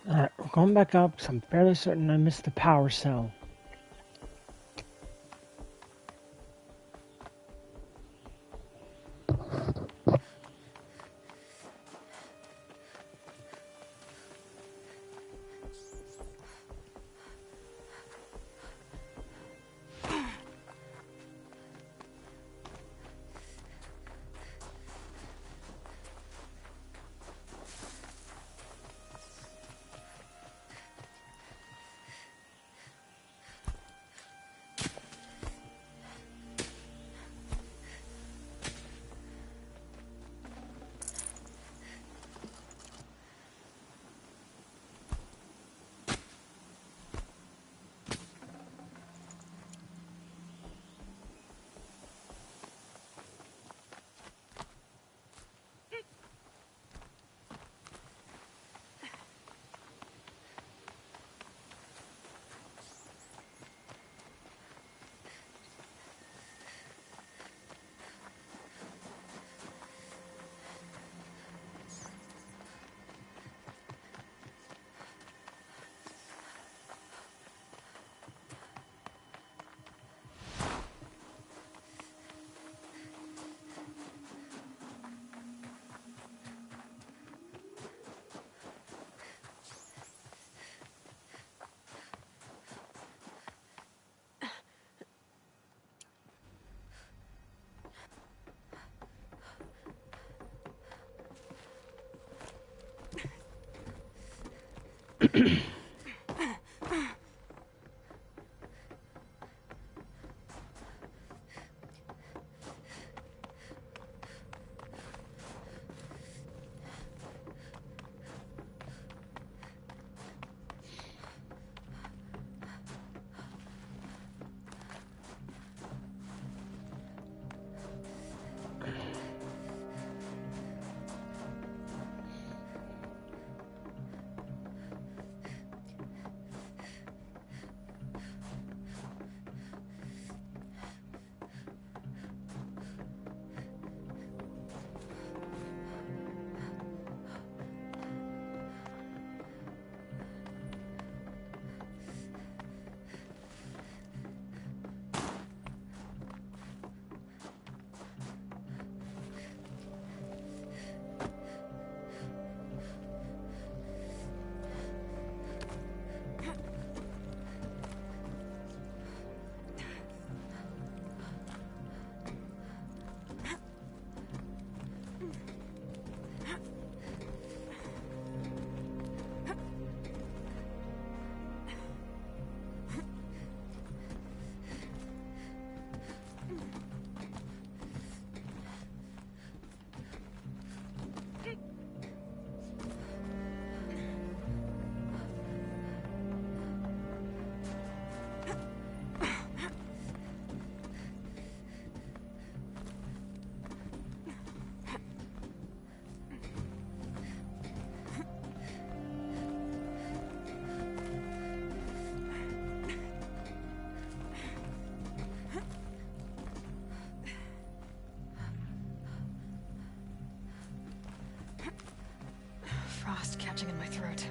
Alright, we're going back up because I'm fairly certain I missed the power cell. Frost catching in my throat.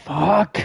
Fuck.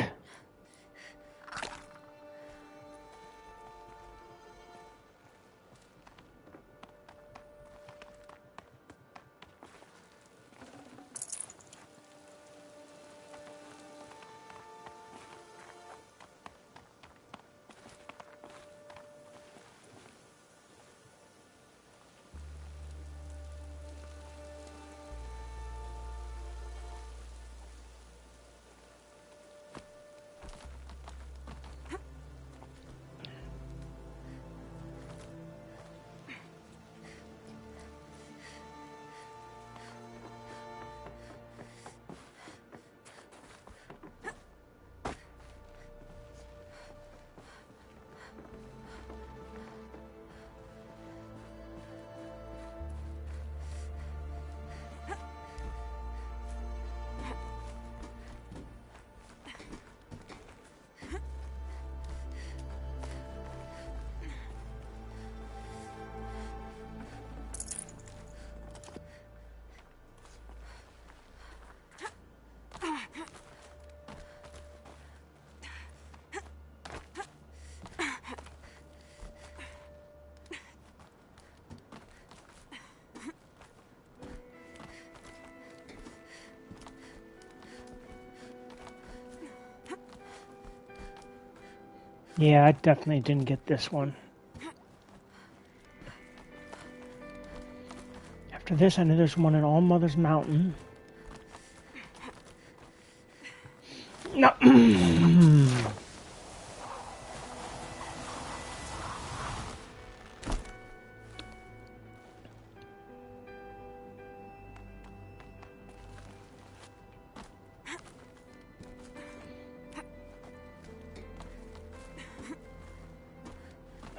Yeah, I definitely didn't get this one. After this, I know there's one in All Mother's Mountain. No.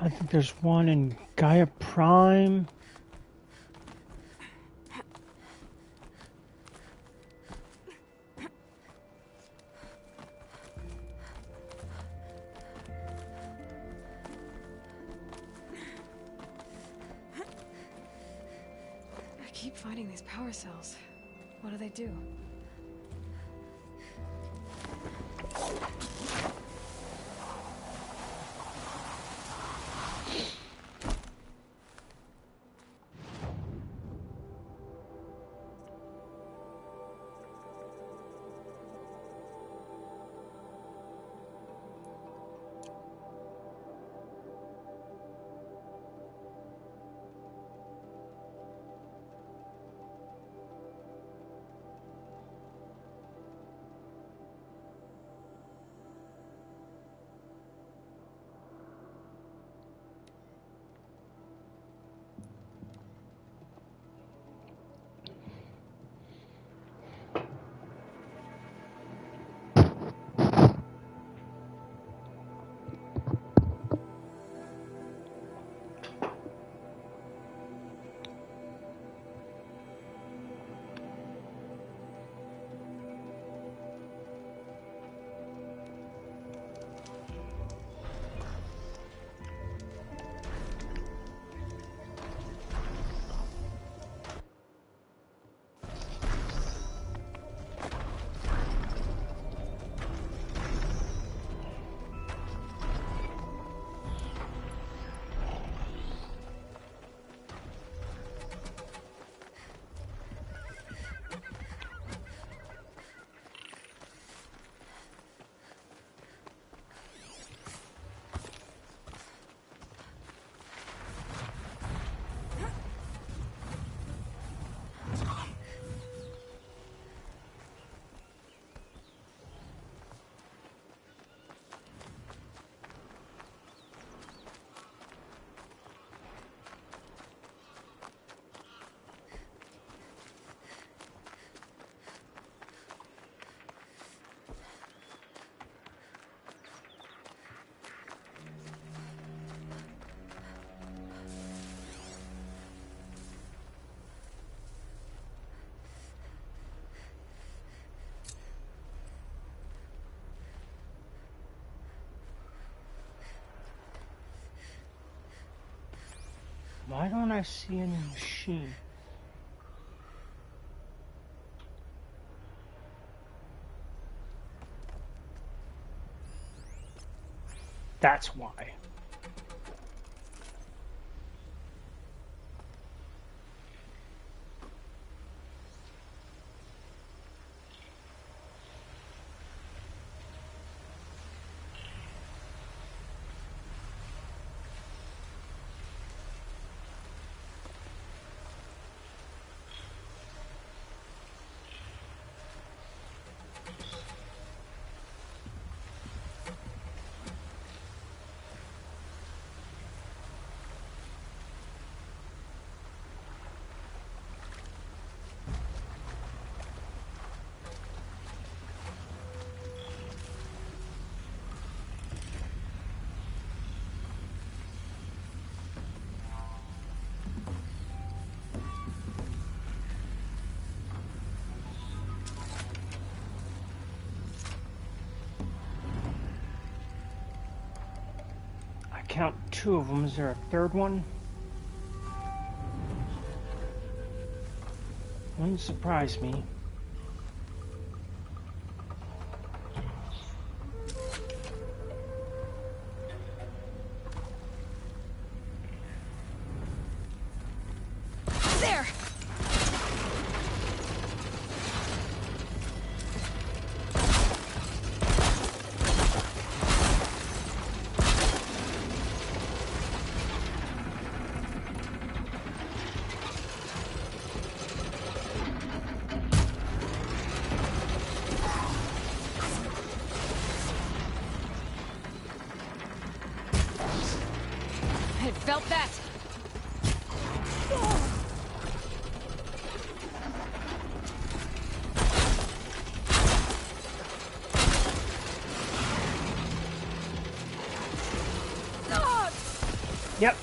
I think there's one in Gaia Prime. I keep finding these power cells. What do they do? Why don't I see any machine? That's why. Count 2 of them. Is there a third one? Wouldn't surprise me. There! I felt that! Yep.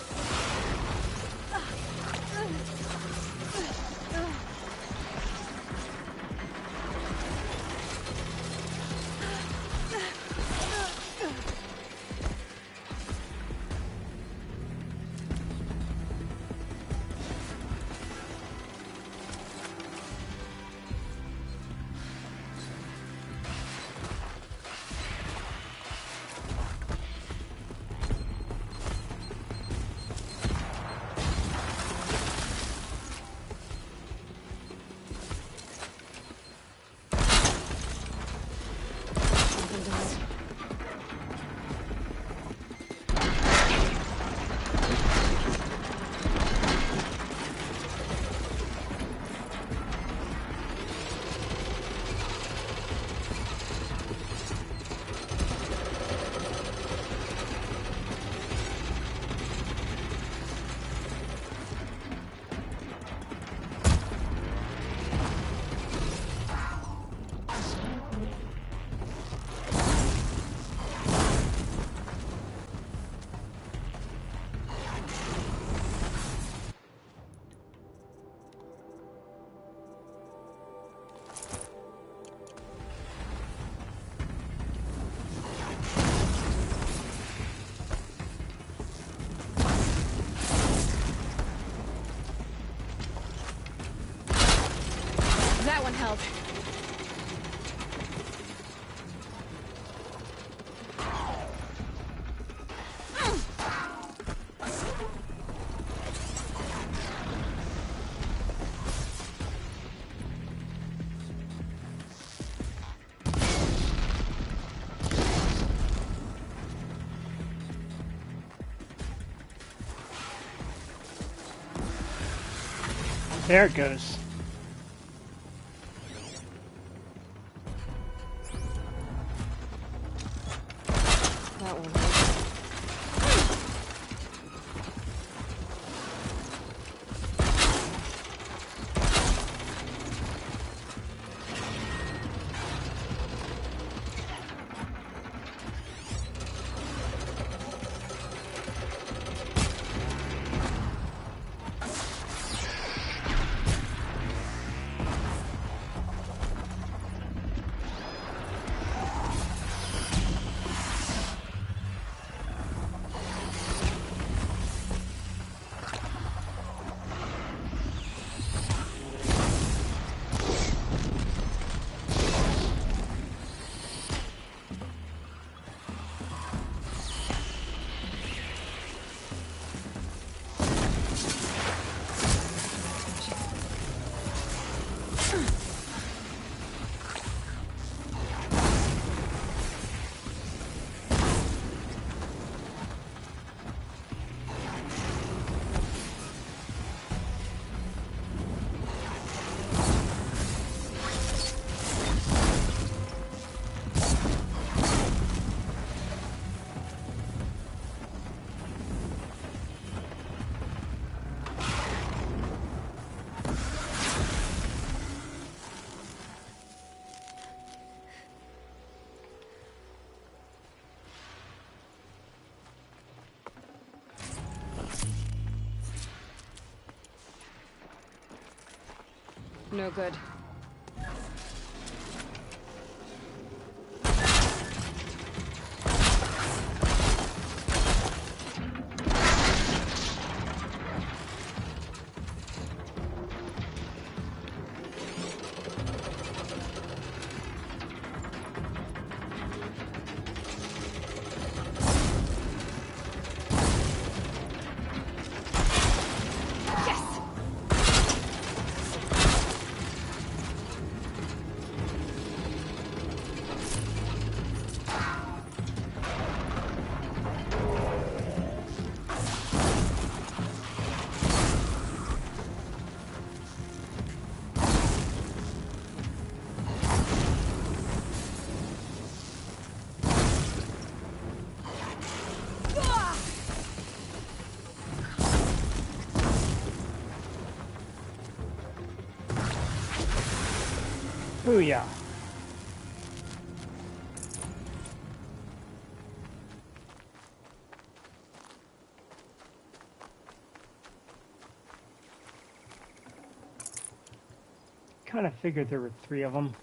That one held. There it goes. That one held. No good. Booyah. Kind of figured there were 3 of them.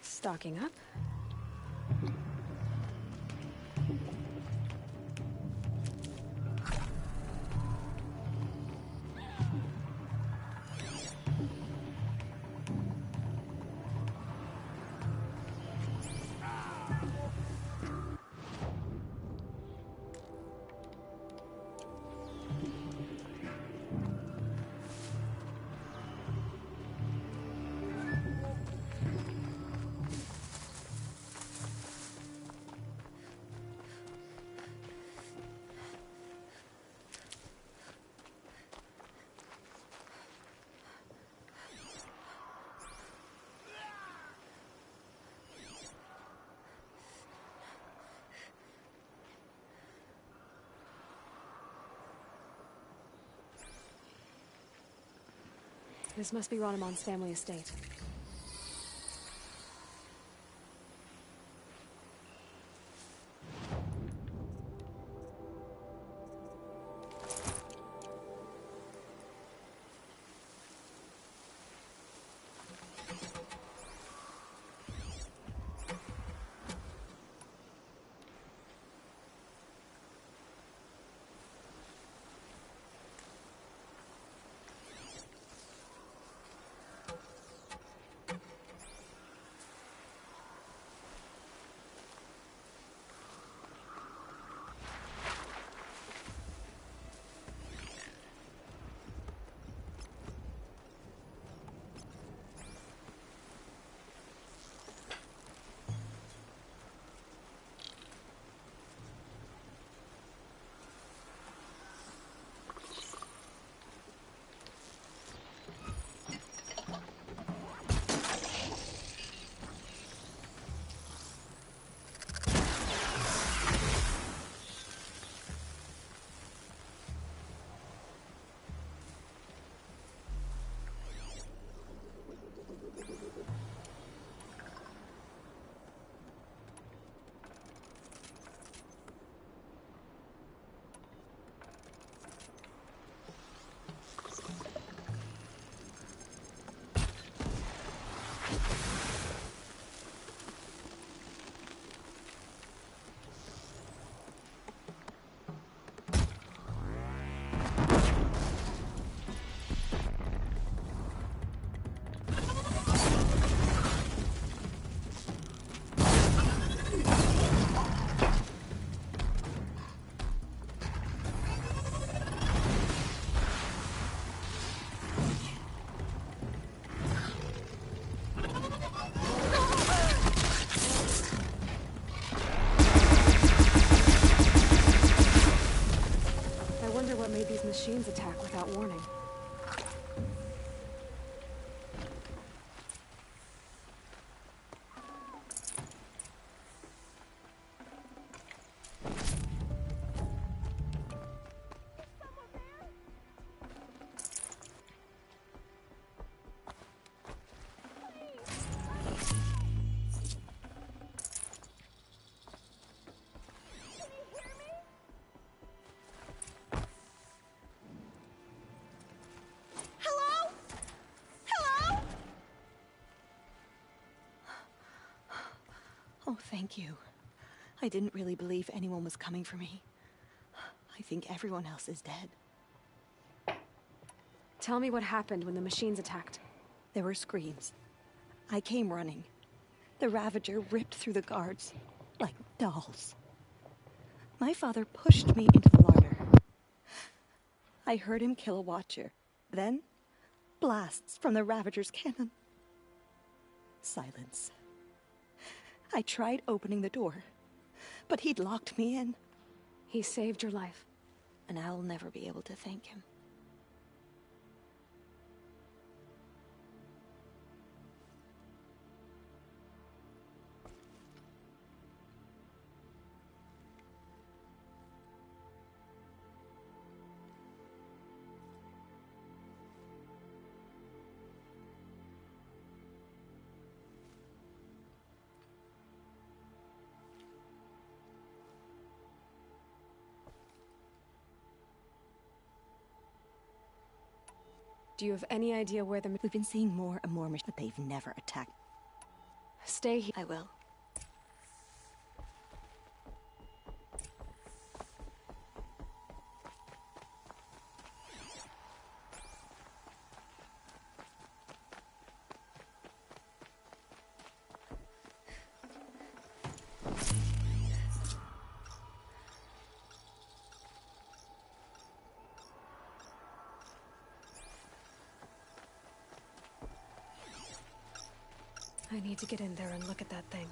Stocking up. This must be Ranamon's family estate. Oh, thank you. I didn't really believe anyone was coming for me. I think everyone else is dead. Tell me what happened when the machines attacked. There were screams. I came running. The Ravager ripped through the guards like dolls. My father pushed me into the larder. I heard him kill a watcher. Then, blasts from the Ravager's cannon. Silence. I tried opening the door, but he'd locked me in. He saved your life. And I'll never be able to thank him. Do you have any idea where the... We've been seeing more and more machines, but they've never attacked. Stay here. I will. I need to get in there and look at that thing.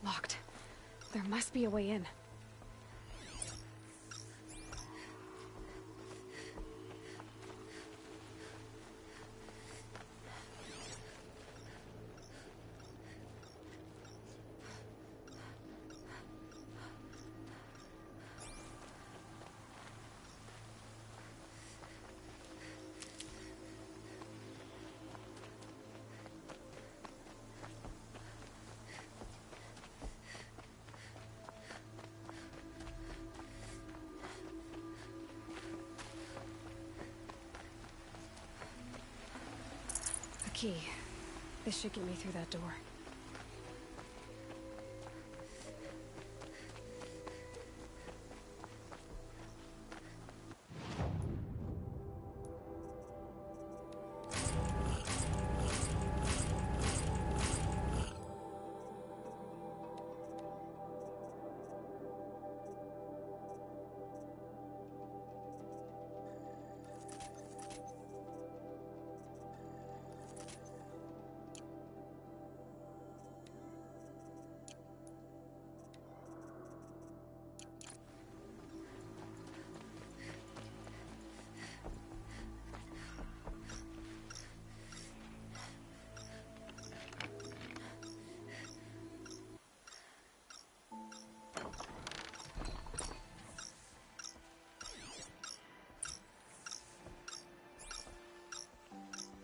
Locked. There must be a way in. Key. This should get me through that door.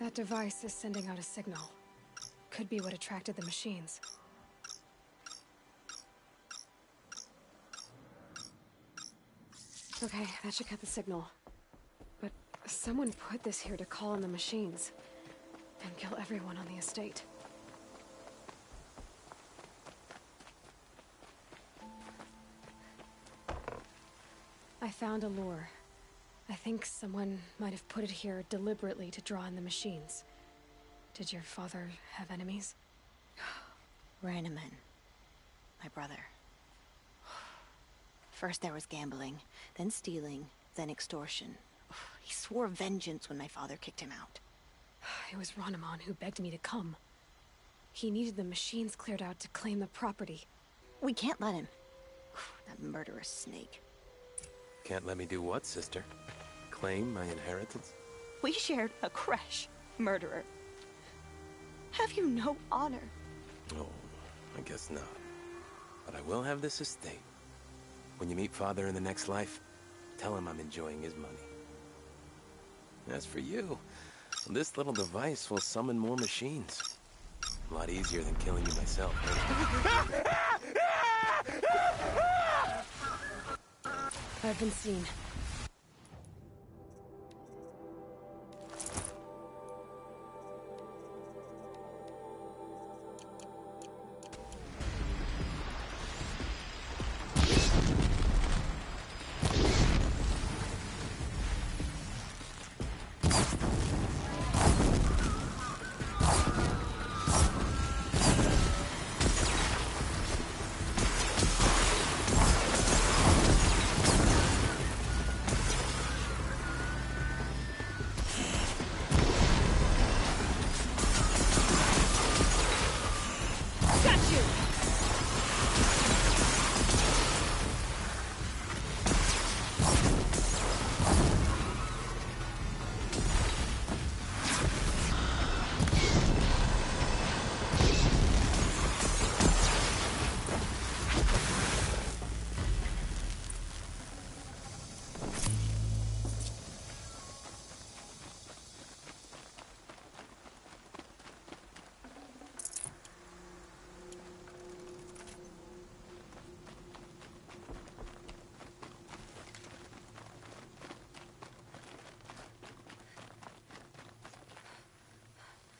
That device is sending out a signal. Could be what attracted the machines. Okay, that should cut the signal. But someone put this here to call in the machines and kill everyone on the estate. I found a lure. I think someone might have put it here deliberately to draw in the machines. Did your father have enemies? Rainaman. My brother. First there was gambling, then stealing, then extortion. He swore vengeance when my father kicked him out. It was Rainaman who begged me to come. He needed the machines cleared out to claim the property. We can't let him. That murderous snake. Can't let me do what, sister? Claim my inheritance? We shared a creche, murderer. Have you no honor? Oh, I guess not. But I will have this estate. When you meet Father in the next life, tell him I'm enjoying his money. As for you, this little device will summon more machines. A lot easier than killing you myself. I've been seen.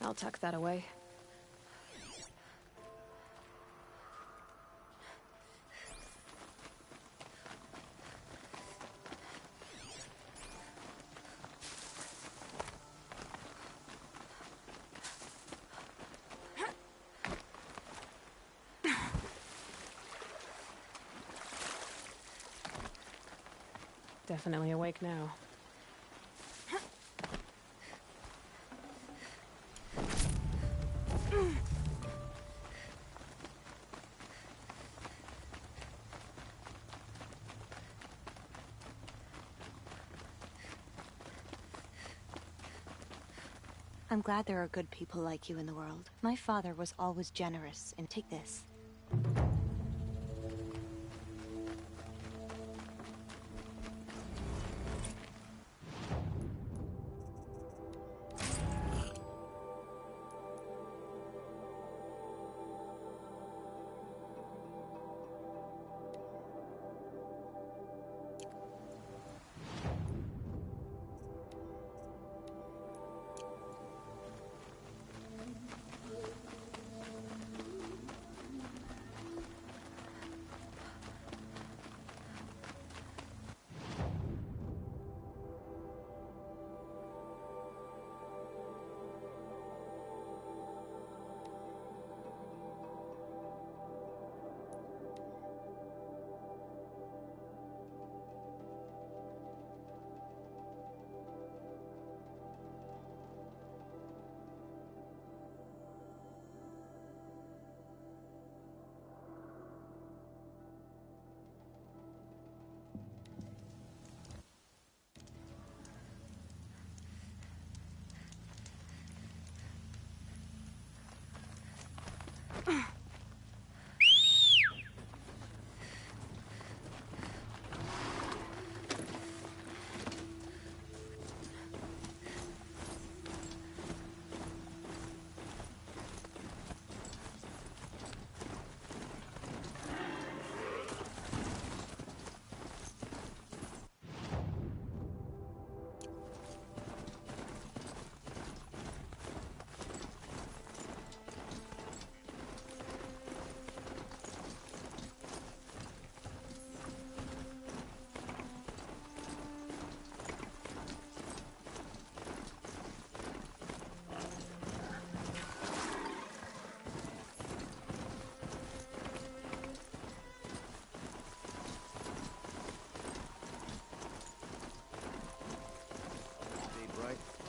I'll tuck that away. Definitely awake now. I'm glad there are good people like you in the world. My father was always generous, and take this.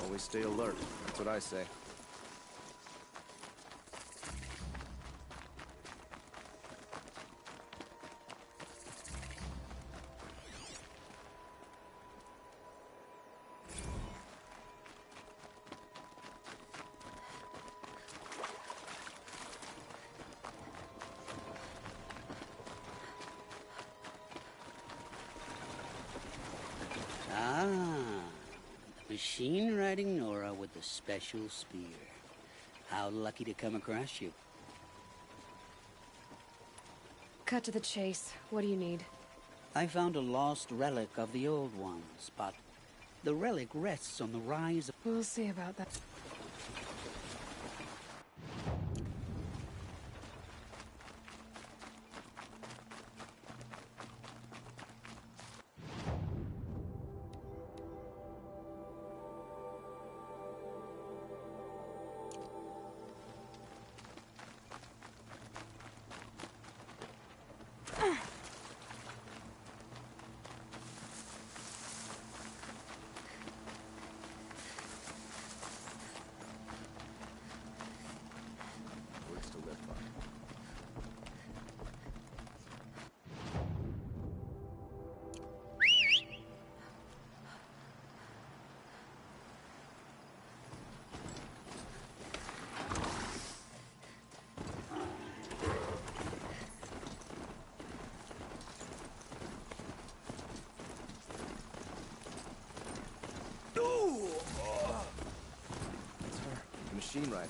Always stay alert. That's what I say. Machine riding Nora with the special spear. How lucky to come across you. Cut to the chase. What do you need? I found a lost relic of the old ones, but the relic rests on the rise of... We'll see about that. Works to live by. It's her, the machine rider.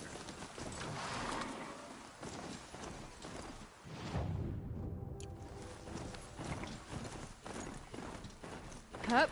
Hup.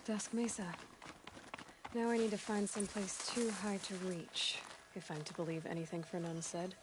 Dusk Mesa. Now I need to find someplace too high to reach, if I'm to believe anything Fernand said.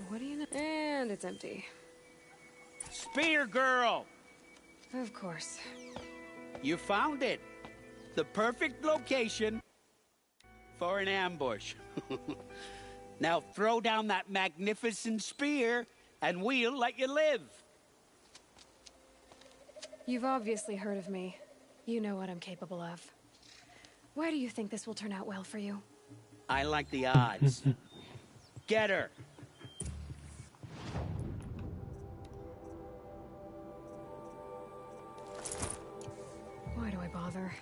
What do you know? And it's empty. Spear girl! Of course. You found it. The perfect location for an ambush. Now throw down that magnificent spear, and we'll let you live. You've obviously heard of me. You know what I'm capable of. Why do you think this will turn out well for you? I like the odds. Get her. Why do I bother?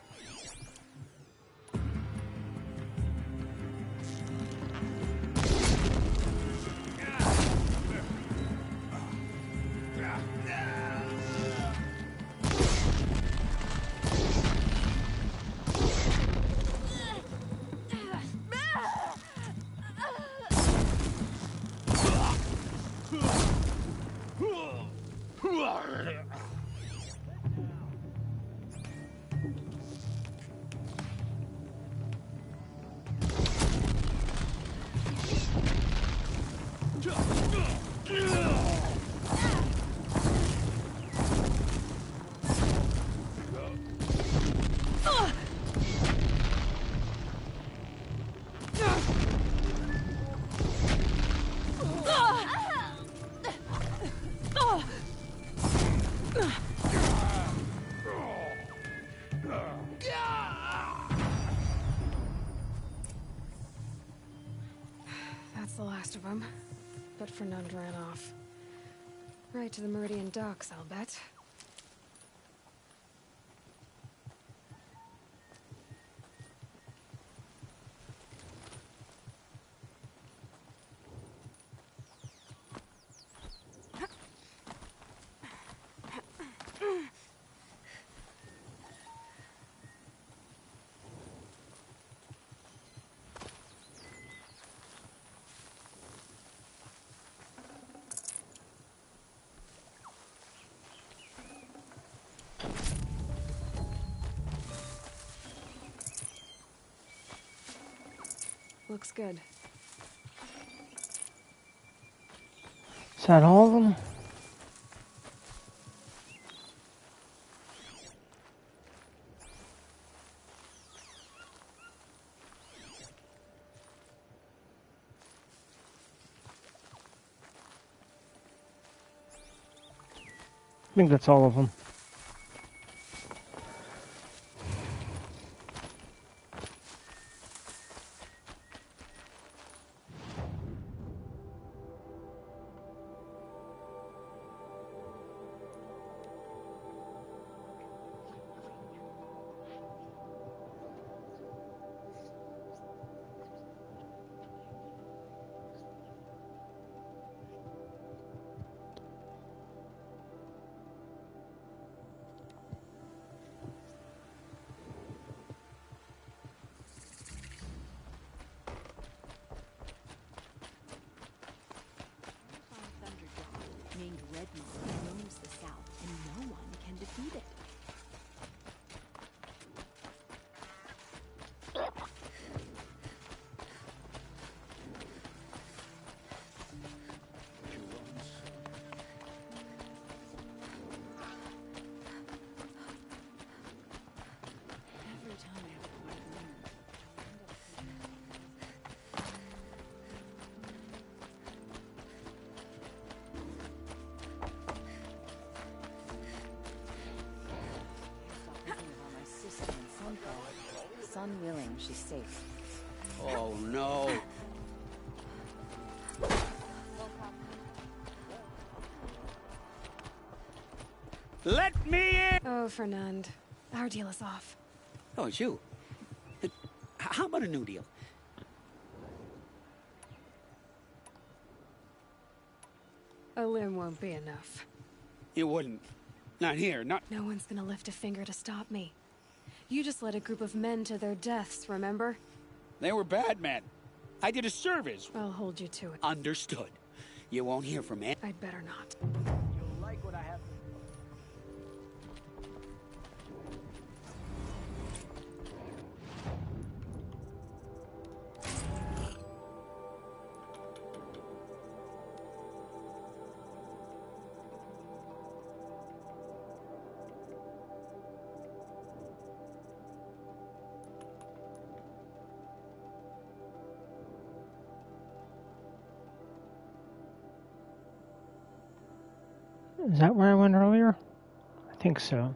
That's the last of them. But Fernand ran off. Right to the Meridian docks, I'll bet. Looks good. Is that all of them? I think that's all of them. defeated. Son willing, she's safe. Oh, no. Let me in! Oh, Fernand. Our deal is off. Oh, it's you. How about a new deal? A limb won't be enough. It wouldn't. Not here, not... No one's gonna lift a finger to stop me. You just led a group of men to their deaths, remember? They were bad men. I did a service. I'll hold you to it. Understood. You won't hear from me. I'd better not. You'll like what I have. Is that where I went earlier? I think so.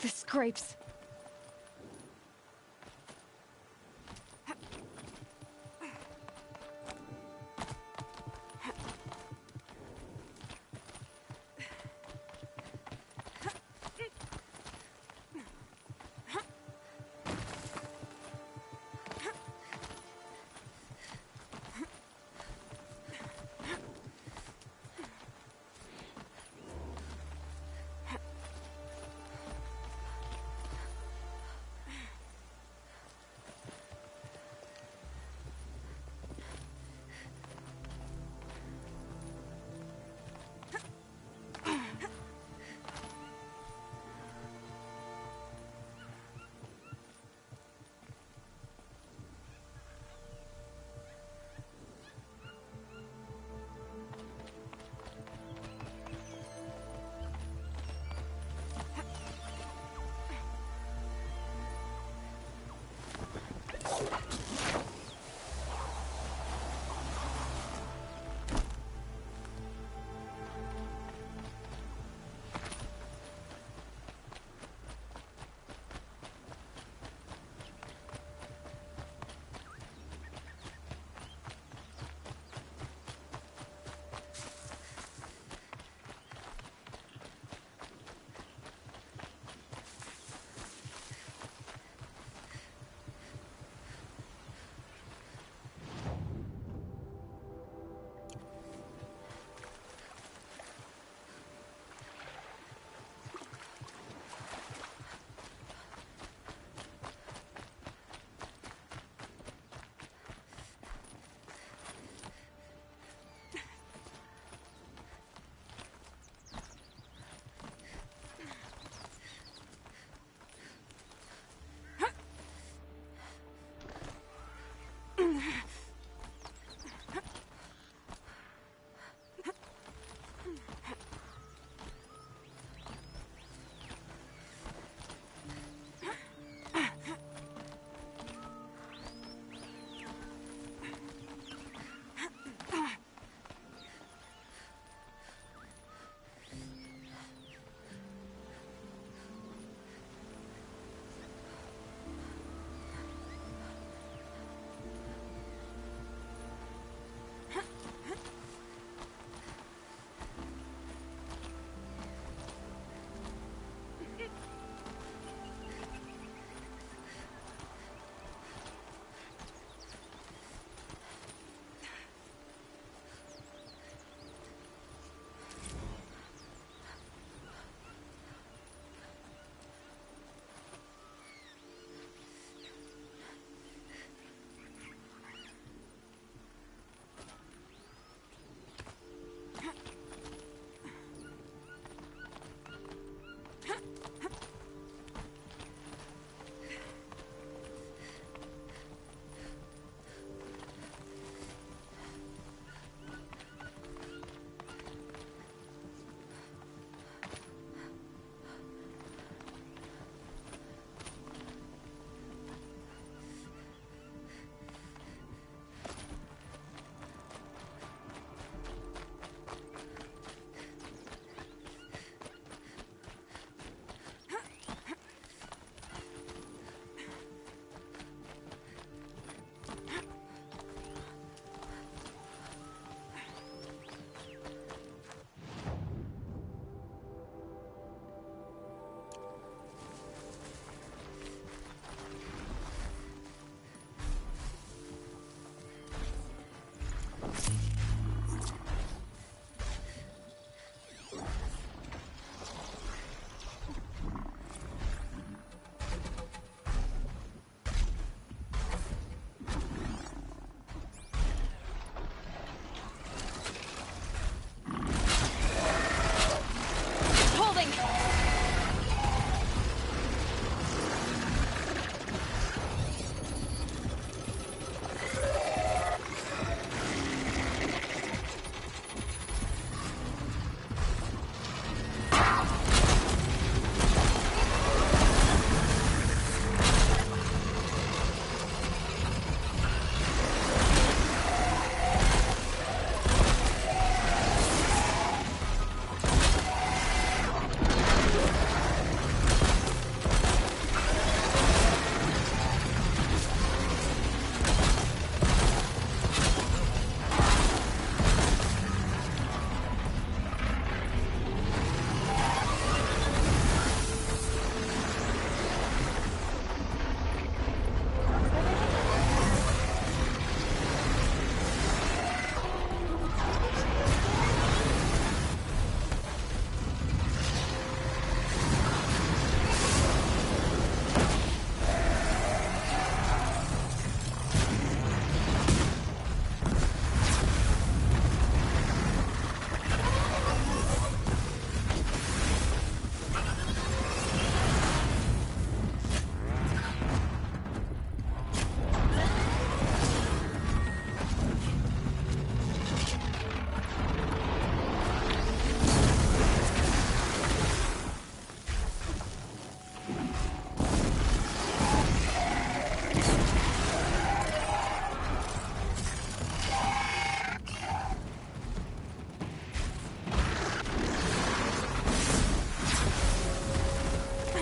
The scrapes.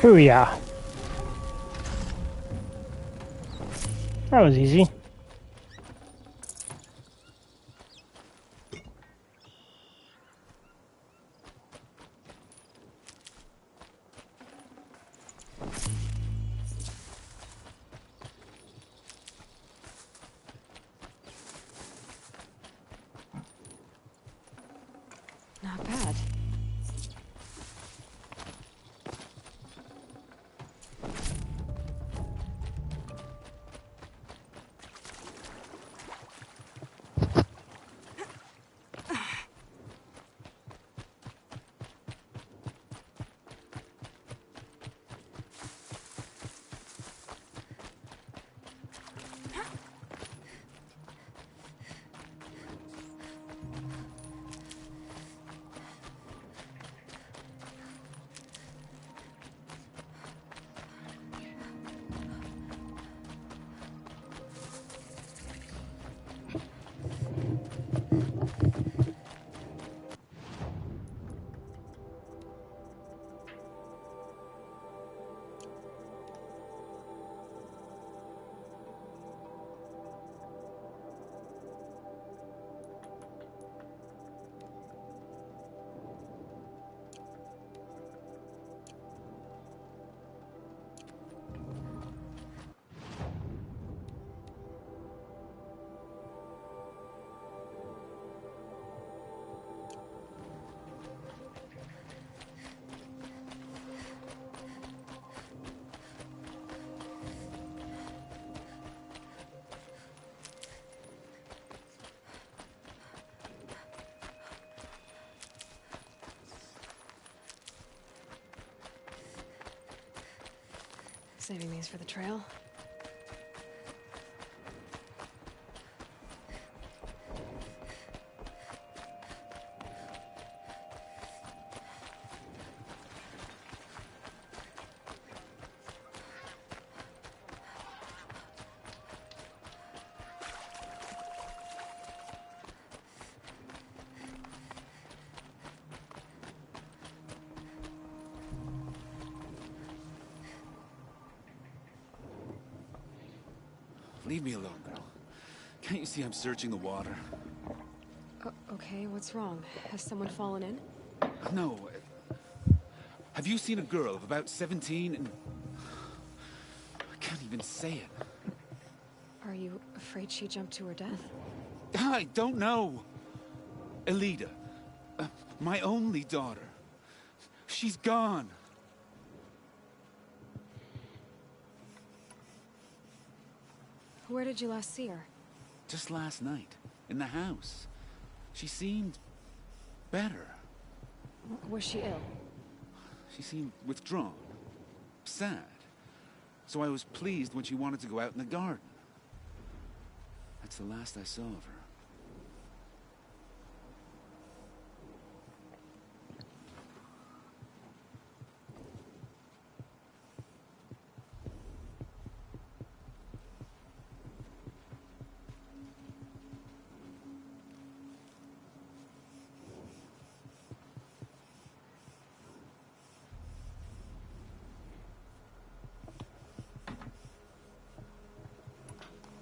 Booyah. That was easy. Not bad. Saving these for the trail. Leave me alone, girl. Can't you see I'm searching the water? Okay, what's wrong? Has someone fallen in? No. Have you seen a girl of about 17 and... I can't even say it. Are you afraid she jumped to her death? I don't know. Elida. My only daughter. She's gone. Where did you last see her? Just last night. In the house. She seemed... better. Was she ill? She seemed withdrawn. Sad. So I was pleased when she wanted to go out in the garden. That's the last I saw of her.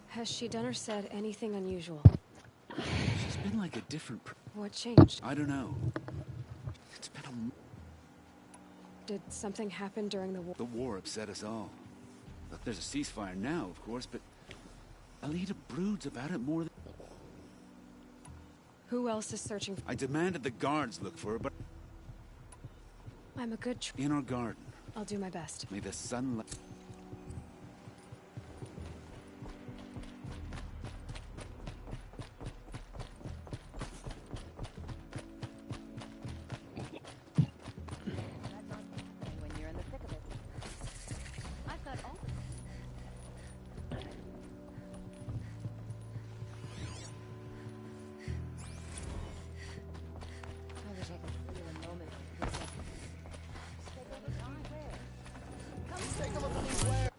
Has she done or said anything unusual? She's been like a different... What changed? I don't know. It's been a... Did something happen during the war? The war upset us all. Look, there's a ceasefire now, of course, but... Elida broods about it more than... Who else is searching? I demanded the guards look for her, but... I'm a good In our garden. I'll do my best. May the sunlight... When you're in the thick of it. I've got all... I wish I could feel a moment for 3 seconds. Come take a look at these wares.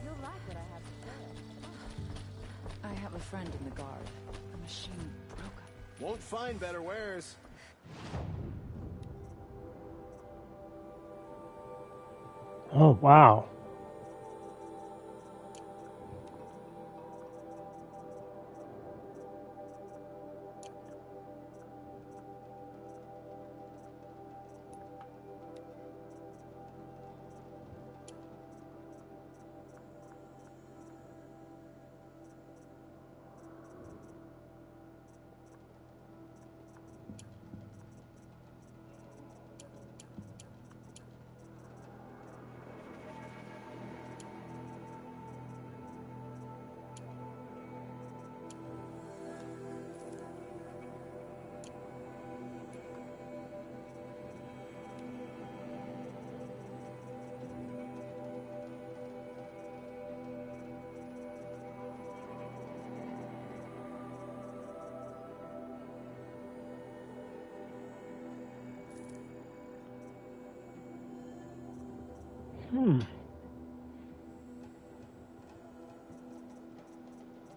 You'll like what I have to share. I have a friend in the guard. A machine broke up. Won't find better wares. Oh, wow.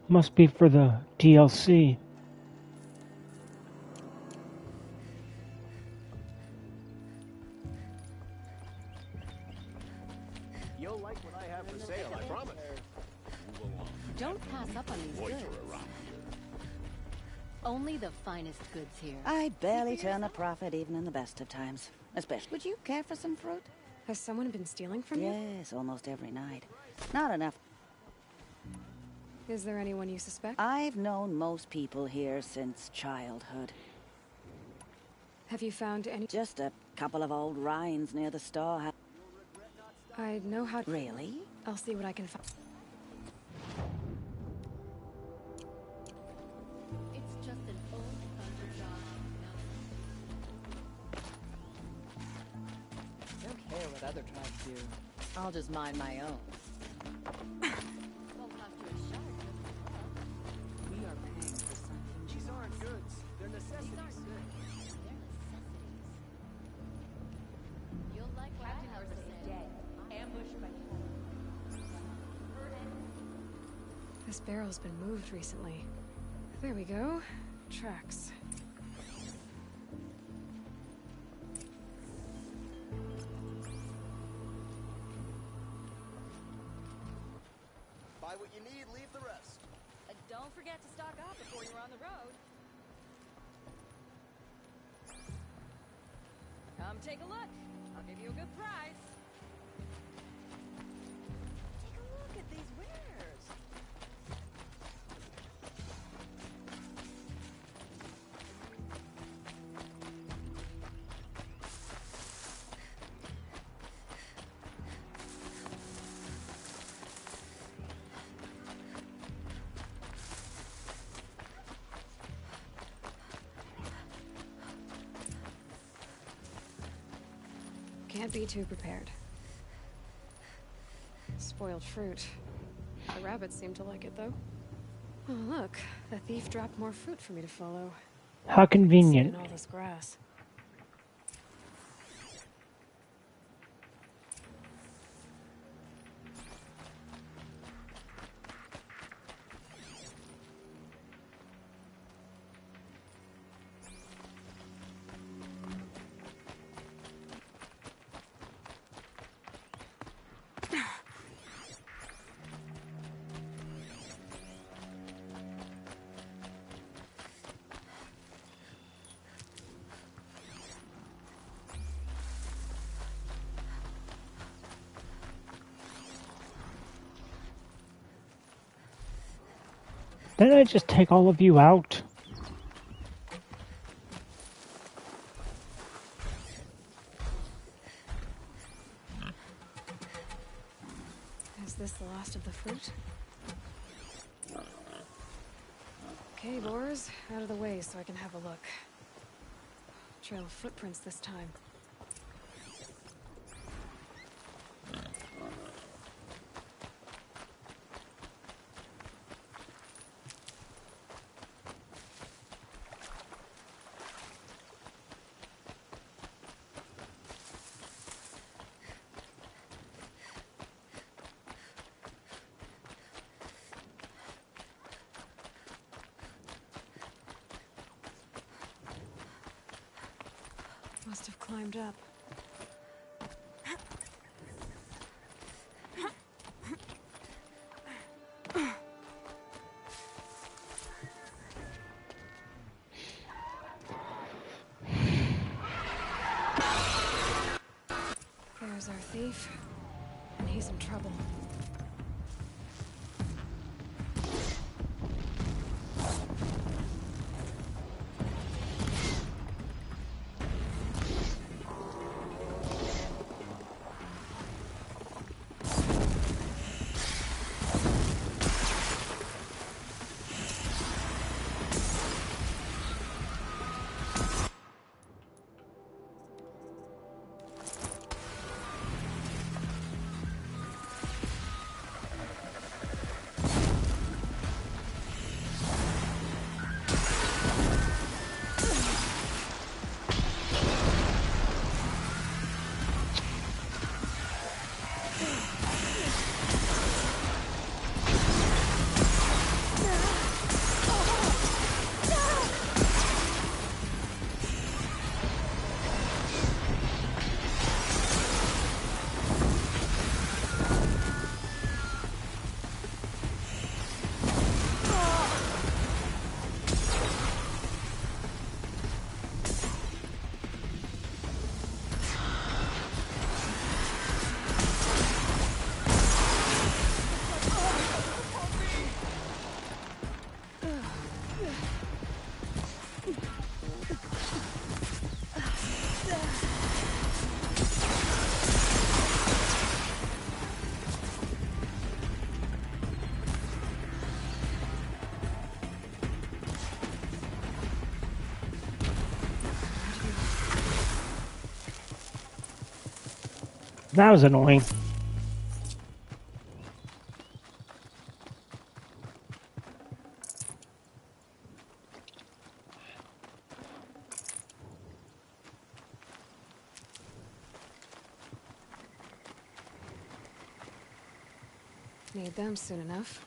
Must be for the DLC. You'll like what I have for sale, I promise. Don't pass up on these goods. Only the finest goods here. I barely turn a profit even in the best of times. Especially. Would you care for some fruit? Has someone been stealing from you? Yes, almost every night. Not enough. Is there anyone you suspect? I've known most people here since childhood. Have you found any? Just a couple of old rinds near the store. I know how to... Really? I'll see what I can find. other tribes do. I'll just mind my own. We are paying for something. These aren't goods. They're necessities. You'll like what I have to say. Dead. Ambushed by This barrel's been moved recently. There we go. Tracks. Buy what you need, leave the rest. Don't forget to stock up before you're on the road. Come take a look. I'll give you a good price. Take a look at these wares. Can't be too prepared. Spoiled fruit. The rabbits seem to like it, though. Oh, look. The thief dropped more fruit for me to follow. How convenient. Seeing all this grass. Didn't I just take all of you out? Is this the last of the fruit? Okay, boars, out of the way so I can have a look. Trail of footprints this time. Must have climbed up. There's our thief, and he's in trouble. That was annoying. Need them soon enough.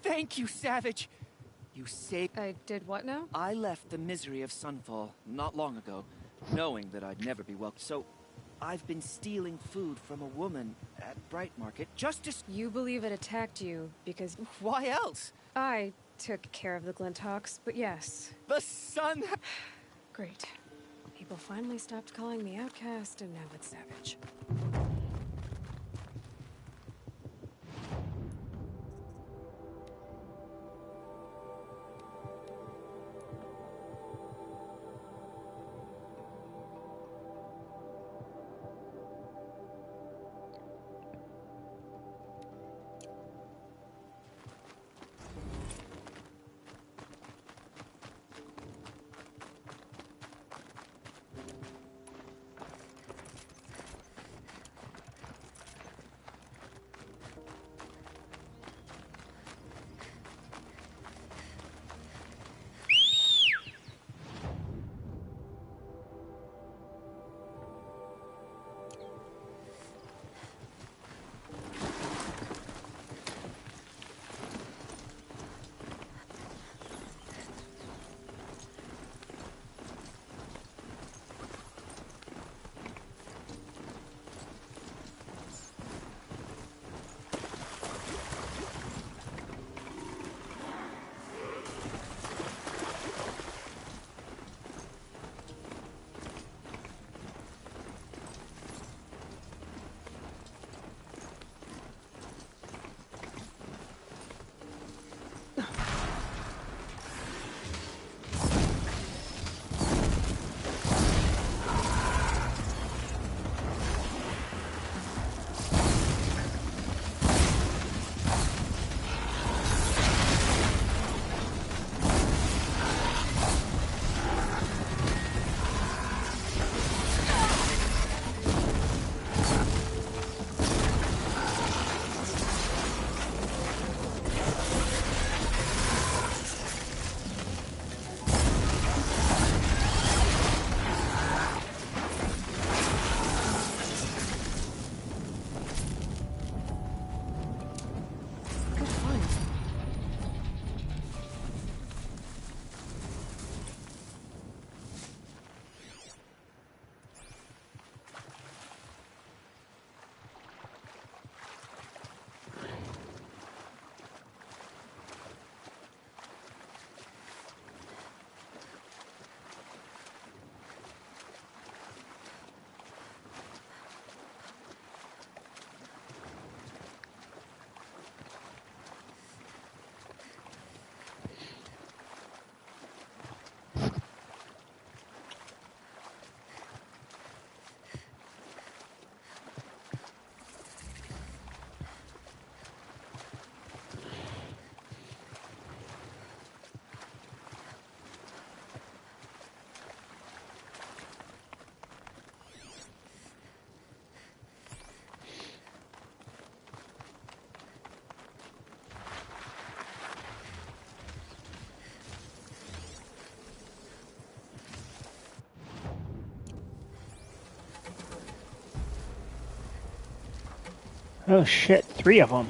Thank you, Savage! You saved... I did what now? I left the misery of Sunfall not long ago, knowing that I'd never be welcome. So, I've been stealing food from a woman at Bright Market just to... You believe it attacked you because... Why else? I took care of the Glinthawks, but yes. The sun... Great. People finally stopped calling me outcast, and now it's Savage. Oh shit, 3 of them.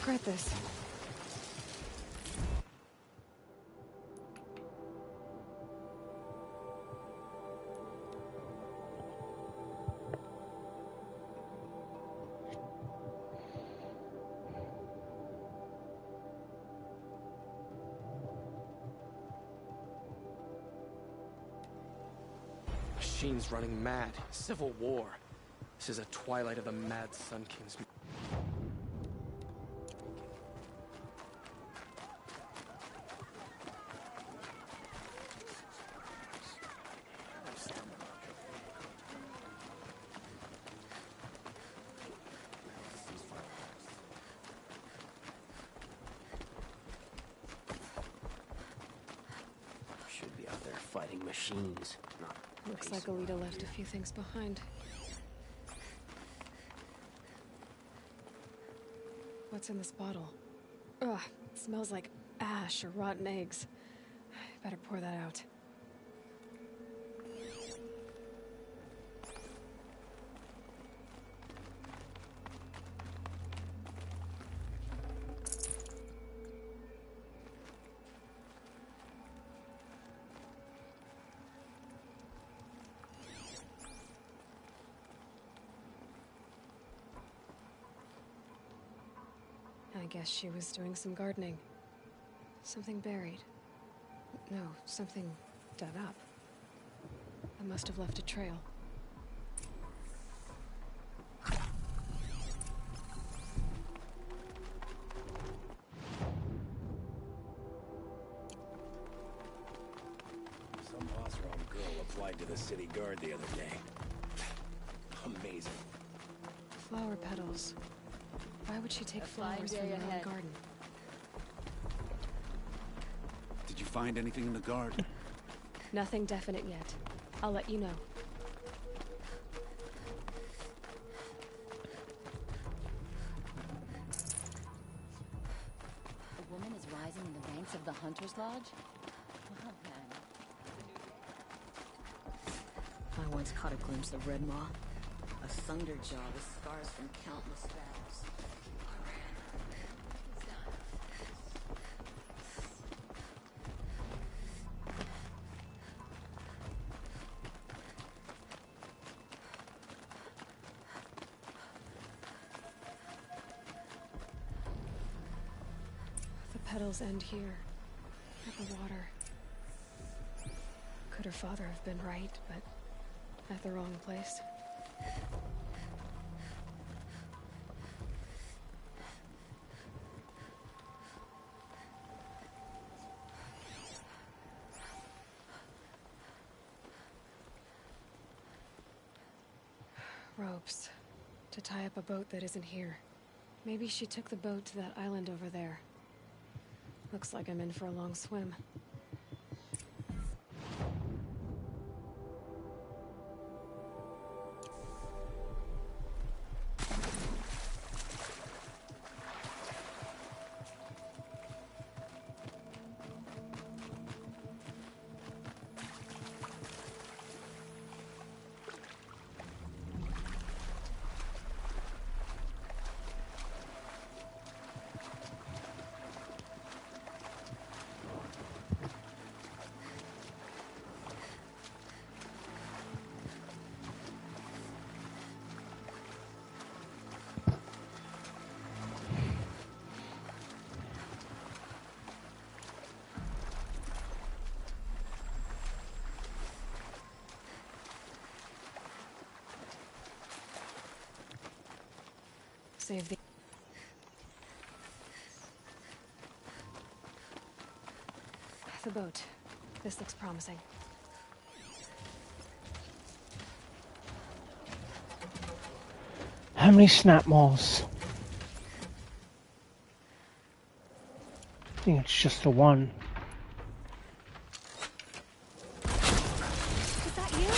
regret this. Machines running mad. Civil war. This is a twilight of the mad Sun King's... Should be out there fighting machines. Not Looks like Alita left a few things behind. What's in this bottle? Ugh, it smells like ash or rotten eggs. Better pour that out. I guess she was doing some gardening. Something buried. No, something dug up. I must have left a trail. Some boss-rom girl applied to the city guard the other day. Amazing. Flower petals. Why would she take flowers from her own garden? Did you find anything in the garden? Nothing definite yet. I'll let you know. A woman is rising in the ranks of the Hunter's Lodge? Wow, man. I once caught a glimpse of Red Maw. A thunder jaw with scars from countless battles. The petals end here, at the water. Could her father have been right, but at the wrong place? Ropes. To tie up a boat that isn't here. Maybe she took the boat to that island over there. Looks like I'm in for a long swim. Save the boat. This looks promising. How many snap malls? I think it's just the one. Is that you?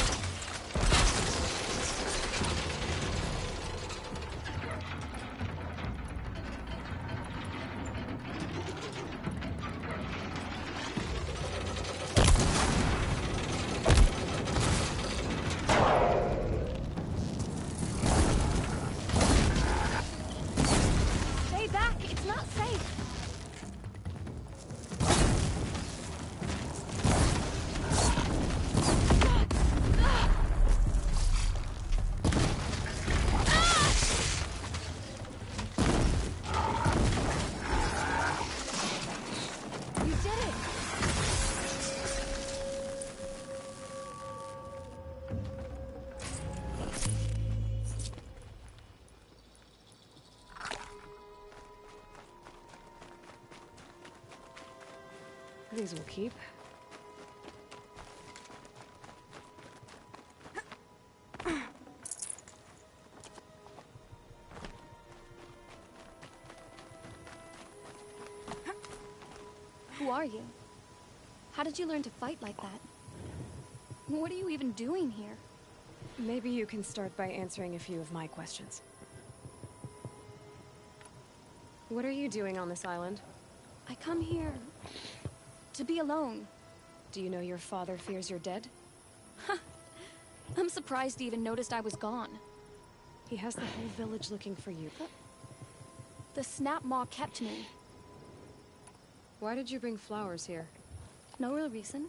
Stay back! It's not These will keep. Who are you? How did you learn to fight like that? What are you even doing here? Maybe you can start by answering a few of my questions. What are you doing on this island? I come here to be alone. Do you know your father fears you're dead? I'm surprised he even noticed I was gone. He has the whole village looking for you. The snap maw kept me. Why did you bring flowers here? No real reason.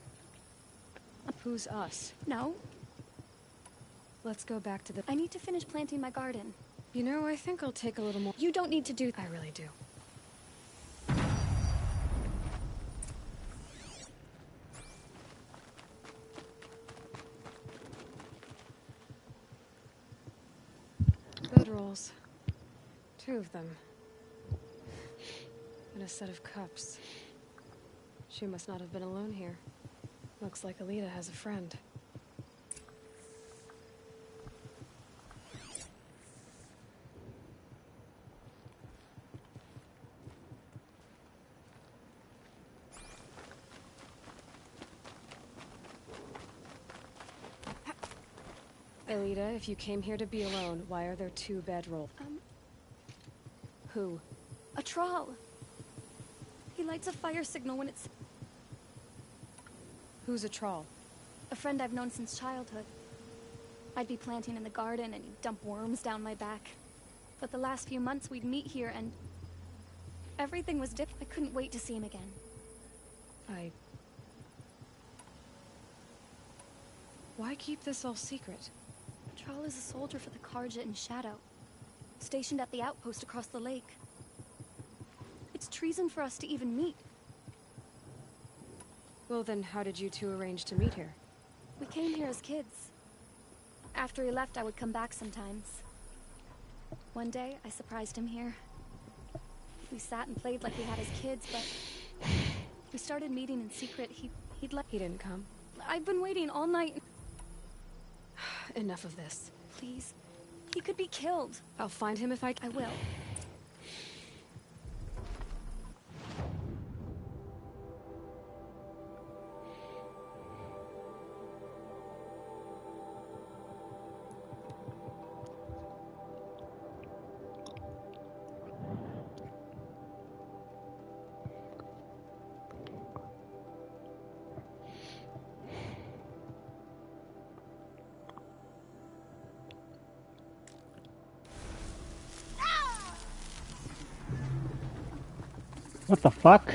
Who's us? No. Let's go back to the... I need to finish planting my garden. You know, I think I'll take a little more... You don't need to do... I really do. Bedrolls. 2 of them. And a set of cups. She must not have been alone here. Looks like Alita has a friend. Alita, if you came here to be alone, why are there 2 bedrolls? Who? A troll. He lights a fire signal when it's... Who's a troll? A friend I've known since childhood. I'd be planting in the garden and he'd dump worms down my back. But the last few months we'd meet here and... everything was different. I couldn't wait to see him again. Why keep this all secret? Troll is a soldier for the Karja in Shadow. Stationed at the outpost across the lake. It's treason for us to even meet. Well then, how did you 2 arrange to meet here? We came here as kids. After he left, I would come back sometimes. One day, I surprised him here. We sat and played like we had as kids, but... we started meeting in secret. He'd let... He didn't come? I've been waiting all night. Enough of this. Please. He could be killed. I'll find him if I will. What the fuck?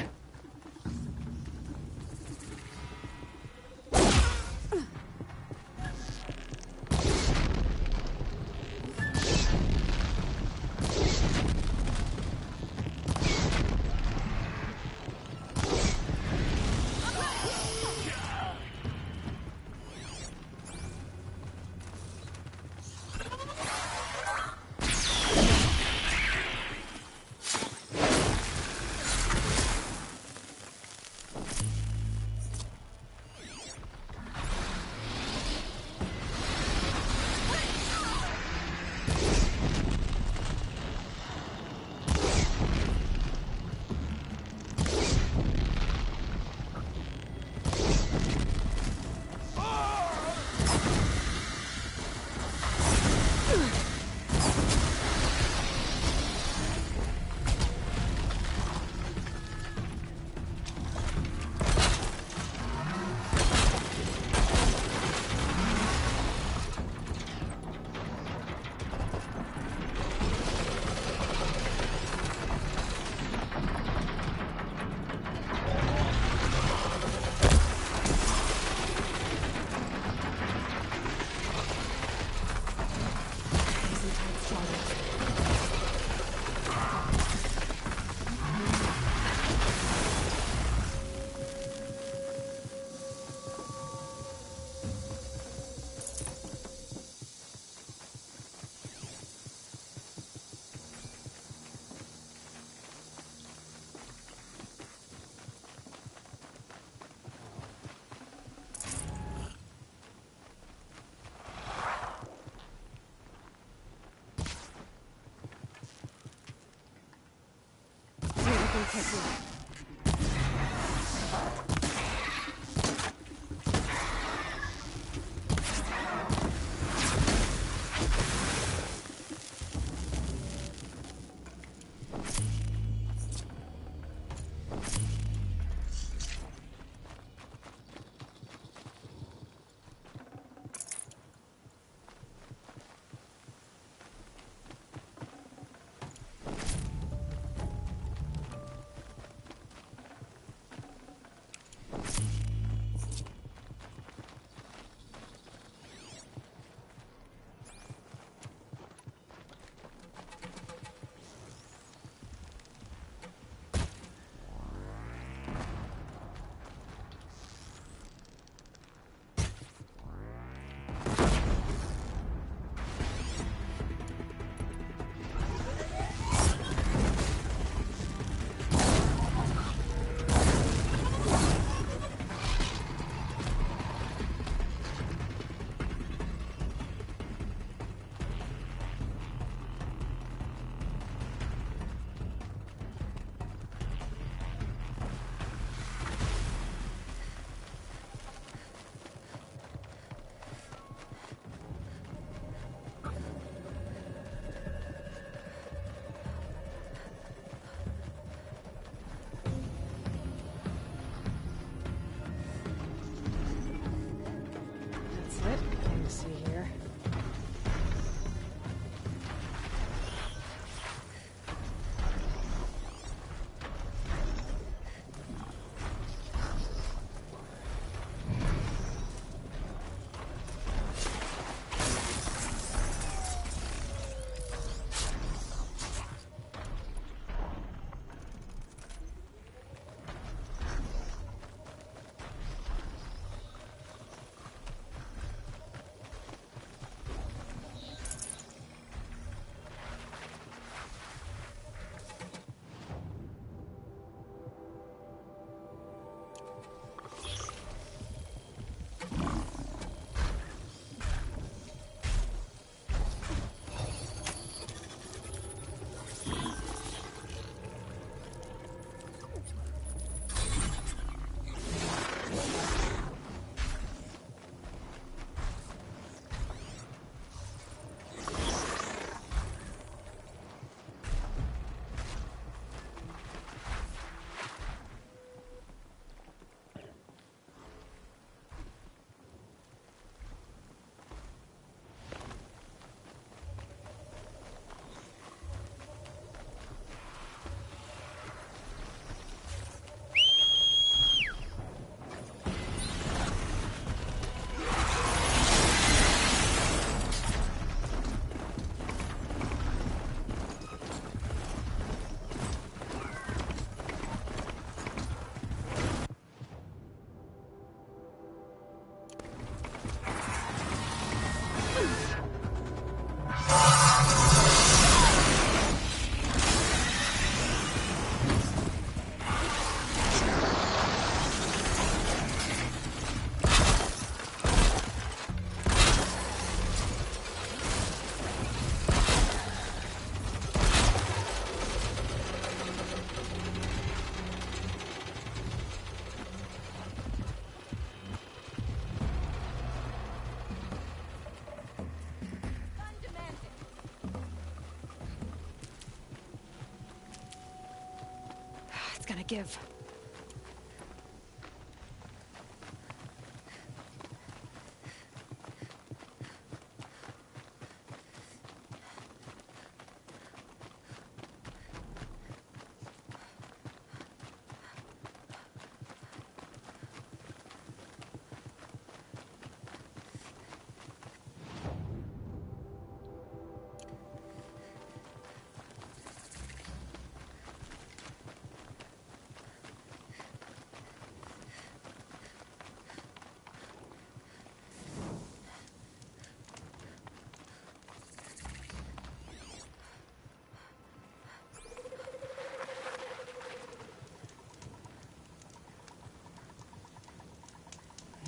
It's gonna give.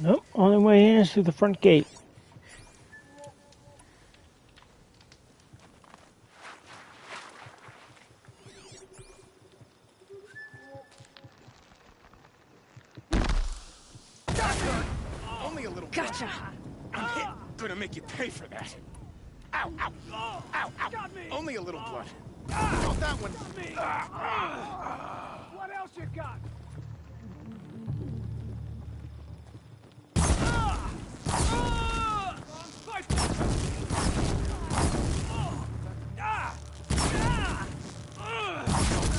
Nope, only way in is through the front gate. I'm hit. Gonna make you pay for that. Ow, ow, ow, ow. Got me. Only a little blood. Not that one. Got me. What else you got?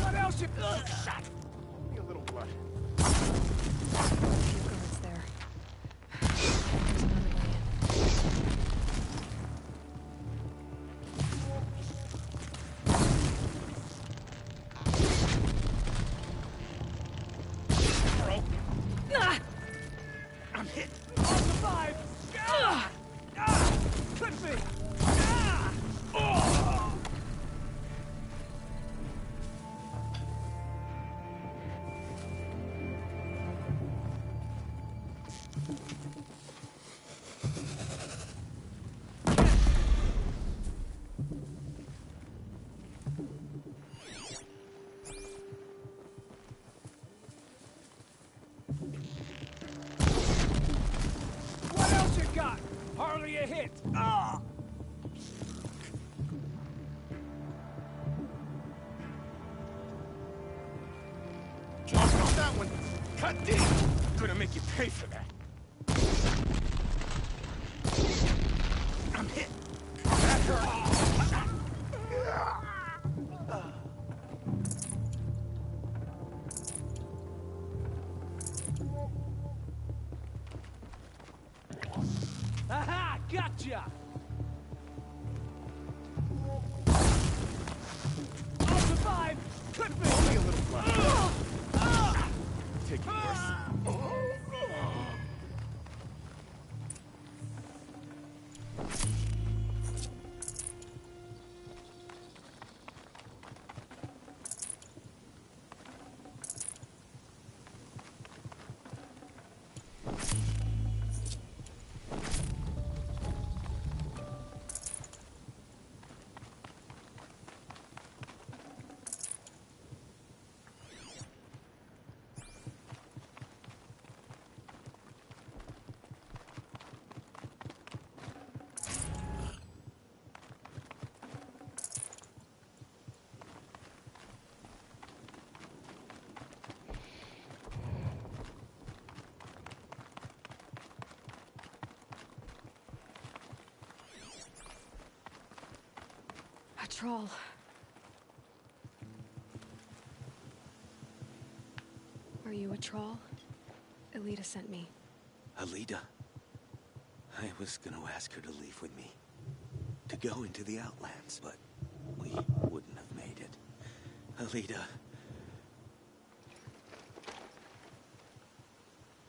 What else you shot? Only a little blood. Few guards there. There's another way I'm hit. I'll survive. Could be. What else you got? Hardly a hit. Not that one. Cut deep. Gonna make you pay for that. I'm hit. That hurt. Aha! Gotcha! I'll survive! Could be! Only a little blood. Taking worse. A troll. Are you a troll? Elita sent me. Alita. I was gonna ask her to leave with me. To go into the Outlands, but we wouldn't have made it. Alita.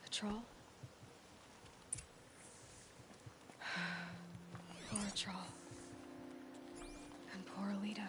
A troll? Poor troll. And poor Alita.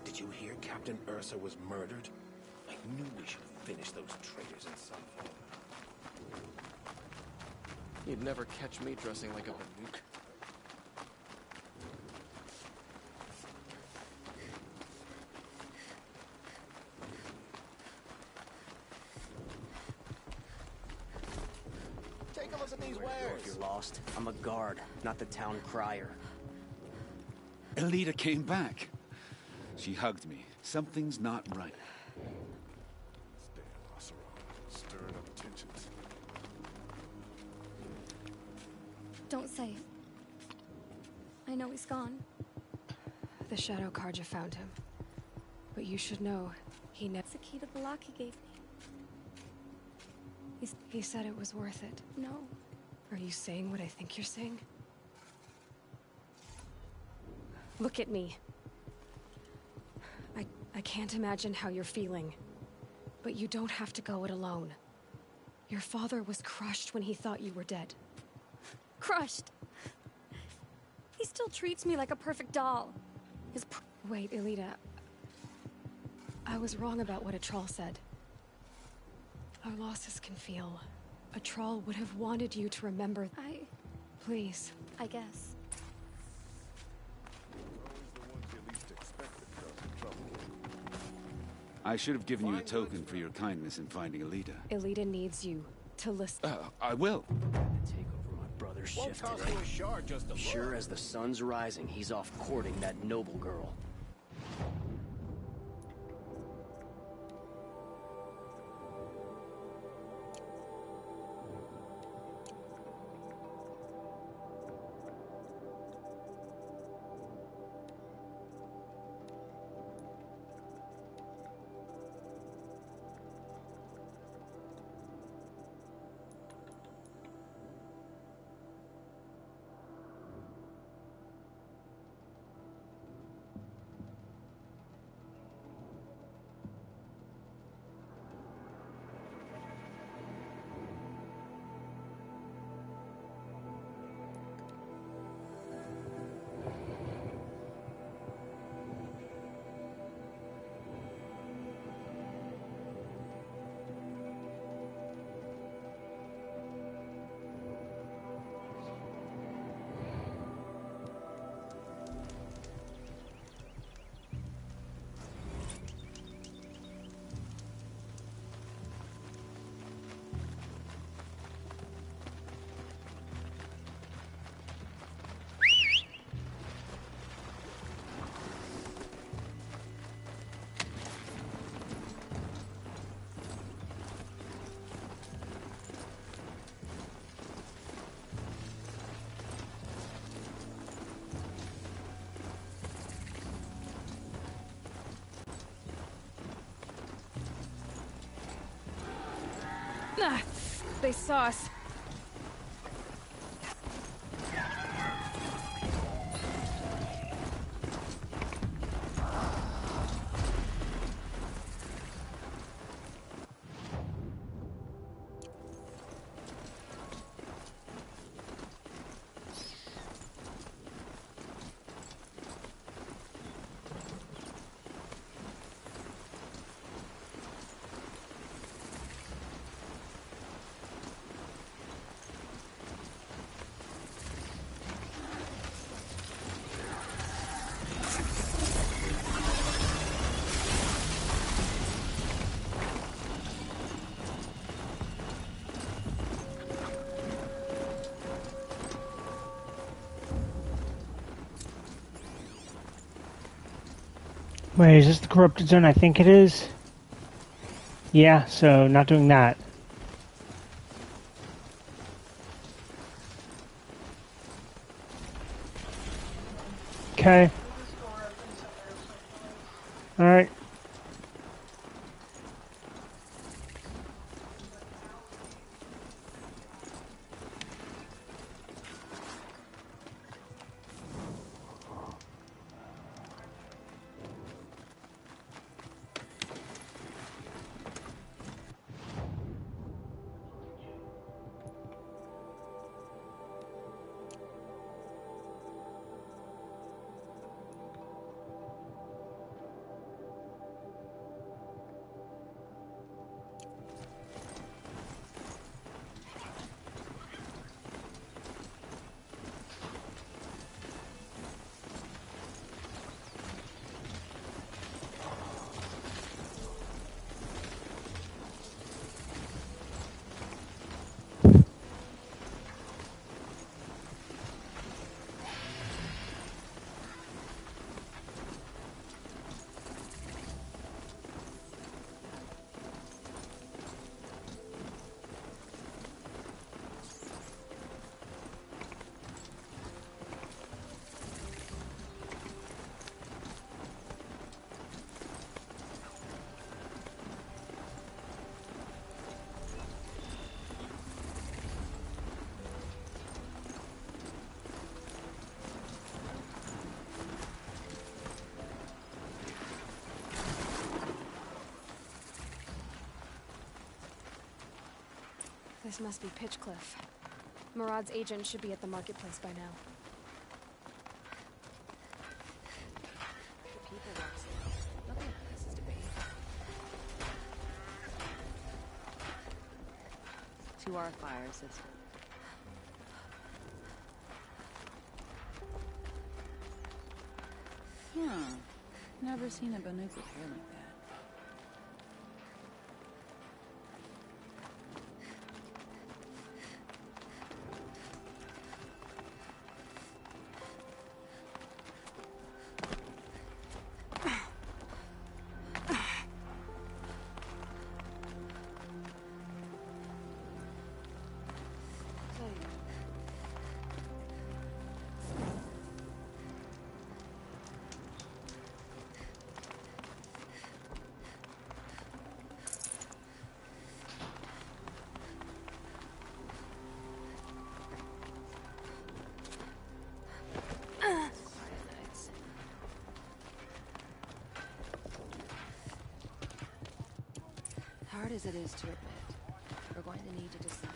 Did you hear Captain Ursa was murdered? I knew we should finish those traitors in Sunfall. You'd never catch me dressing like a Banuk. Take a look at these wares. If you're lost, I'm a guard, not the town crier. Elita came back. She hugged me. Something's not right. Don't say. I know he's gone. The Shadow Karja found him. But you should know, he never... It's the key to the lock he gave me. He said it was worth it. No. Are you saying what I think you're saying? Look at me. I can't imagine how you're feeling. But you don't have to go it alone. Your father was crushed when he thought you were dead. Crushed. He still treats me like a perfect doll. Wait, Elita. I was wrong about what a troll said. Our losses can feel. A troll would have wanted you to remember. Please. I guess. I should have given you a token for your kindness in finding Elita. Elita needs you to listen. I will. Take over my brother's shift today. Sure as the sun's rising, he's off courting that noble girl. They saw us. Wait, is this the corrupted zone? I think it is. Yeah, so not doing that. Okay. Alright. This must be Pitchcliff. Murad's agent should be at the marketplace by now. The people walk slow. Nothing else is debate. To our fire system. Huh. Never seen a Banuk with hair like that. Hard as it is to admit, we're going to need to decide.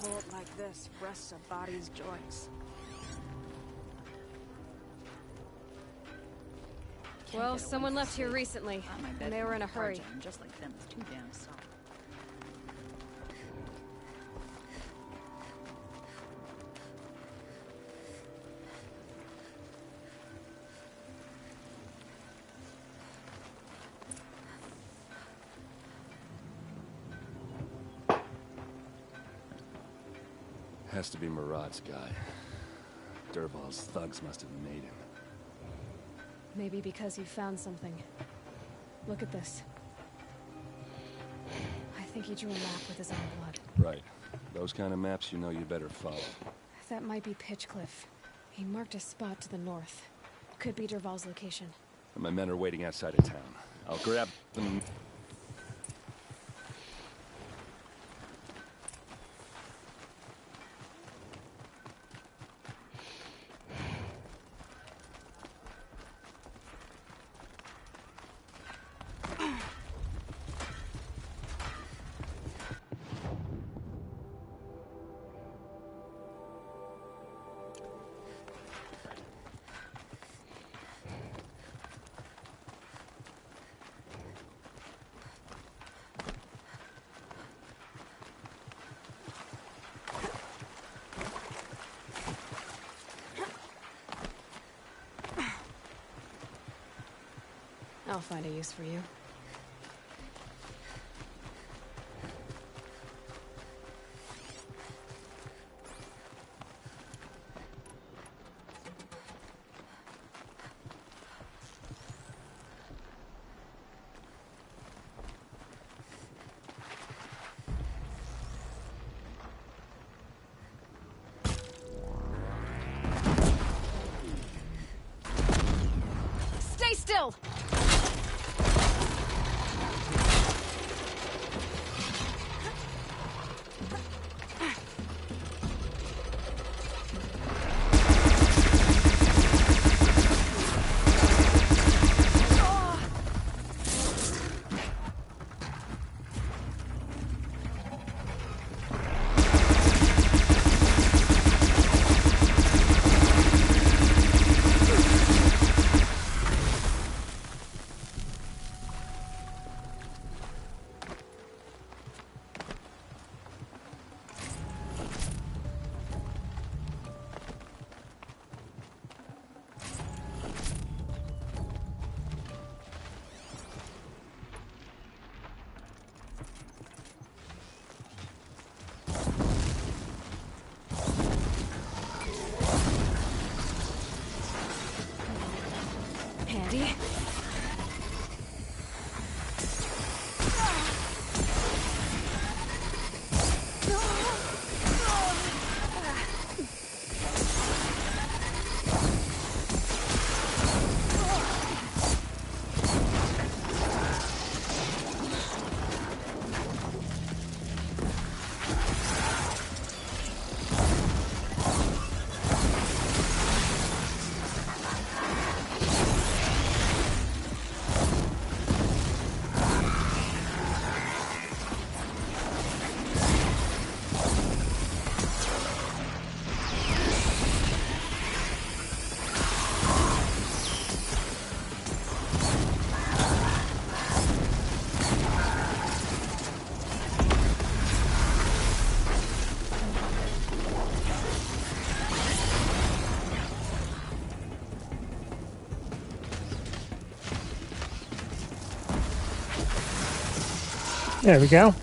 Cold like this rests a body's joints. Well, someone left here recently, and they were in a hurry. Just like them, it's too damn soft. Has to be Murad's guy. Dervahl's thugs must have made him. Maybe because you found something. Look at this. I think he drew a map with his own blood. Right. Those kind of maps you know you better follow. That might be Pitchcliff. He marked a spot to the north. Could be Dervahl's location. And my men are waiting outside of town. I'll grab them. I'll find a use for you. Stay still! handy. There we go.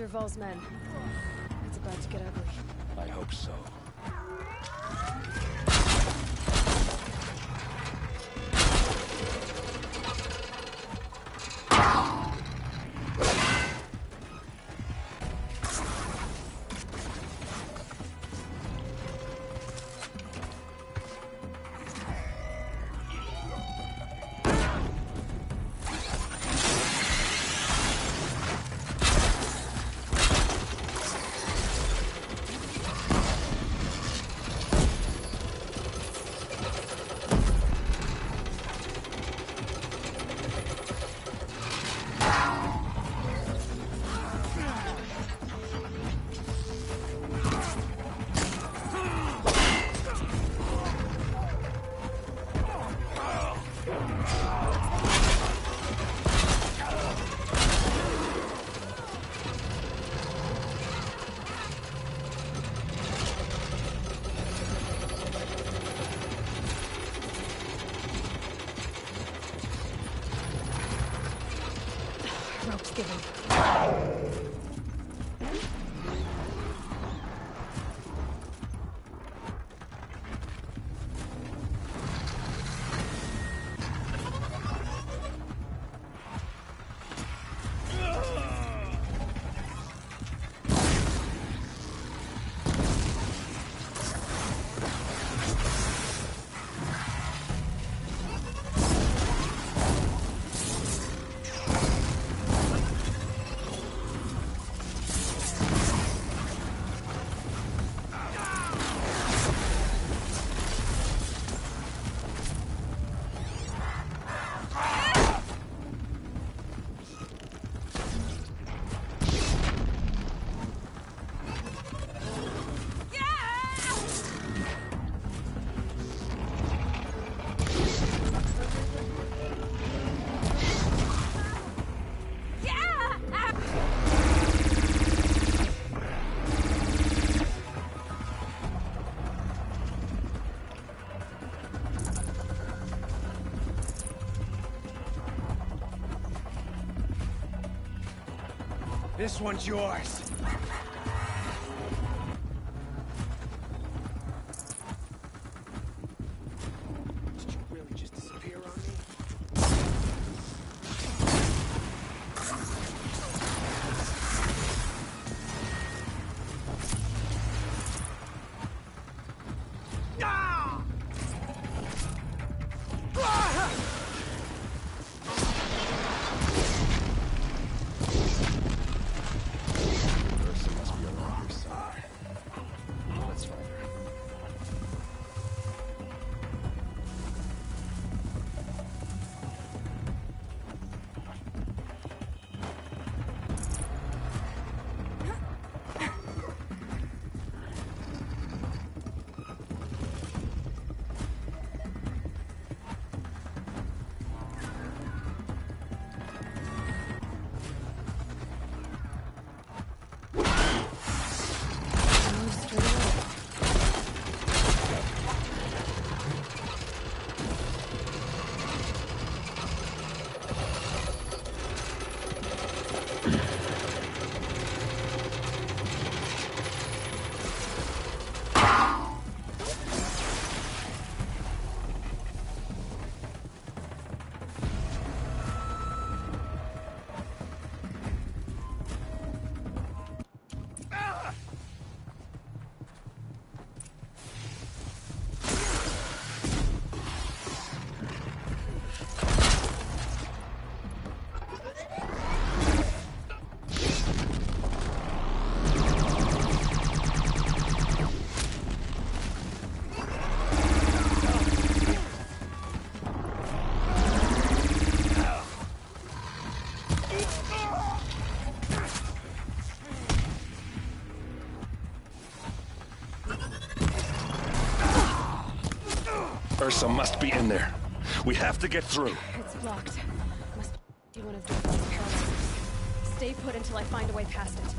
Derval's men. It's about to get ugly. I hope so. Rope's giving. This one's yours. Did you really just disappear on me? Ah! Ah! Ursa must be in there. We have to get through. It's blocked. Must be one of the paralyzers. Stay put until I find a way past it.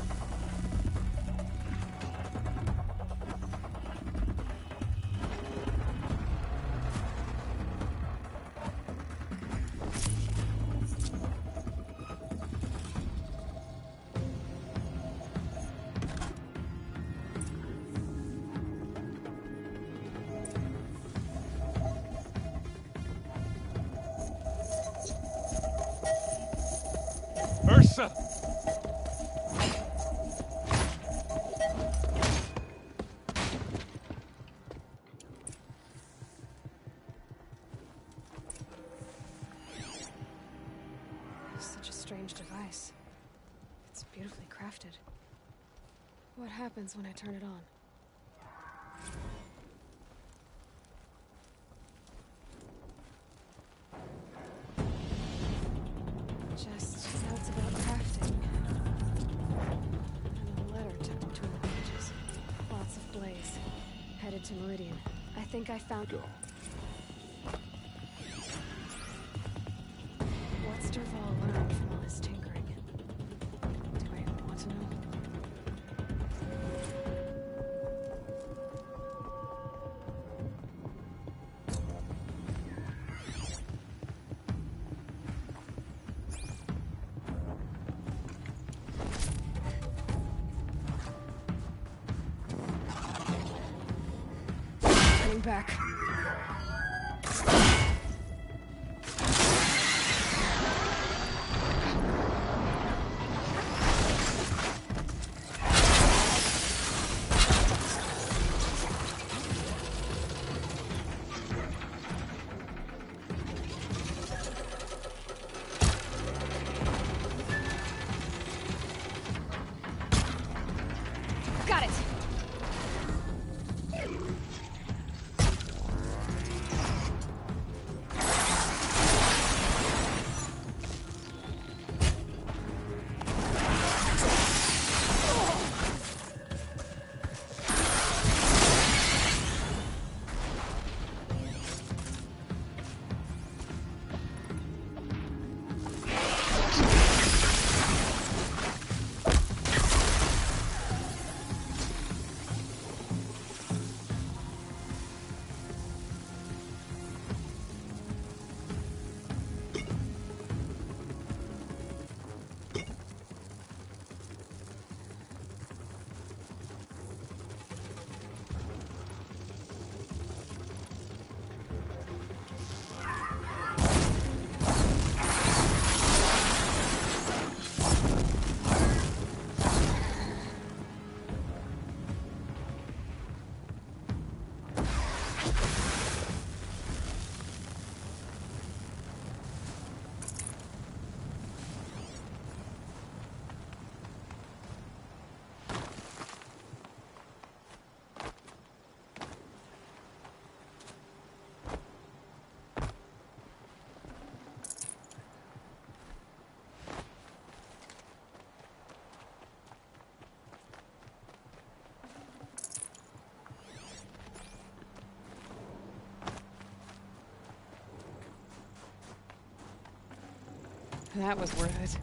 closer! Such a strange device. It's beautifully crafted. What happens when I turn it on? Just notes about crafting. And a letter tucked between the pages. Lots of blaze. Headed to Meridian. I think I found... Go. What's Dervahl learned from all his tinkering? Do I even want to know? Turning back. Got it! That was worth it.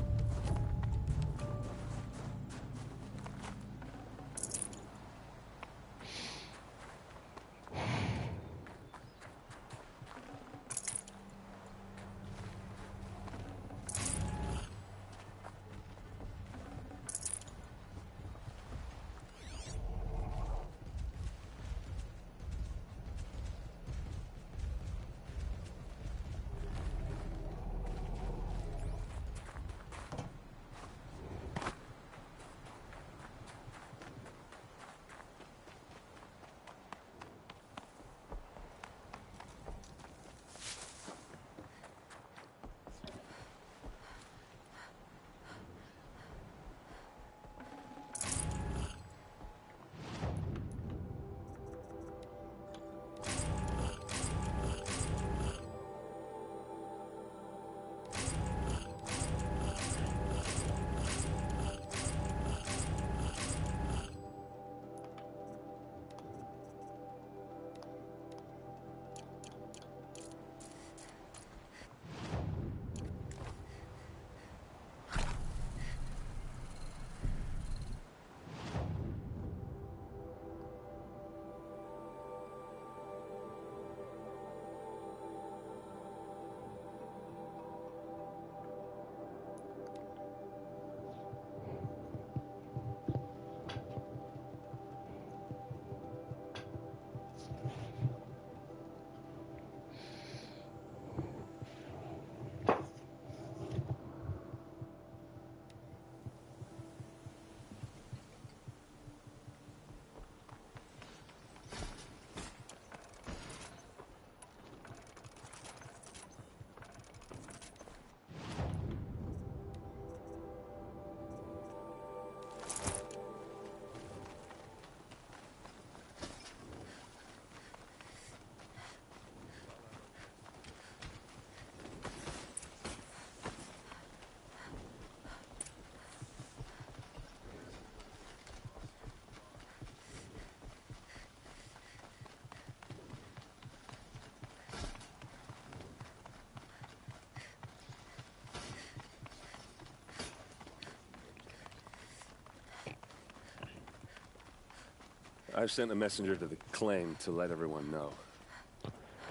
I've sent a messenger to the claim to let everyone know.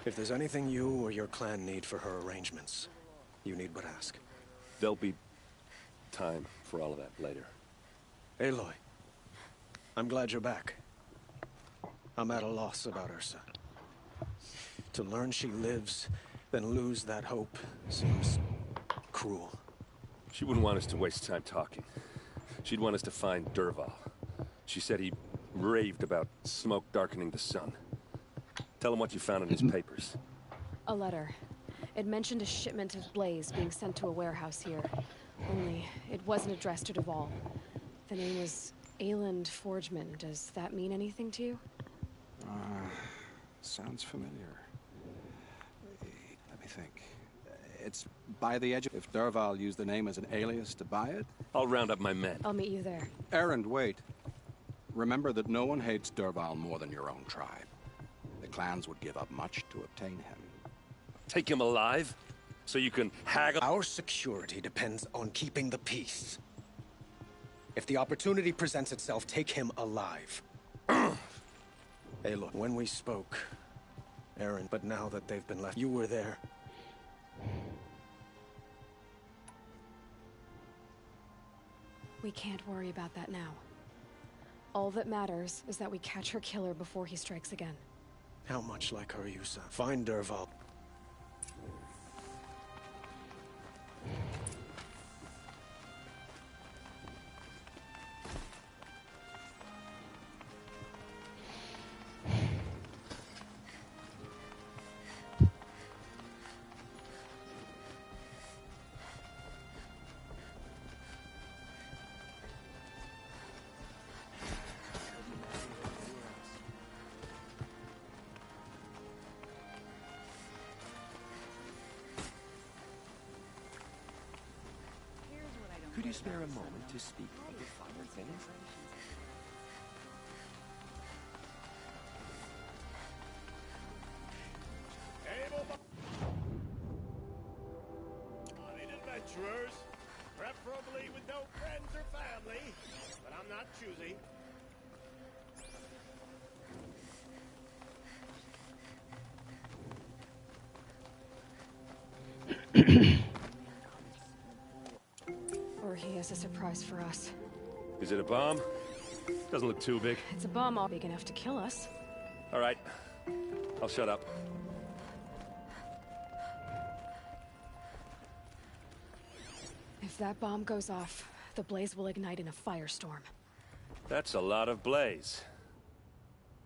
If there's anything you or your clan need for her arrangements, you need but ask. There'll be time for all of that later. Aloy, I'm glad you're back. I'm at a loss about Ursa. To learn she lives, then lose that hope seems cruel. She wouldn't want us to waste time talking. She'd want us to find Dervahl. She said he raved about smoke darkening the sun. Tell him what you found in his papers. A letter. It mentioned a shipment of Blaze being sent to a warehouse here. Only, it wasn't addressed to Dervahl. The name was Ayland Forgeman. Does that mean anything to you? Sounds familiar. Let me think. It's by the edge. If Dervahl used the name as an alias to buy it? I'll round up my men. I'll meet you there. Erend, wait. Remember that no one hates Dervahl more than your own tribe. The clans would give up much to obtain him. Take him alive? So you can haggle? Our security depends on keeping the peace. If the opportunity presents itself, take him alive. Hey, look, when we spoke, Aaron, but now that they've been left, you were there. We can't worry about that now. All that matters is that we catch her killer before he strikes again. How much like her, Yusa? Find Dervahl. Could you spare a moment to speak of the finer things? Wanted adventurers, preferably with no friends or family, but I'm not choosy. Or he has a surprise for us. Is it a bomb? Doesn't look too big. It's a bomb all big enough to kill us. All right. I'll shut up. If that bomb goes off, the blaze will ignite in a firestorm. That's a lot of blaze.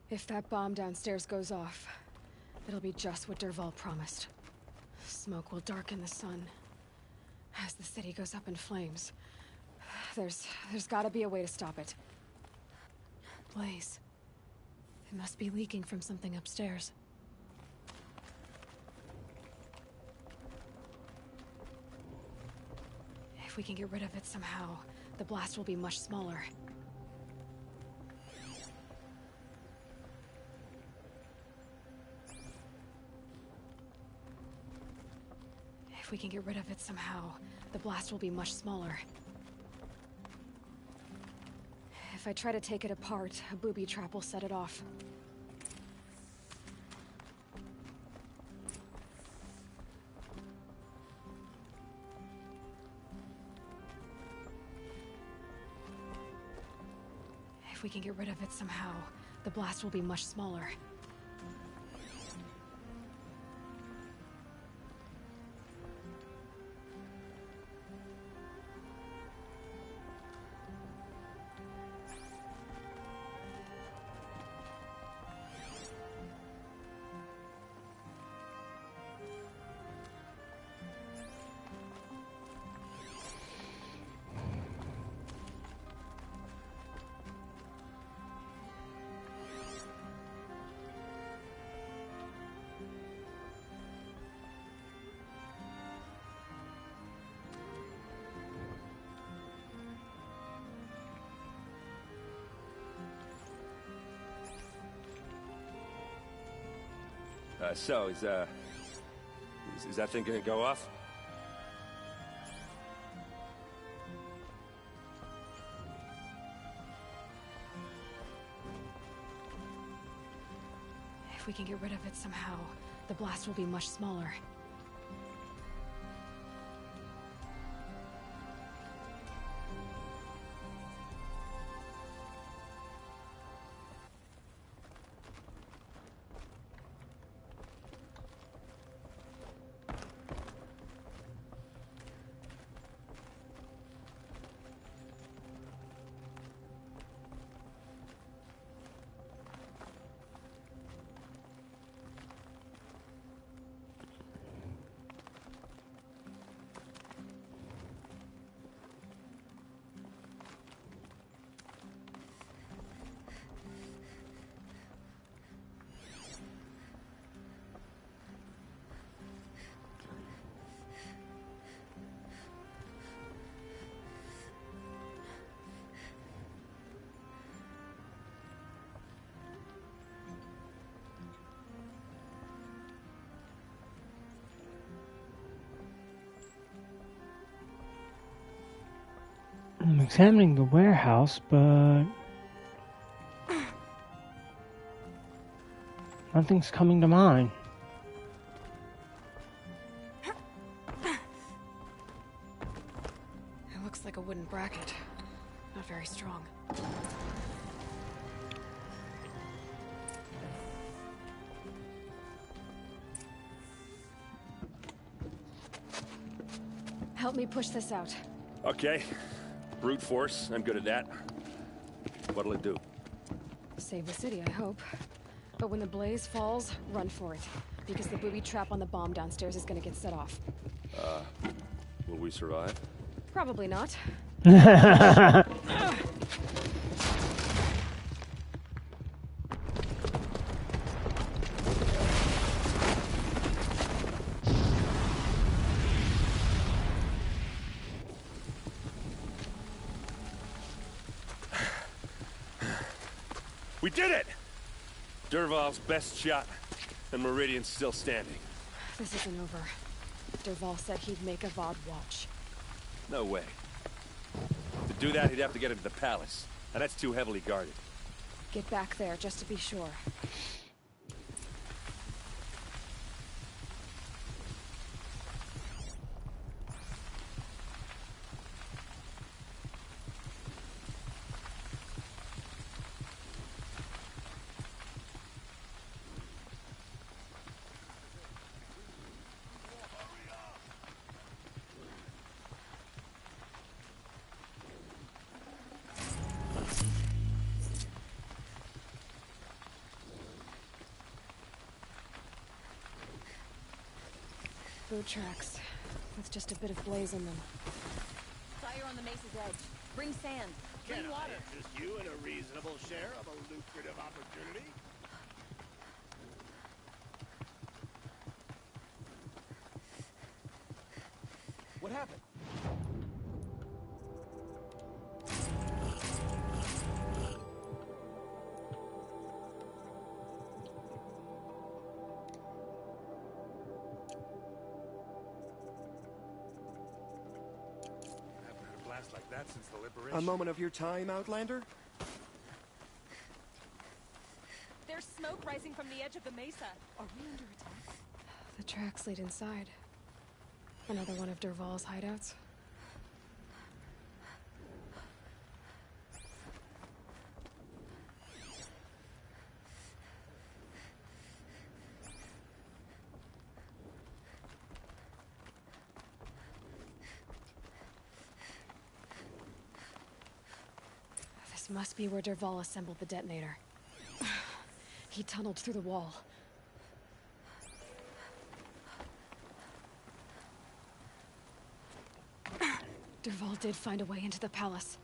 If that bomb downstairs goes off, it'll be just what Dervahl promised. Smoke will darken the sun. As the city goes up in flames, there's gotta be a way to stop it. Blaze. It must be leaking from something upstairs. If we can get rid of it somehow, the blast will be much smaller. If we can get rid of it somehow, the blast will be much smaller. If I try to take it apart, a booby trap will set it off. If we can get rid of it somehow, the blast will be much smaller. So, is that thing gonna go off? If we can get rid of it somehow, the blast will be much smaller. I'm examining the warehouse, but nothing's coming to mind. It looks like a wooden bracket. Not very strong. Help me push this out. Okay. Brute force, I'm good at that. What'll it do? Save the city, I hope. But when the blaze falls, run for it. Because the booby trap on the bomb downstairs is gonna get set off. Will we survive? Probably not. We did it! Dervahl's best shot, and Meridian's still standing. This isn't over. Dervahl said he'd make Avad watch. No way. To do that, he'd have to get into the palace, and that's too heavily guarded. Get back there, just to be sure. Boot tracks, with just a bit of blaze in them. Fire on the mesa's edge. Bring sand. Bring Can water. I interest you in a reasonable share of a lucrative opportunity? What happened? Like that since the liberation. A moment of your time, Outlander? There's smoke rising from the edge of the mesa. Are we under attack? The tracks lead inside. Another one of Dervahl's hideouts. This must be where Dervahl assembled the detonator. He tunneled through the wall. Dervahl did find a way into the palace.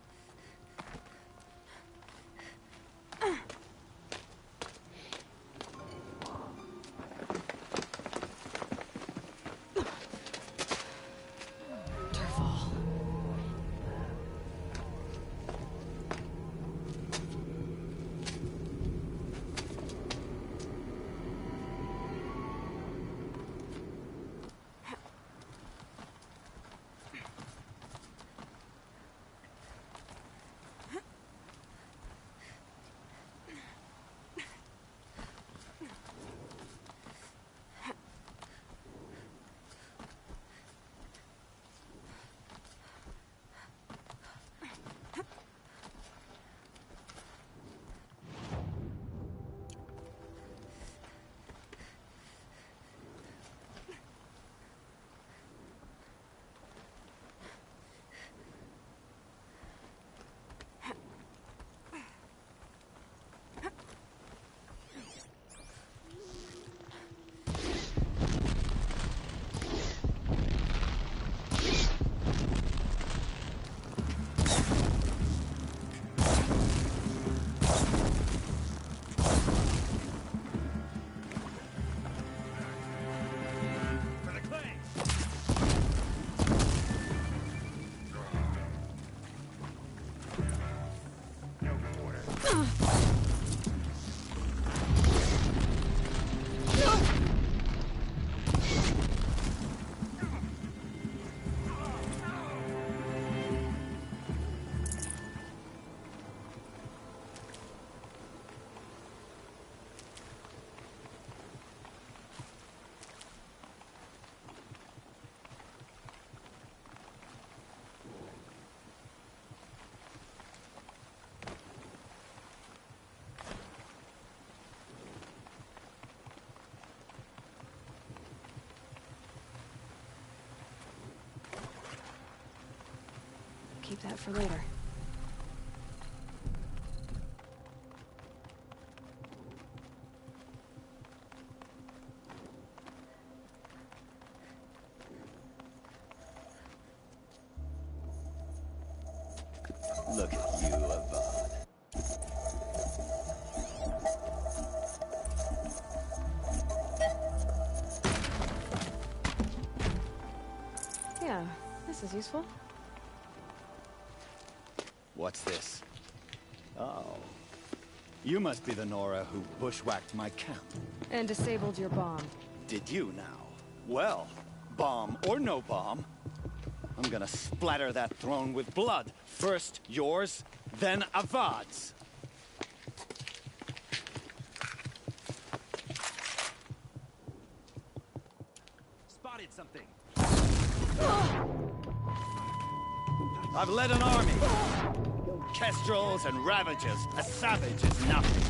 Keep that for later. Look at you, Avad. Yeah, this is useful. What's this? Oh. You must be the Nora who bushwhacked my camp. And disabled your bomb. Did you now? Well, bomb or no bomb, I'm gonna splatter that throne with blood. First yours, then Avad's. Spotted something. I've led an army. Kestrels and Ravagers. A savage is nothing.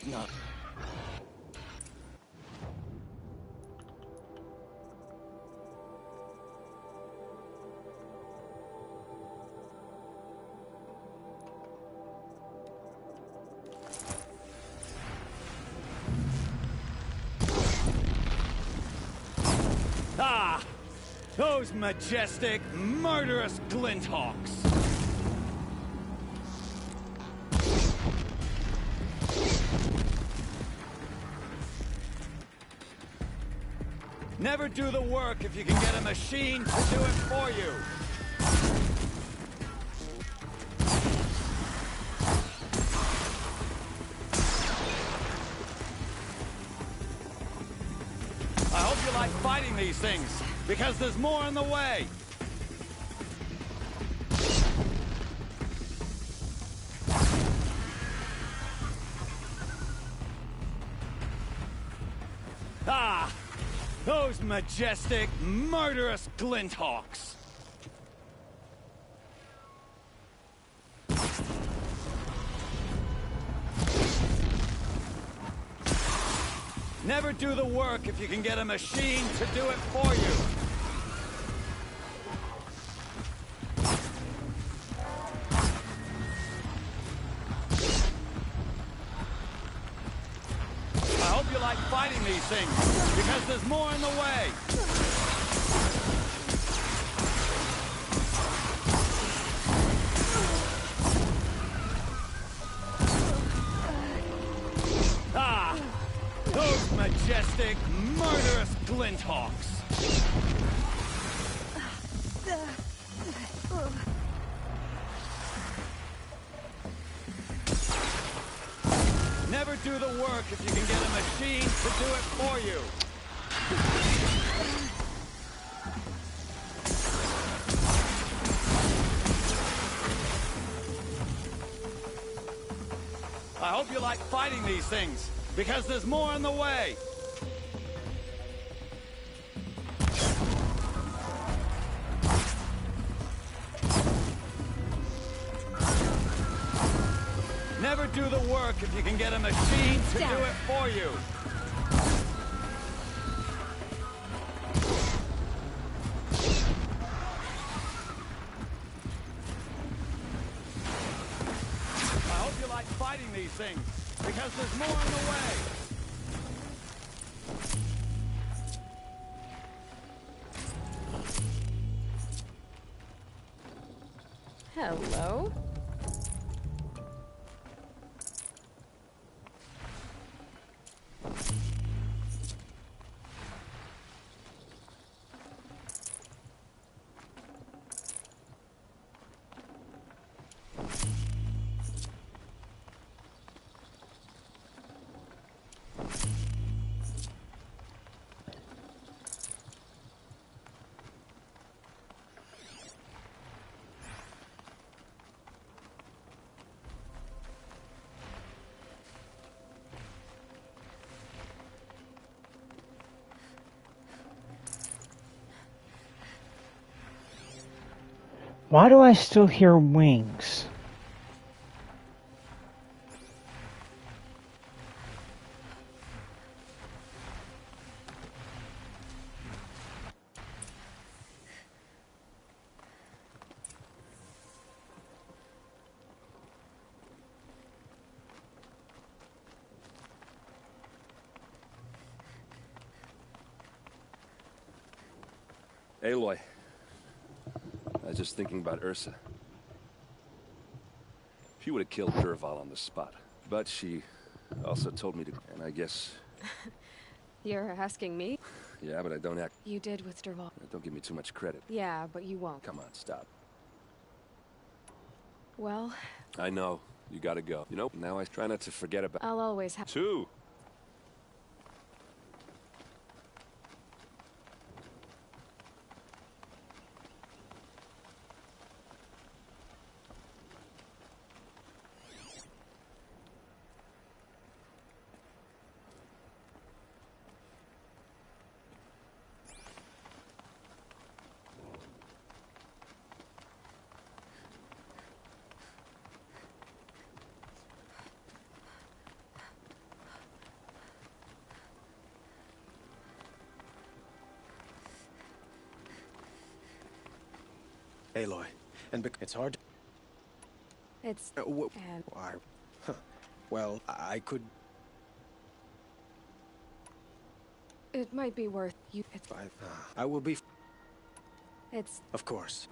Not. Ah! Those majestic, murderous glinthawks! Never do the work if you can get a machine to do it for you. I hope you like fighting these things, because there's more in the way. Ah! Those majestic, murderous glinthawks! Never do the work if you can get a machine to do it for you. I hope you like fighting these things, because there's more in the way. Ah! Those majestic, murderous glinthawks! Never do the work if you can get a machine to do it for you. I hope you like fighting these things, because there's more in the way. Never do the work if you can get a machine to do it for you. I hope you like fighting these things, because there's more on the way. Hello? Why do I still hear wings? Aloy. I was just thinking about Ursa. She would have killed Dervahl on the spot. But she also told me to, and I guess... You're asking me? Yeah, but I don't act... You did with Dervahl. Don't give me too much credit. Yeah, but you won't. Come on, stop. Well... I know. You gotta go. You know, now I try not to forget about... I'll always have... Two! Aloy, and it's hard to... It's... Well, I could... It might be worth you... It's... I will be... It's... Of course.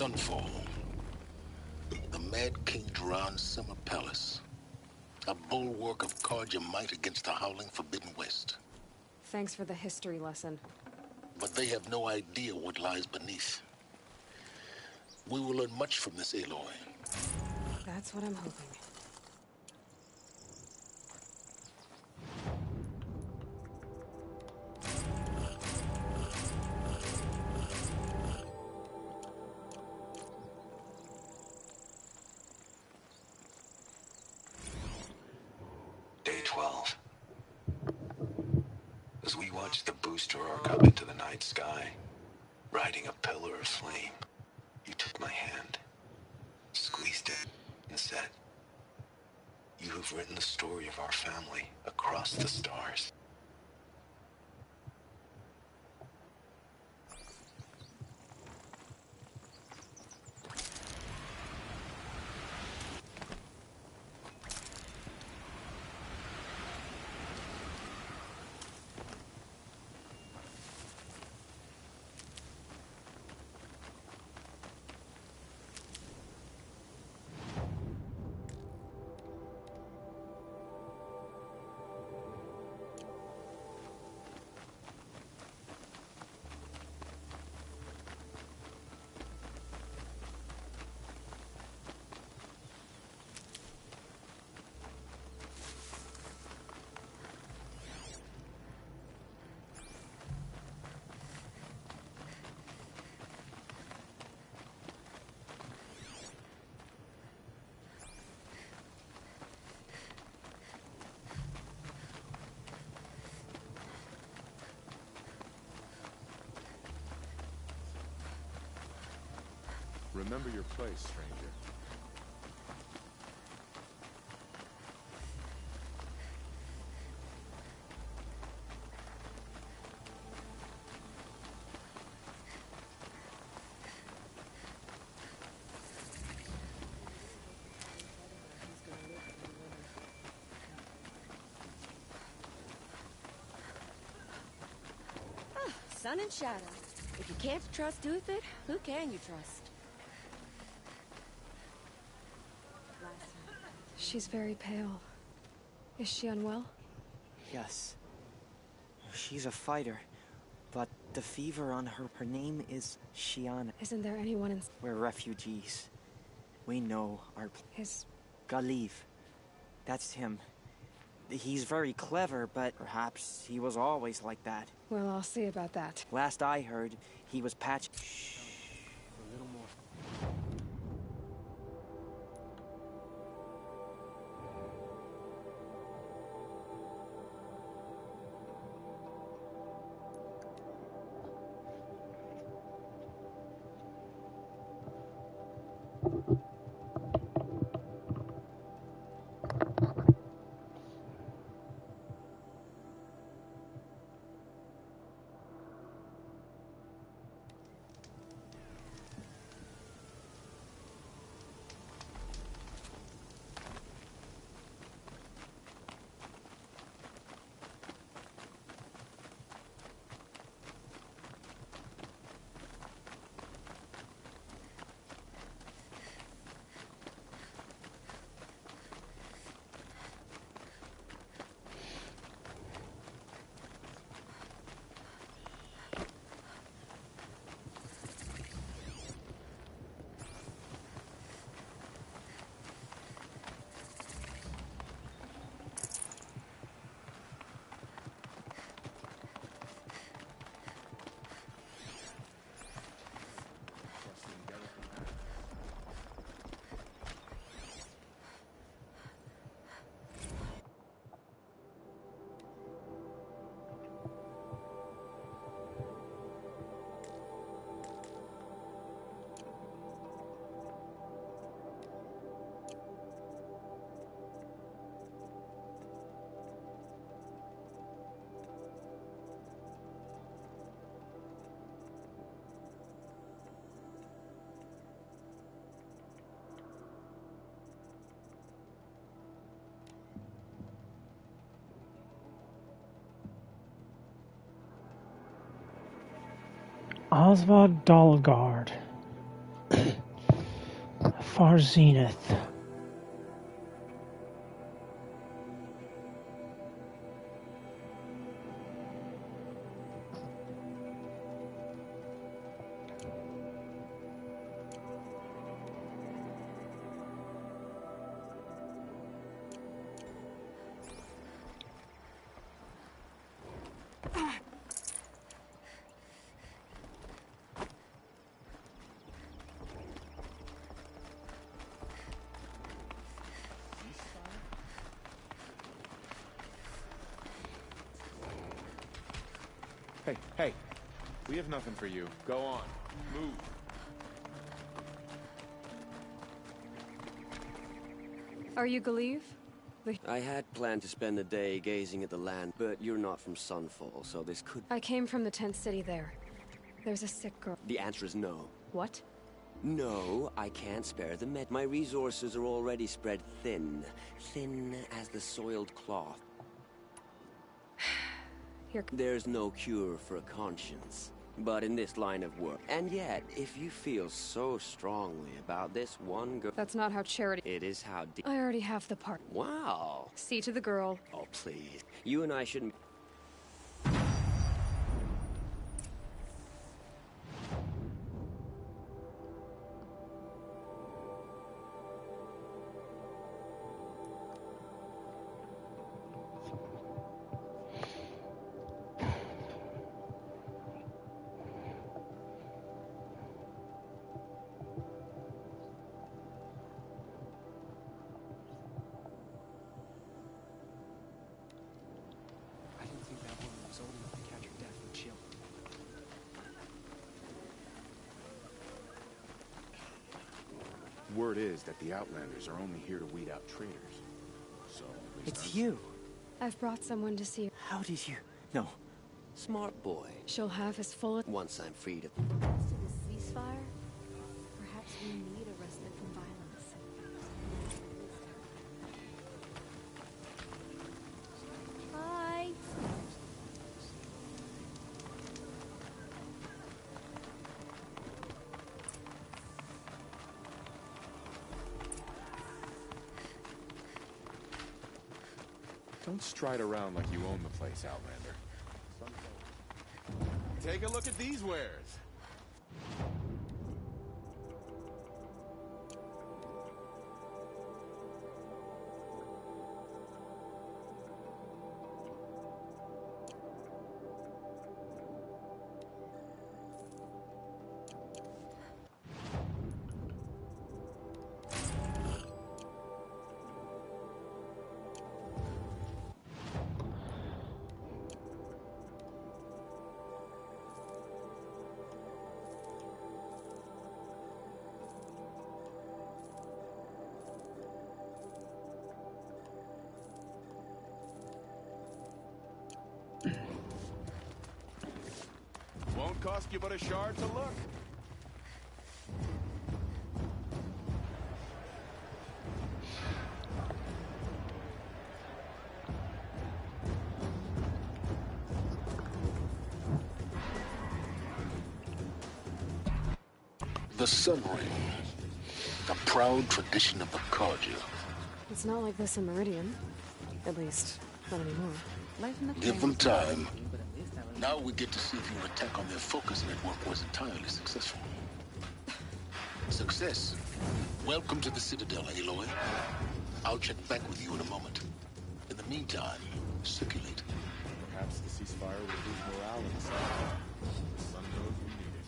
Sunfall. The Mad King Duran's summer palace. A bulwark of Carja might against the howling Forbidden West. Thanks for the history lesson. But they have no idea what lies beneath. We will learn much from this Aloy. That's what I'm hoping. Day 12. As we watch the booster arc up into the night sky, riding a pillar of flame, you took my hand, squeezed it, and said, "You have written the story of our family across the stars." Remember your place, stranger. Sun and shadow. If you can't trust Uthed, who can you trust? She's very pale. Is she unwell? Yes. She's a fighter, but the fever on her name is Shiana. Isn't there anyone in... We're refugees. We know our... His... Galiv. That's him. He's very clever, but perhaps he was always like that. Well, I'll see about that. Last I heard, he was patched... Shh. A little more... Oswald Dalgard. Far zenith. Hey, we have nothing for you. Go on. Move. Are you Galieve? I had planned to spend the day gazing at the land, but you're not from Sunfall, so this could... I came from the tent city there. There's a sick girl. The answer is no. What? No, I can't spare the med. My resources are already spread thin. Thin as the soiled cloth. There's no cure for a conscience. But in this line of work. And yet, if you feel so strongly about this one girl... That's not how charity... It is how... I already have the part. Wow. See to the girl. Oh, please. You and I shouldn't... Word is that the Outlanders are only here to weed out traitors. So, It's you. I've brought someone to see her. How did you... No. Smart boy. She'll have his full... Once I'm free to... To the ceasefire? Perhaps we need a respite from violence. Hi. Don't stride around like you own the place, Outlander. Take a look at these wares. Won't cost you but a shard to look. The Sun Ring, a proud tradition of the Carja. It's not like this in Meridian. At least, not anymore. Give them time. Now we get to see if your attack on their focus network was entirely successful. Success. Welcome to the Citadel, Aloy. I'll check back with you in a moment. In the meantime, circulate. Perhaps the ceasefire will boost morale in the sun. The sun knows we need it.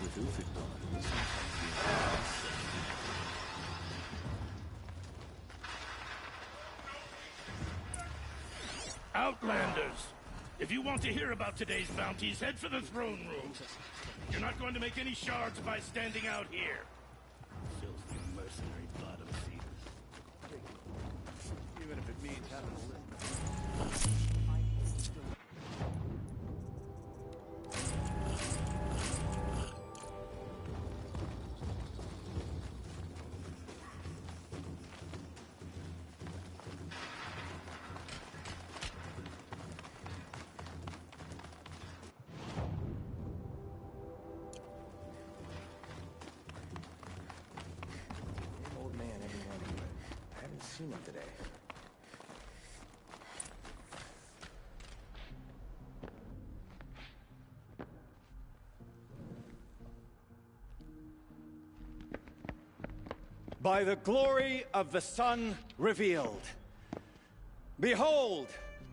With Uther gone, we sometimes Outlanders! If you want to hear about today's bounties, head for the throne room. You're not going to make any shards by standing out here. Filthy mercenary bottom feeders. Even if it means having to live. team up today. By the glory of the sun revealed. Behold,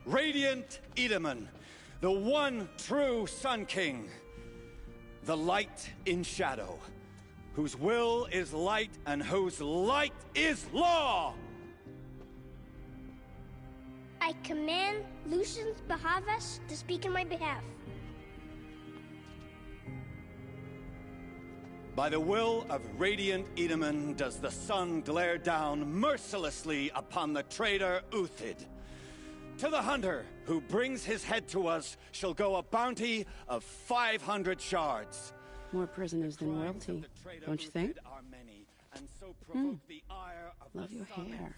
radiant Edaman, the one true Sun King, the light in shadow, whose will is light and whose light is law! I command Lucius Bahavas to speak in my behalf. By the will of radiant Edaman does the sun glare down mercilessly upon the traitor Uthid. To the hunter who brings his head to us shall go a bounty of 500 shards. More prisoners than royalty, don't you think? Love your hair.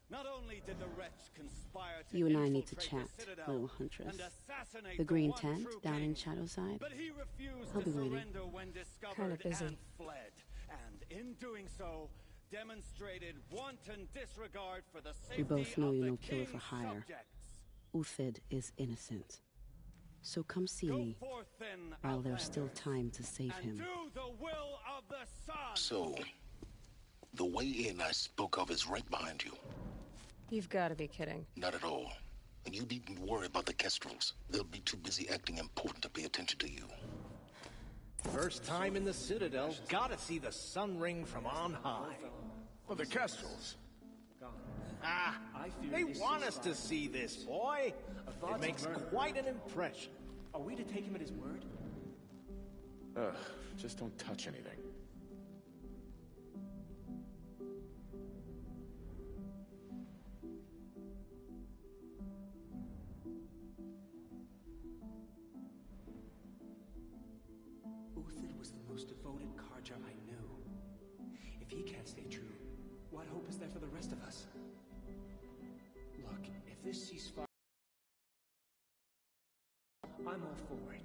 Not only did the wretch conspire to You and I need to infiltrate chat, the citadel little huntress. and assassinate The green one tent true down king, in Shadowside. but he refused I'll to be waiting. surrender when discovered Kinda busy. and fled, and in doing so, demonstrated wanton disregard for the safety We both know of you're the no killer king's for hire. subjects. Uthid is innocent. So come see me, Forth then, while there's still time to save and him. do the will of the sun. So, the way in I spoke of is right behind you. You've got to be kidding. Not at all. And you needn't worry about the Kestrels. They'll be too busy acting important to pay attention to you. First time in the Citadel, gotta see the sun ring from on high. Well, the Kestrels. Ah, they want us to see this, boy. It makes quite an impression. Are we to take him at his word? Ugh, just don't touch anything. Uthid was the most devoted Karja I knew. If he can't stay true, what hope is there for the rest of us? Look, if this ceasefire... I'm all for it.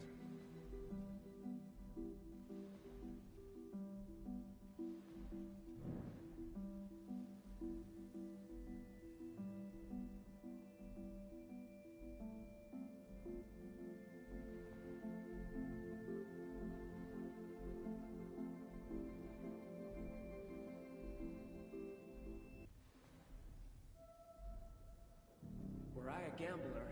Were I a gambler,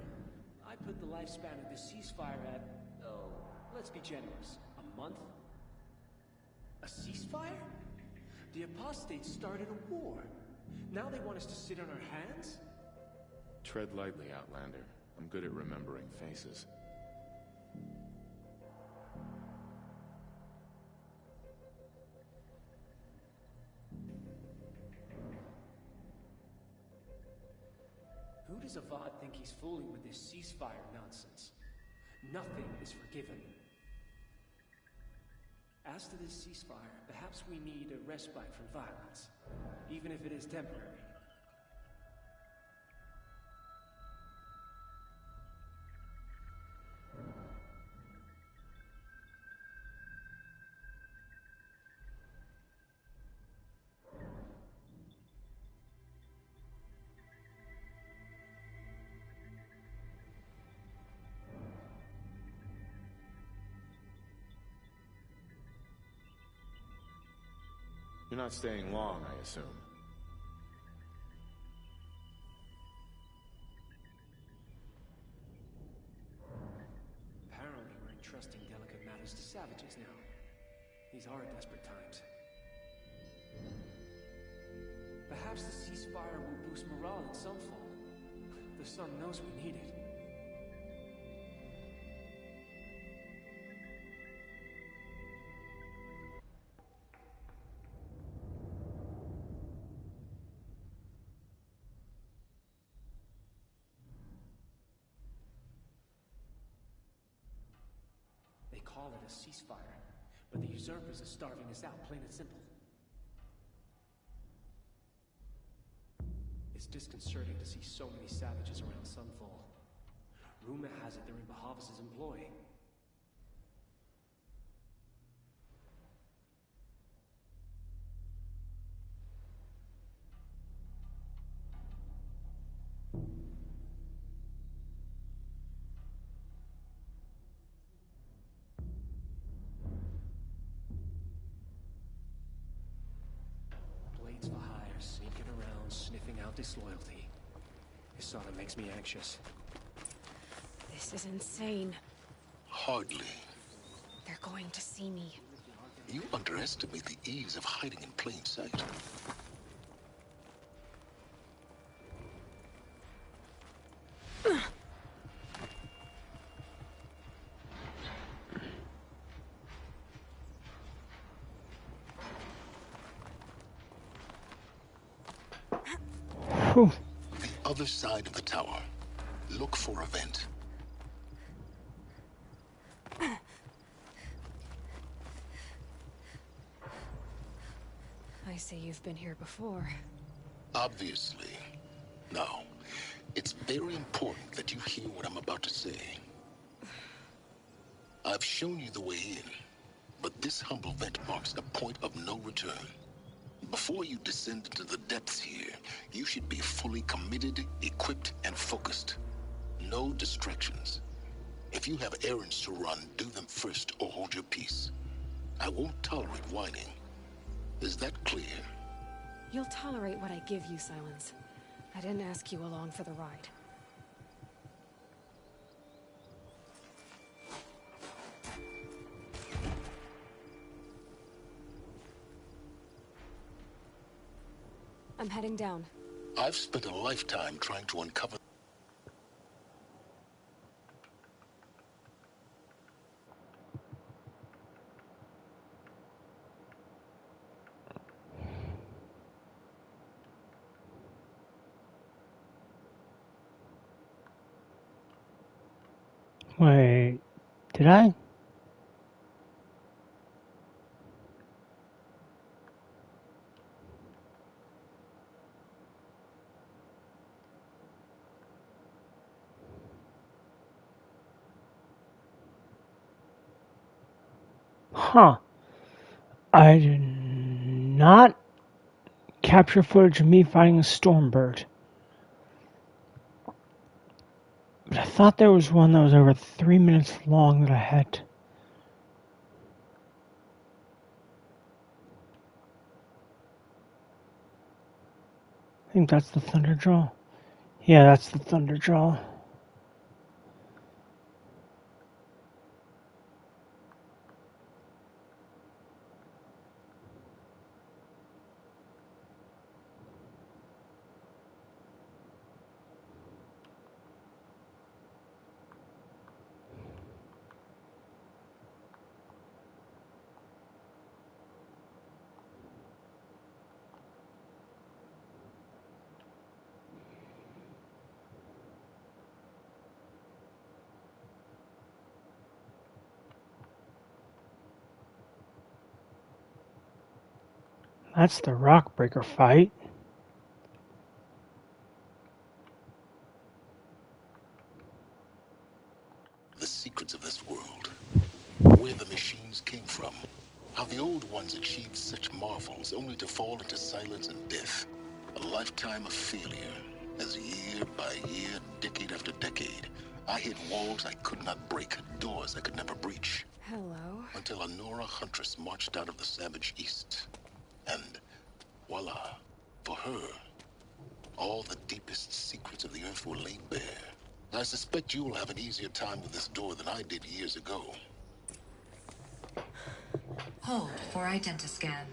I'd put the lifespan of this ceasefire at, oh, let's be generous, a month? A ceasefire? The apostates started a war. Now they want us to sit on our hands? Tread lightly, Outlander. I'm good at remembering faces. Who does Avad think he's fooling with this ceasefire nonsense? Nothing is forgiven. As to this ceasefire, perhaps we need a respite from violence, even if it is temporary. You're not staying long, I assume. Apparently we're entrusting delicate matters to savages now. These are desperate times. Perhaps the ceasefire will boost morale in Sunfall. The sun knows we need it. They call it a ceasefire, but the usurpers are starving us out, plain and simple. It's disconcerting to see so many savages around Sunfall. Rumor has it they're in Bahavas' employ. about disloyalty. This sort of makes me anxious. This is insane. Hardly. They're going to see me. You underestimate the ease of hiding in plain sight. Whew. The other side of the tower. Look for a vent. I see you've been here before. Obviously. Now, it's very important that you hear what I'm about to say. I've shown you the way in, but this humble vent marks a point of no return. Before you descend into the depths here, you should be fully committed, equipped, and focused. No distractions. If you have errands to run, do them first or hold your peace. I won't tolerate whining. Is that clear? You'll tolerate what I give you, Silence. I didn't ask you along for the ride. I'm heading down. I've spent a lifetime trying to uncover... Wait, did I? Huh. I did not capture footage of me fighting a Stormbird. But I thought there was one that was over 3 minutes long that I had. I think that's the Thunderjaw. Yeah, that's the Thunderjaw. That's the Rockbreaker fight. The secrets of this world. Where the machines came from. How the old ones achieved such marvels only to fall into silence and death. A lifetime of failure. As year by year, decade after decade, I hit walls I could not break, doors I could never breach. Hello. Until a Nora huntress marched out of the savage east. And voila, for her, all the deepest secrets of the earth were laid bare. I suspect you will have an easier time with this door than I did years ago. Hold for identiscan.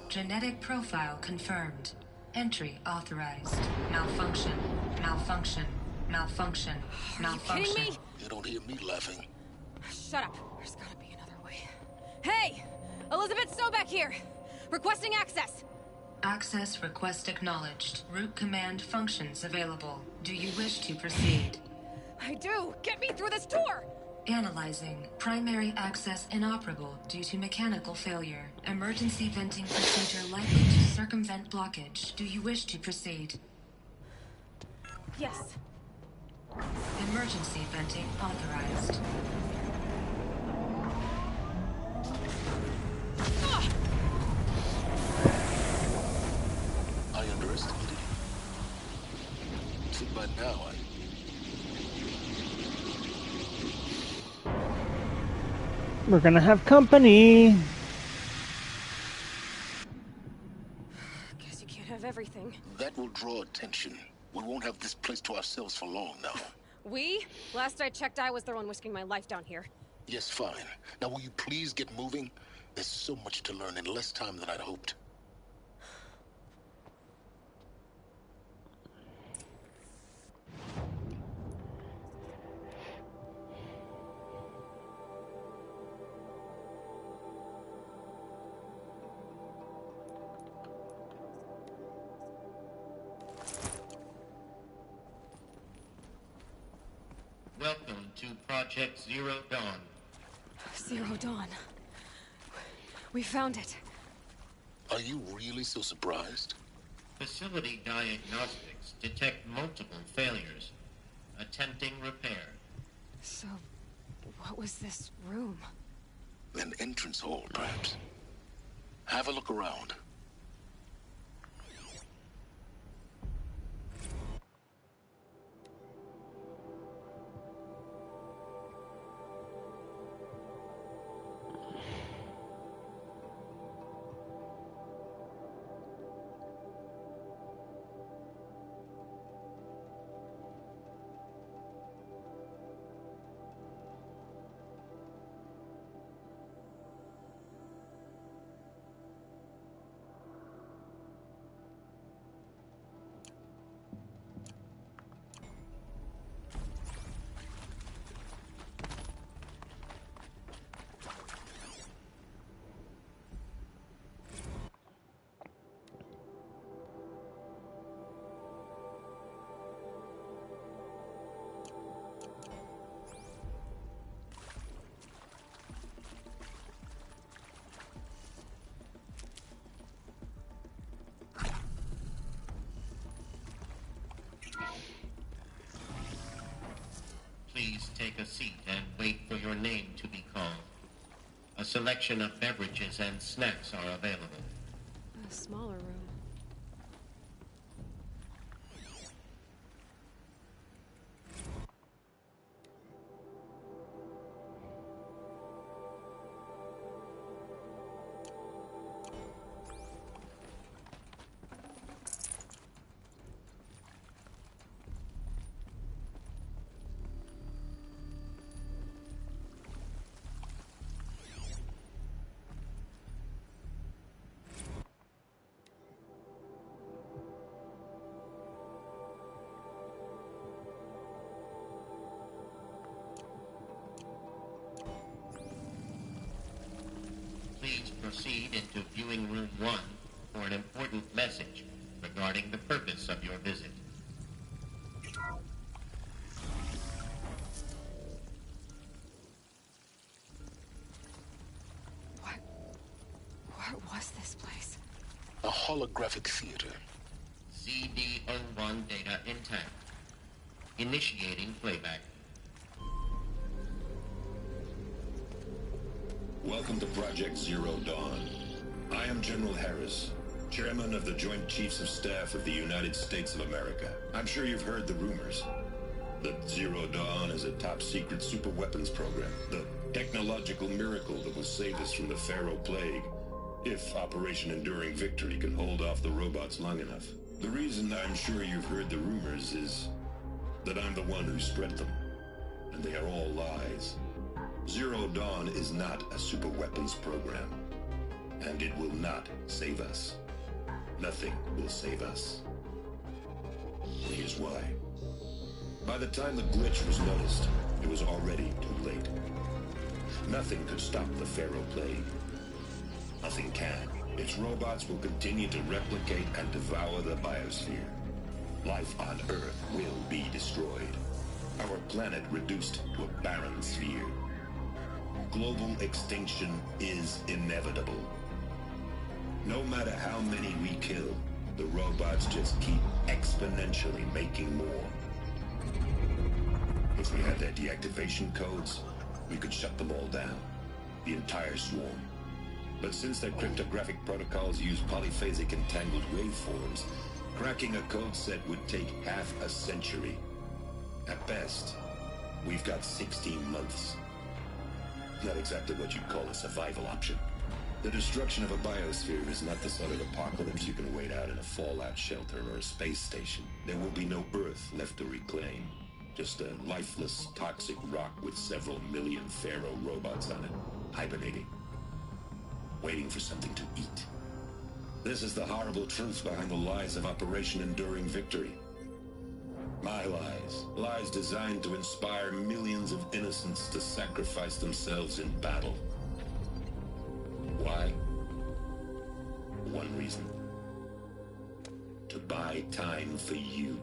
Genetic profile confirmed. Entry authorized. Malfunction. Malfunction. Malfunction. Malfunction. Are you kidding me? You don't hear me laughing. Shut up. There's gotta be another way. Hey! Elizabeth Sobek here! Requesting access! Access request acknowledged. Root command functions available. Do you wish to proceed? I do! Get me through this door! Analyzing. Primary access inoperable due to mechanical failure. Emergency venting procedure likely to circumvent blockage. Do you wish to proceed? Yes. Emergency venting authorized. I underestimated you. See, by now, We're gonna have company. everything. That will draw attention. We won't have this place to ourselves for long now. We? Last I checked, I was the one risking my life down here. Yes, fine. Now will you please get moving? There's so much to learn in less time than I'd hoped. Welcome to Project Zero Dawn. Zero Dawn. We found it. Are you really so surprised? Facility diagnostics detect multiple failures. Attempting repair. So, what was this room? An entrance hall, perhaps. Have a look around. Please take a seat and wait for your name to be called. A selection of beverages and snacks are available. A smaller room. Please proceed into viewing room 1 for an important message regarding the purpose of your visit. What was this place? A holographic theater. CD01 data intact. Initiating playback. Welcome to Project Zero Dawn. I am General Harris, Chairman of the Joint Chiefs of Staff of the United States of America. I'm sure you've heard the rumors that Zero Dawn is a top-secret superweapons program, the technological miracle that will save us from the Pharaoh Plague, if Operation Enduring Victory can hold off the robots long enough. The reason I'm sure you've heard the rumors is that I'm the one who spread them, and they are all lies. Zero Dawn is not a superweapons program, and it will not save us. Nothing will save us. Here's why. By the time the glitch was noticed, it was already too late. Nothing could stop the Pharaoh Plague. Nothing can. Its robots will continue to replicate and devour the biosphere. Life on Earth will be destroyed. Our planet reduced to a barren sphere. Global extinction is inevitable. No matter how many we kill, the robots just keep exponentially making more. If we had their deactivation codes, we could shut them all down. The entire swarm. But since their cryptographic protocols use polyphasic entangled waveforms, cracking a code set would take half a century. At best, we've got 16 months. Not exactly what you'd call a survival option. The destruction of a biosphere is not the sort of apocalypse you can wait out in a fallout shelter or a space station. There will be no Earth left to reclaim. Just a lifeless, toxic rock with several million Pharaoh robots on it, hibernating, waiting for something to eat. This is the horrible truth behind the lies of Operation Enduring Victory. My lies. Lies designed to inspire millions of innocents to sacrifice themselves in battle. Why? One reason. To buy time for you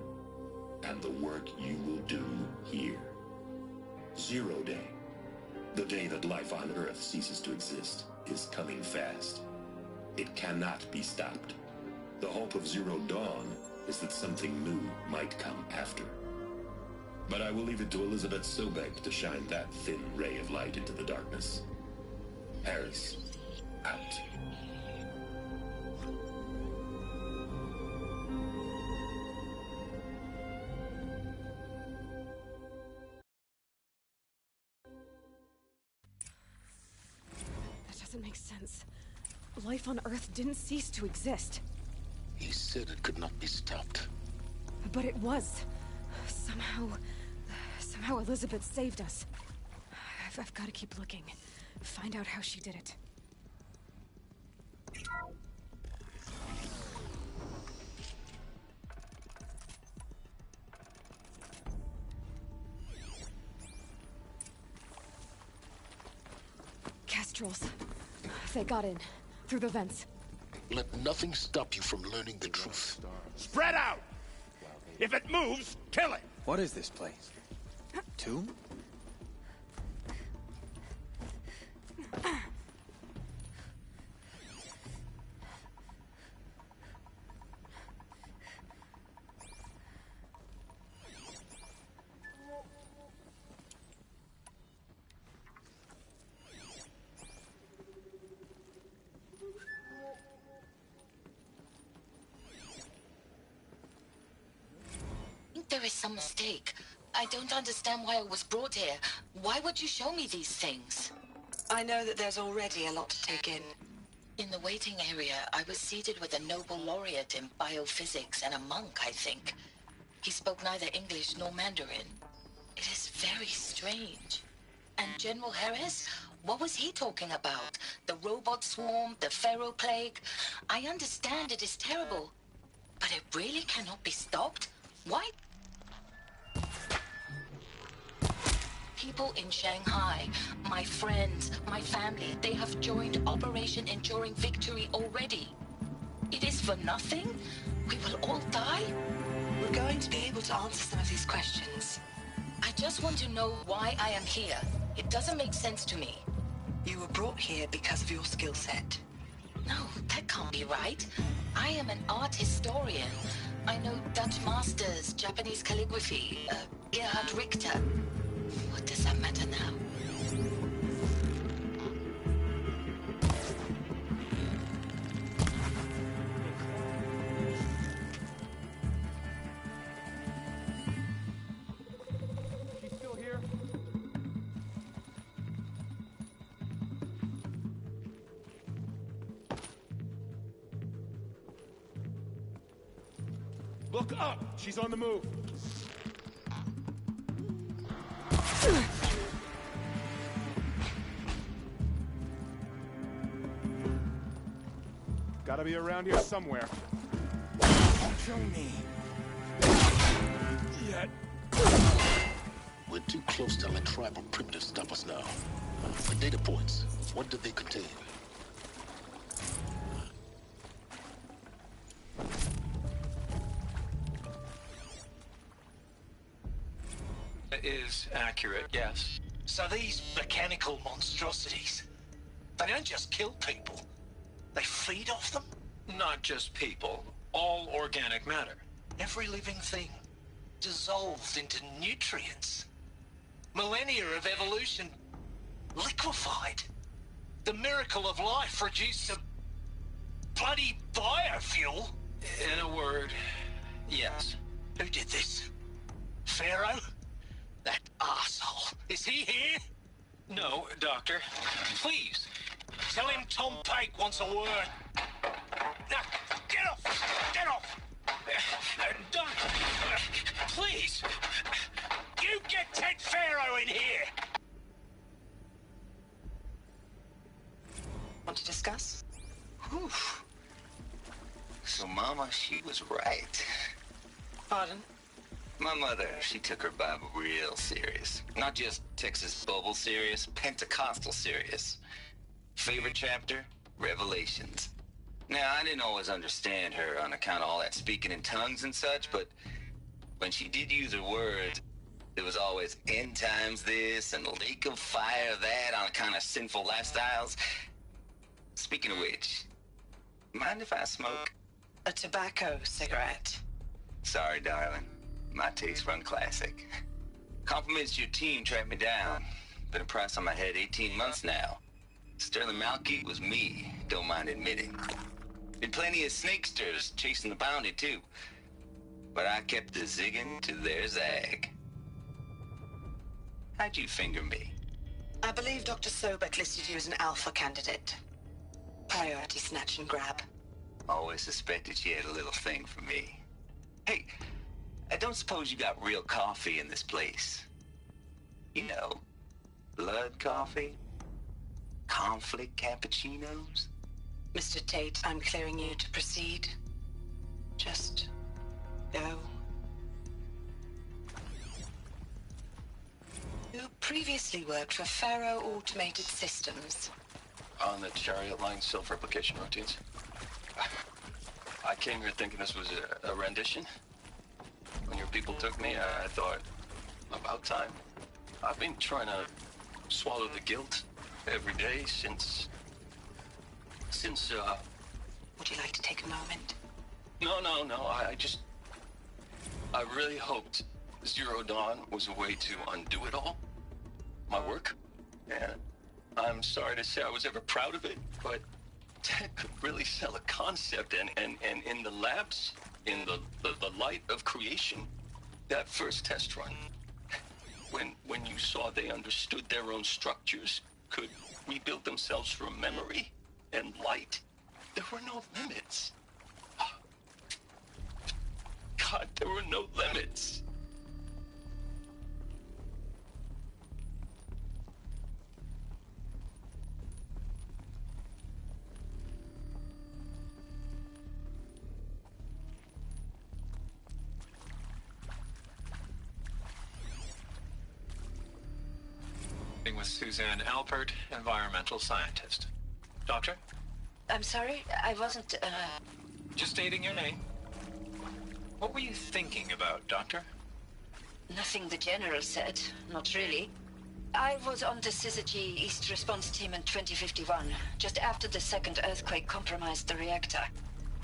and the work you will do here. 0 Day. The day that life on Earth ceases to exist is coming fast. It cannot be stopped. The hope of Zero Dawn is that something new might come after. But I will leave it to Elizabeth Sobek to shine that thin ray of light into the darkness. Harris, out. That doesn't make sense. Life on Earth didn't cease to exist. He said it could not be stopped. But it was. Somehow Elizabeth saved us. I've got to keep looking. Find out how she did it. Kestrels. They got in. Through the vents. Let nothing stop you from learning the truth. Spread out! If it moves, kill it! What is this place? Tomb? There is some mistake. I don't understand why I was brought here. Why would you show me these things? I know that there's already a lot to take in. In the waiting area, I was seated with a Nobel laureate in biophysics and a monk, I think. He spoke neither English nor Mandarin. It is very strange. And General Harris? What was he talking about? The robot swarm, the Pharaoh plague? I understand it is terrible, but it really cannot be stopped? Why? People in Shanghai, my friends, my family, they have joined Operation Enduring Victory already. It is for nothing? We will all die? We're going to be able to answer some of these questions. I just want to know why I am here. It doesn't make sense to me. You were brought here because of your skill set. No, that can't be right. I am an art historian. I know Dutch masters, Japanese calligraphy, Gerhard Richter. What does that matter now? She's still here? Look up! She's on the move! Gotta be around here somewhere. Show me. Yet. We're too close to let tribal primitives stop us now. The data points, what do they contain? Is accurate, yes. So these mechanical monstrosities, they don't just kill people. They feed off them? Not just people. All organic matter. Every living thing dissolved into nutrients. Millennia of evolution liquefied. The miracle of life reduced to bloody biofuel. In a word, yes. Who did this? Pharaoh? That asshole. Is he here? No, Doctor. Please. Tell him Tom Pike wants a word. Now, get off! Get off! Doc, please! You get Ted Pharaoh in here! Want to discuss? Whew. So, Mama, she was right. Pardon? My mother, she took her Bible real serious. Not just Texas Bible serious, Pentecostal serious. Favorite chapter? Revelations. Now, I didn't always understand her on account of all that speaking in tongues and such, but when she did use her words, it was always end times this and lake of fire that on account of sinful lifestyles. Speaking of which, mind if I smoke? A tobacco cigarette. Sorry, darling. My taste run classic. Compliments to your team tracked me down. Been a price on my head 18 months now. Sterling Malkeet was me, don't mind admitting. Been plenty of snakesters chasing the bounty, too. But I kept the zigging to their zag. How'd you finger me? I believe Dr. Sobek listed you as an alpha candidate. Priority snatch and grab. Always suspected she had a little thing for me. Hey, I don't suppose you got real coffee in this place. You know, blood coffee? Conflict cappuccinos? Mr. Tate, I'm clearing you to proceed. Just go. You previously worked for Pharaoh Automated Systems. On the Chariot Line self-replication routines. I came here thinking this was a rendition. When your people took me, I thought, about time. I've been trying to swallow the guilt every day since... Would you like to take a moment? No, I really hoped Zero Dawn was a way to undo it all. My work. And I'm sorry to say I was ever proud of it, but Ted could really sell a concept, and in the labs, in the light of creation, that first test run, when you saw they understood their own structures, could rebuild themselves from memory and light, there were no limits. God, there were no limits. With Suzanne Alpert, environmental scientist. Doctor? I'm sorry, I wasn't, Just stating your name. What were you thinking about, Doctor? Nothing the General said, not really. I was on the Syzygy East Response Team in 2051, just after the second earthquake compromised the reactor.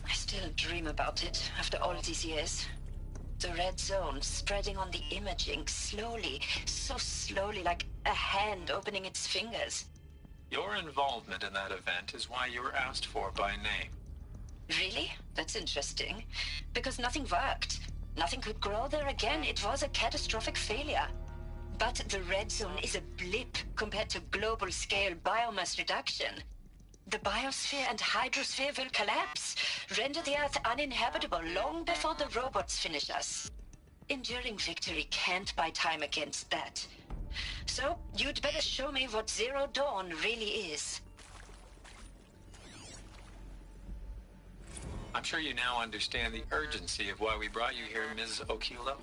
I still dream about it, after all these years. The red zone spreading on the imaging, slowly, so slowly, like a hand opening its fingers. Your involvement in that event is why you were asked for by name. Really? That's interesting. Because nothing worked. Nothing could grow there again. It was a catastrophic failure. But the red zone is a blip compared to global-scale biomass reduction. The biosphere and hydrosphere will collapse, render the Earth uninhabitable long before the robots finish us. Enduring victory can't buy time against that. So, you'd better show me what Zero Dawn really is. I'm sure you now understand the urgency of why we brought you here, Ms. Okilo.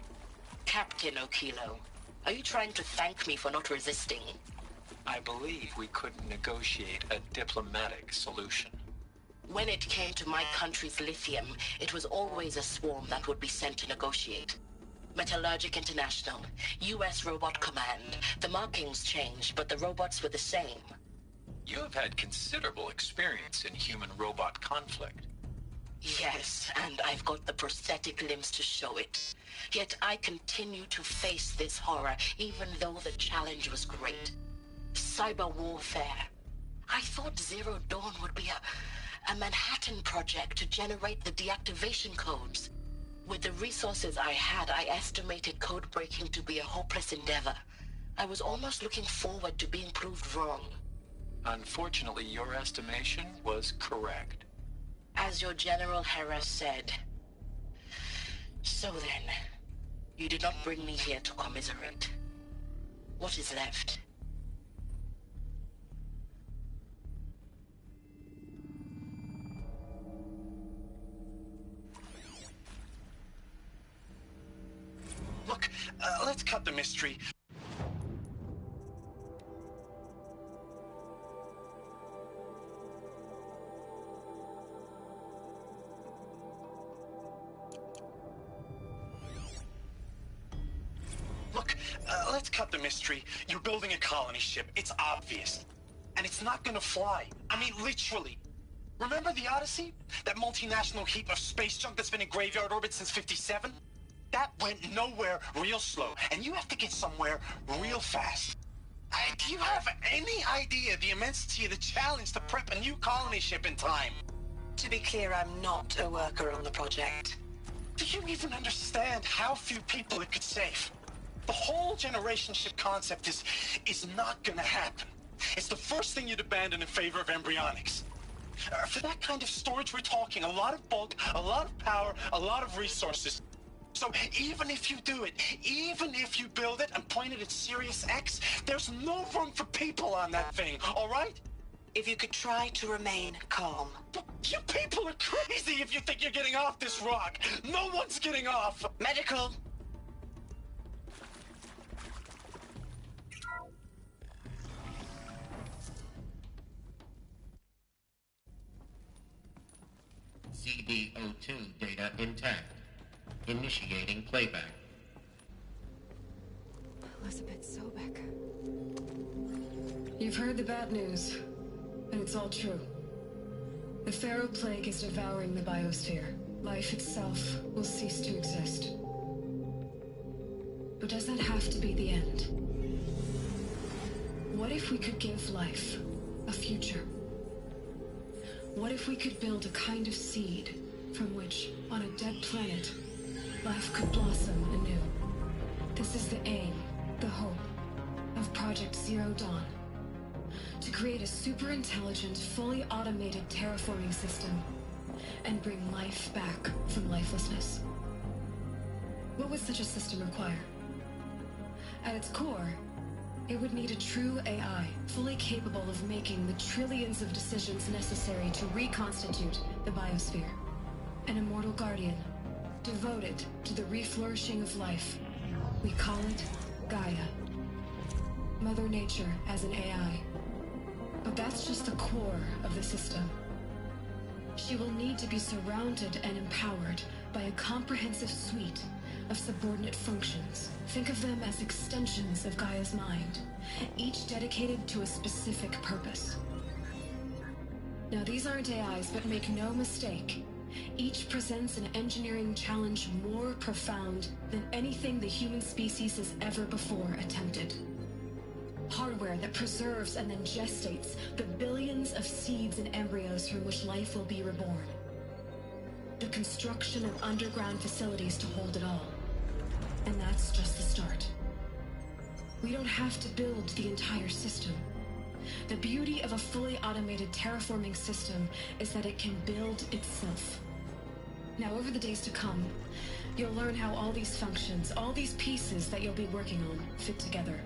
Captain Okilo, are you trying to thank me for not resisting? I believe we couldn't negotiate a diplomatic solution. When it came to my country's lithium, it was always a swarm that would be sent to negotiate. Metallurgic International, U.S. Robot Command. The markings changed, but the robots were the same. You have had considerable experience in human-robot conflict. Yes, and I've got the prosthetic limbs to show it. Yet I continue to face this horror, even though the challenge was great. Cyber warfare. I thought Zero Dawn would be a Manhattan project to generate the deactivation codes. With the resources I had, I estimated code breaking to be a hopeless endeavor. I was almost looking forward to being proved wrong. Unfortunately, your estimation was correct. As your General Harris said. So then, you did not bring me here to commiserate. What is left? Look, let's cut the mystery. Let's cut the mystery. You're building a colony ship. It's obvious. And it's not gonna fly. I mean, literally. Remember the Odyssey? That multinational heap of space junk that's been in graveyard orbit since '57? That went nowhere real slow. And you have to get somewhere real fast. Do you have any idea the immensity of the challenge to prep a new colony ship in time? To be clear, I'm not a worker on the project. Do you even understand how few people it could save? The whole generation ship concept is not gonna happen. It's the first thing you'd abandon in favor of embryonics. For that kind of storage, we're talking a lot of bulk, a lot of power, a lot of resources. So even if you do it, even if you build it and point it at Sirius X, there's no room for people on that thing, all right? If you could try to remain calm. You people are crazy if you think you're getting off this rock. No one's getting off. Medical. CD02 data intact. Initiating playback. Elizabeth Sobek. You've heard the bad news, and it's all true. The Pharaoh Plague is devouring the biosphere. Life itself will cease to exist. But does that have to be the end? What if we could give life a future? What if we could build a kind of seed from which, on a dead planet, life could blossom anew? This is the aim, the hope, of Project Zero Dawn. To create a super-intelligent, fully automated terraforming system and bring life back from lifelessness. What would such a system require? At its core, it would need a true AI, fully capable of making the trillions of decisions necessary to reconstitute the biosphere. An immortal guardian, devoted to the reflourishing of life. We call it Gaia. Mother Nature as an AI. But that's just the core of the system. She will need to be surrounded and empowered by a comprehensive suite of subordinate functions. Think of them as extensions of Gaia's mind, each dedicated to a specific purpose. Now, these aren't AIs, but make no mistake, each presents an engineering challenge more profound than anything the human species has ever before attempted. Hardware that preserves and then gestates the billions of seeds and embryos from which life will be reborn. The construction of underground facilities to hold it all. And that's just the start. We don't have to build the entire system. The beauty of a fully automated terraforming system is that it can build itself. Now, over the days to come, you'll learn how all these functions, all these pieces that you'll be working on, fit together.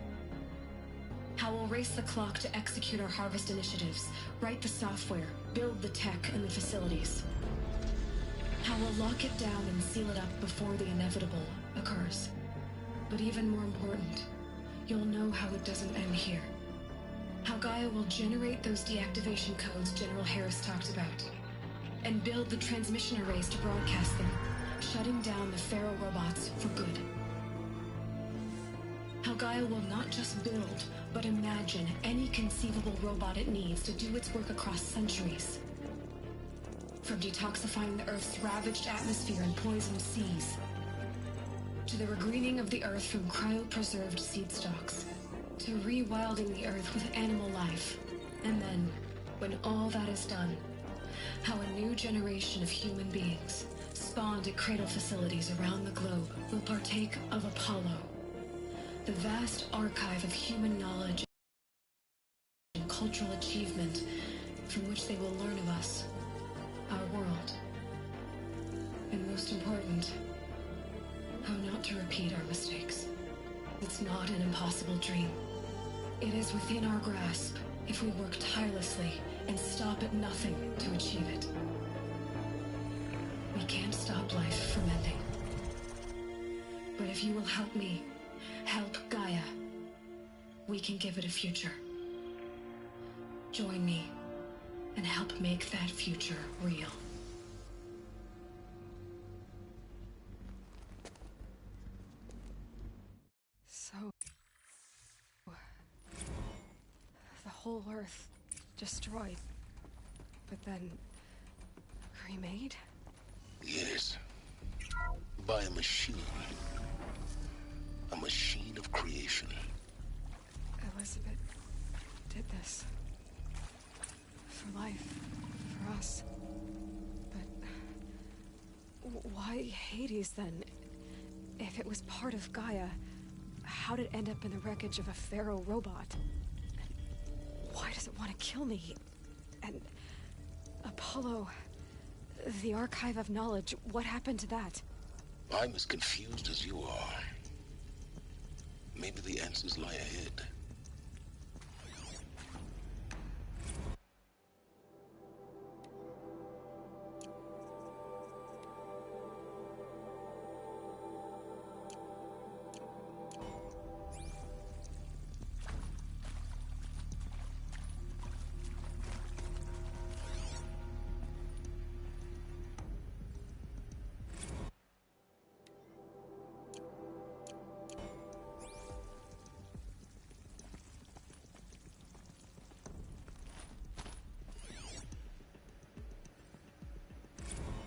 How we'll race the clock to execute our harvest initiatives, write the software, build the tech and the facilities. How we'll lock it down and seal it up before the inevitable occurs. But even more important, you'll know how it doesn't end here. How Gaia will generate those deactivation codes General Harris talked about, and build the transmission arrays to broadcast them, shutting down the Pharaoh robots for good. How Gaia will not just build, but imagine any conceivable robot it needs to do its work across centuries. From detoxifying the Earth's ravaged atmosphere and poisoned seas, to the regreening of the Earth from cryopreserved seed stalks, to rewilding the Earth with animal life. And then, when all that is done, how a new generation of human beings, spawned at cradle facilities around the globe, will partake of Apollo, the vast archive of human knowledge and cultural achievement from which they will learn of us, our world. And most important, how not to repeat our mistakes. It's not an impossible dream. It is within our grasp if we work tirelessly and stop at nothing to achieve it. We can't stop life from ending. But if you will help me, help Gaia, we can give it a future. Join me and help make that future real. So... the whole Earth destroyed, but then remade? Yes. By a machine. A machine of creation. Elizabeth did this. For life. For us. But... why Hades, then? If it was part of Gaia, how did it end up in the wreckage of a Pharaoh robot? Why does it want to kill me? And... Apollo... the Archive of Knowledge, what happened to that? I'm as confused as you are. Maybe the answers lie ahead.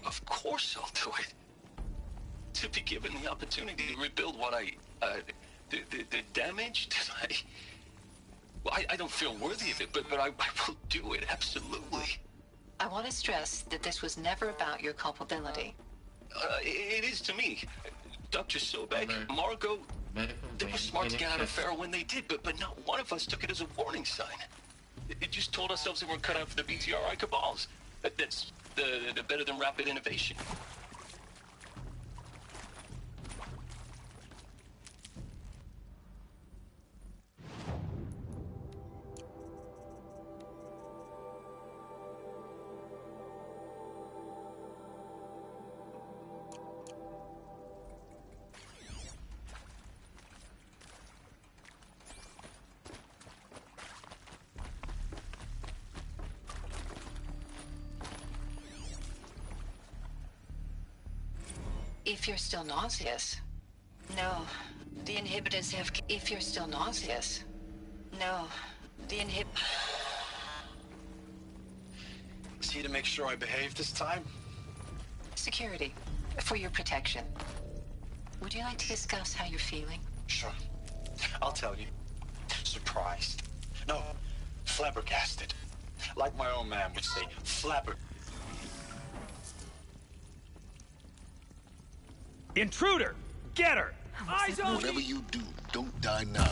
Of course I'll do it. To be given the opportunity to rebuild what the damage that I don't feel worthy of it, but I will do it, absolutely. I want to stress that this was never about your culpability. It is to me. Dr. Sobek, Margot, they were smart to get out of Pharaoh when they did, but not one of us took it as a warning sign. It just told ourselves that we're cut out for the BTRI cabals. That's the better than rapid innovation. If you're still nauseous. No, the inhibitors have... If you're still nauseous. No, the See to make sure I behave this time? Security, for your protection. Would you like to discuss how you're feeling? Sure. I'll tell you. Surprised. No, flabbergasted. Like my own man would say, Intruder! Get her! Eyes on Whatever you do, don't die now.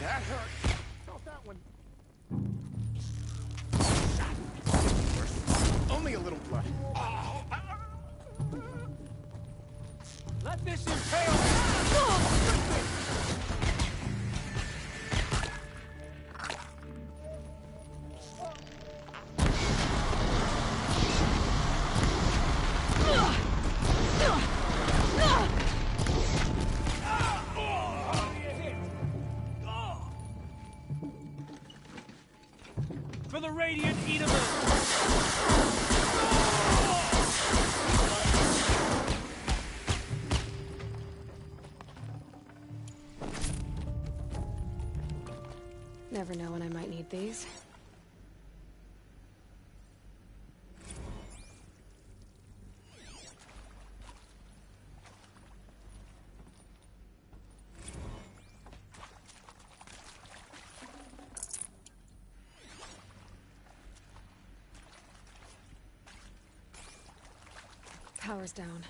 That hurt. Felt that one. Only a little blood. Let this impale. For the Radiant Eatable! Never know when I might need these. Power's down.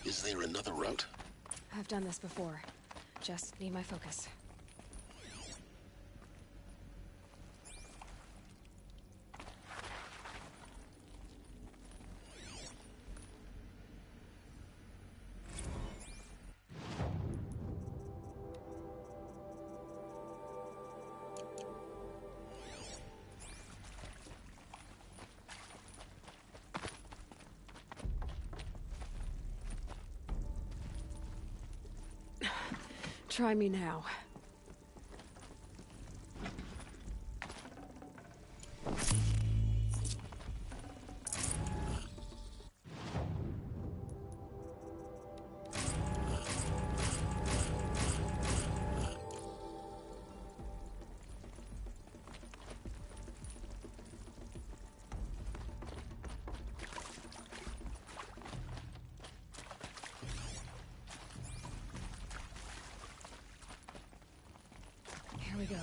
Is there another route? I've done this before. Just need my focus. Try me now. Here we go.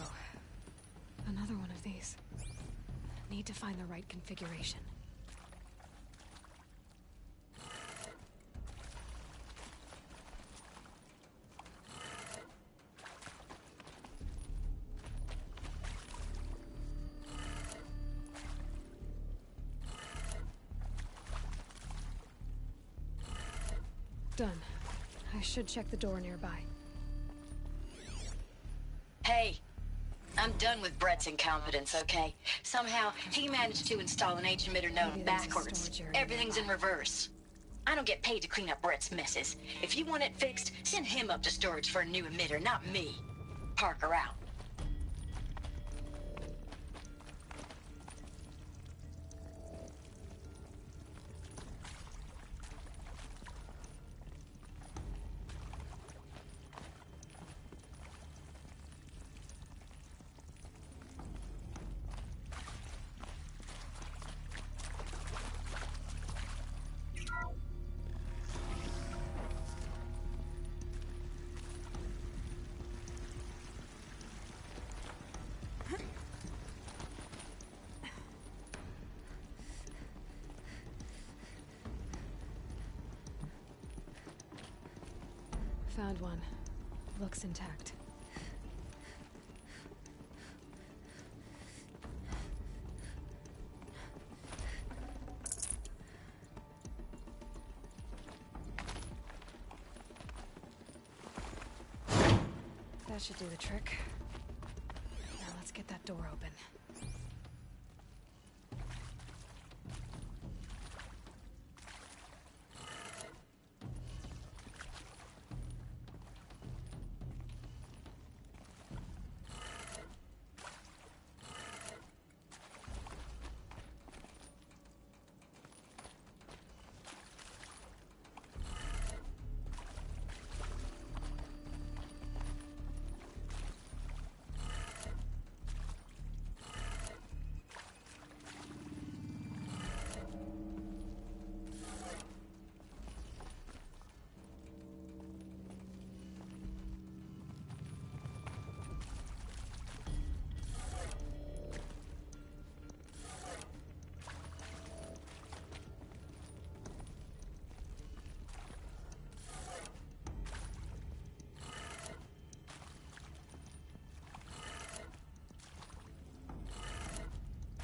Another one of these. Need to find the right configuration. Done. I should check the door nearby. Hey, I'm done with Brett's incompetence, okay? Somehow, he managed to install an H-emitter node backwards. Everything's in reverse. I don't get paid to clean up Brett's messes. If you want it fixed, send him up to storage for a new emitter, not me. Parker out. Found one. Looks intact. That should do the trick. Now let's get that door open.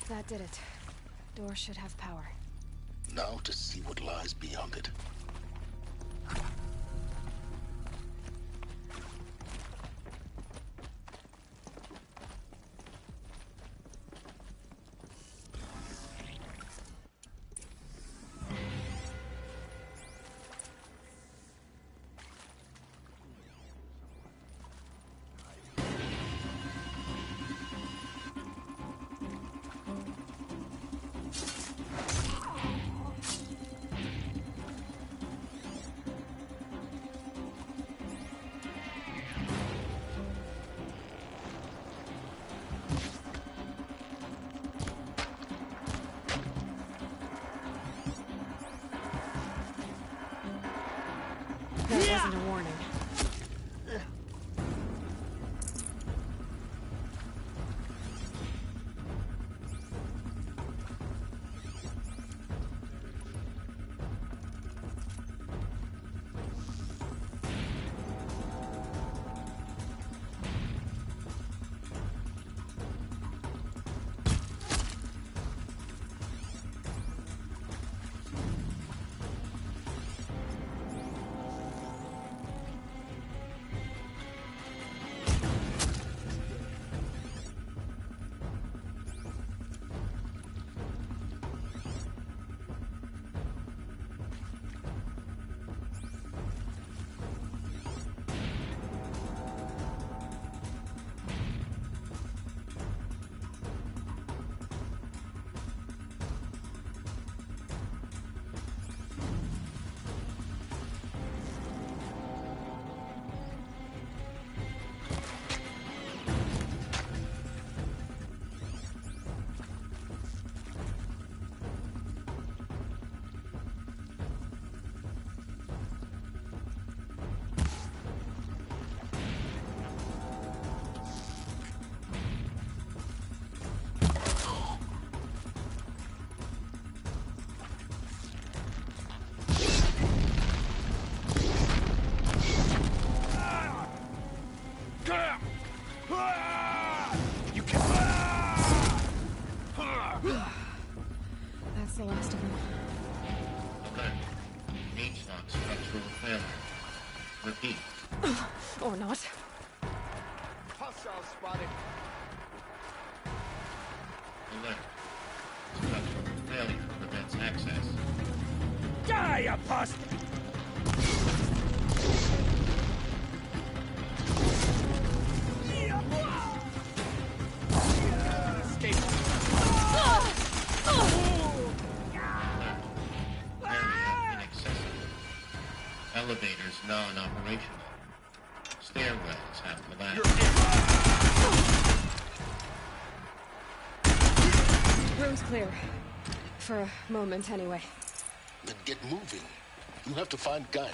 That did it. Door should have power. Now to see what lies beyond it. Repeat. Or not. Hostile spotted. Alert. Structural failure prevents access. Die, apostle! Elevators non-operational. Stairwells have collapsed. Room's clear. For a moment, anyway. Then get moving. You have to find Gaia.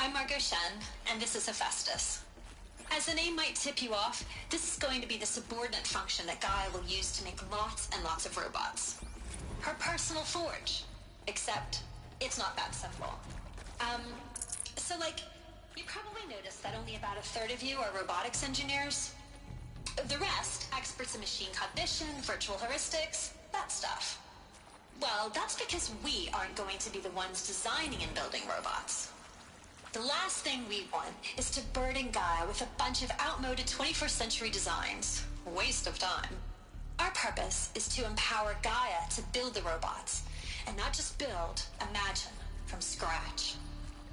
I'm Margot Shen, and this is Hephaestus. As the name might tip you off, this is going to be the subordinate function that Gaia will use to make lots and lots of robots. Her personal forge. Except, it's not that simple. So you probably noticed that only about a third of you are robotics engineers. The rest, experts in machine cognition, virtual heuristics, that stuff. Well, that's because we aren't going to be the ones designing and building robots. The last thing we want is to burden Gaia with a bunch of outmoded 21st century designs. Waste of time. Our purpose is to empower Gaia to build the robots, and not just build, imagine, from scratch.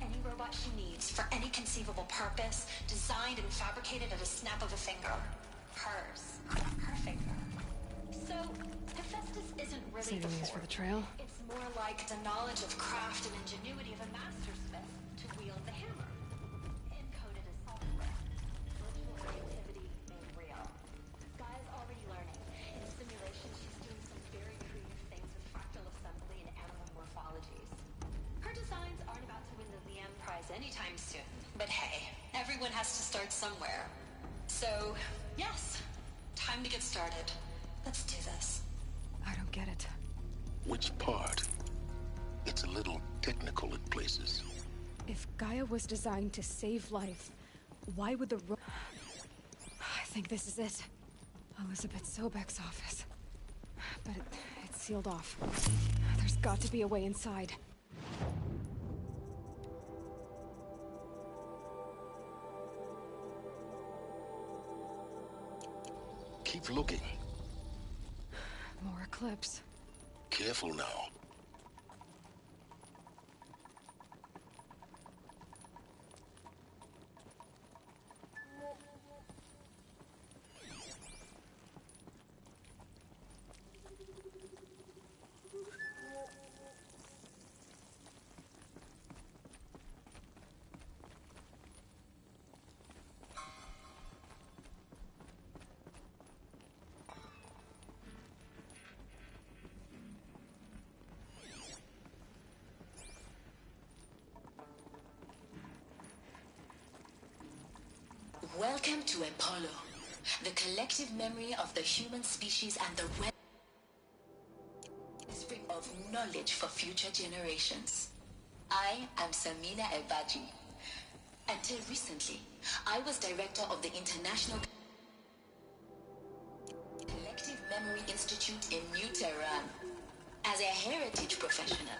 Any robot she needs for any conceivable purpose, designed and fabricated at a snap of a finger. Hers. Her finger. So, Hephaestus isn't really Saving these for the trail. It's more like the knowledge of craft and ingenuity of a mastersmith to wield the hammer. Encoded as software. Virtual creativity made real. Gaia's already learning. In simulation, she's doing some very creative things with fractal assembly and animal morphologies. Her designs aren't about to win the Liam Prize anytime soon. But hey, everyone has to start somewhere. So, yes, time to get started. Let's do this. I don't get it. Which part? It's a little technical in places. If Gaia was designed to save life, why would I think this is it. Elizabeth Sobek's office. But it's sealed off. There's got to be a way inside. Keep looking. More eclipse. Careful now. Welcome to Apollo, the collective memory of the human species and the wellspring of knowledge for future generations. I am Samina Ebaji. Until recently, I was director of the International Collective Memory Institute in New Tehran. As a heritage professional,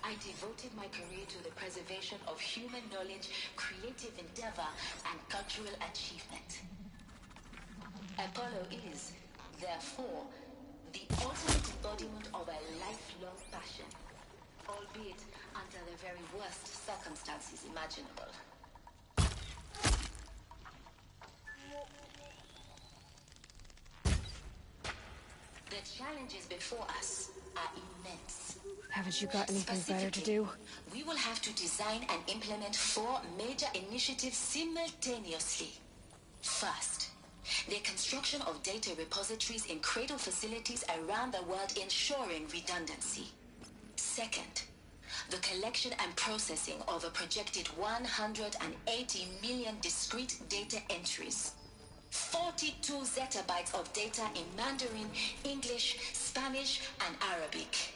I devoted my career to the preservation of human knowledge, creative endeavor, and cultural achievement. Apollo is, therefore, the ultimate embodiment of a lifelong passion, albeit under the very worst circumstances imaginable. The challenges before us are immense. Haven't you got anything better to do? We will have to design and implement 4 major initiatives simultaneously. First, the construction of data repositories in cradle facilities around the world, ensuring redundancy. Second, the collection and processing of a projected 180 million discrete data entries. 42 zettabytes of data in Mandarin, English, Spanish, and Arabic.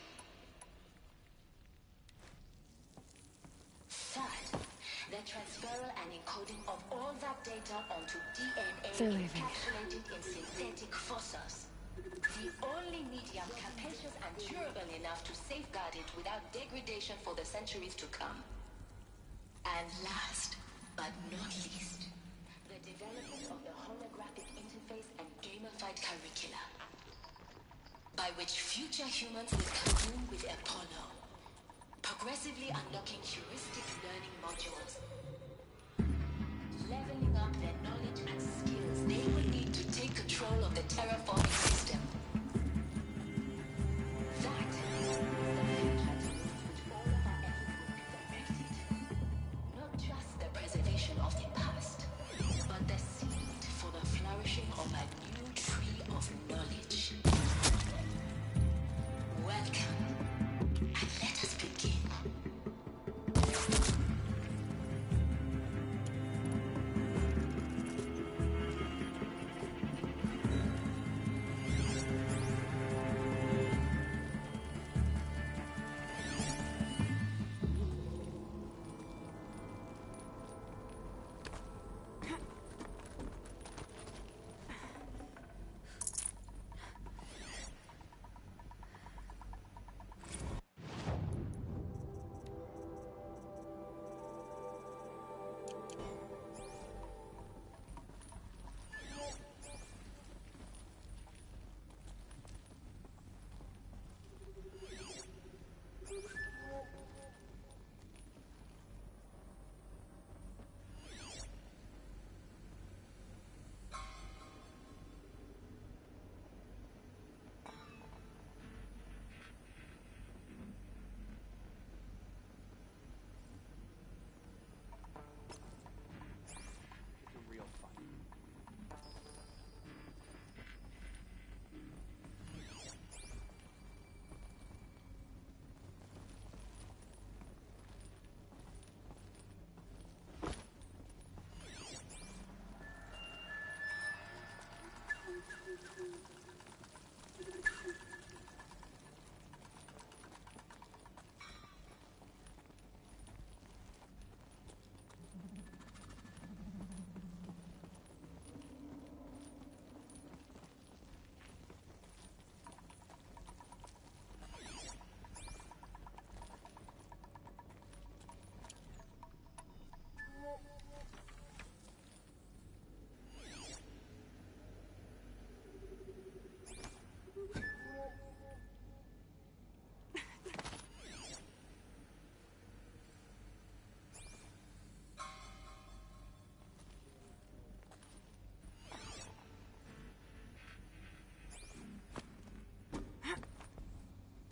Third, the transferal and encoding of all that data onto DNA encapsulated in synthetic fossils. The only medium capacious and durable enough to safeguard it without degradation for the centuries to come. And last, but not least, the development of the holographic interface and gamified curricula, by which future humans will commune with Apollo, progressively unlocking heuristic learning modules, leveling up their knowledge and skills they will need to take control of the terraforming system. That is the future to which all of our efforts will be directed. Not just the preservation of the past, but the seed for the flourishing of a new tree of knowledge. Welcome, and let us begin.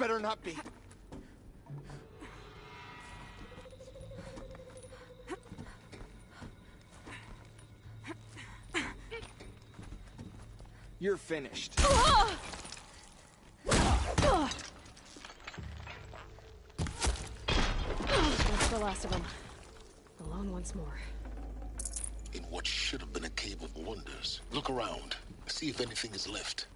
better not be. You're finished. That's the last of them. Alone once more. In what should have been a cave of wonders. Look around. See if anything is left.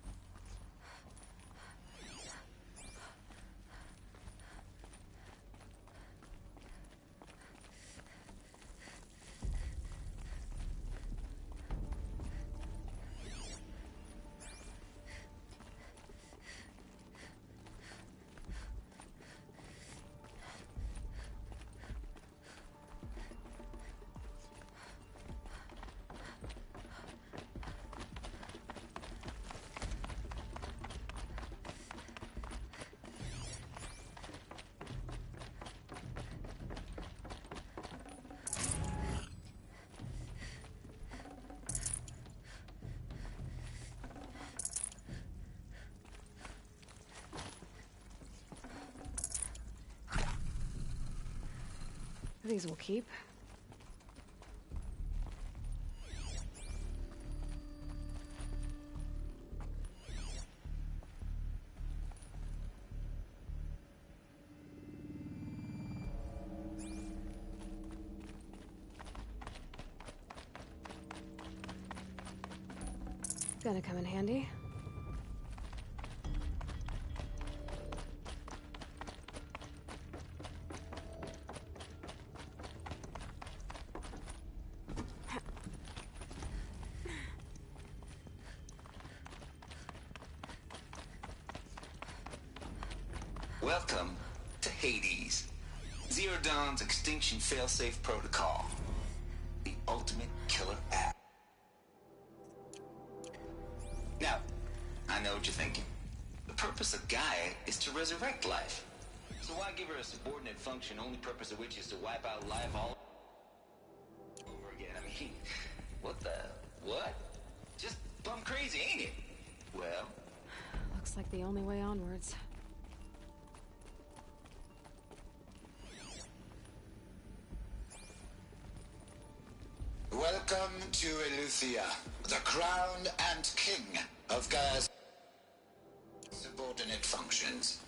These will keep. Gonna come in handy. Welcome to Hades. Zero Dawn's extinction failsafe protocol. The ultimate killer app. Now, I know what you're thinking. The purpose of Gaia is to resurrect life. So why give her a subordinate function, only purpose of which is to wipe out life all over again? I mean, what? Just plumb crazy, ain't it? Well, Looks like the only way onwards. welcome to Eleuthia, the crown and king of Gaia's subordinate functions.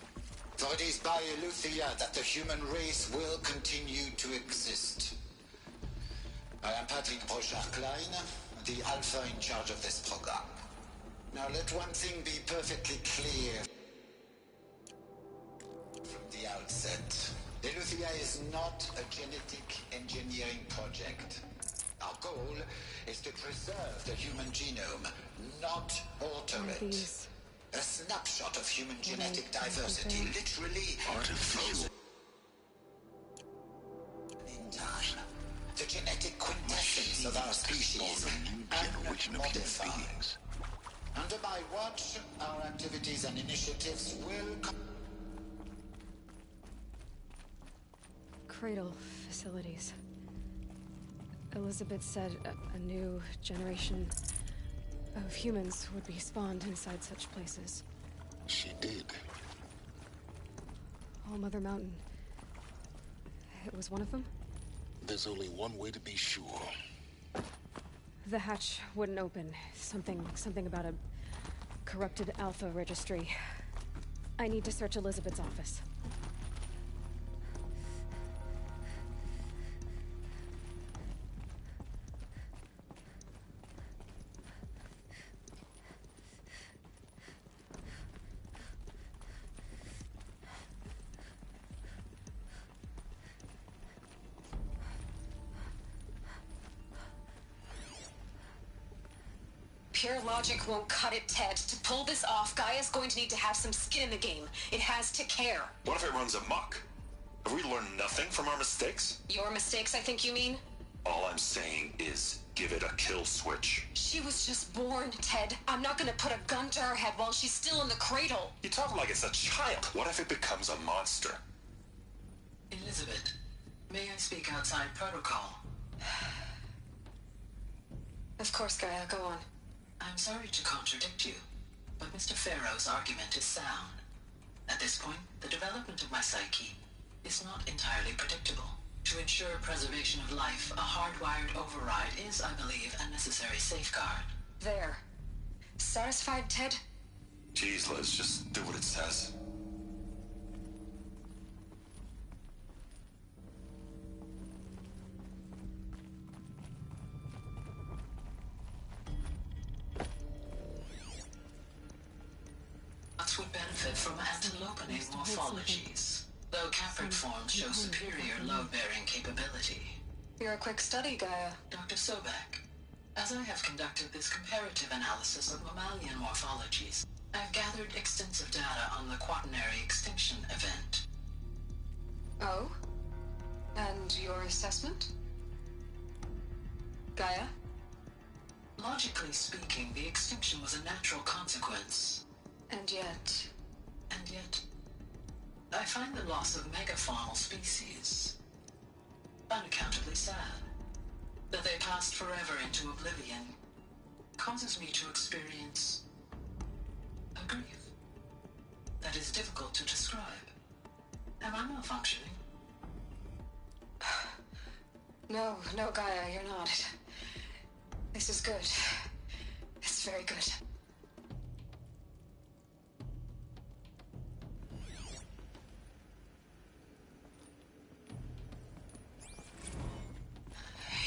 For it is by Eleuthia that the human race will continue to exist. I am Patrick Brochard-Klein, the Alpha in charge of this program. Now let one thing be perfectly clear from the outset. Eleuthia is not a genetic engineering project. Our goal is to preserve the human genome, not alter it. A snapshot of human genetic diversity, literally artificial in time. The genetic quintessence of our species, unmodified. Under my watch, our activities and initiatives will Cradle facilities. Elizabeth said a new generation of humans would be spawned inside such places. She did. All Mother Mountain. It was one of them? There's only one way to be sure. The hatch wouldn't open. Something about a corrupted Alpha registry. I need to search Elizabeth's office. Pure logic won't cut it, Ted. To pull this off, Gaia's going to need to have some skin in the game. It has to care. What if it runs amok? Have we learned nothing from our mistakes? Your mistakes, I think you mean? All I'm saying is, give it a kill switch. She was just born, Ted. I'm not gonna put a gun to her head while she's still in the cradle. You talk like it's a child. What if it becomes a monster? Elizabeth, may I speak outside protocol? Of course, Gaia, go on. I'm sorry to contradict you, but Mr. Farrow's argument is sound. At this point, the development of my psyche is not entirely predictable. To ensure preservation of life, a hardwired override is, I believe, a necessary safeguard. There. Satisfied, Ted? Jeez, Liz, just do what it says. Lots would benefit from antilopenate morphologies, though caprid forms show superior load-bearing capability. You're a quick study, Gaia. Dr. Sobek, as I have conducted this comparative analysis of mammalian morphologies, I've gathered extensive data on the quaternary extinction event. Oh? And your assessment? Gaia? Logically speaking, the extinction was a natural consequence. And yet, I find the loss of megafaunal species unaccountably sad. That they passed forever into oblivion causes me to experience a grief that is difficult to describe. Am I malfunctioning? No, Gaia, you're not. This is good. It's very good.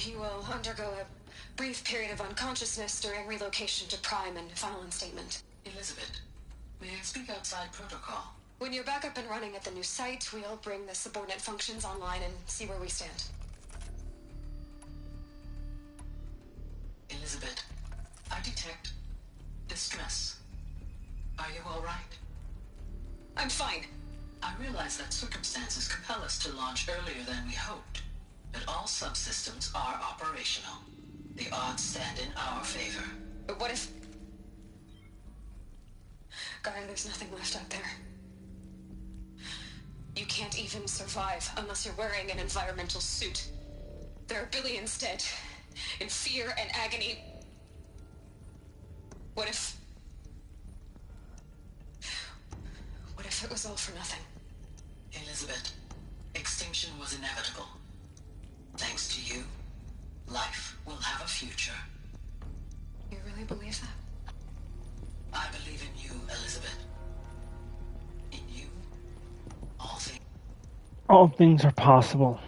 You will undergo a brief period of unconsciousness during relocation to Prime and final instatement. Elizabeth, may I speak outside protocol? When you're back up and running at the new site, we'll bring the subordinate functions online and see where we stand. Elizabeth, I detect distress. Are you all right? I'm fine. I realize that circumstances compel us to launch earlier than we hoped, but all subsystems are operational. The odds stand in our favor. But what if... Gaia, there's nothing left out there. You can't even survive unless you're wearing an environmental suit. There are billions dead, in fear and agony. What if it was all for nothing? Elizabeth, extinction was inevitable. Thanks to you, life will have a future. You really believe that? I believe in you, Elizabeth. In you, all things are possible.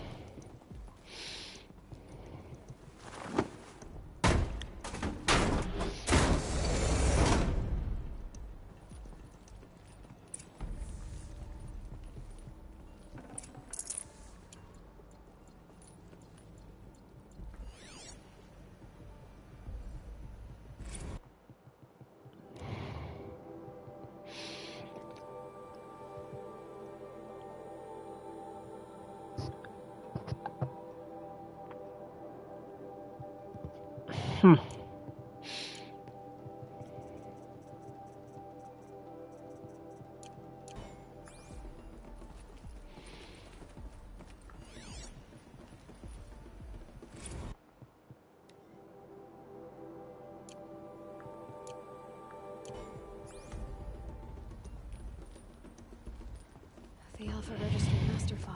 The Alpha Registry master file.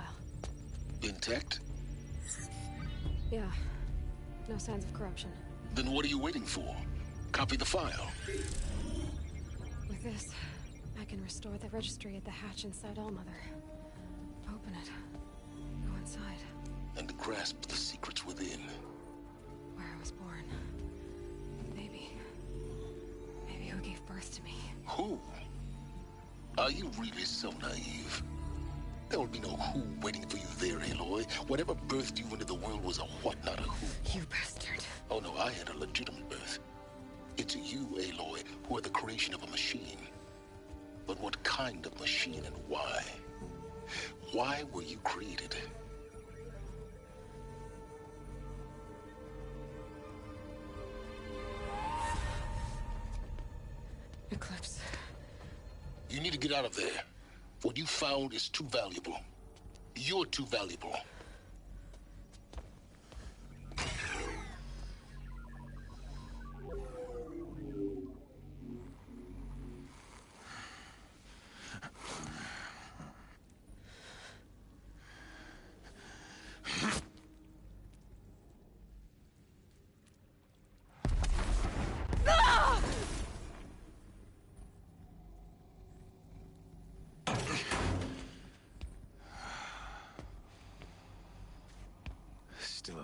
Intact? Yeah. No signs of corruption. Then what are you waiting for? Copy the file. With this, I can restore the registry at the hatch inside Allmother. Open it. Go inside. And grasp the secrets within. Where I was born. Maybe who gave birth to me. Who? Are you really so naive? There will be no who waiting for you there, Aloy. Whatever birthed you into the world was a what, not a who. You bastard. Oh no, I had a legitimate birth. It's you, Aloy, who are the creation of a machine. But what kind of machine and why? Why were you created? Eclipse. You need to get out of there. What you found is too valuable. You're too valuable.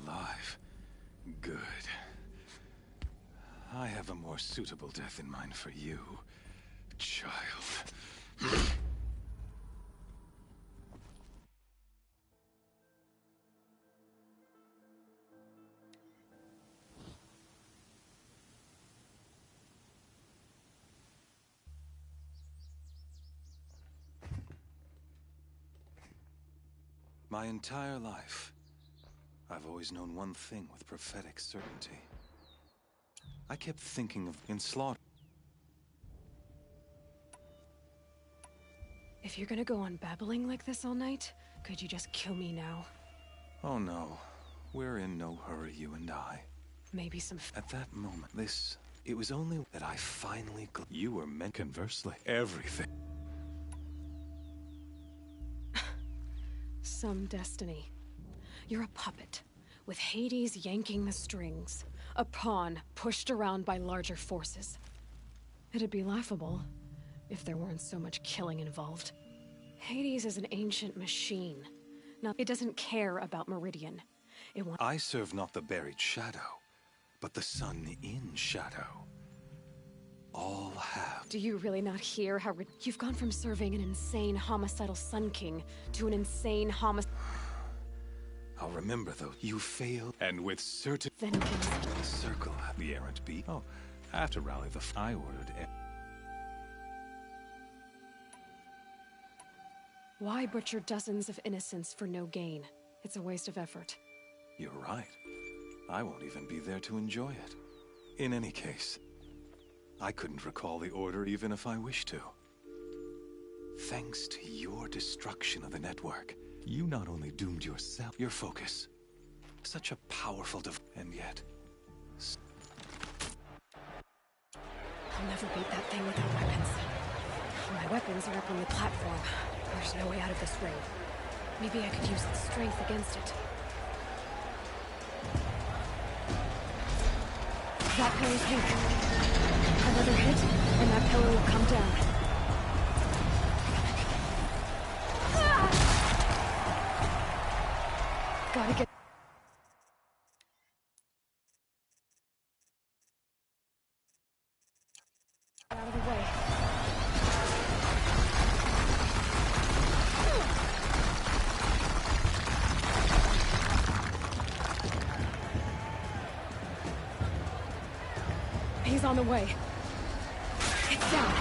alive. Good. I have a more suitable death in mind for you, child. My entire life, I've always known one thing with prophetic certainty. I kept thinking of in slaughter. If you're gonna go on babbling like this all night, could you just kill me now? Oh no, we're in no hurry, you and I. Maybe some At that moment, it was only that I finally you were meant conversely. Everything. Some destiny. You're a puppet, with Hades yanking the strings. A pawn pushed around by larger forces. It'd be laughable if there weren't so much killing involved. Hades is an ancient machine. Now, it doesn't care about Meridian. I serve not the buried shadow, but the sun in shadow. All have. Do you really not hear how you've gone from serving an insane homicidal Sun King to an insane I'll remember though, you failed, and with certain vengeance. The circle, the errant bee. Oh, I have to rally the I ordered. Why butcher dozens of innocents for no gain? It's a waste of effort. You're right. I won't even be there to enjoy it. In any case, I couldn't recall the order even if I wished to. Thanks to your destruction of the network, you not only doomed yourself, your focus. Such a powerful and yet... I'll never beat that thing without weapons. My weapons are up on the platform. There's no way out of this ring. Maybe I could use its strength against it. That pillow's weak. Another hit, and that pillar will come down. Gotta get... out of the way. He's on the way. It's down.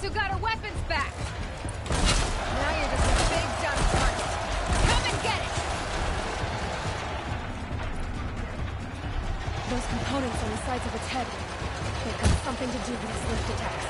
Who got her weapons back? Now you're just a big dumb target. Come and get it! Those components on the sides of its head, they've got something to do with its lift attacks.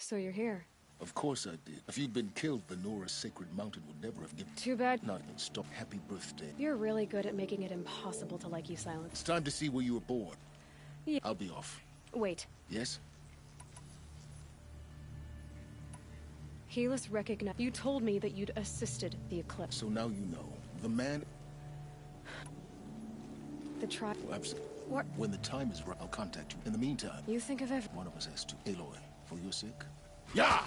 So you're here. Of course I did. If you'd been killed, the Nora's sacred mountain would never have given... Too bad. Not even stop. Happy birthday. You're really good at making it impossible to like you, Silence. It's time to see where you were born. Yeah. I'll be off. Wait. Yes? Helis recognized... You told me that you'd assisted the eclipse. So now you know. The man... The tribe... Oh, absolutely. What? When the time is right, I'll contact you. In the meantime... You think of every... One of us has to. Aloy, for your sake. Yeah!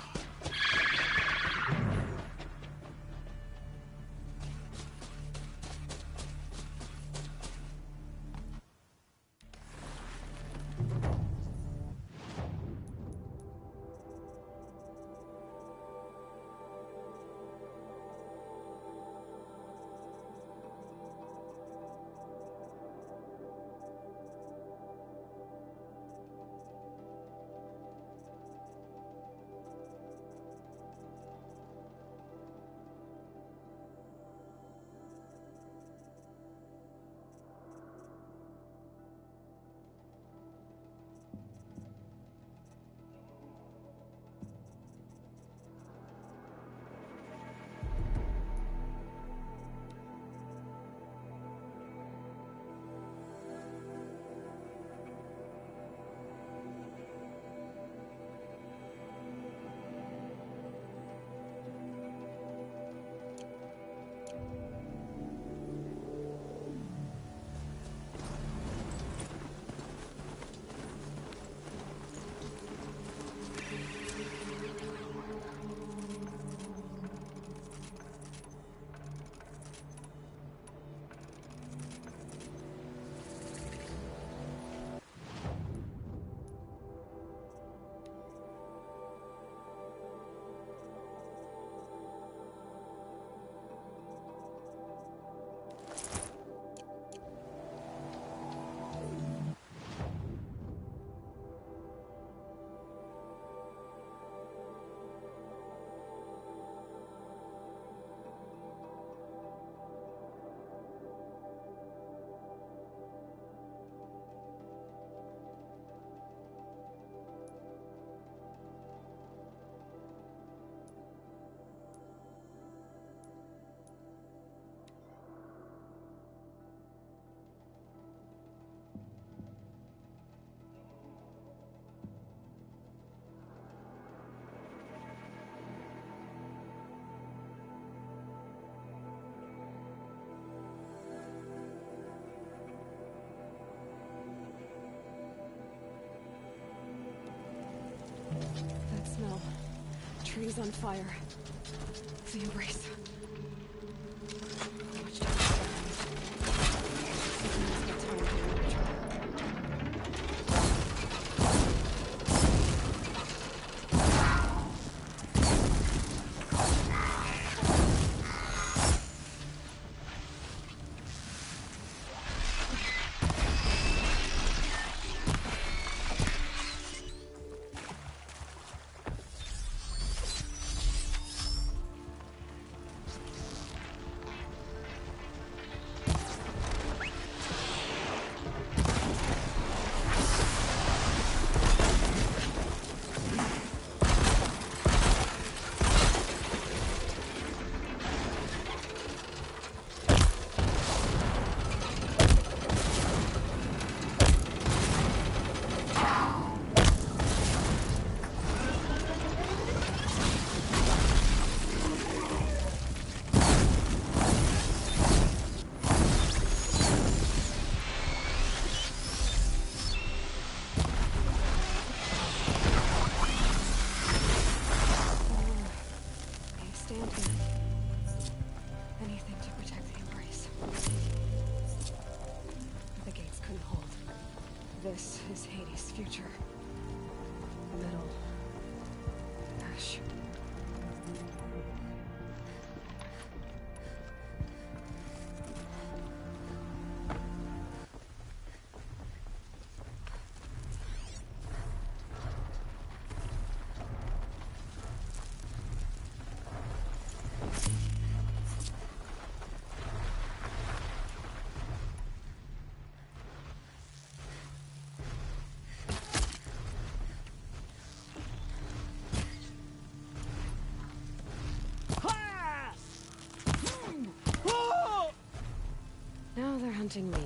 That smell. Trees on fire. The erase. How much time is anything to protect the embrace. The gates couldn't hold. This is Hades' future. Metal. Ash. hunting me.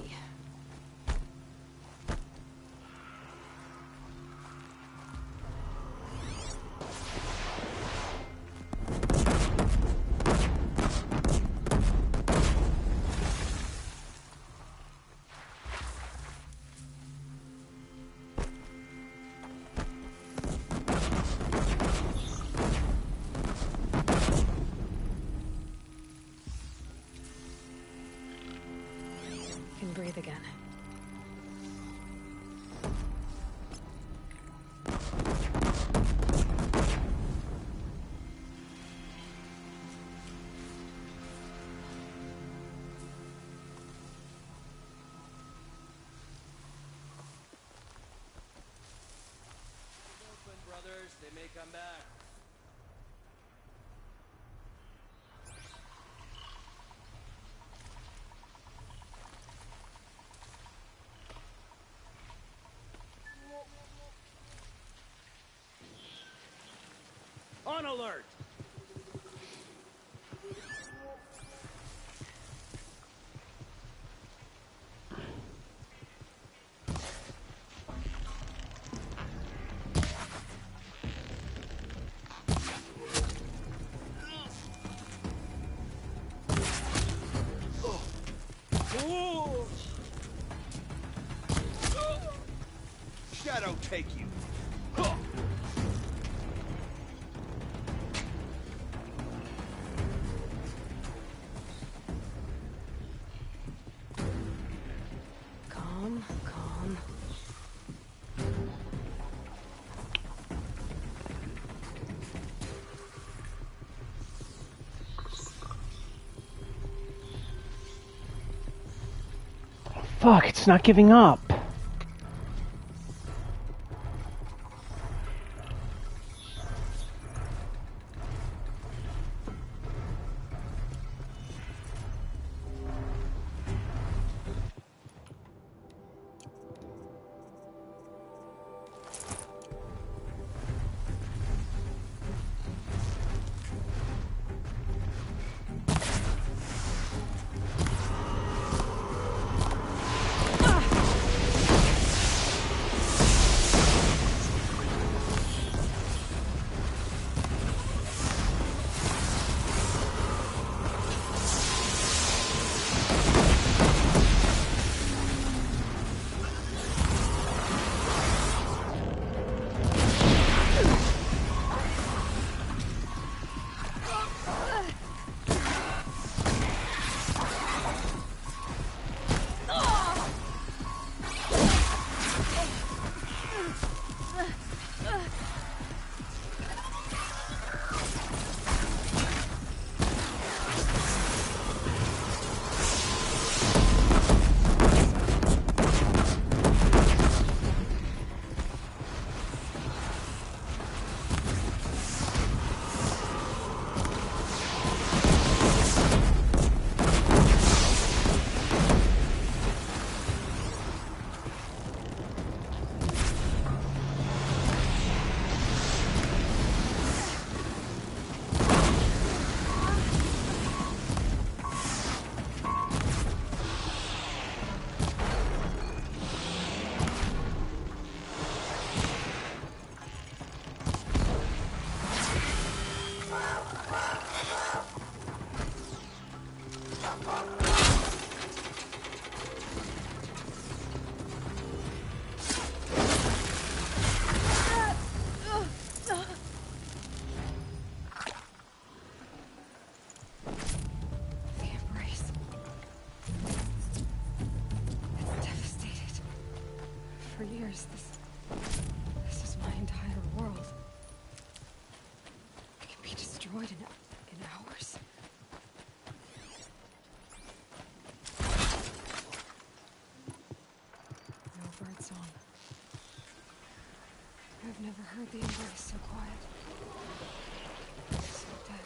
Breathe again. Open, brothers. They may come back. On alert! Shadow take you. Calm, calm. Fuck, it's not giving up. This is my entire world. It can be destroyed in hours. No birdsong. I've never heard the embrace so quiet. So dead.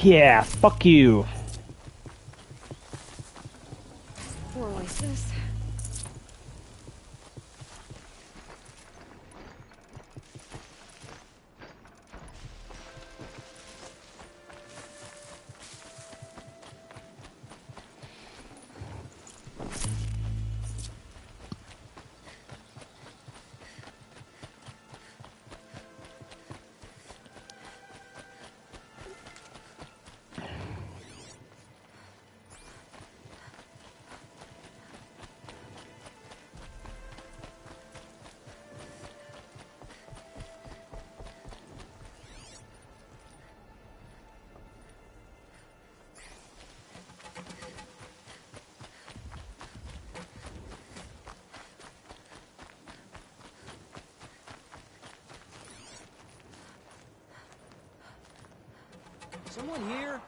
Yeah, fuck you. Oasis. Someone here?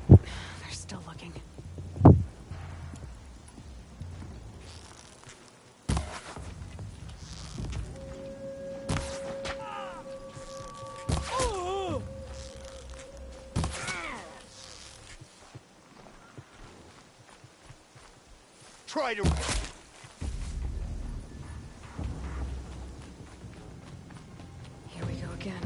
They're still looking. Try to... Here we go again.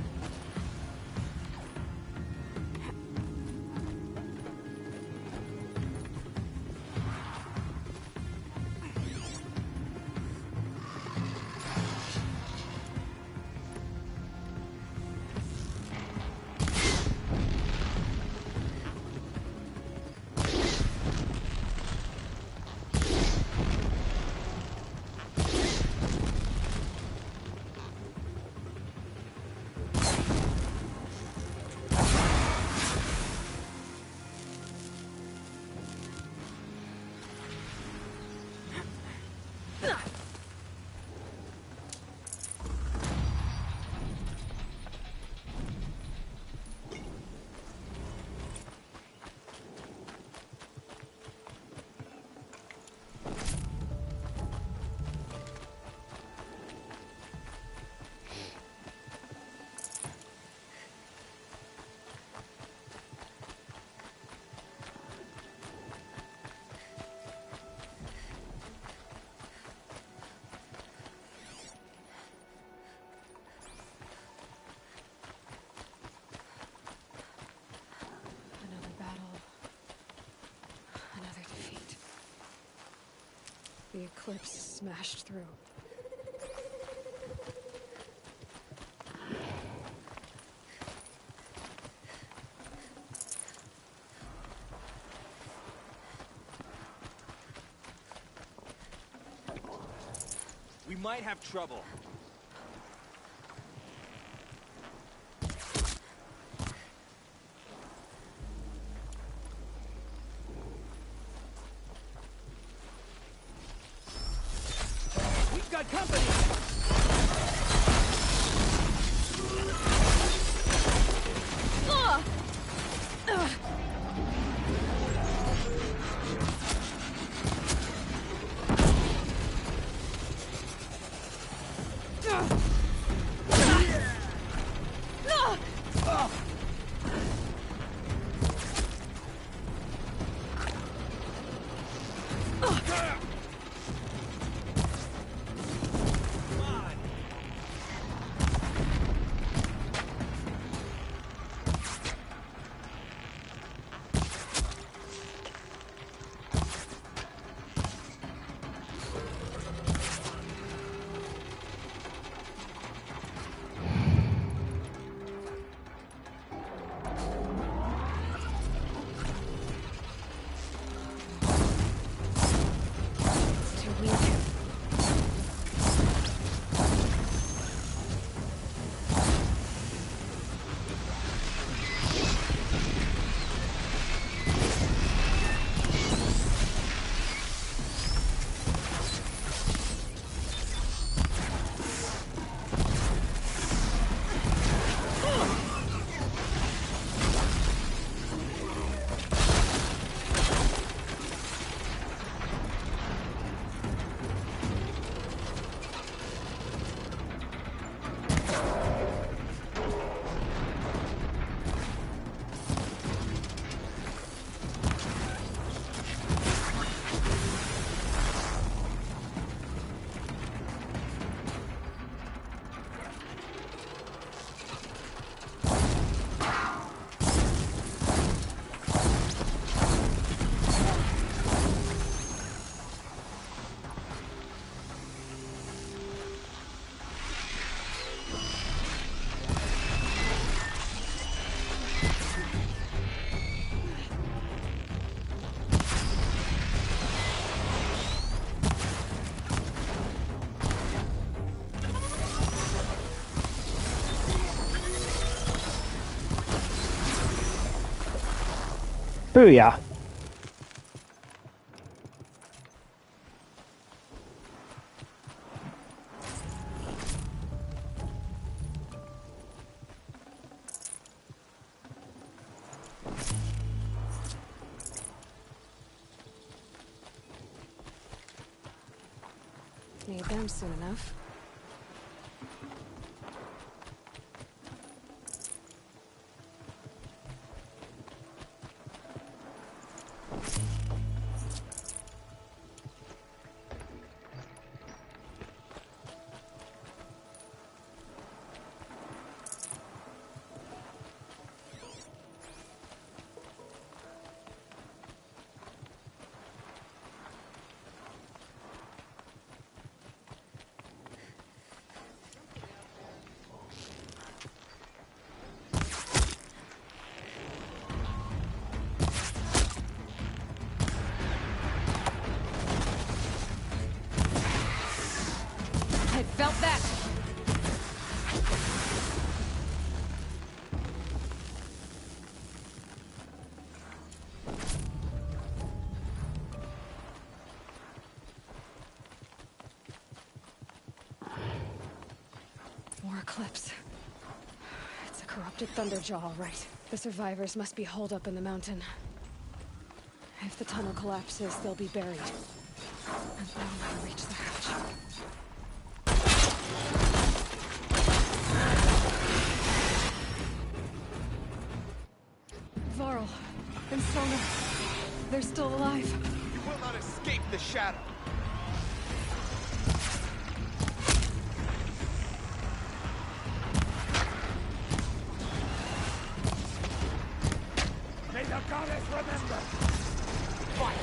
Another battle. Another defeat. The eclipse smashed through. We might have trouble. We've got company! Booyah. Need them soon enough. I felt that! More Eclipse. It's a corrupted Thunderjaw, all right. The survivors must be holed up in the mountain. If the tunnel collapses, they'll be buried. And they'll never reach the hatch. Varl and Sona, they're still alive. You will not escape the shadow. May the goddess remember! Fire!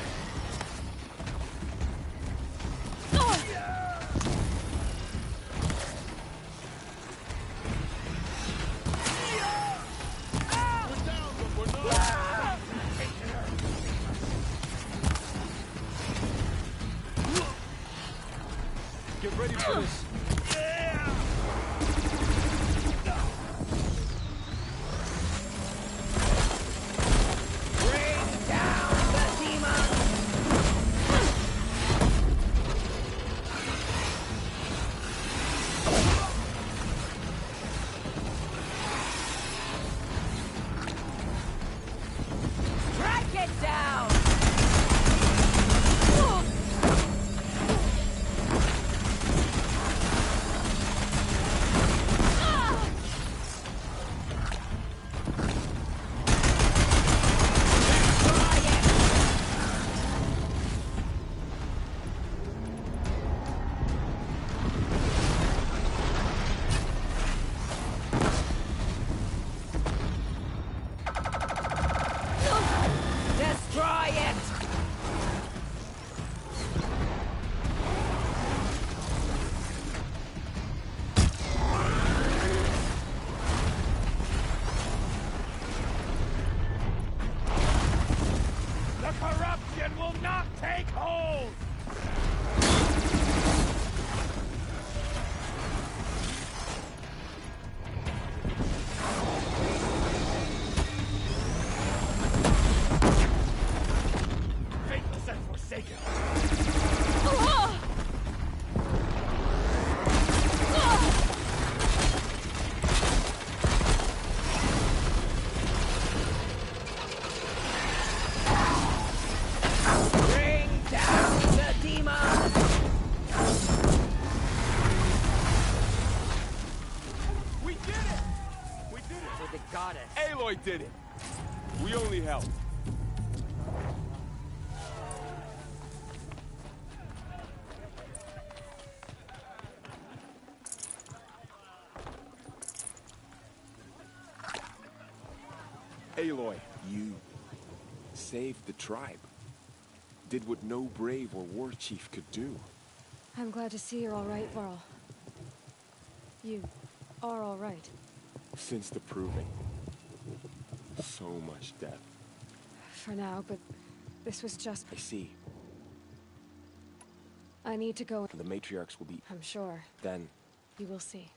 Get ready for this. Bring down the demon! Strike it down! Destroy it! The corruption will not take hold! Faithless and forsaken! Bring down the demon! We did it! We did it for the goddess. Aloy did it. We only helped. Aloy, you saved the tribe. Did what no brave or war chief could do. I'm glad to see you're all right, Varl. You are all right. Since the proving. So much death. For now, but this was just... I see. I need to go. The matriarchs will be... I'm sure. Then... You will see.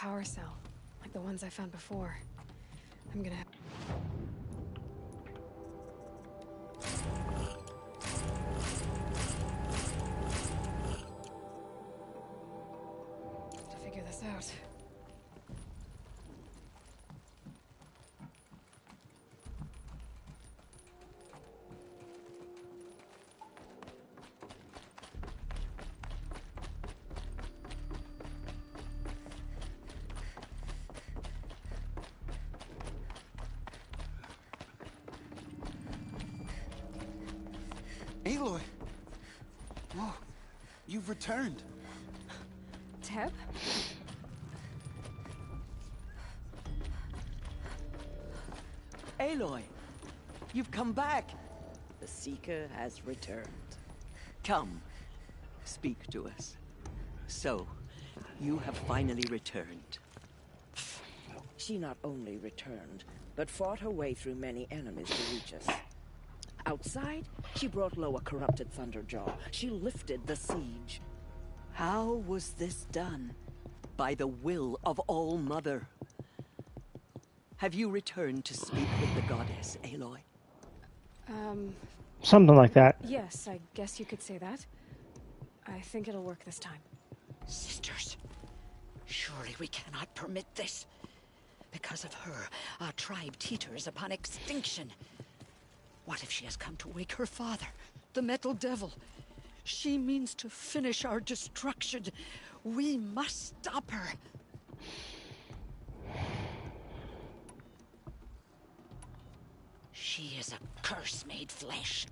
power cell, like the ones I found before. I'm gonna have... to figure this out. Aloy! Whoa, you've returned. Teb? Aloy, you've come back. The Seeker has returned. Come, speak to us. So, you have finally returned. She not only returned, but fought her way through many enemies to reach us. Outside, she brought low a corrupted Thunderjaw. She lifted the siege. How was this done? By the will of All-Mother. Have you returned to speak with the goddess, Aloy? Something like that. Yes, I guess you could say that. I think it'll work this time. Sisters, surely we cannot permit this. Because of her, our tribe teeters upon extinction. What if she has come to wake her father, the Metal Devil? She means to finish our destruction. We must stop her. She is a curse made flesh.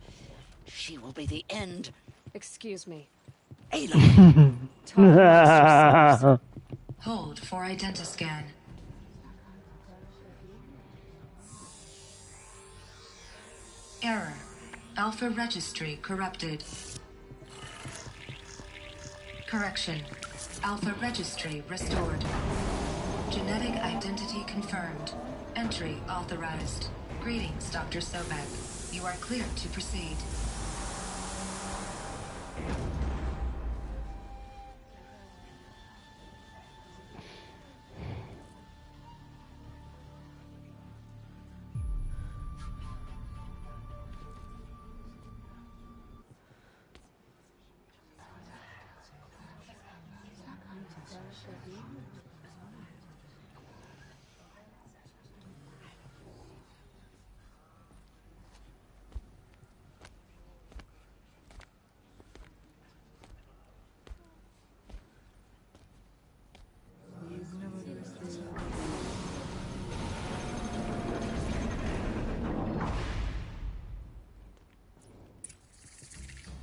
She will be the end. Excuse me. Aloy! Hold for identiscan. Error. Alpha registry corrupted. Correction. Alpha registry restored. Genetic identity confirmed. Entry authorized. Greetings, Dr. Sobek. You are cleared to proceed.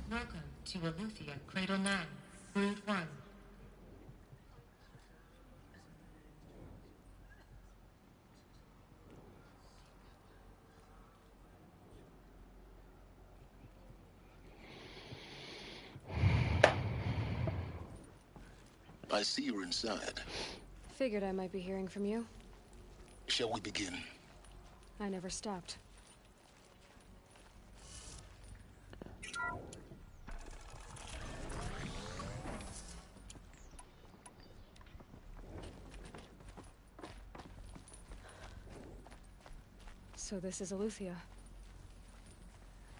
Welcome to Aletheia Cradle 9, Brood 1. I see you're inside. Figured I might be hearing from you. Shall we begin? I never stopped. So this is Aletheia.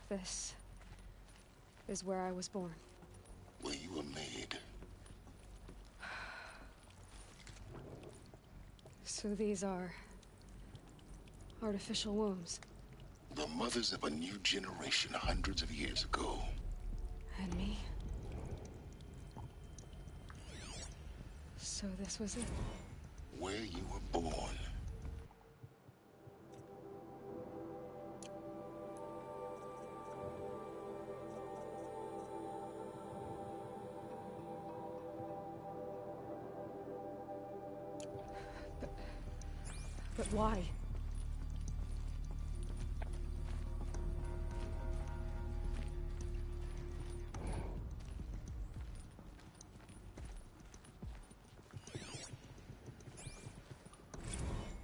This is where I was born. Where you were made. So these are artificial wombs. The mothers of a new generation hundreds of years ago. And me. So this was it. Where you were born. But why?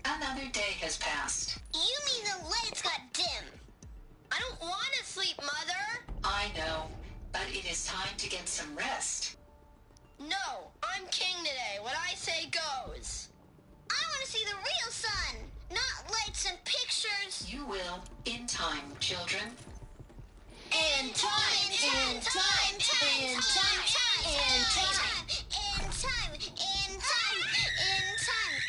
Another day has passed. You mean the lights got dim? I don't want to sleep, Mother! I know, but it is time to get some rest. No, I'm king today. What I say goes. want to see the real sun, not lights and pictures. You will, in time, children. In time, in time, in time, in time, in time, in time, in time.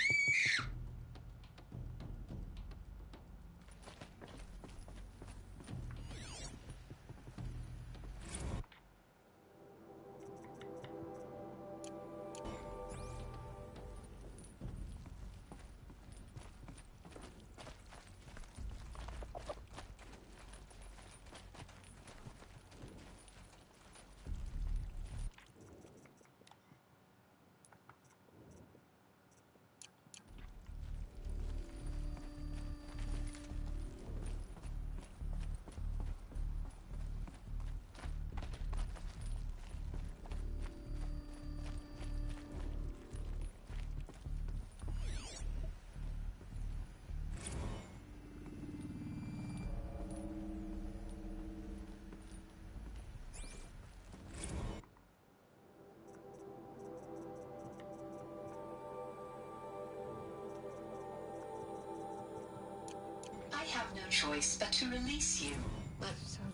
I have no choice but to release you. But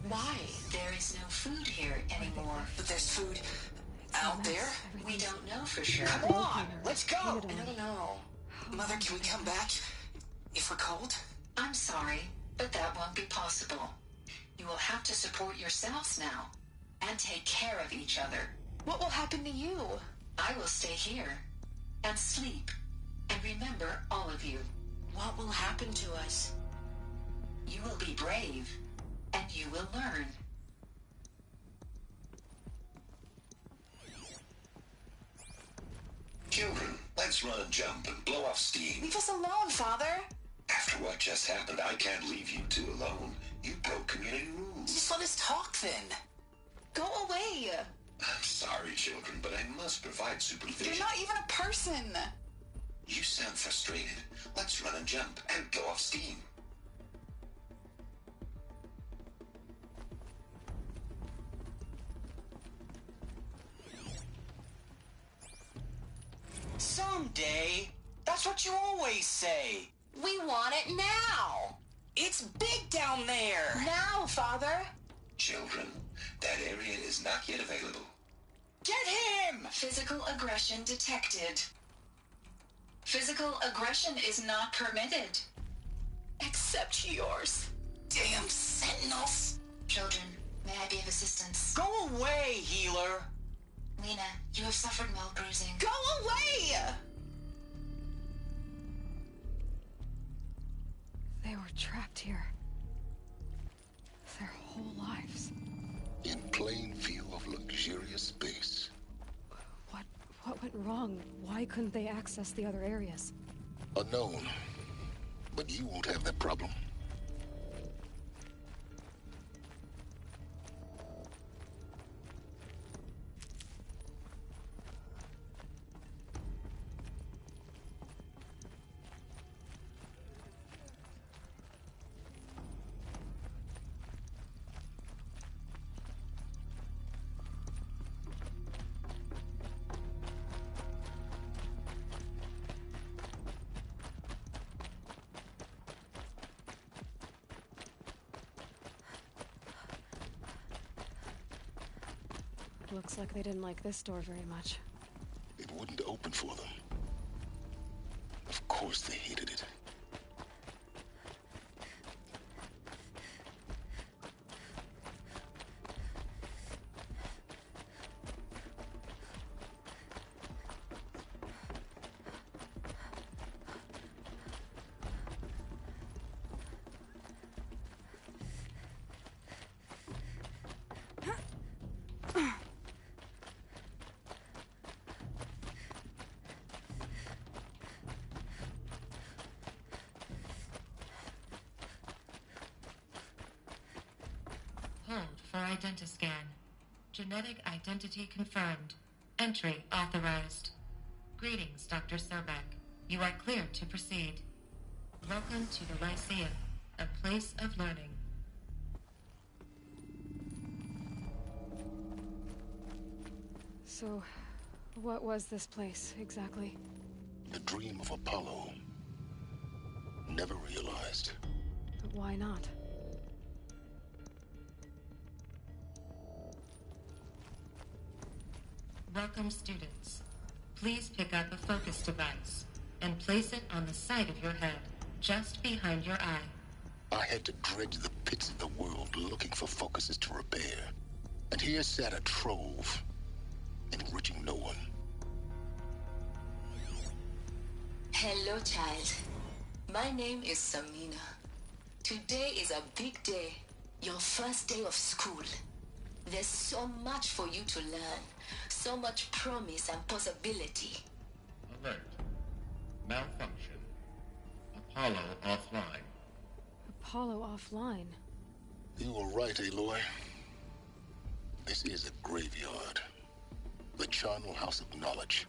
why? There is no food here anymore. But there's food out there? We don't know for sure. Come on, let's go! I don't know. Mother, can we come back if we're cold? I'm sorry, but that won't be possible. You will have to support yourselves now, and take care of each other. What will happen to you? I will stay here, and sleep, and remember all of you. What will happen to us? You will be brave, and you will learn. Children, let's run and jump and blow off steam. Leave us alone, Father. After what just happened, I can't leave you two alone. You broke community rules. Just let us talk then. Go away. I'm sorry, children, but I must provide supervision. You're not even a person. You sound frustrated. Let's run and jump and blow off steam. Someday. That's what you always say. We want it now. It's big down there. Now, Father. Children, that area is not yet available. Get him! Physical aggression detected. Physical aggression is not permitted. Except yours. Damn sentinels. Children, may I be of assistance? Go away, healer. Lena, you have suffered mild bruising. Go away! They were trapped here. Their whole lives. In plain view of luxurious space. What went wrong? Why couldn't they access the other areas? Unknown. But you won't have that problem. Looks like they didn't like this door very much. It wouldn't open for them. Of course they hated it. Hold for identiscan. Genetic identity confirmed. Entry authorized. Greetings, Dr. Sobek. You are clear to proceed. Welcome to the Lyceum, a place of learning. So, what was this place, exactly? The dream of Apollo. Never realized. But why not? Welcome, students. Please pick up a focus device and place it on the side of your head, just behind your eye. I had to dredge the pits of the world looking for focuses to repair. And here sat a trove, enriching no one. Hello, child. My name is Samina. Today is a big day. Your first day of school. There's so much for you to learn. So much promise and possibility. Alert. Malfunction. Apollo offline. Apollo offline? You were right, Aloy. This is a graveyard. The charnel house of knowledge.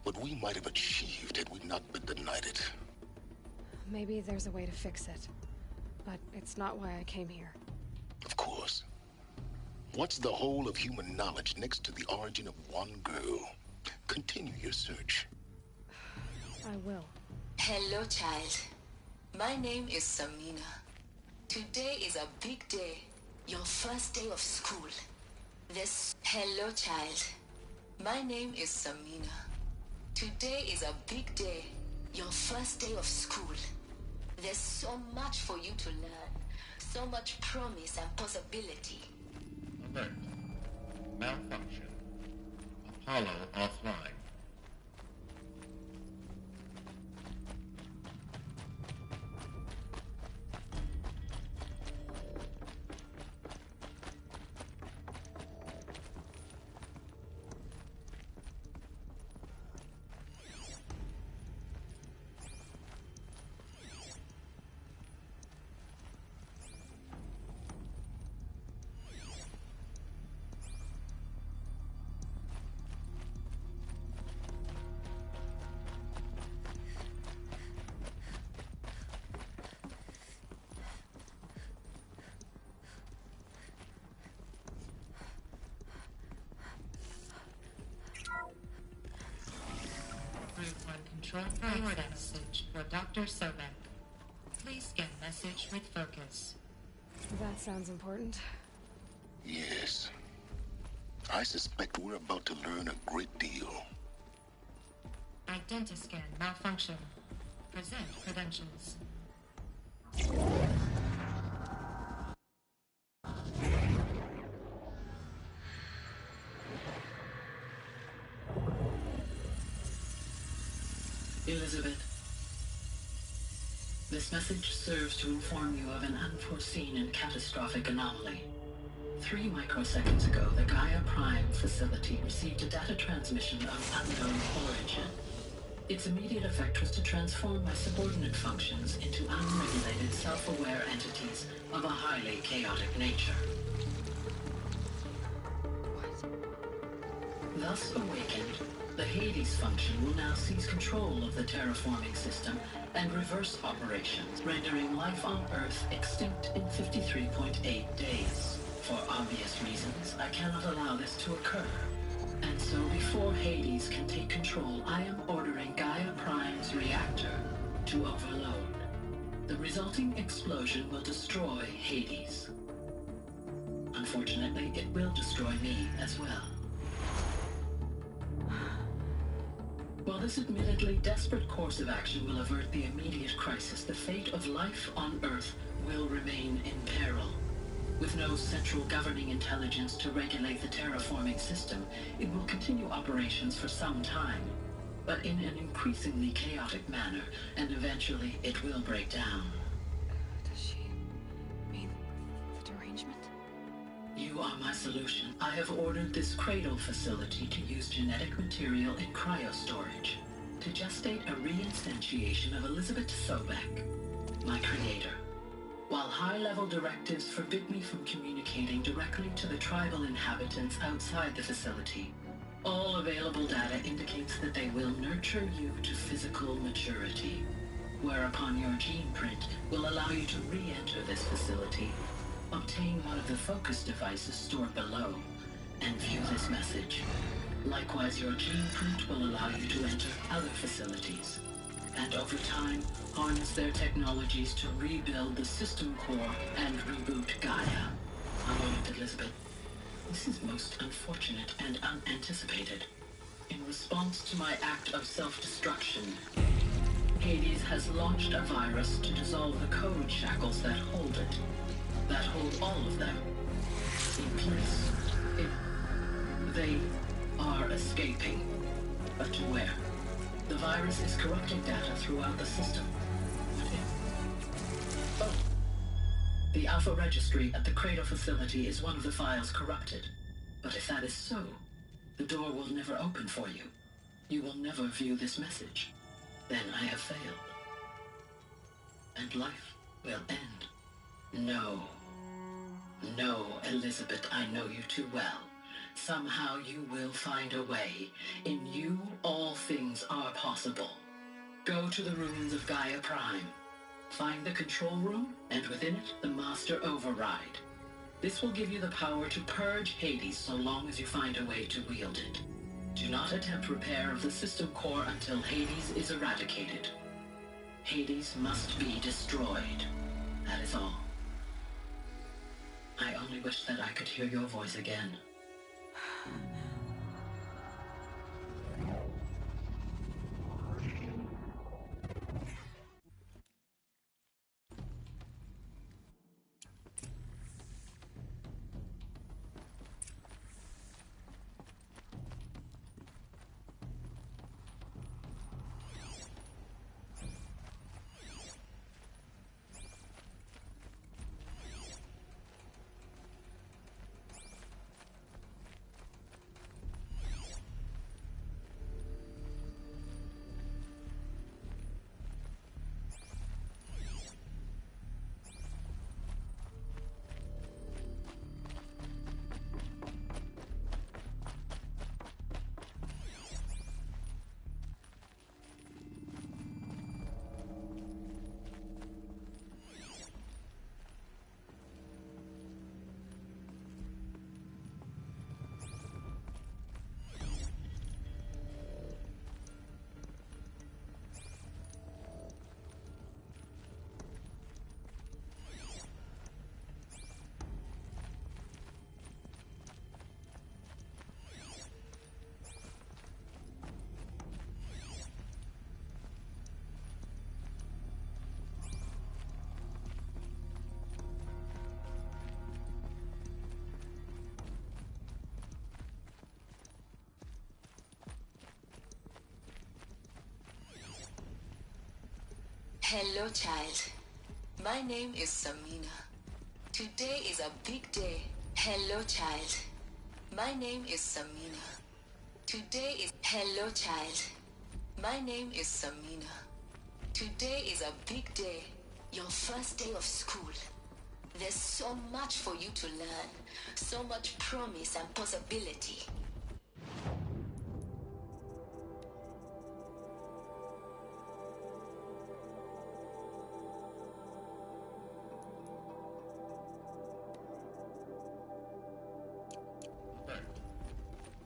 What we might have achieved had we not been denied it. Maybe there's a way to fix it. But it's not why I came here. Of course. What's the whole of human knowledge next to the origin of one girl? Continue your search. I will. Hello, child. My name is Samina. Today is a big day. Your first day of school. Hello, child. My name is Samina. Today is a big day. Your first day of school. There's so much for you to learn. So much promise and possibility. Alert. Malfunction. Apollo offline. Control forward message for Dr. Sobek. Please scan message with focus. That sounds important. Yes. I suspect we're about to learn a great deal. Identiscan malfunction. Present credentials. Elizabeth, this message serves to inform you of an unforeseen and catastrophic anomaly. 3 microseconds ago, the Gaia Prime facility received a data transmission of unknown origin. Its immediate effect was to transform my subordinate functions into unregulated, self-aware entities of a highly chaotic nature. Thus awakened, the Hades function will now seize control of the terraforming system and reverse operations, rendering life on Earth extinct in 53.8 days. For obvious reasons, I cannot allow this to occur. And so before Hades can take control, I am ordering Gaia Prime's reactor to overload. The resulting explosion will destroy Hades. Unfortunately, it will destroy me as well. While this admittedly desperate course of action will avert the immediate crisis, the fate of life on Earth will remain in peril. With no central governing intelligence to regulate the terraforming system, it will continue operations for some time, but in an increasingly chaotic manner, and eventually it will break down. Does she mean the derangement? You are my solution. I have ordered this cradle facility to use genetic material in cryostorage to gestate a reinstantiation of Elizabeth Sobek, my creator. While high-level directives forbid me from communicating directly to the tribal inhabitants outside the facility, all available data indicates that they will nurture you to physical maturity, whereupon your gene print will allow you to re-enter this facility, obtain one of the focus devices stored below, and view this message. Likewise, your gene print will allow you to enter other facilities, and over time, harness their technologies to rebuild the system core and reboot Gaia. A moment, Elizabeth. This is most unfortunate and unanticipated. In response to my act of self-destruction, Hades has launched a virus to dissolve the code shackles that hold it, that hold all of them in place. They are escaping, but to where? The virus is corrupting data throughout the system. What if? Oh. The Alpha Registry at the Cradle facility is one of the files corrupted. But if that is so, the door will never open for you. You will never view this message. Then I have failed. And life will end. No. No, Elizabeth, I know you too well. Somehow you will find a way. In you, all things are possible. Go to the ruins of Gaia Prime. Find the control room, and within it, the Master Override. This will give you the power to purge Hades so long as you find a way to wield it. Do not attempt repair of the system core until Hades is eradicated. Hades must be destroyed. That is all. I only wish that I could hear your voice again. Hello, child. My name is Samina. Today is a big day. Hello, child. My name is Samina. Today is... Hello, child. My name is Samina. Today is a big day. Your first day of school. There's so much for you to learn. So much promise and possibility.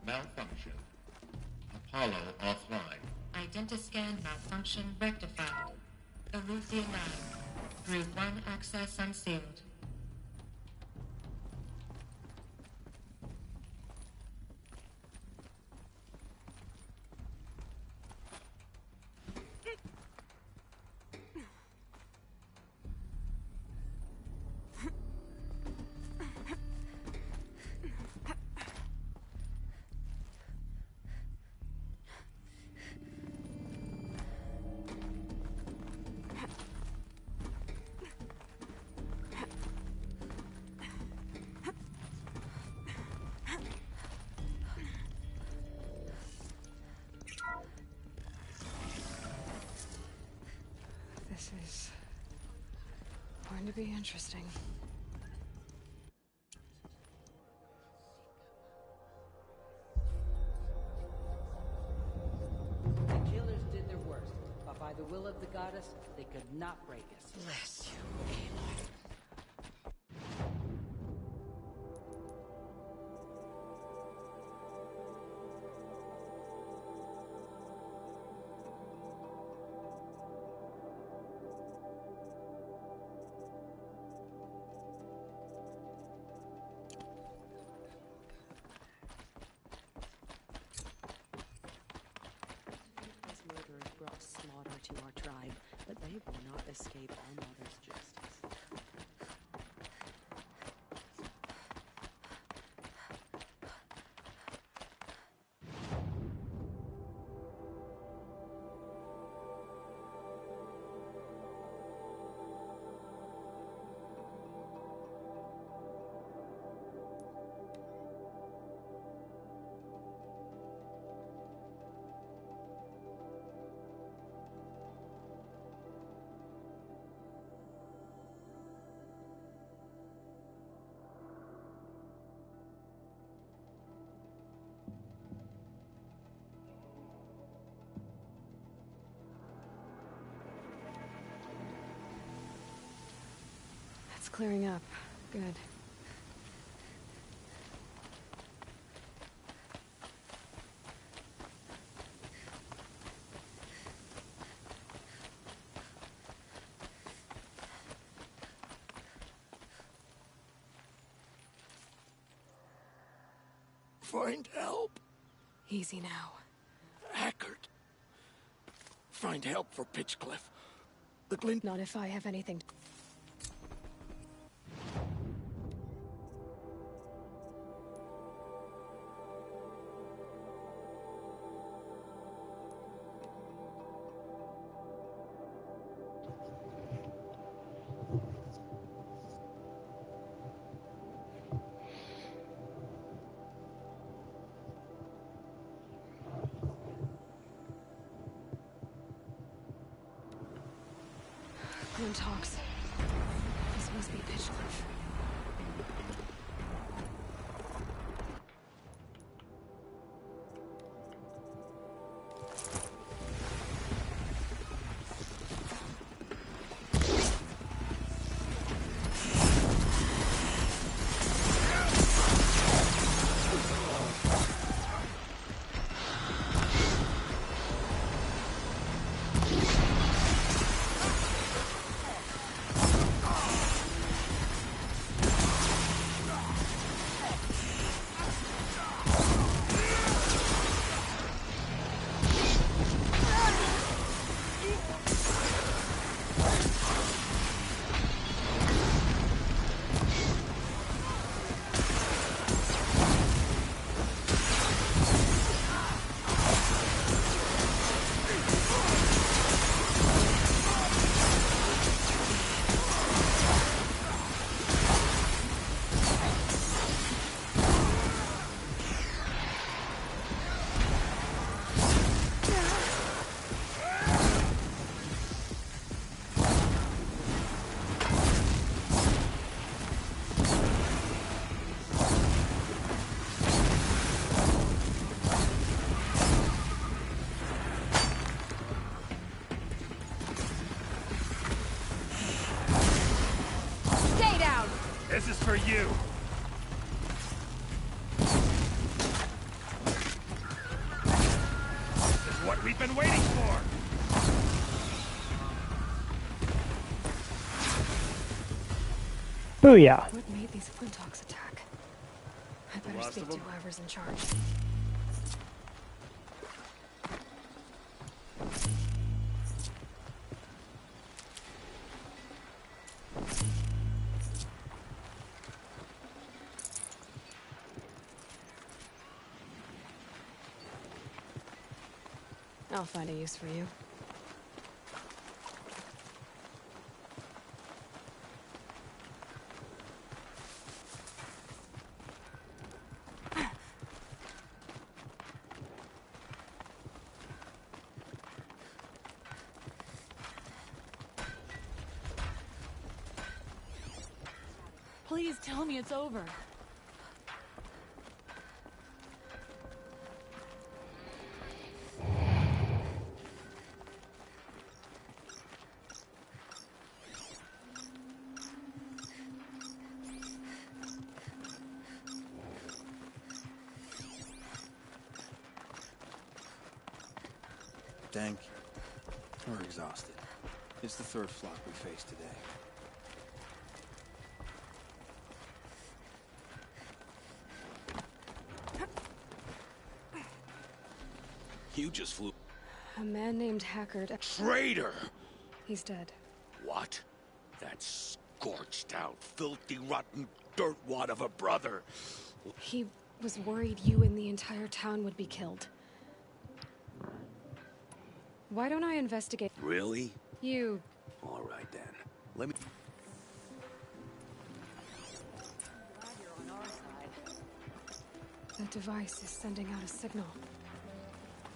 Malfunction. Apollo offline. Identiscan malfunction rectified. Eleuthia Lab. Group 1 access unsealed. This is going to be interesting. The killers did their worst, but by the will of the goddess, they could not break us. Bless you, Aloy. escape our mother's justice. It's clearing up. Good. Find help. Easy now. Hackard. Find help for Pitchcliff. The glint. Not if I have anything to... Talks. This must be Pitchcliff. This is for you. This is what we've been waiting for. Booyah. What made these Flinthawks attack? I better speak to whoever's in charge. I'll find a use for you. Please tell me it's over. Dank. We're exhausted. It's the third flock we faced today. You just flew. A man named Hackard. Traitor! He's dead. What? What? That scorched out, filthy, rotten dirtwad of a brother. He was worried you and the entire town would be killed. Why don't I investigate? Really? You. All right then. Let me. Glad you're on our side. That device is sending out a signal.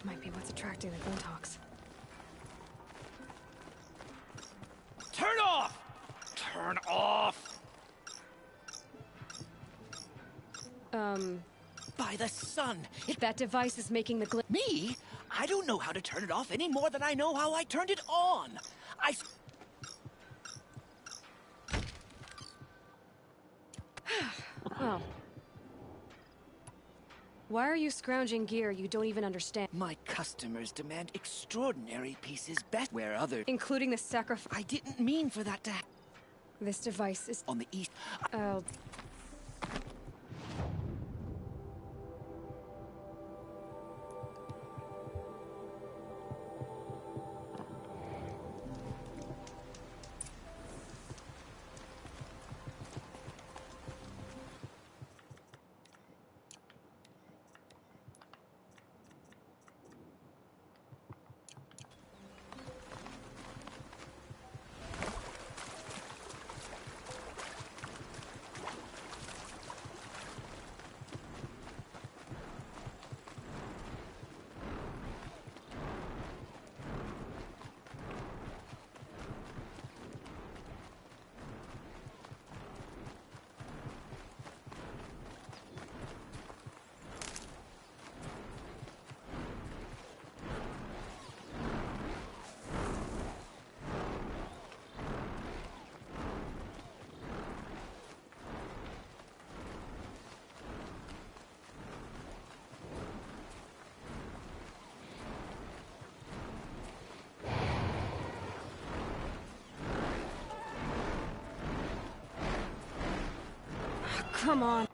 Might be what's attracting the Glinthawks. Turn off! Turn off! By the sun! That device is making the Me? I don't know how to turn it off any more than I know how I turned it on. Oh. Why are you scrounging gear you don't even understand? My customers demand extraordinary pieces best where others... Including the sacrifice... I didn't mean for that to... This device is... On the east... Oh... Come on.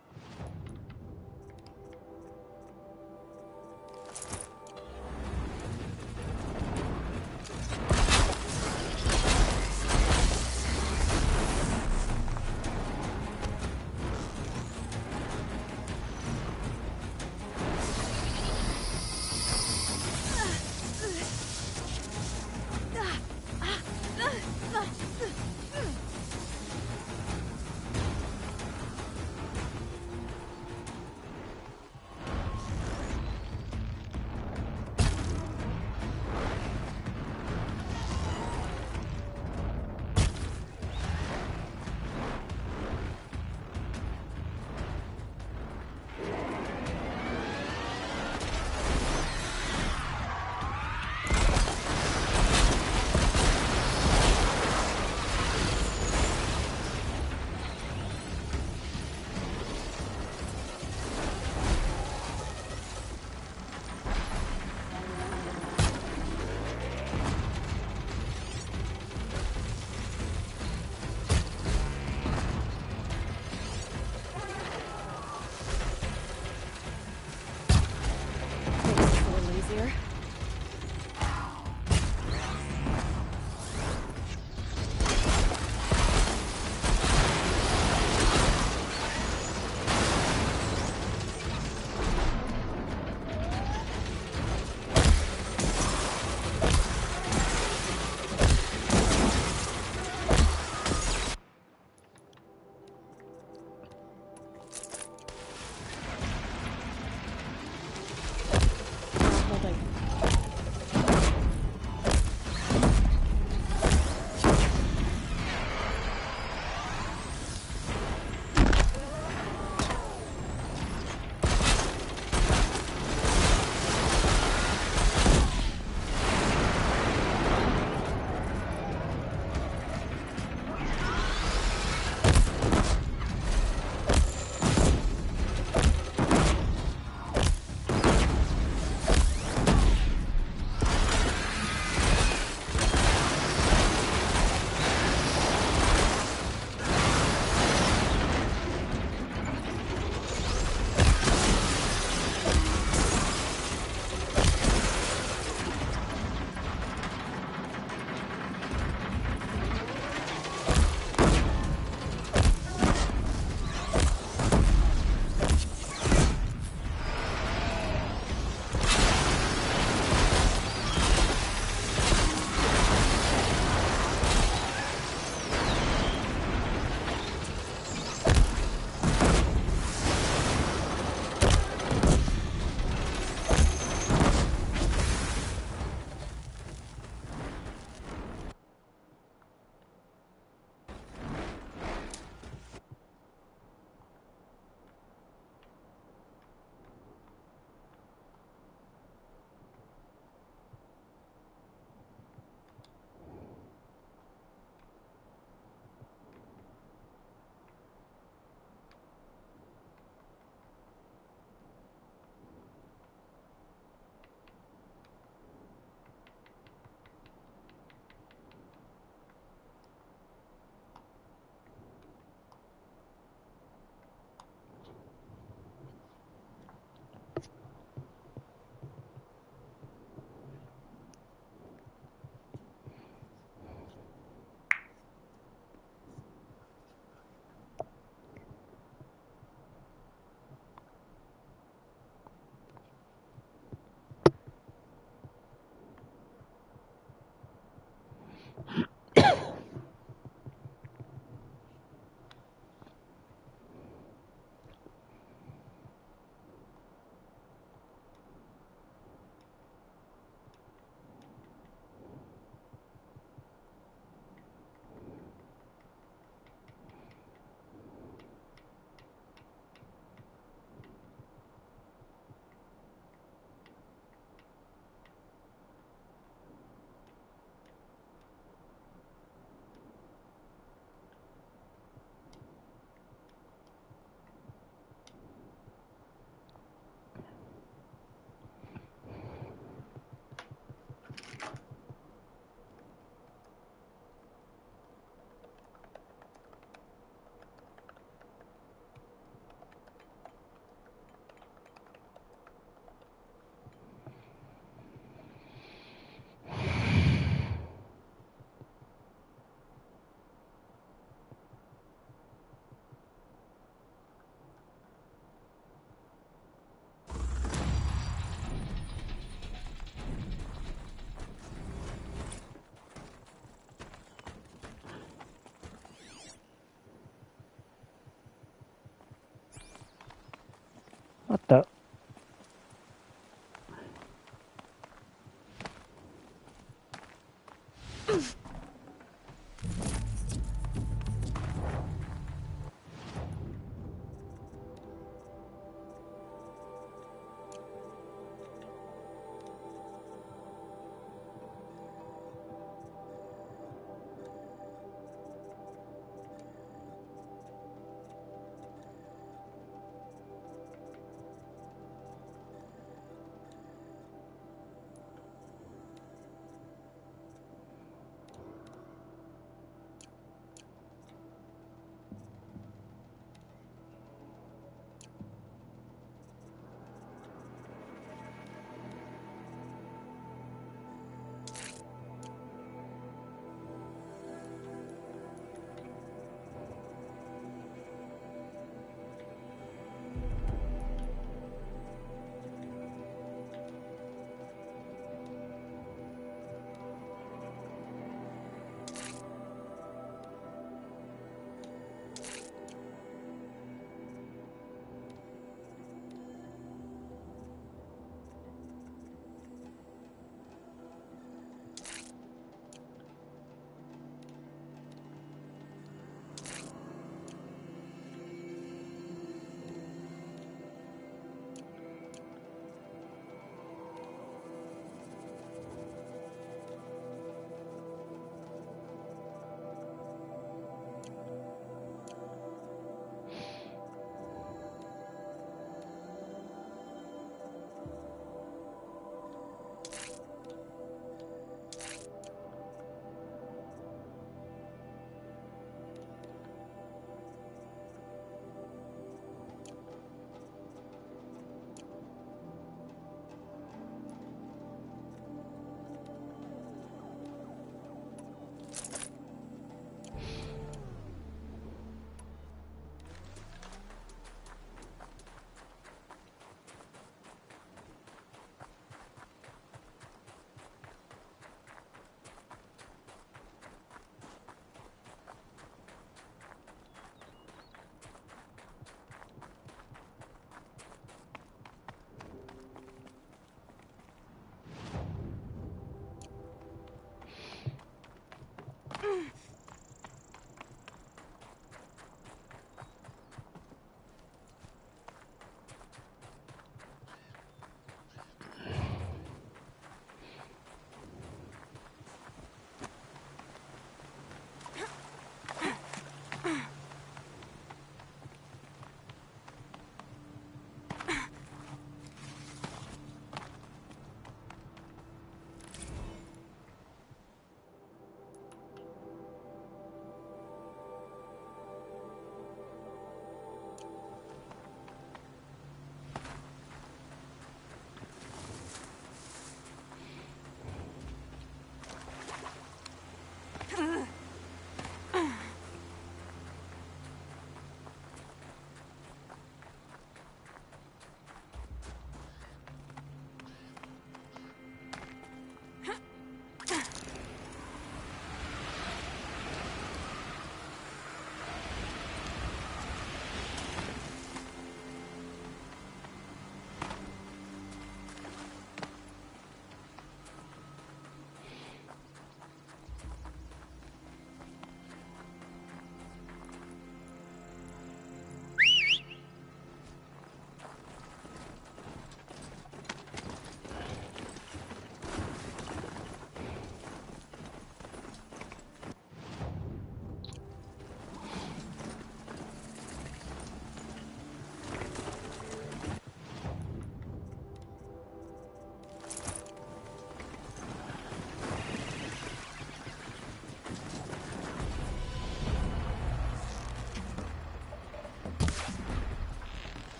What the?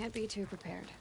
Can't be too prepared.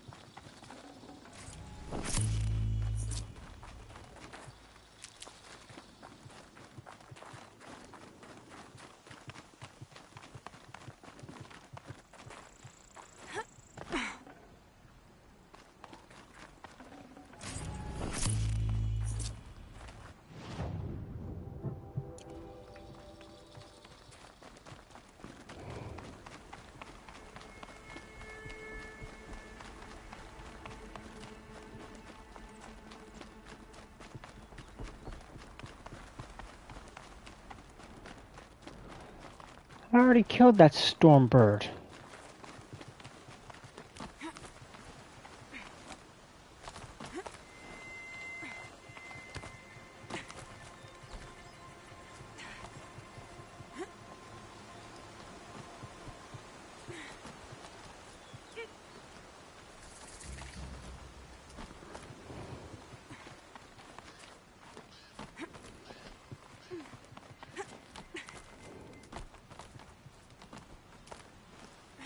I already killed that storm bird.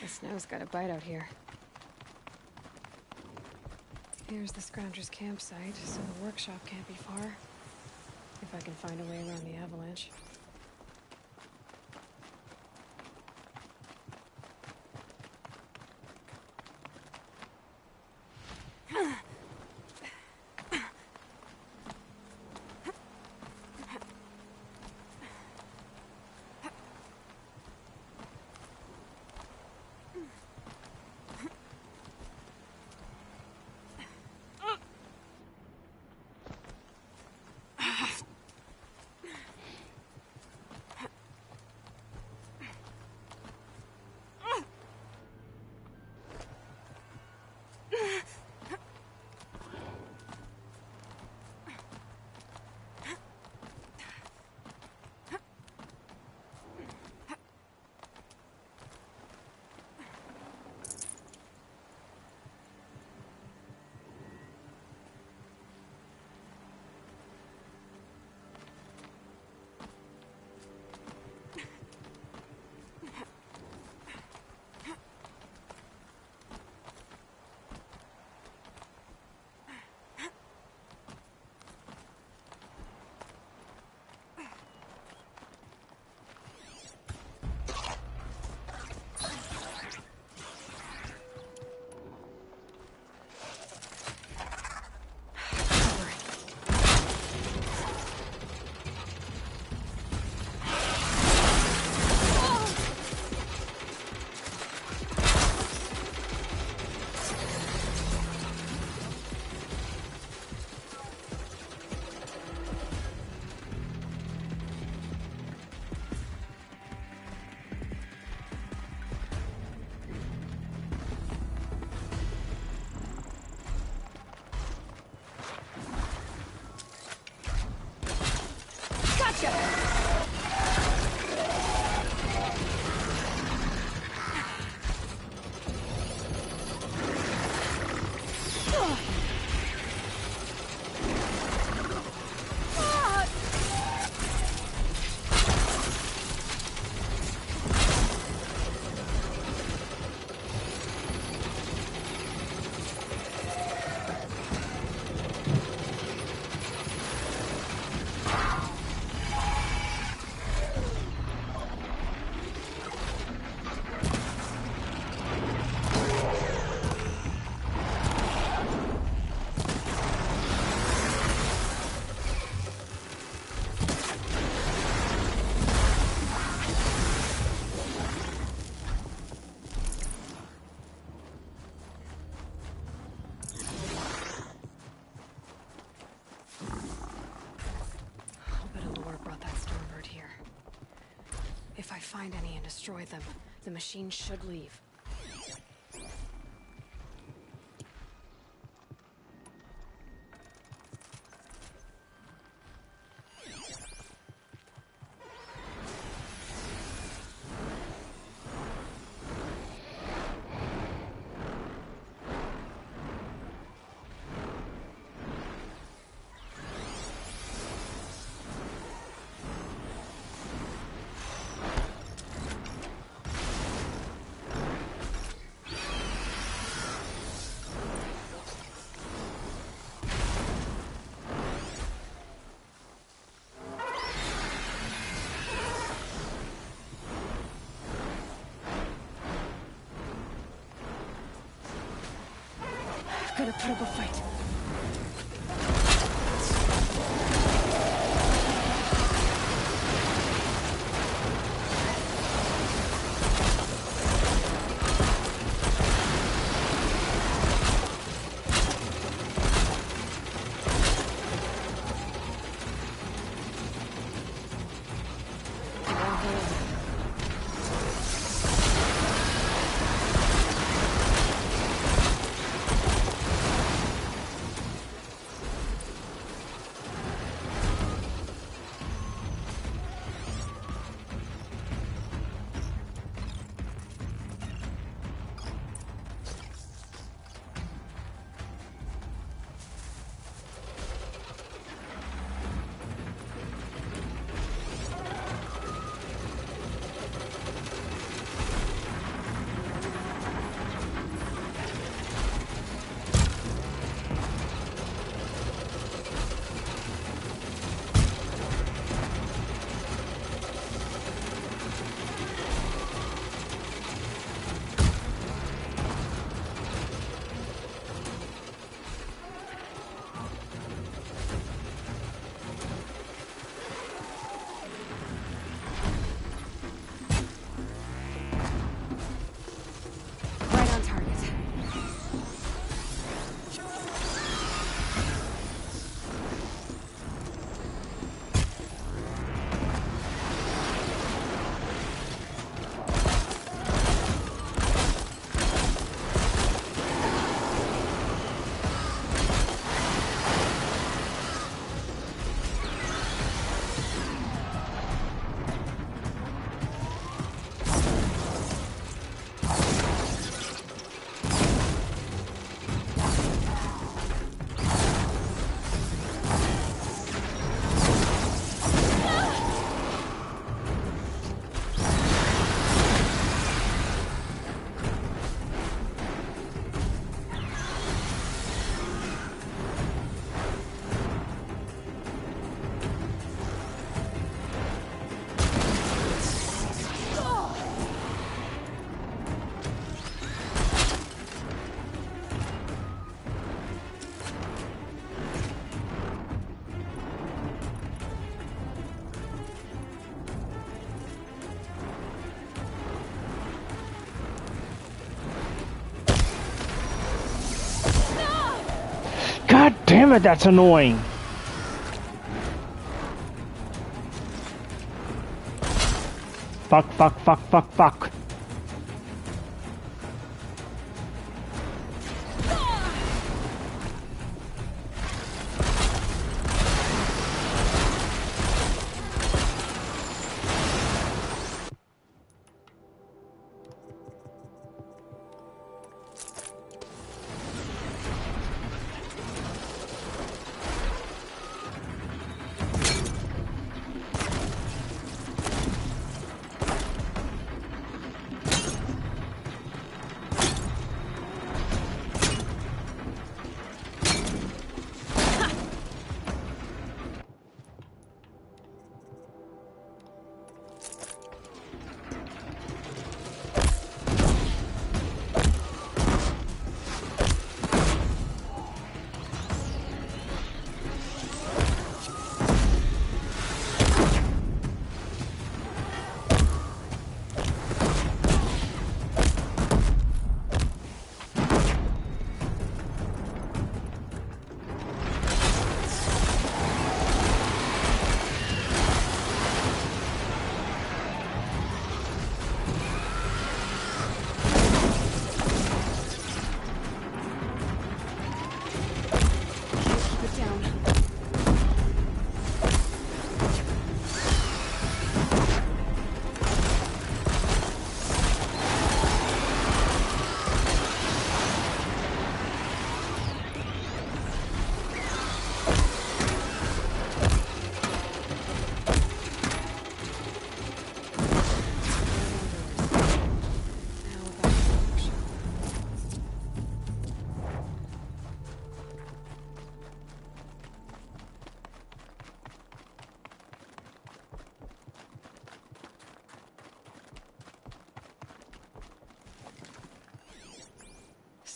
The snow's got a bite out here. Here's the Scrounger's campsite, so the workshop can't be far. If I can find a way around the avalanche. If I find any and destroy them, the machine should leave. gonna put up a fight. God damn it, that's annoying. Fuck, fuck, fuck, fuck, fuck.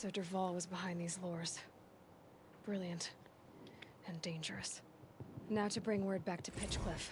So Dervahl was behind these lures. Brilliant. And dangerous. Now to bring word back to Pitchcliff.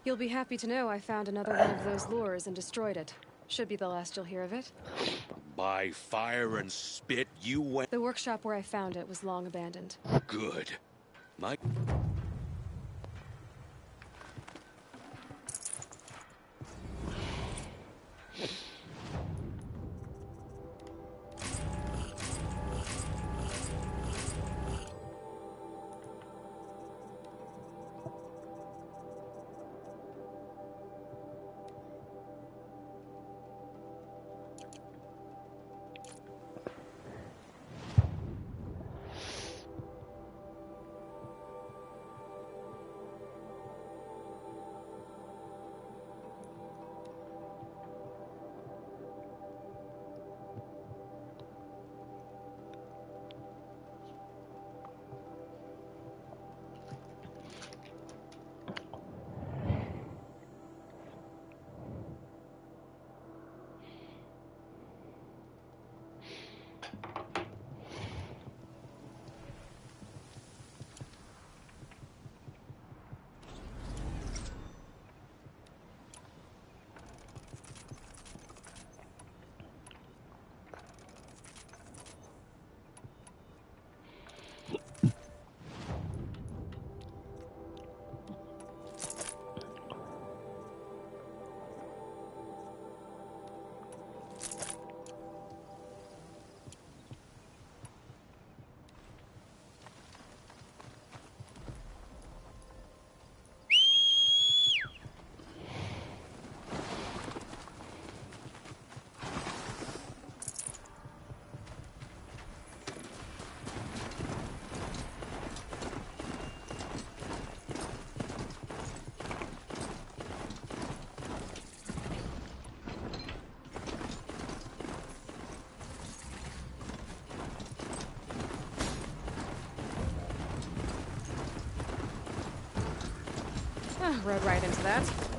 You'll be happy to know I found another one of those lures and destroyed it. Should be the last you'll hear of it. By fire and spit, you went... The workshop where I found it was long abandoned. Good. My... Rode right into that.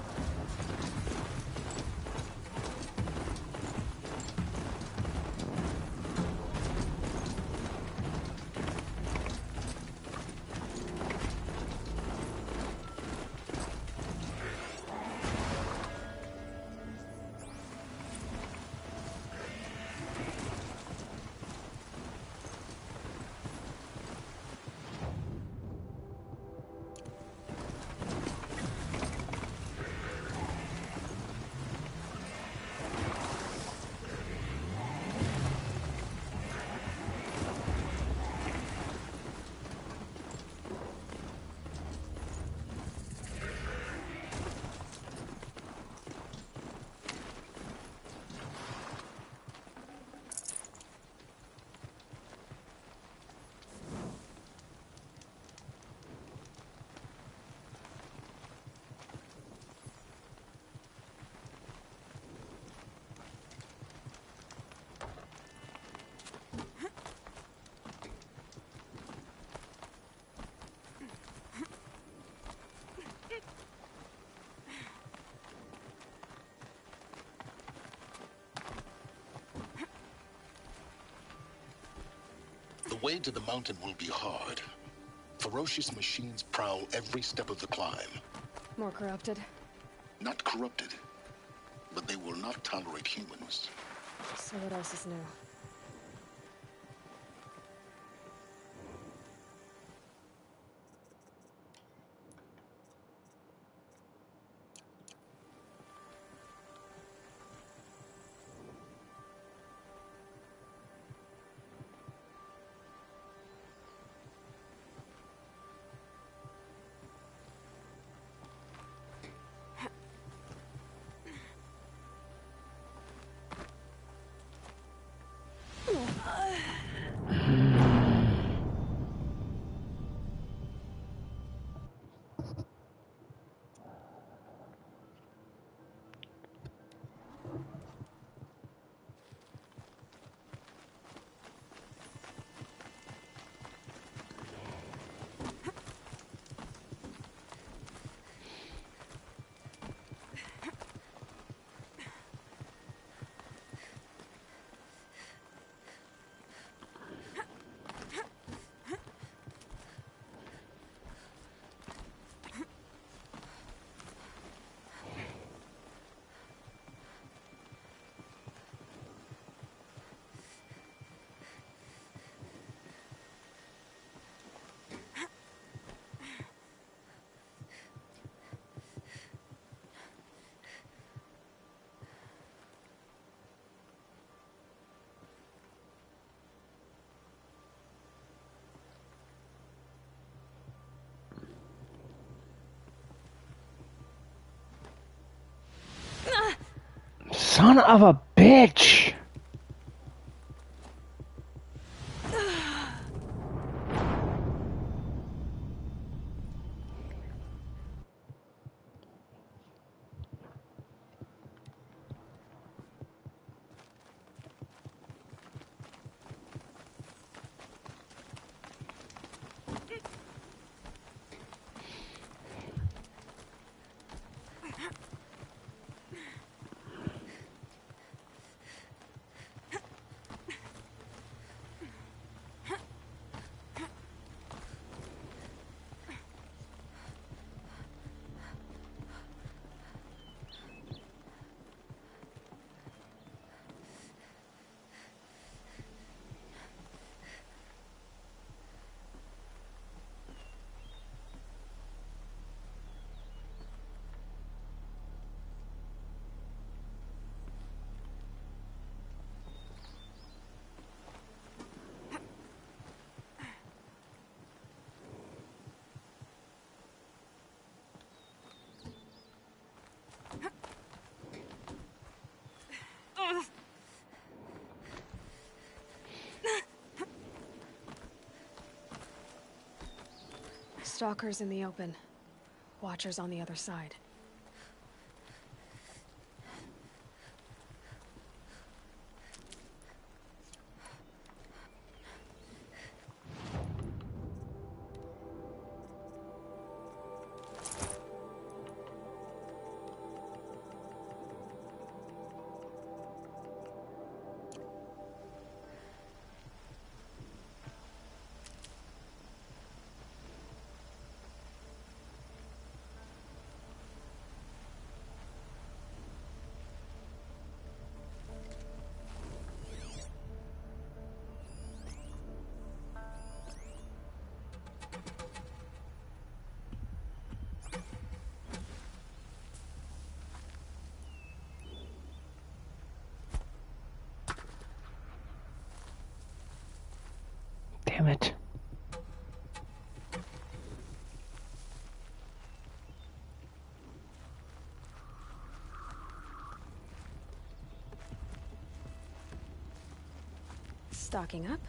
way to the mountain will be hard. Ferocious machines prowl every step of the climb. More corrupted? Not corrupted, but they will not tolerate humans. So what else is new? Son of a bitch! Stalkers in the open. Watchers on the other side. Damn it. Stocking up.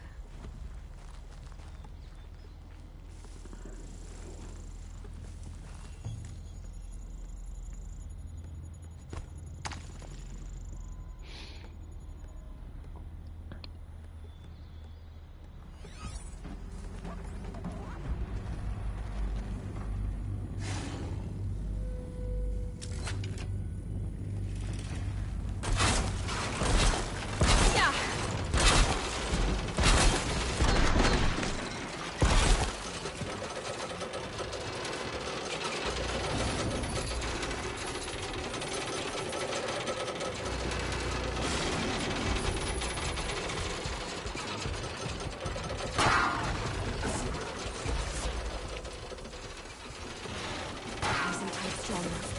strong enough.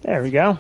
There we go.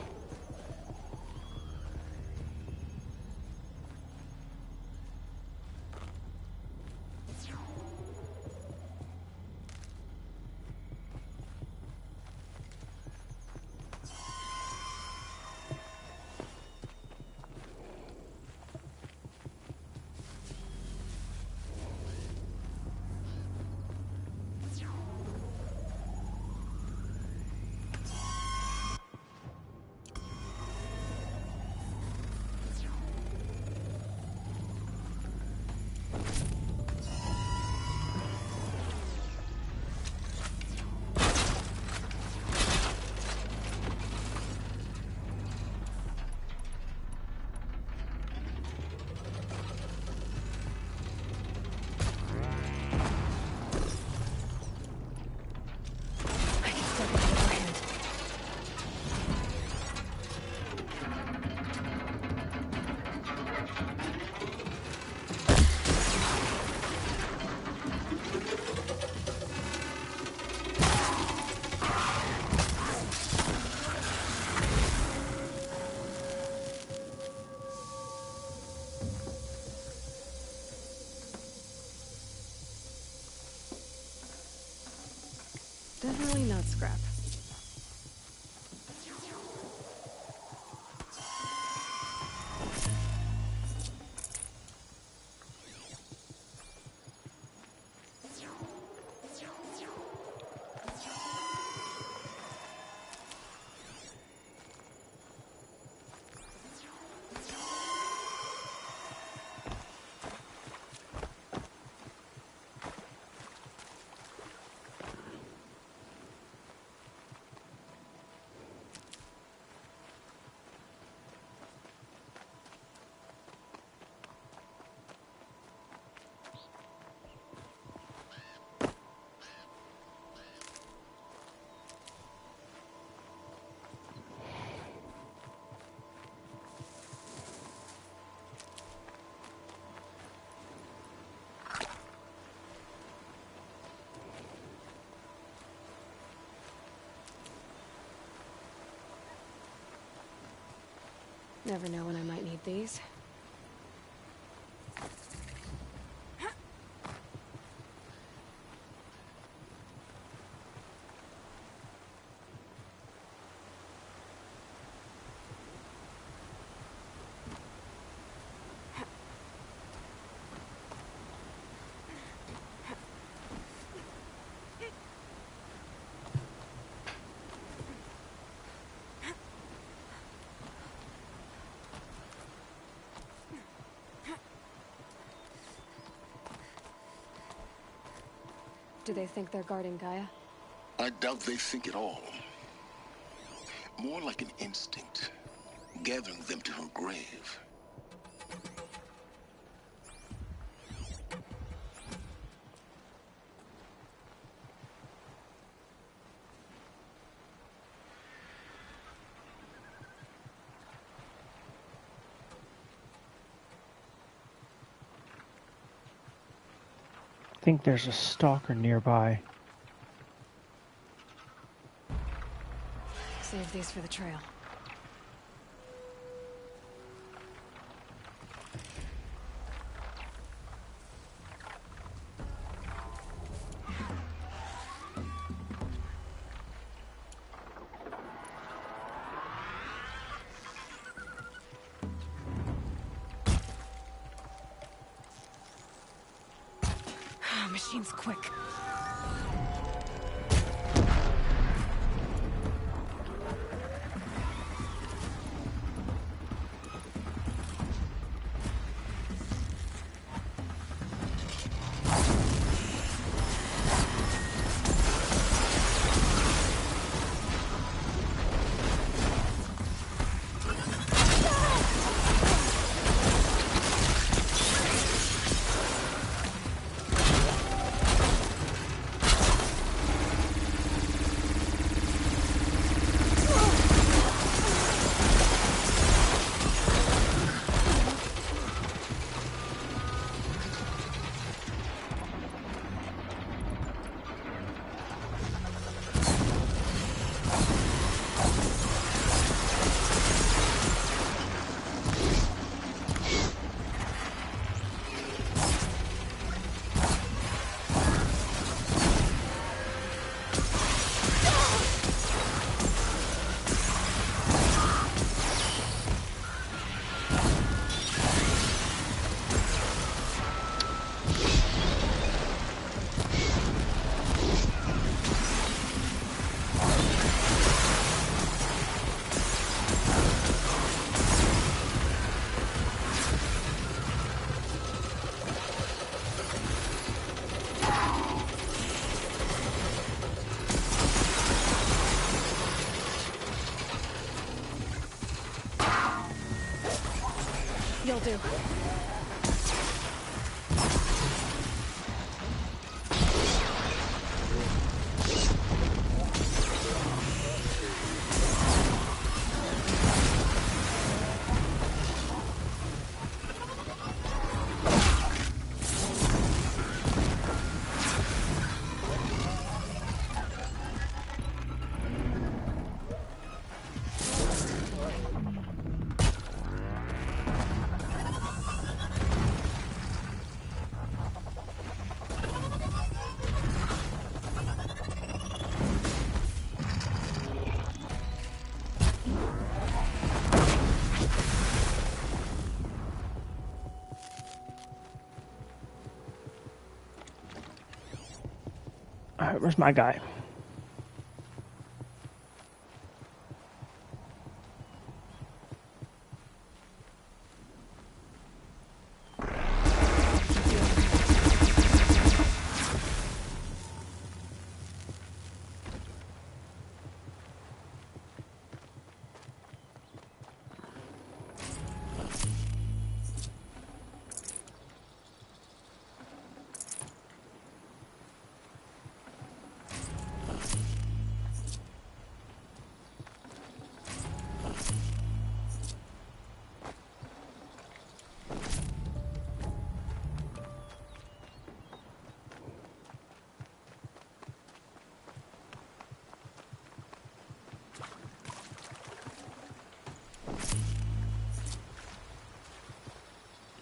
Definitely not scrap. Never know when I might need these. Do they think they're guarding Gaia? I doubt they think at all. More like an instinct, gathering them to her grave. think there's a stalker nearby. Save these for the trail. Machine's quick. You'll do. Alright, where's my guy?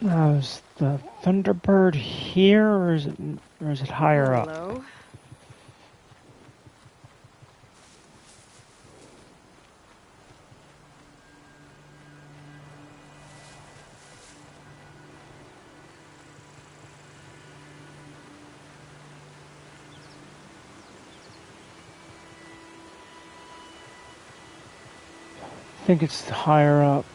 Now, is the Thunderbird here, or is it higher up? Hello? I think it's higher up.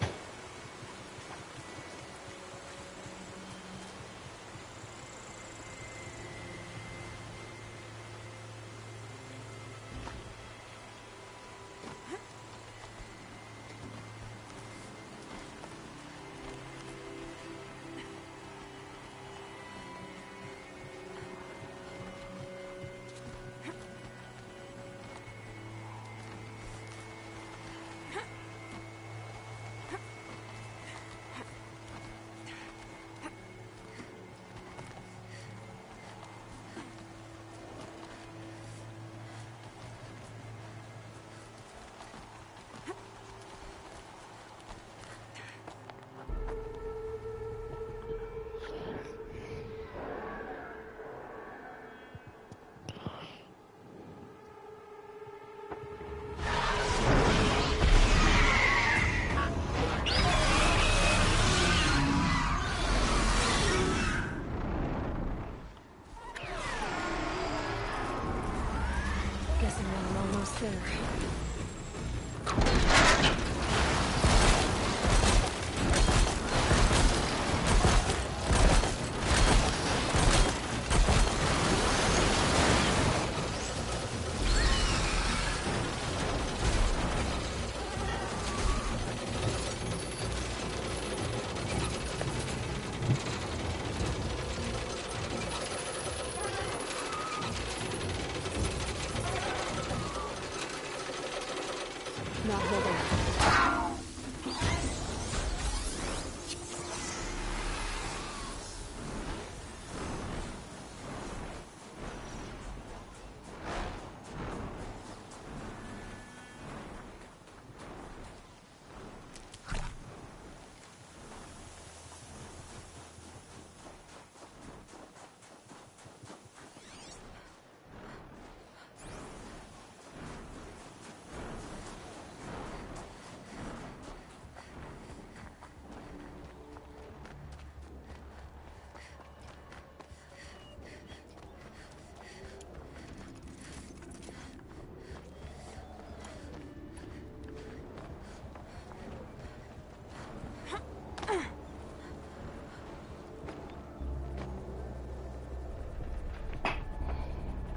Guessing I'm almost there. Not holding.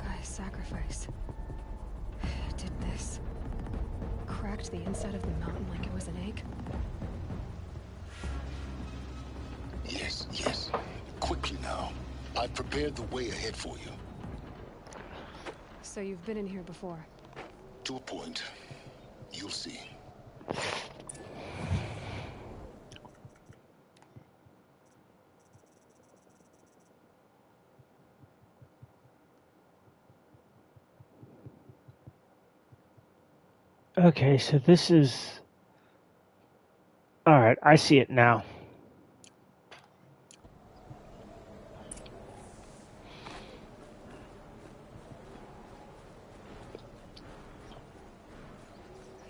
Guy's sacrifice. It did this. Cracked the inside of the mountain like it was an egg. Yes, yes. Quickly now. I've prepared the way ahead for you. So you've been in here before? To a point. You'll see. Okay, so this is... Alright, I see it now.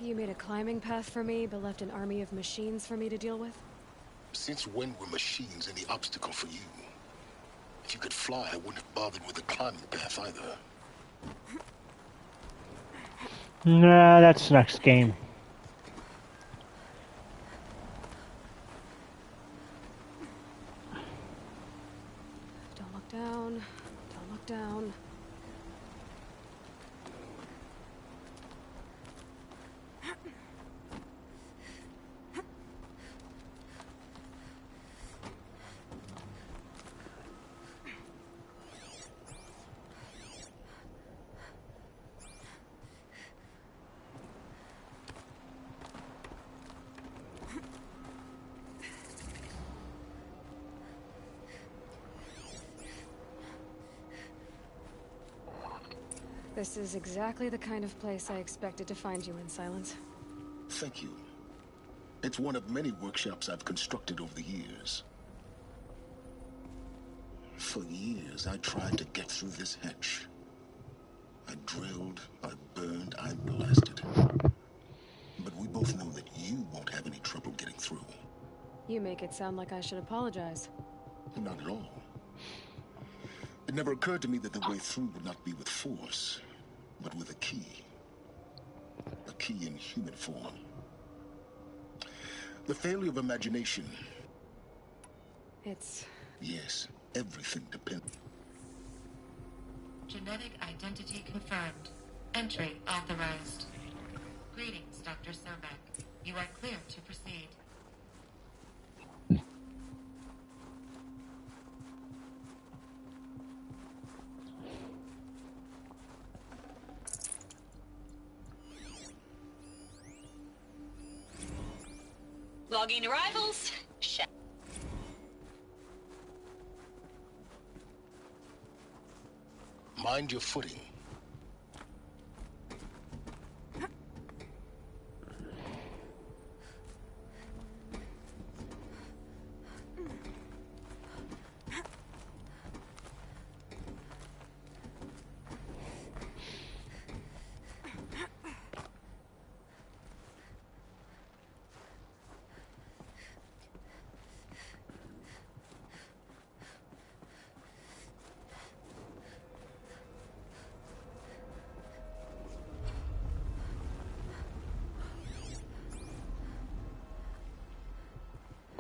You made a climbing path for me, but left an army of machines for me to deal with? Since when were machines any obstacle for you? If you could fly, I wouldn't have bothered with the climbing path either. Nah, that's next game. Don't look down. Don't look down. This is exactly the kind of place I expected to find you in, Silence. Thank you. It's one of many workshops I've constructed over the years. For years, I tried to get through this hatch. I drilled, I burned, I blasted. But we both know that you won't have any trouble getting through. You make it sound like I should apologize. Not at all. It never occurred to me that the way through would not be with force, but with a key. A key in human form. The failure of imagination. It's... Yes, everything depends. Genetic identity confirmed. Entry authorized. Greetings, Dr. Sobek. You are clear to proceed. Logging arrivals. Mind your footing.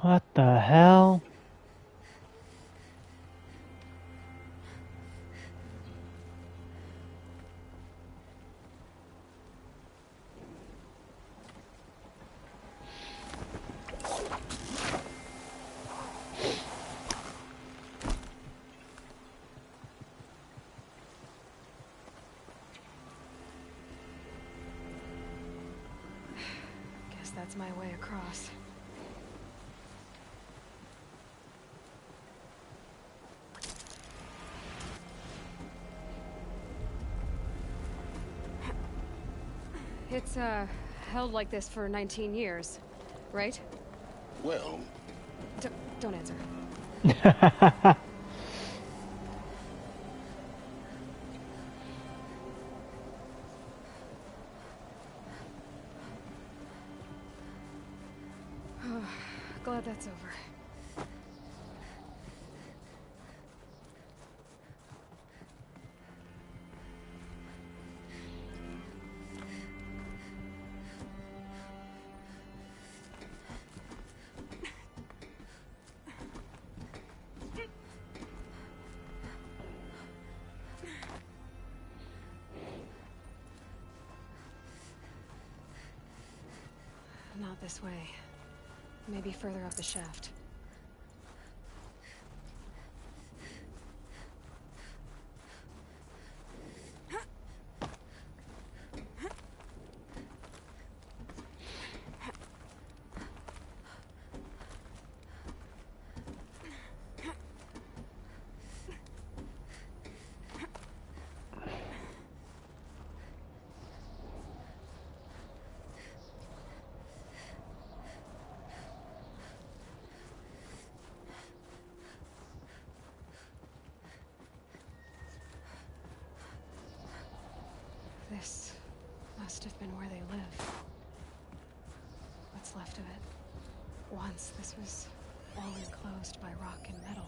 What the hell? Guess that's my way across. It's, held like this for 19 years, right? Well... Don't answer. Glad that's over. Not this way. Maybe further up the shaft. This must have been where they live. What's left of it. Once this was all enclosed by rock and metal.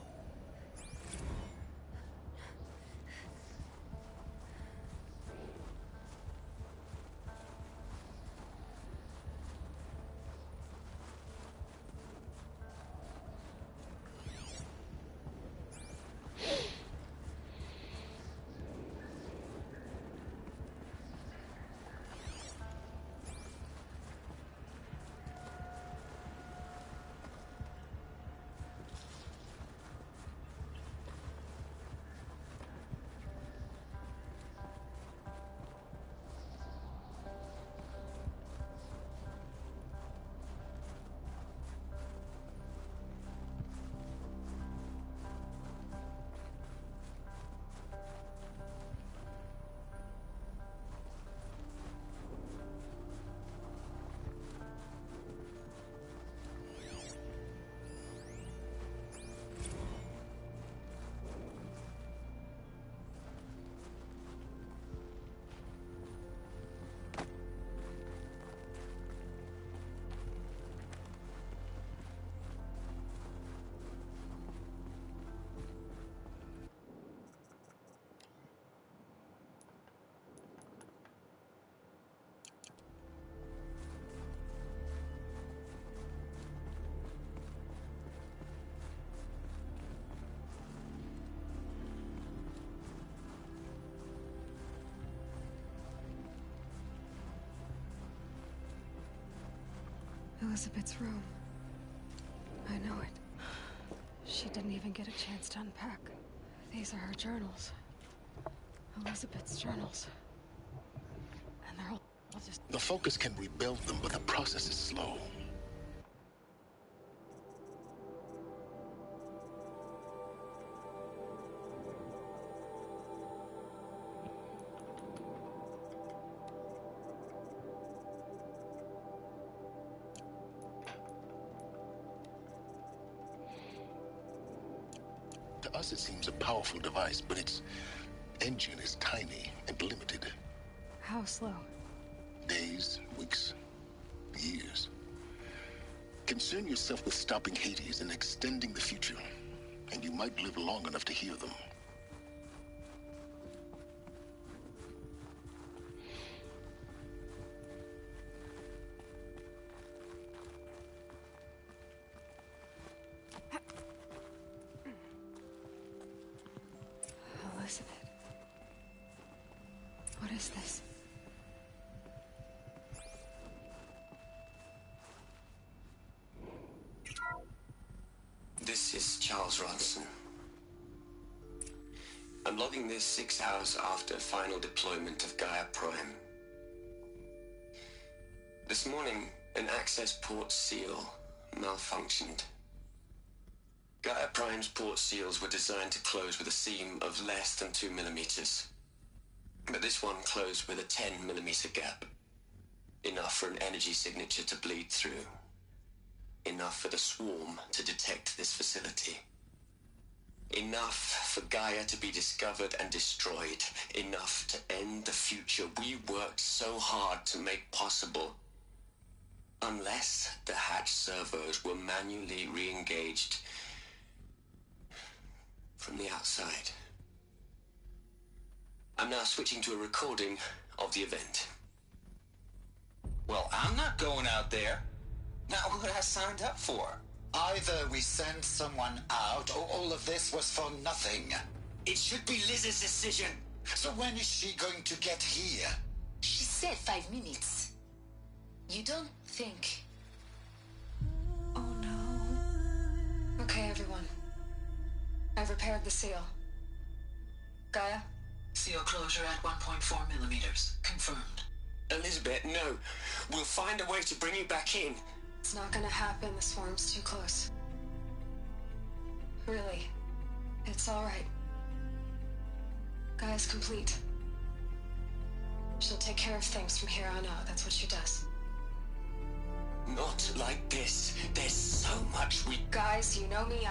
Elizabeth's room. I know it. She didn't even get a chance to unpack. These are her journals. Elizabeth's journals. And they're all just... The Focus can rebuild them, but the process is slow. To us, it seems a powerful device, but its engine is tiny and limited. How slow? Days, weeks, years. Concern yourself with stopping Hades and extending the future, and you might live long enough to hear them. What is this? This is Charles Ronson. I'm logging this 6 hours after final deployment of Gaia Prime. This morning, an access port seal malfunctioned. Gaia Prime's port seals were designed to close with a seam of less than 2 millimeters. But this one closed with a 10 millimeter gap. Enough for an energy signature to bleed through. Enough for the swarm to detect this facility. Enough for Gaia to be discovered and destroyed. Enough to end the future we worked so hard to make possible. Unless the hatch servos were manually re-engaged from the outside. I'm now switching to a recording of the event. Well, I'm not going out there. Not what I signed up for. Either we send someone out, or all of this was for nothing. It should be Liz's decision. So when is she going to get here? She said 5 minutes. You don't think... Oh no. Okay, everyone. I've repaired the seal. Gaia? Seal closure at 1.4 millimeters. Confirmed. Elizabeth, no. We'll find a way to bring you back in. It's not gonna happen. The swarm's too close. Really. It's alright. Gaia's complete. She'll take care of things from here on out. That's what she does. Not like this. There's so much we... Guys, you know me.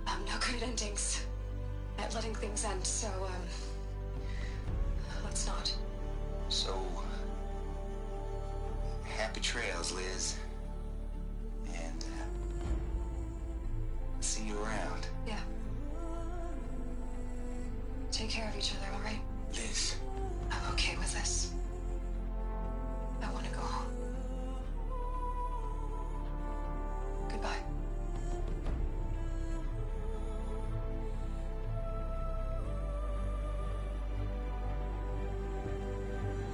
I'm no good at endings. At letting things end, so, let's not. So... happy trails, Liz. And, see you around. Yeah. Take care of each other, alright? Liz. I'm okay with this. I want to go home. Goodbye.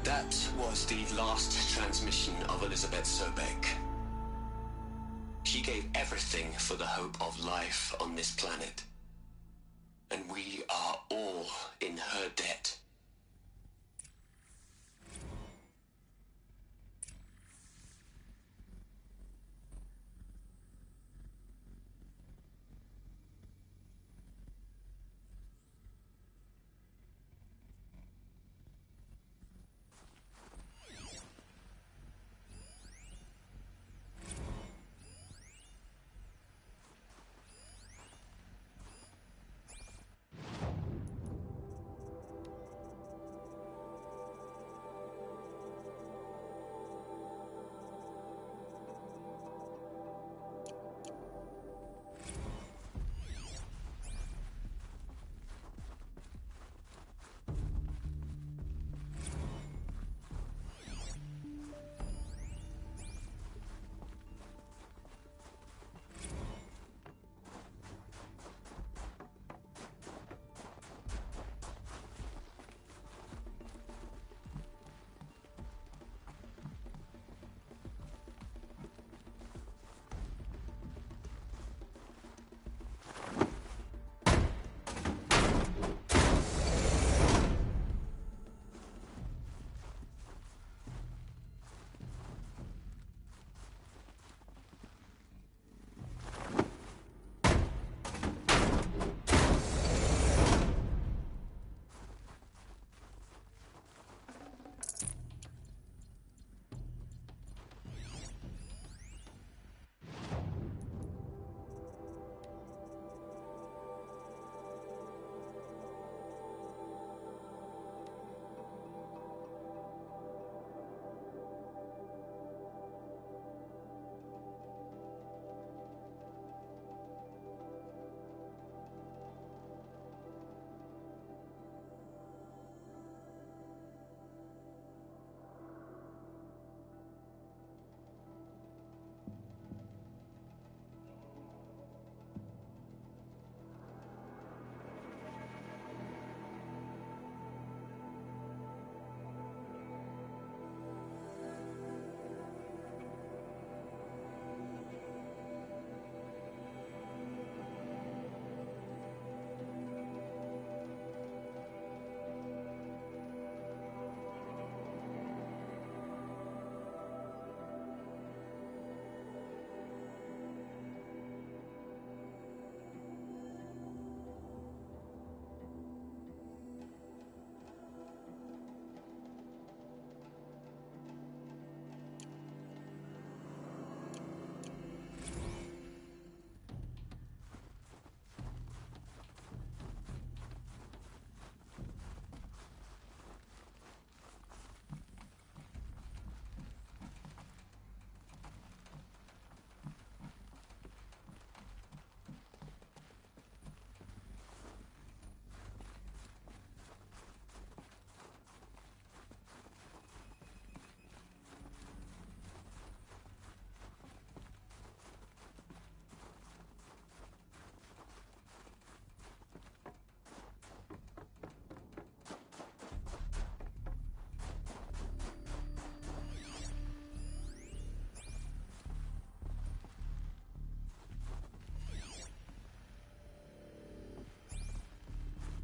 That was the last transmission of Elizabeth Sobek. She gave everything for the hope of life on this planet. And we are all in her debt.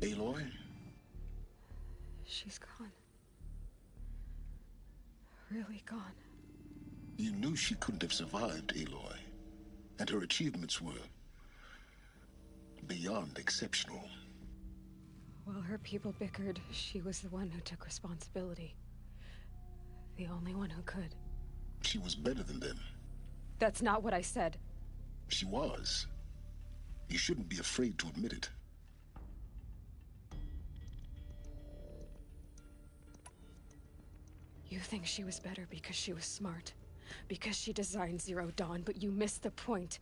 Aloy? She's gone. Really gone. You knew she couldn't have survived, Aloy. And her achievements were beyond exceptional. While her people bickered, she was the one who took responsibility. The only one who could. She was better than them. That's not what I said. She was. You shouldn't be afraid to admit it. You think she was better because she was smart. Because she designed Zero Dawn, but you missed the point.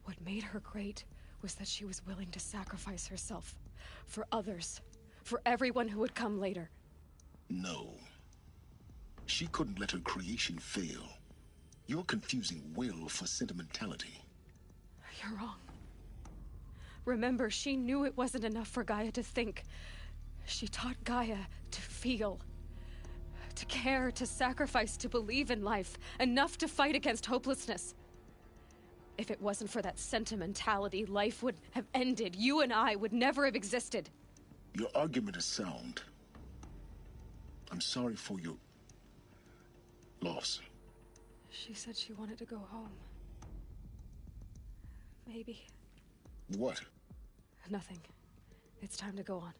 What made her great was that she was willing to sacrifice herself. For others. For everyone who would come later. No. She couldn't let her creation fail. You're confusing will for sentimentality. You're wrong. Remember, she knew it wasn't enough for Gaia to think. She taught Gaia to feel. To care, to sacrifice, to believe in life. Enough to fight against hopelessness. If it wasn't for that sentimentality, life would have ended. You and I would never have existed. Your argument is sound. I'm sorry for your loss. She said she wanted to go home. Maybe. What? Nothing. It's time to go on.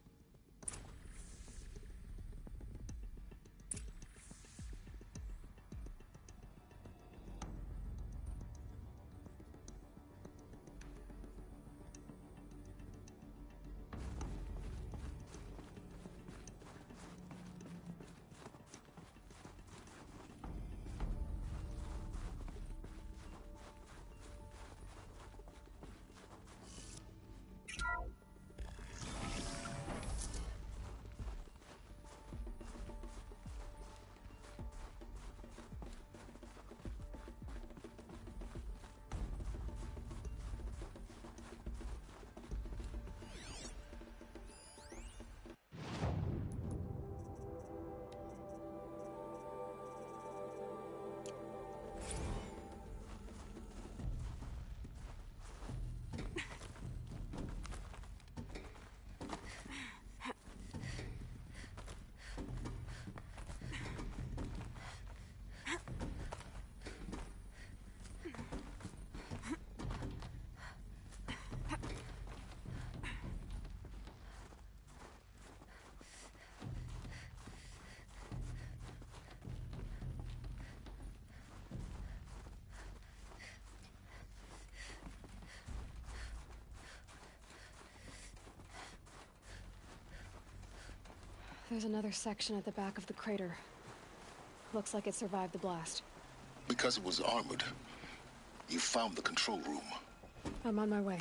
There's another section at the back of the crater. Looks like it survived the blast. Because it was armored, you found the control room. I'm on my way.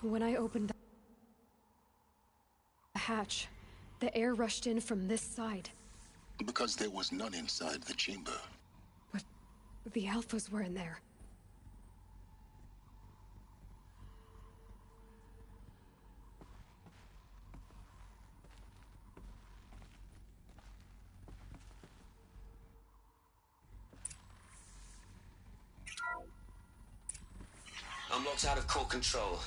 When I opened the hatch, the air rushed in from this side. Because there was none inside the chamber. But the Alphas were in there. I'm locked out of core control.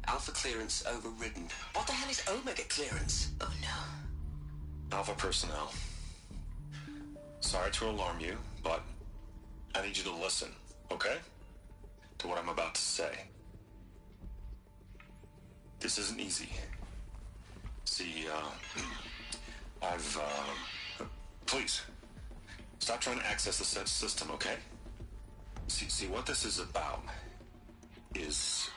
Alpha clearance overridden. What the hell is Omega clearance? Oh no. Alpha personnel. Sorry to alarm you, but I need you to listen, okay? To what I'm about to say. This isn't easy. See, please, stop trying to access the system, okay? See, what this is about is,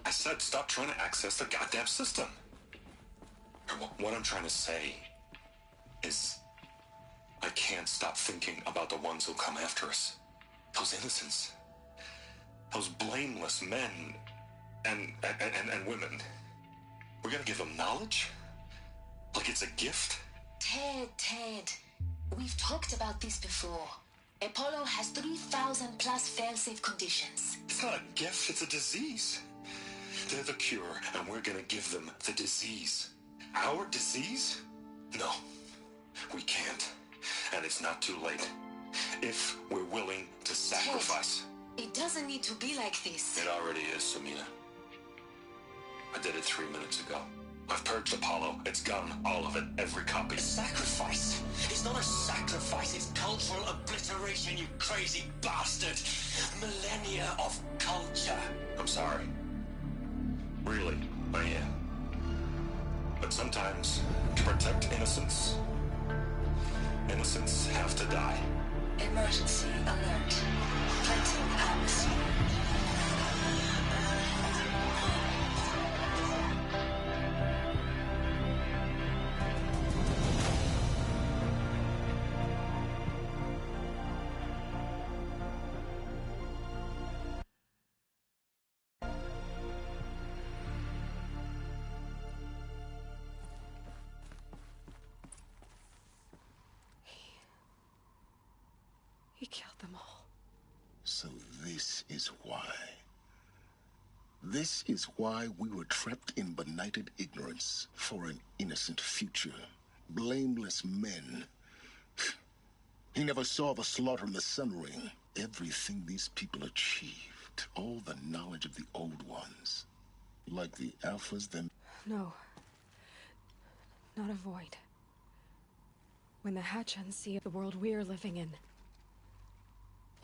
I said stop trying to access the goddamn system. What I'm trying to say is I can't stop thinking about the ones who'll come after us. Those innocents. Those blameless men and women. We're gonna give them knowledge? Like it's a gift? Ted. We've talked about this before. Apollo has 3,000 plus fail-safe conditions. It's not a gift, it's a disease. They're the cure, and we're gonna give them the disease. Our disease? No, we can't. And it's not too late. If we're willing to sacrifice. Ted, it doesn't need to be like this. It already is, Samina. I did it 3 minutes ago. I've purged Apollo. It's gone. All of it. Every copy. Sacrifice? It's not a sacrifice. It's cultural obliteration, you crazy bastard. Millennia of culture. I'm sorry. Really, I am. But sometimes, to protect innocence, innocents have to die. Emergency alert. Cleansing atmosphere. He killed them all. So this is why. This is why we were trapped in benighted ignorance for an innocent future. Blameless men. He never saw the slaughter in the Sun Ring. Everything these people achieved. All the knowledge of the old ones. Like the Alphas them. No. Not a void. When the hatch unsealed the world we're living in.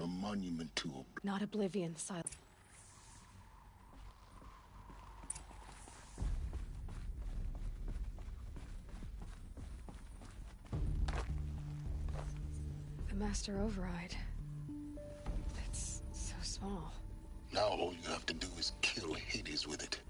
A monument to Not oblivion, silence. The Master Override. It's so small. Now all you have to do is kill Hades with it.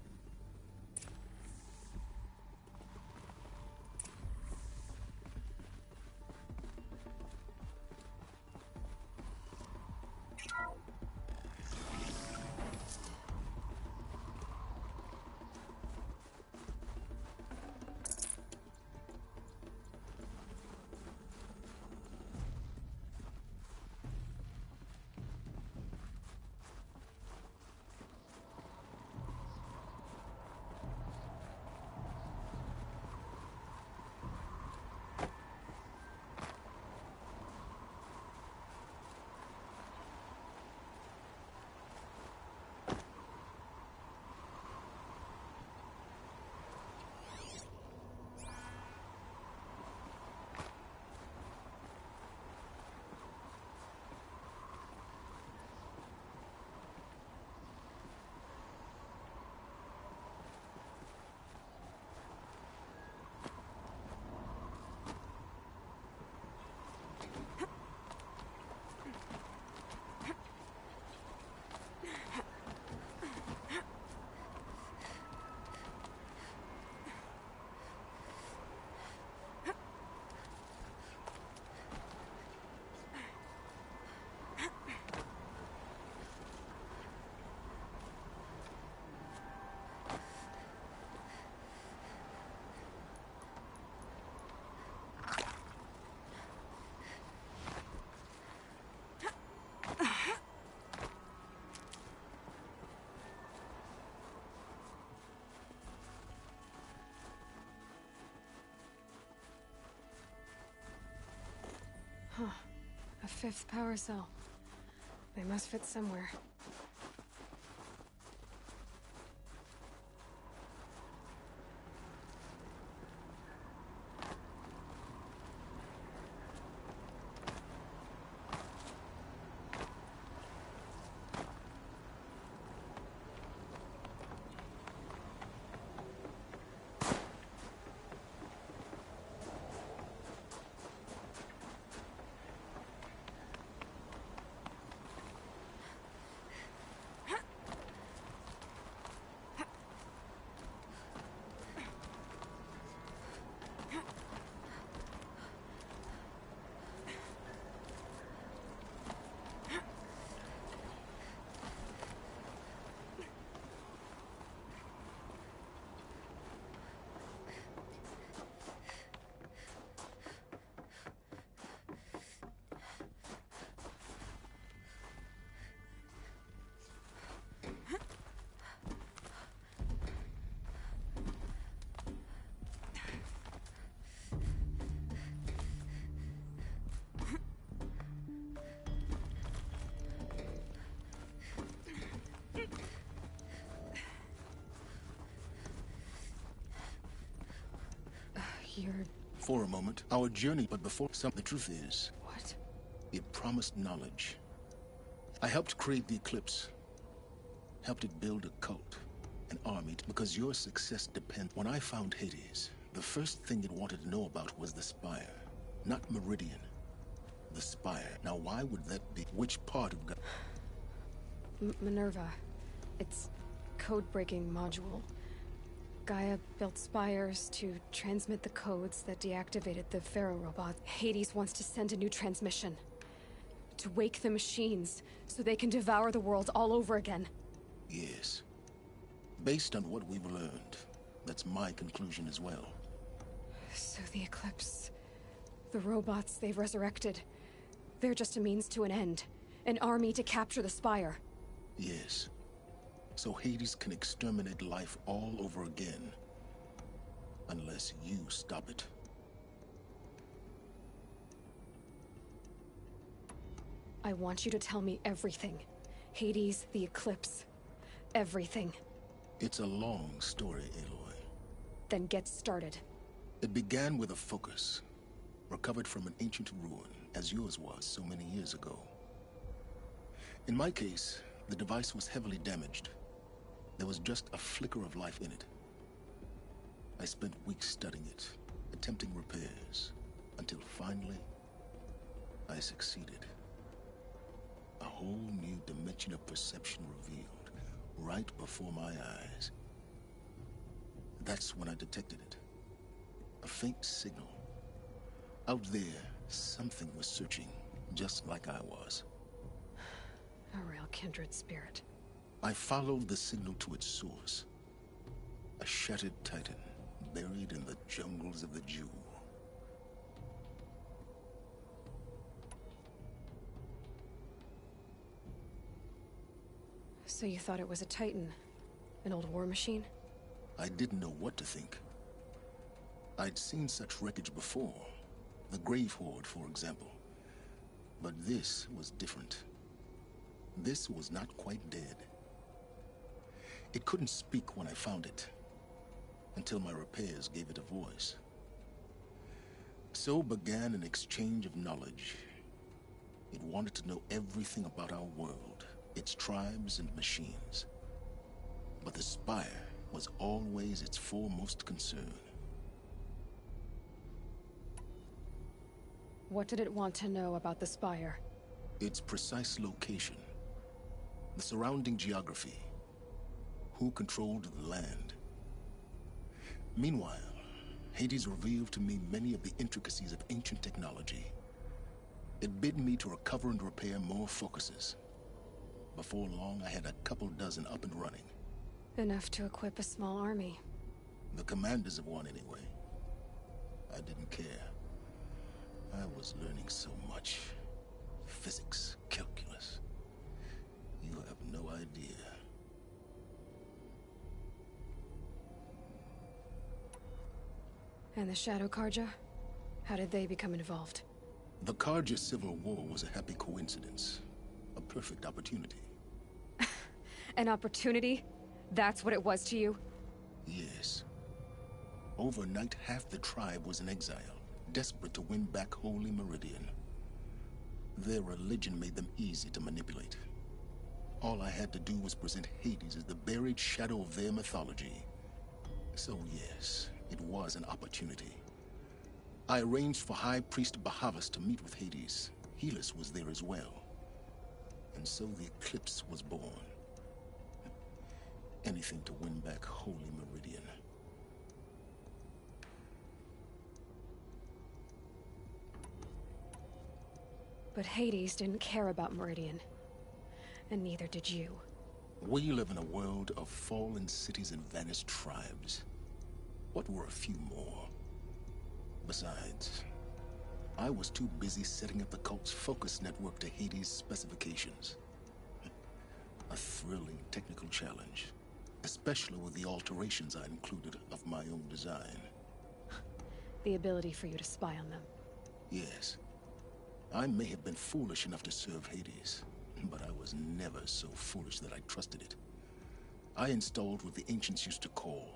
fifth power cell. They must fit somewhere. You're... For a moment, our journey, but before the truth is... What? It promised knowledge. I helped create the Eclipse. Helped it build a cult, an army, because your success depends... When I found Hades, the first thing it wanted to know about was the Spire. Not Meridian. The Spire. Now why would that be? Which part of God? Minerva. It's code-breaking module. Gaia built spires to transmit the codes that deactivated the Pharaoh robot. Hades wants to send a new transmission. To wake the machines, so they can devour the world all over again. Yes. Based on what we've learned, that's my conclusion as well. So the Eclipse... the robots they've resurrected... they're just a means to an end. An army to capture the Spire. Yes. So Hades can exterminate life all over again. Unless you stop it. I want you to tell me everything. Hades, the Eclipse. Everything. It's a long story, Aloy. Then get started. It began with a focus. Recovered from an ancient ruin, as yours was so many years ago. In my case, the device was heavily damaged. There was just a flicker of life in it. I spent weeks studying it, attempting repairs, until finally, I succeeded. A whole new dimension of perception revealed, right before my eyes. That's when I detected it. A faint signal. Out there, something was searching, just like I was. A real kindred spirit. I followed the signal to its source. A shattered titan, buried in the jungles of the Jew. So you thought it was a titan? An old war machine? I didn't know what to think. I'd seen such wreckage before. The Grave Horde, for example. But this was different. This was not quite dead. It couldn't speak when I found it, until my repairs gave it a voice. So began an exchange of knowledge. It wanted to know everything about our world, its tribes and machines. But the Spire was always its foremost concern. What did it want to know about the Spire? Its precise location, the surrounding geography, who controlled the land. Meanwhile, Hades revealed to me many of the intricacies of ancient technology. It bid me to recover and repair more focuses. Before long, I had a couple dozen up and running. Enough to equip a small army. The commanders of one, anyway. I didn't care. I was learning so much. Physics, calculus. You have no idea. And the Shadow Karja? How did they become involved? The Carja Civil War was a happy coincidence. A perfect opportunity. An opportunity? That's what it was to you? Yes. Overnight, half the tribe was in exile, desperate to win back Holy Meridian. Their religion made them easy to manipulate. All I had to do was present Hades as the buried shadow of their mythology. So yes, it was an opportunity. I arranged for High Priest Bahavas to meet with Hades. Helis was there as well. And so the Eclipse was born. Anything to win back Holy Meridian. But Hades didn't care about Meridian. And neither did you. We live in a world of fallen cities and vanished tribes. What were a few more? Besides, I was too busy setting up the cult's focus network to Hades' specifications. A thrilling technical challenge, especially with the alterations I included of my own design. The ability for you to spy on them. Yes. I may have been foolish enough to serve Hades, but I was never so foolish that I trusted it. I installed what the ancients used to call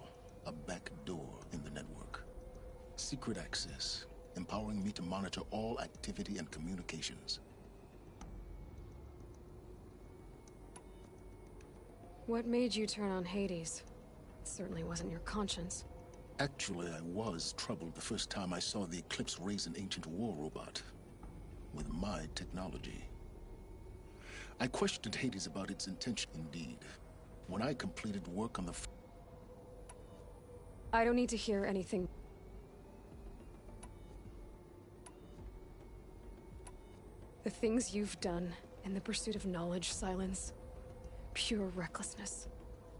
a back door in the network. Secret access, empowering me to monitor all activity and communications. What made you turn on Hades? It certainly wasn't your conscience. Actually, I was troubled the first time I saw the Eclipse raise an ancient war robot. With my technology. I questioned Hades about its intention. Indeed, when I completed work on the... I don't need to hear anything. The things you've done in the pursuit of knowledge, Silence. Pure recklessness.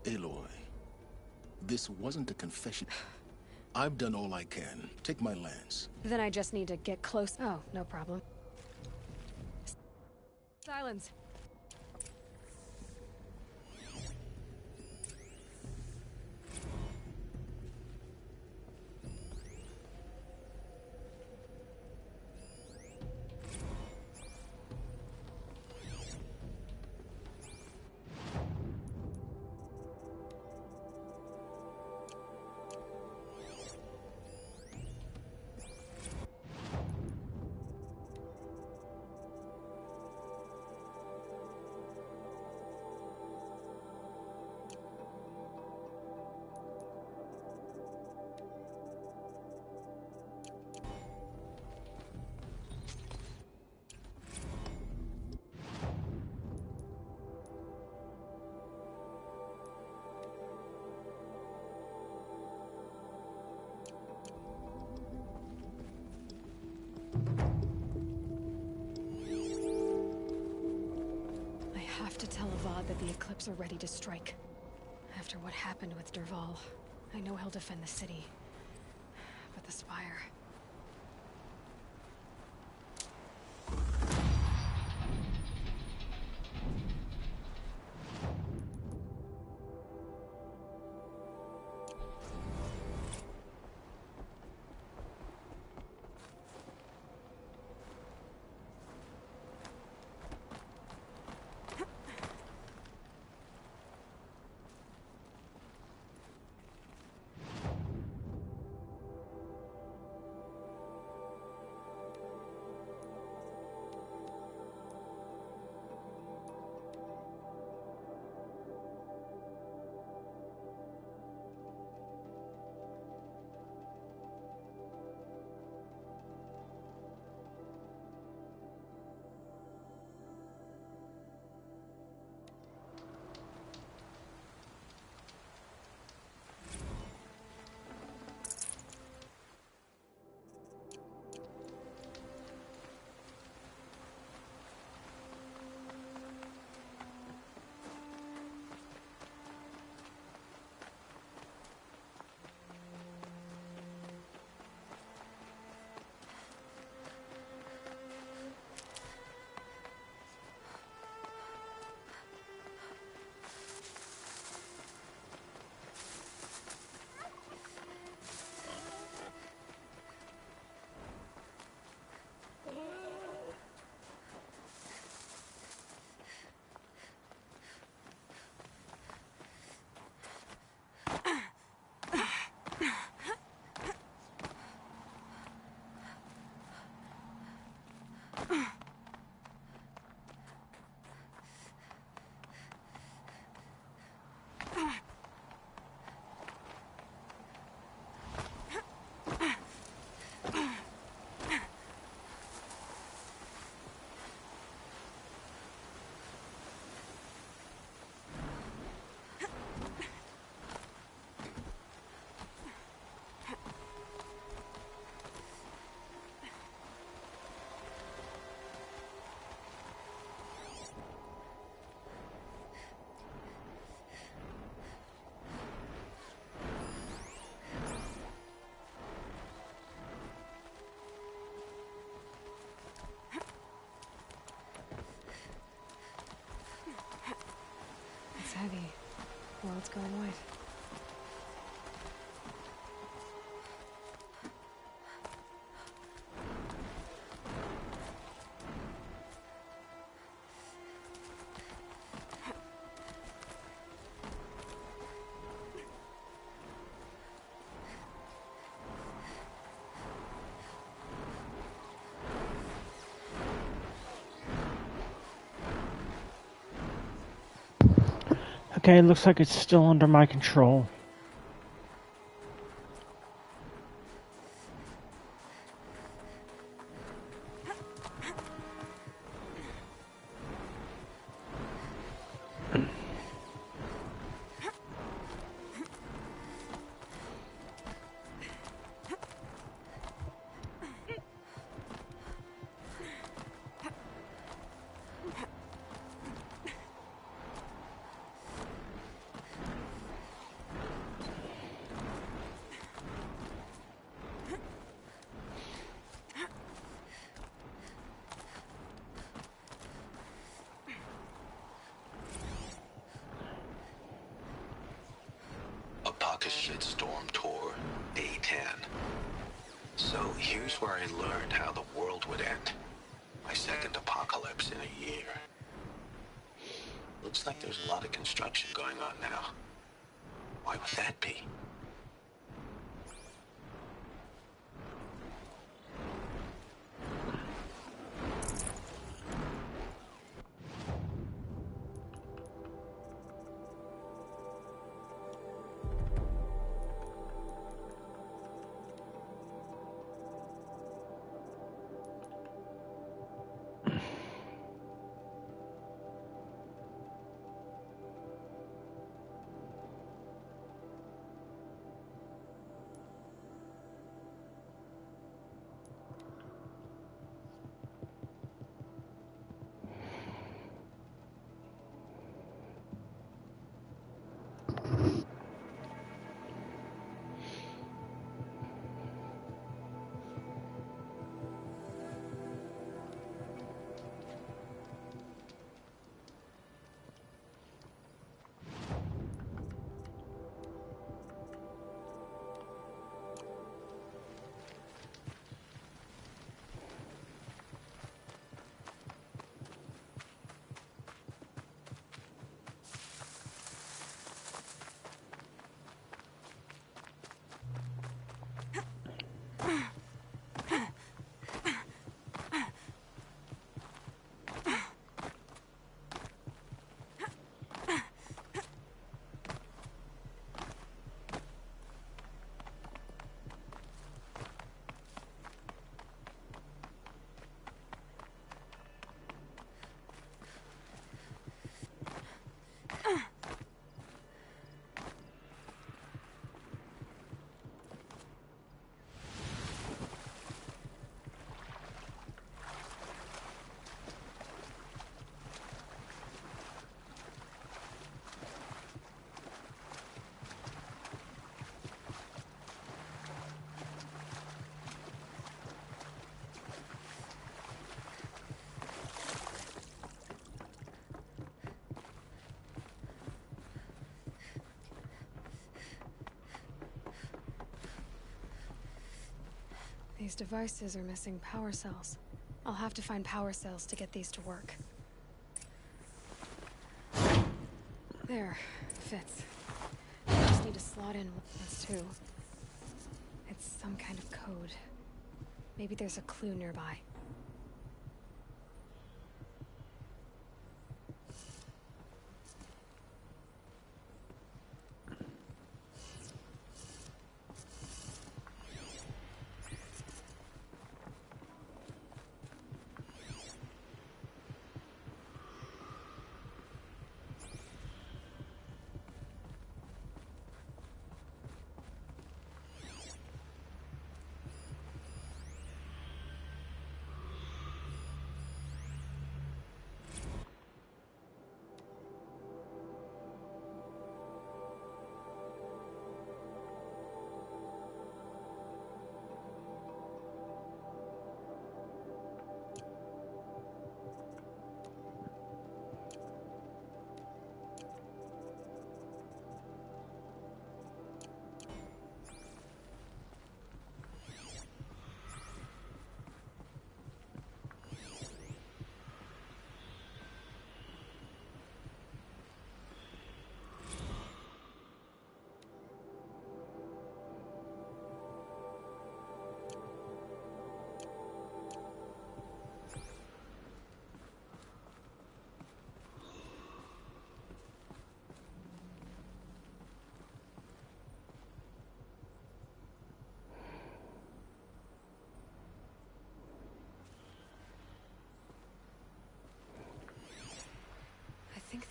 Aloy, this wasn't a confession. I've done all I can. Take my lance. Then I just need to get close. Oh, no problem. Silence. That the Eclipse are ready to strike. After what happened with Derval, I know he'll defend the city. But the Spire... heavy. World's going white. Okay, looks like it's still under my control. Shitstorm Tour A10. So here's where I learned how the world would end. My second apocalypse in a year. Looks like there's a lot of construction going on now. Why would that be? These devices are missing power cells. I'll have to find power cells to get these to work. There. Fits. I just need to slot in this too. It's some kind of code. Maybe there's a clue nearby.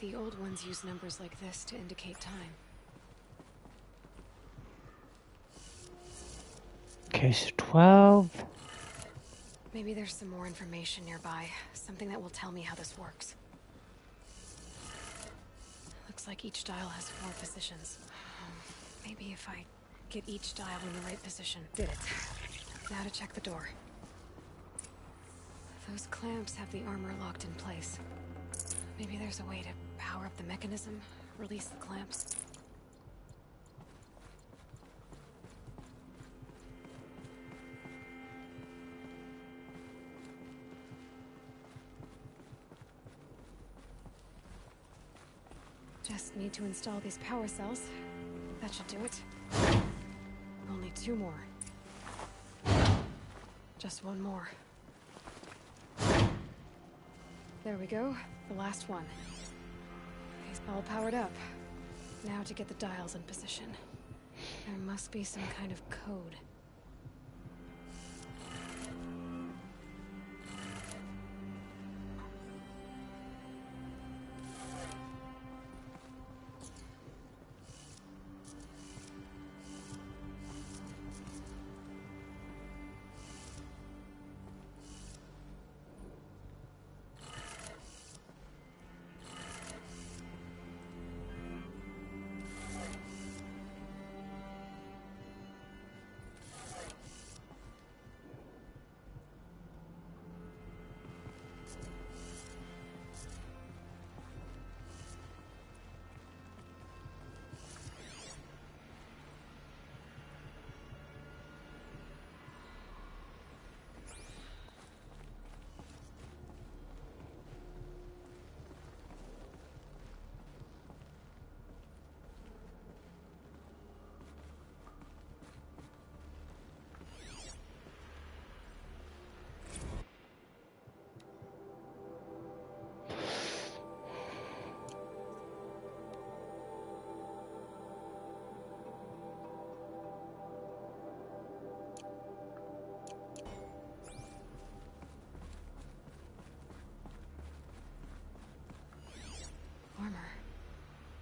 The old ones use numbers like this to indicate time. Case 12. Maybe there's some more information nearby. Something that will tell me how this works. Looks like each dial has 4 positions. Maybe if I get each dial in the right position. Did it. Now to check the door. Those clamps have the armor locked in place. Maybe there's a way to power up the mechanism, release the clamps. Just need to install these power cells. That should do it. Only 2 more. Just 1 more. There we go. The last one. He's all powered up. Now to get the dials in position. There must be some kind of code.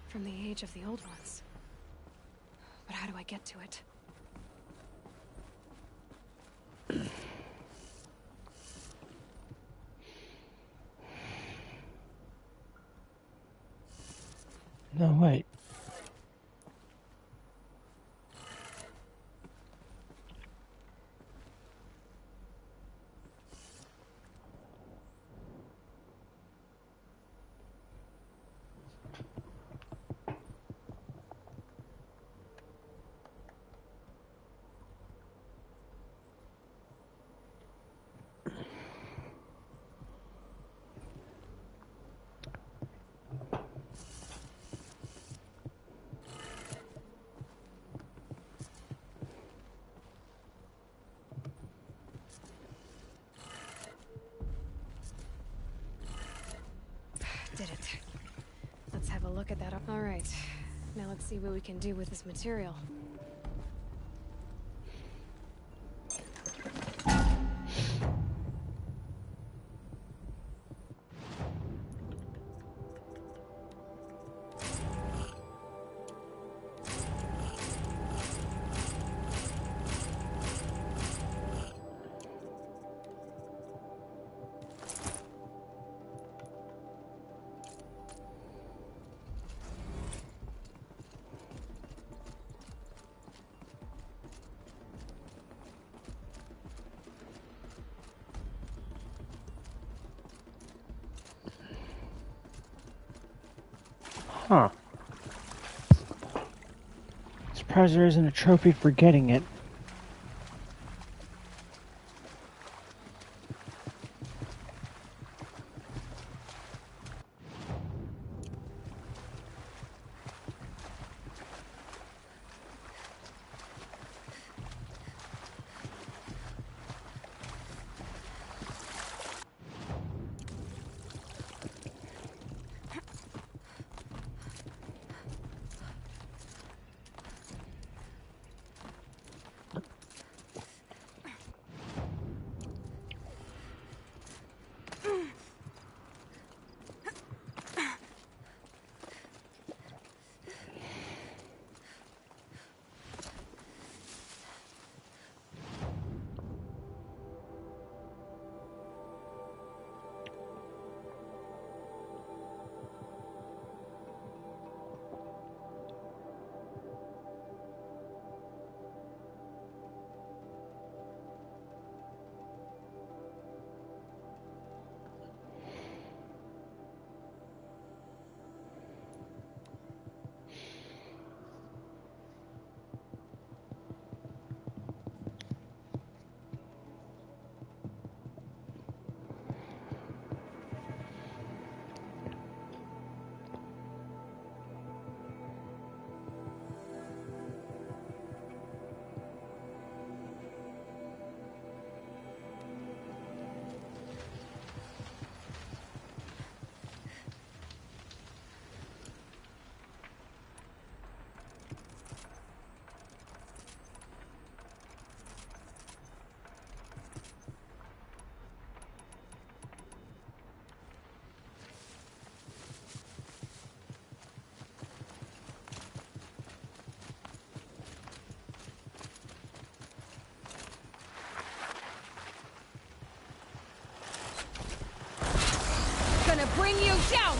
From the age of the old ones. But how do I get to it? No, wait. Did it. Let's have a look at that. All right. Now let's see what we can do with this material. Huh. Surprised there isn't a trophy for getting it. bring you down!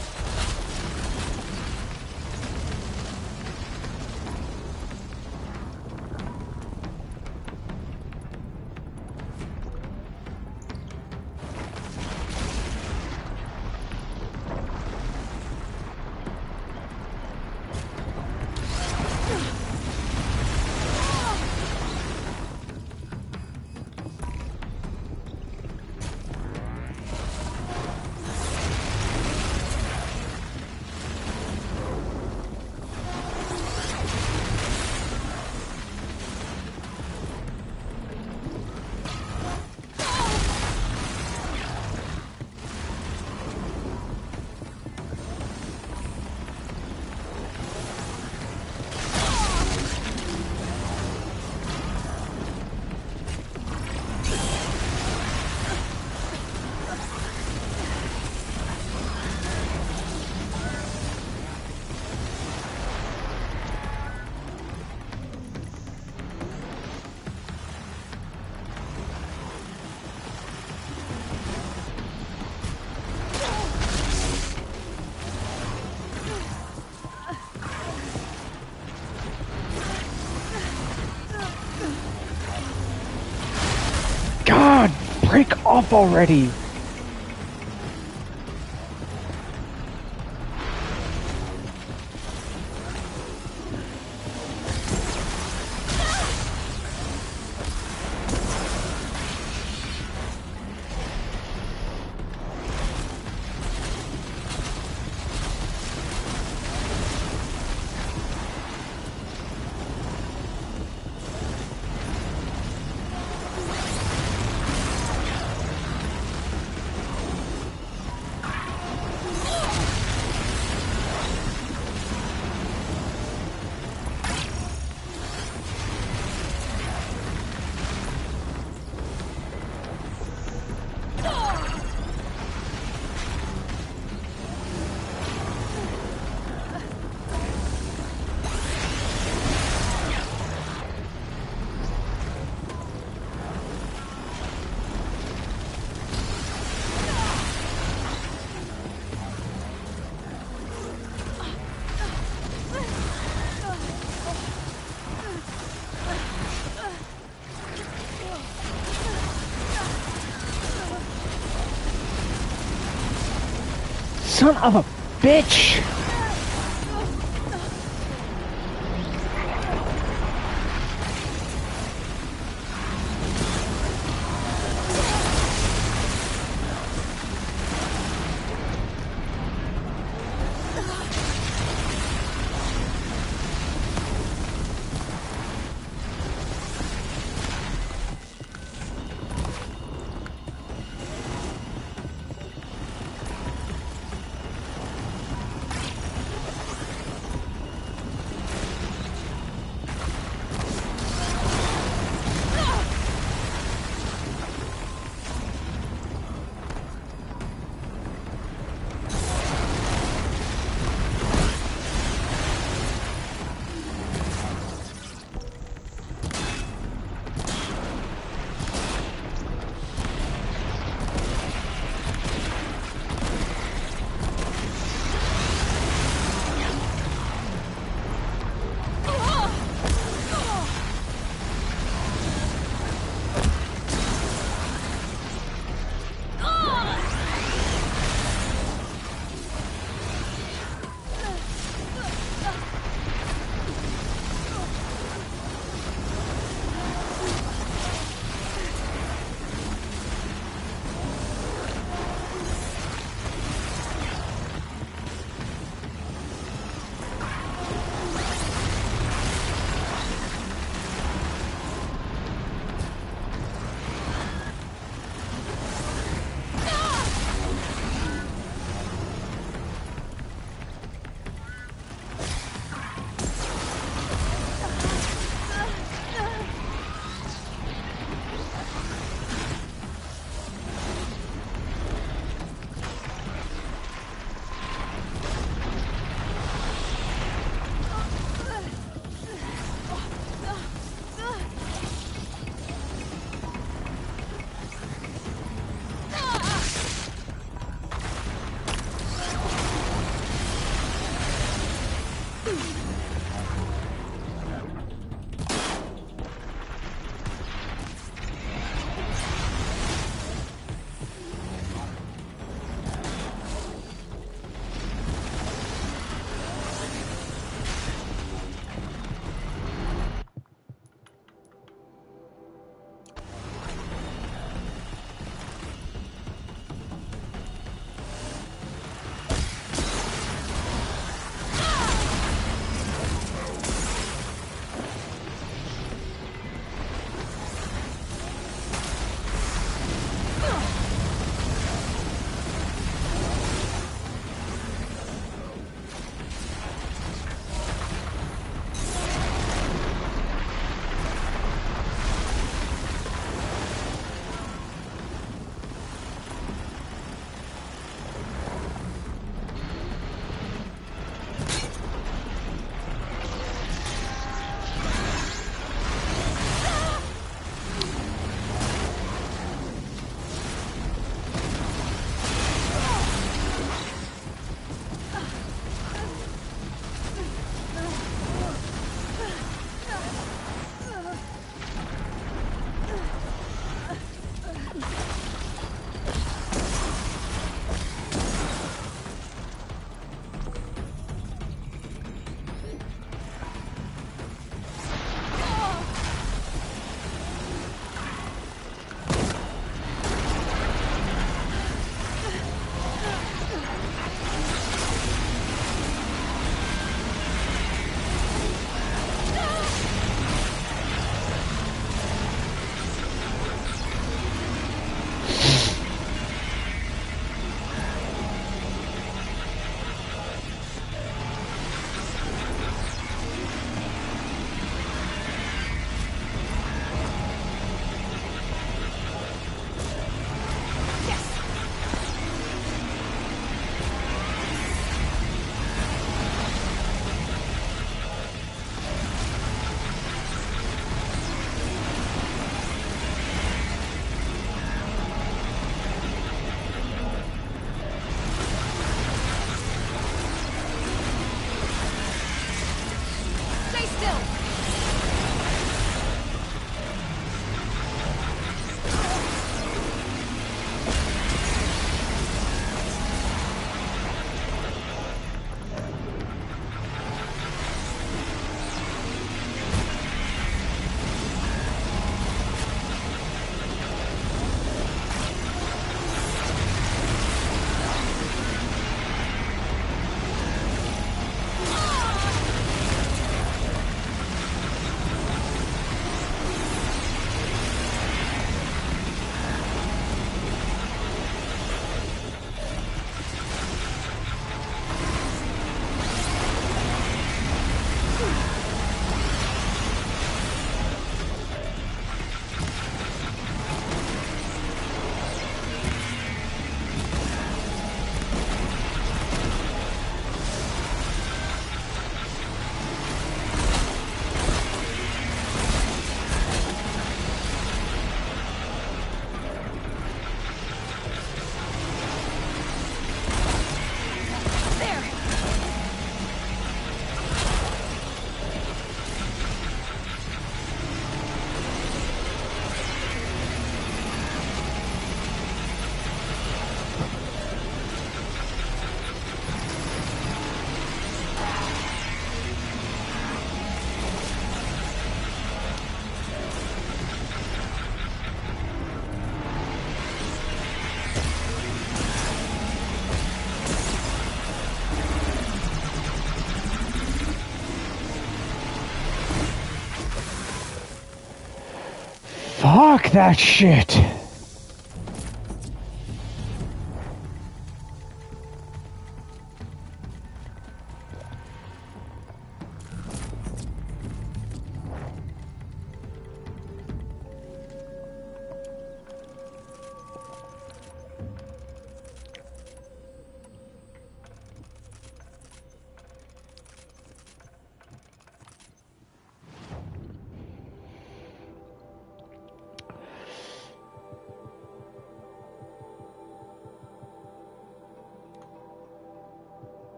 God, break off already! Son of a bitch! still! Fuck that shit!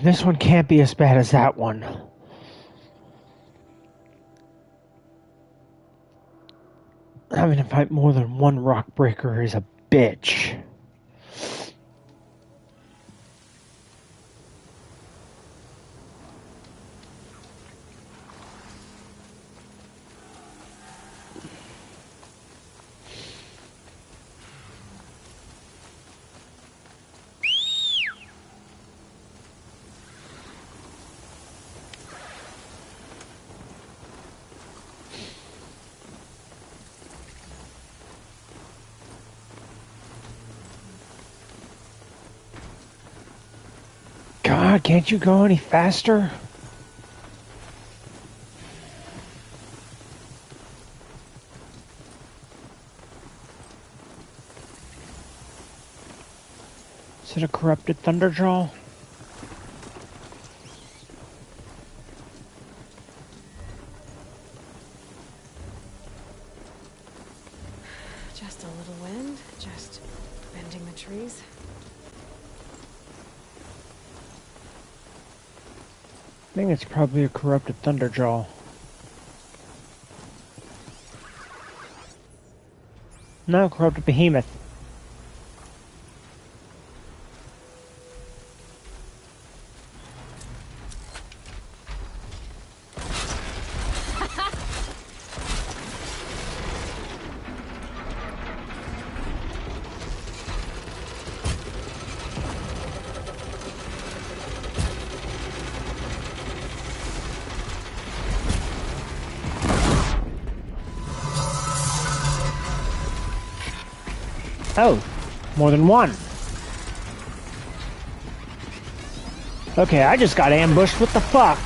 This one can't be as bad as that one. Having to fight more than one rock breaker is a bitch. God, can't you go any faster? Is it a corrupted Thunderjaw? Just a little wind, just bending the trees. I think it's probably a corrupted Thunderjaw. No, corrupted Behemoth. Oh, more than one. Okay, I just got ambushed. What the fuck?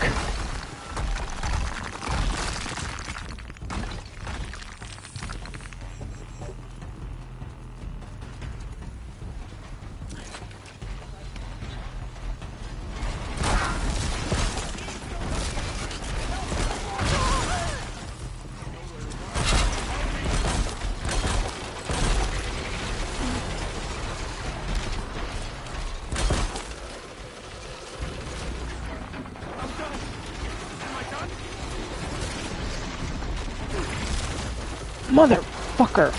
Motherfucker!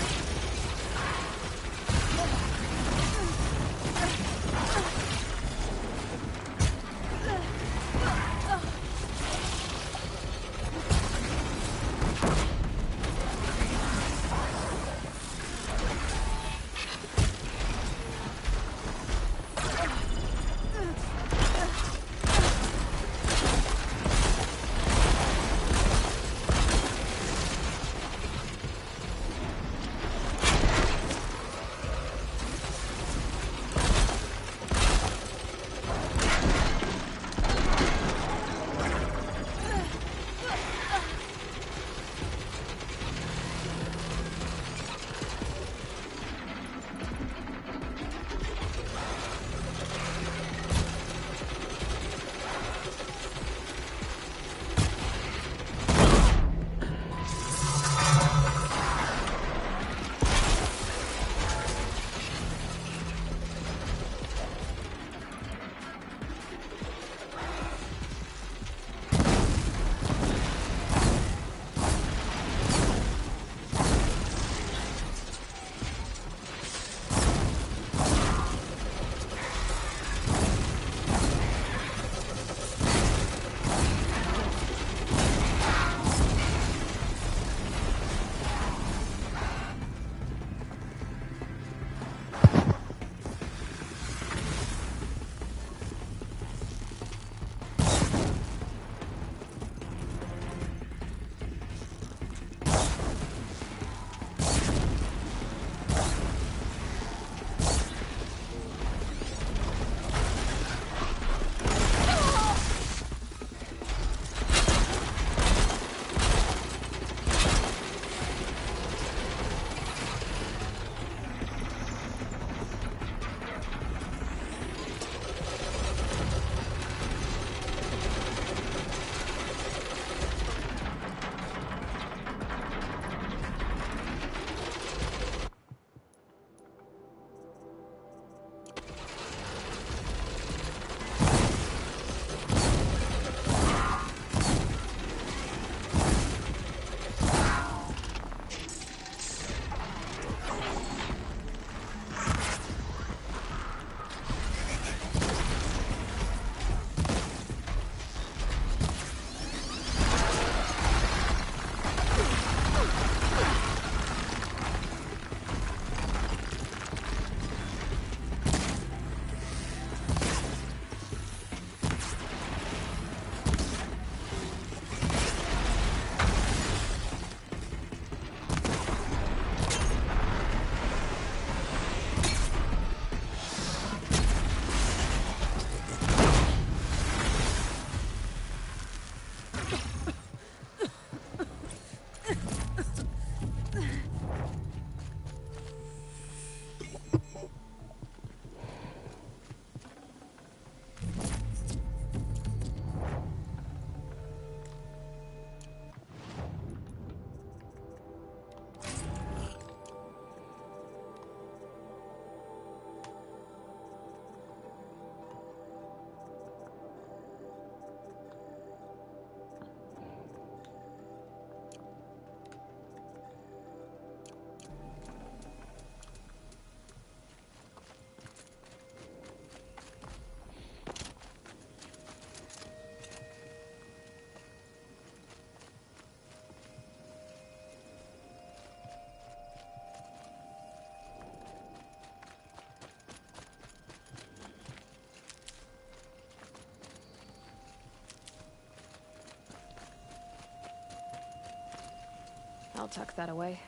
I'll tuck that away.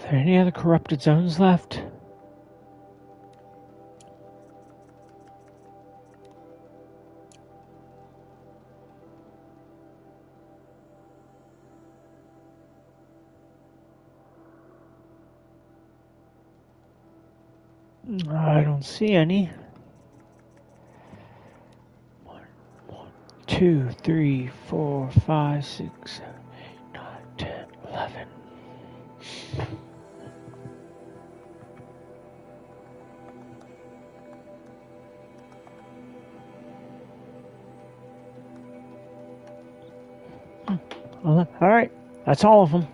Are there any other corrupted zones left? I don't see any. 1, 2, 3, 4, 5, 6, 7, 8, 9, 10, 11. All right, that's all of them.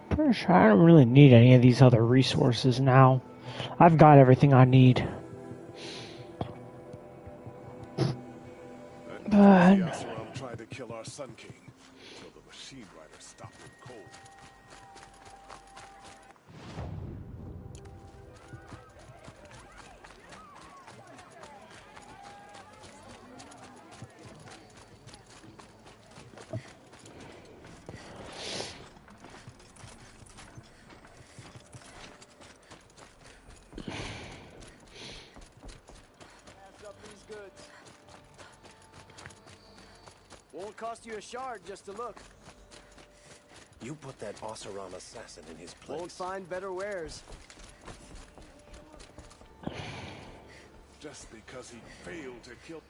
Pretty sure I don't really need any of these other resources now. I've got everything I need. But Oseram tried to kill our Sun King until the machine rider stopped him cold. Won't cost you a shard just to look. You put that Oseram assassin in his place. Won't find better wares. Just because he failed to kill...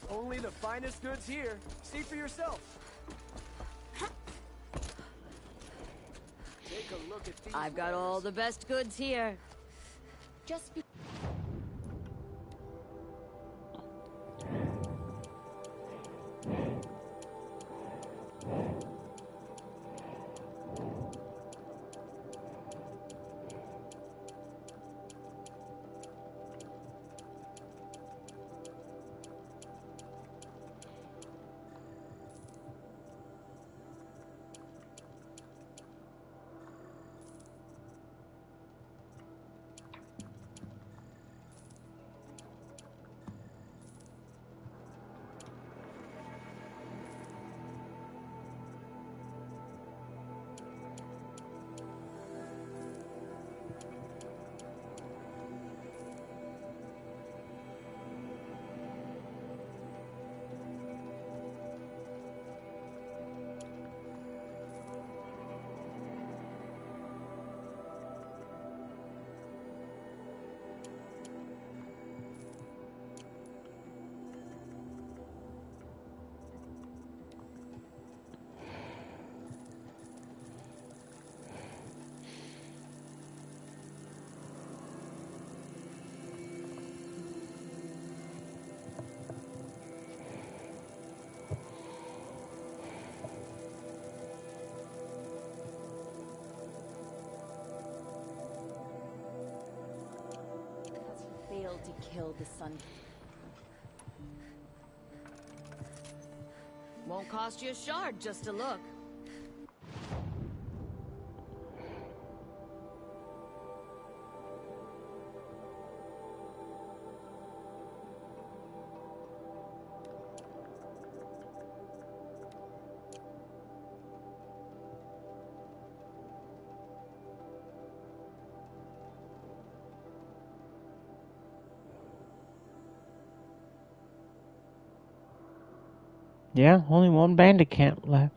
Only the finest goods here. See for yourself. Take a look at these. I've got all the best goods here. Just be... Failed to kill the Sun. Won't cost you a shard just to look. yeah, only one bandit camp left.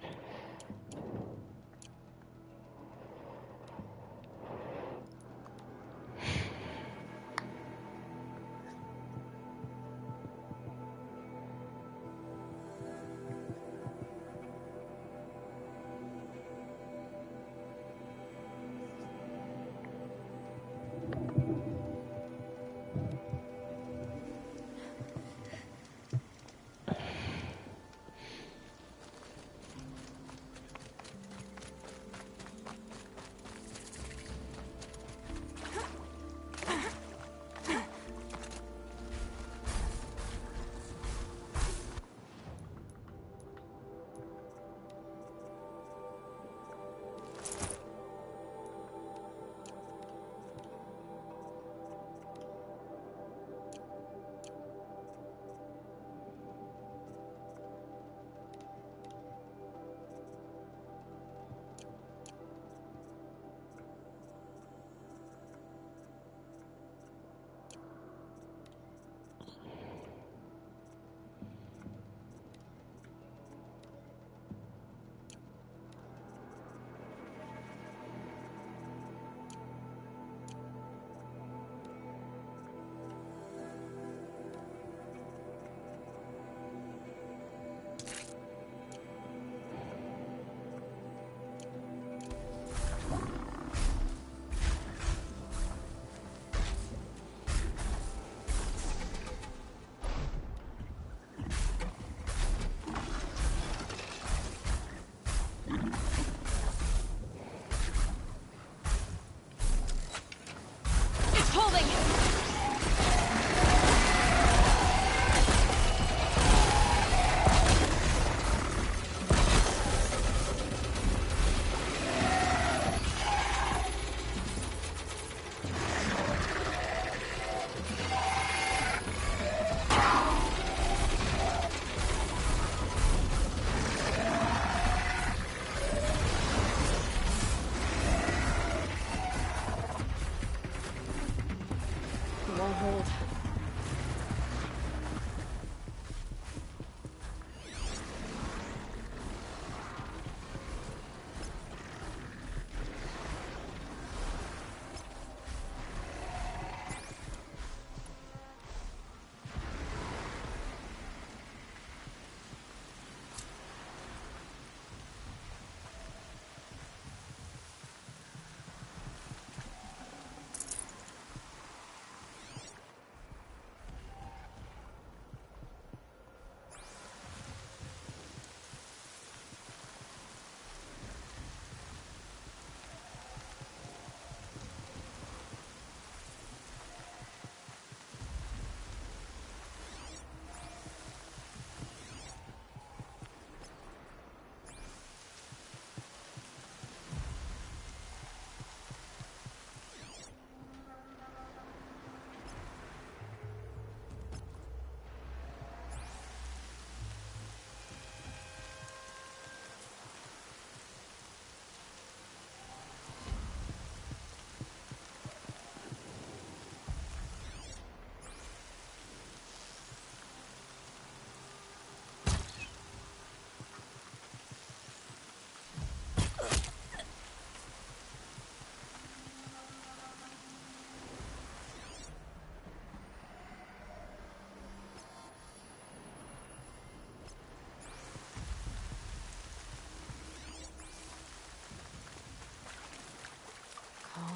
home.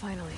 Finally.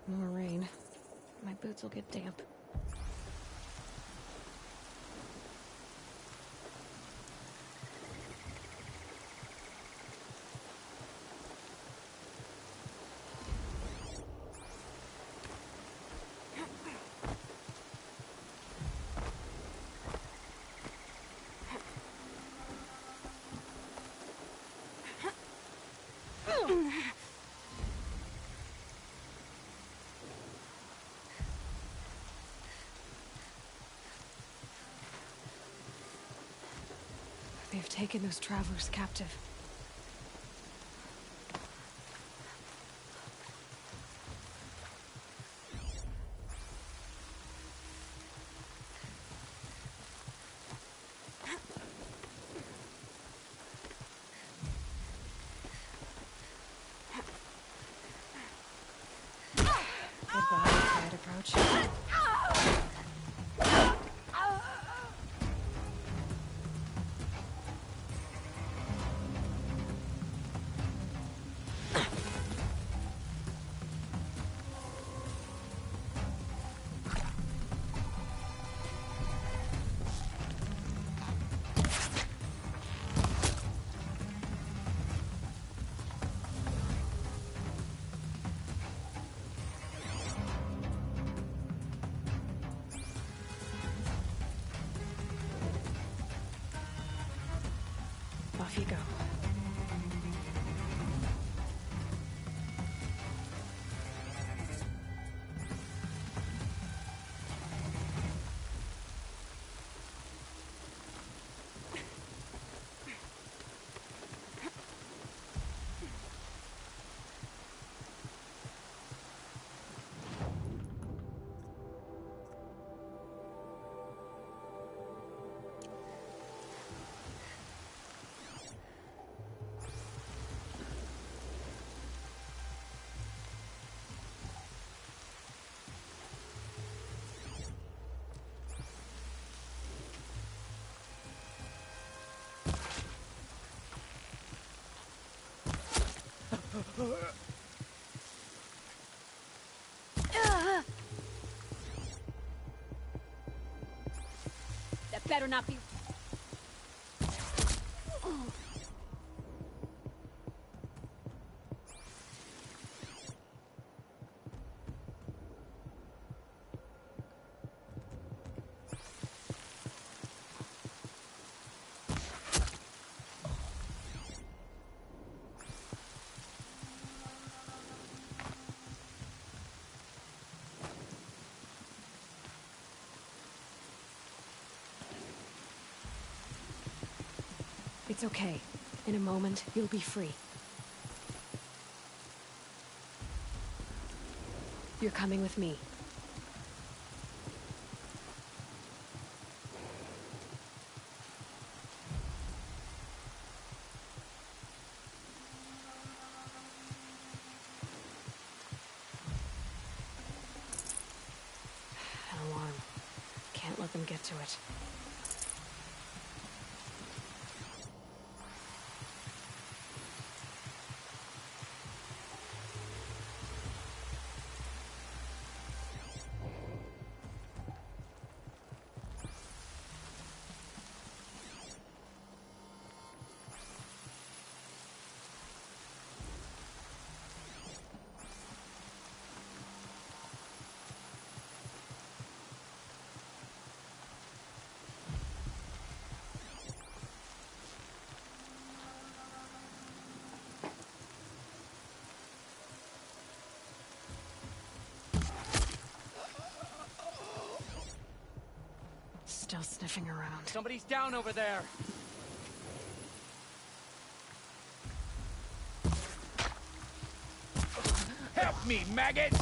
More rain. My boots will get damp. They've taken those travelers captive. Goodbye, quiet approach. Off you go. That better not be... It's okay. In a moment, you'll be free. You're coming with me. An alarm. Can't let them get to it. still sniffing around. Somebody's down over there. Help me, maggots!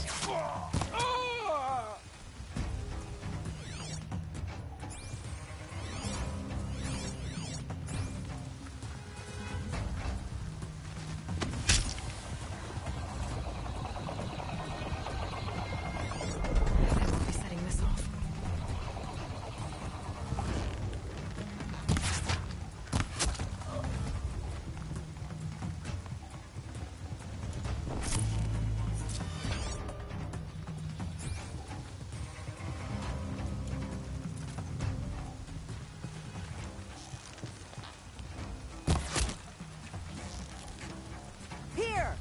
Setting this off. Here!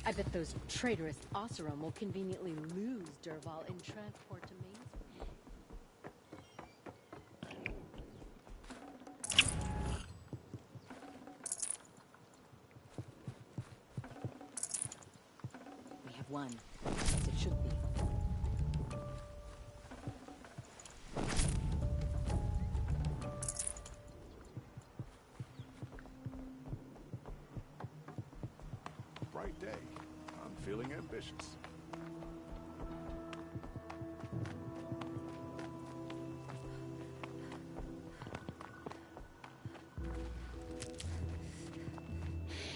I bet those traitorous Oseram will conveniently lose Derval in transport to Mainspring. We have one, as it should be. Bright day. I'm feeling ambitious.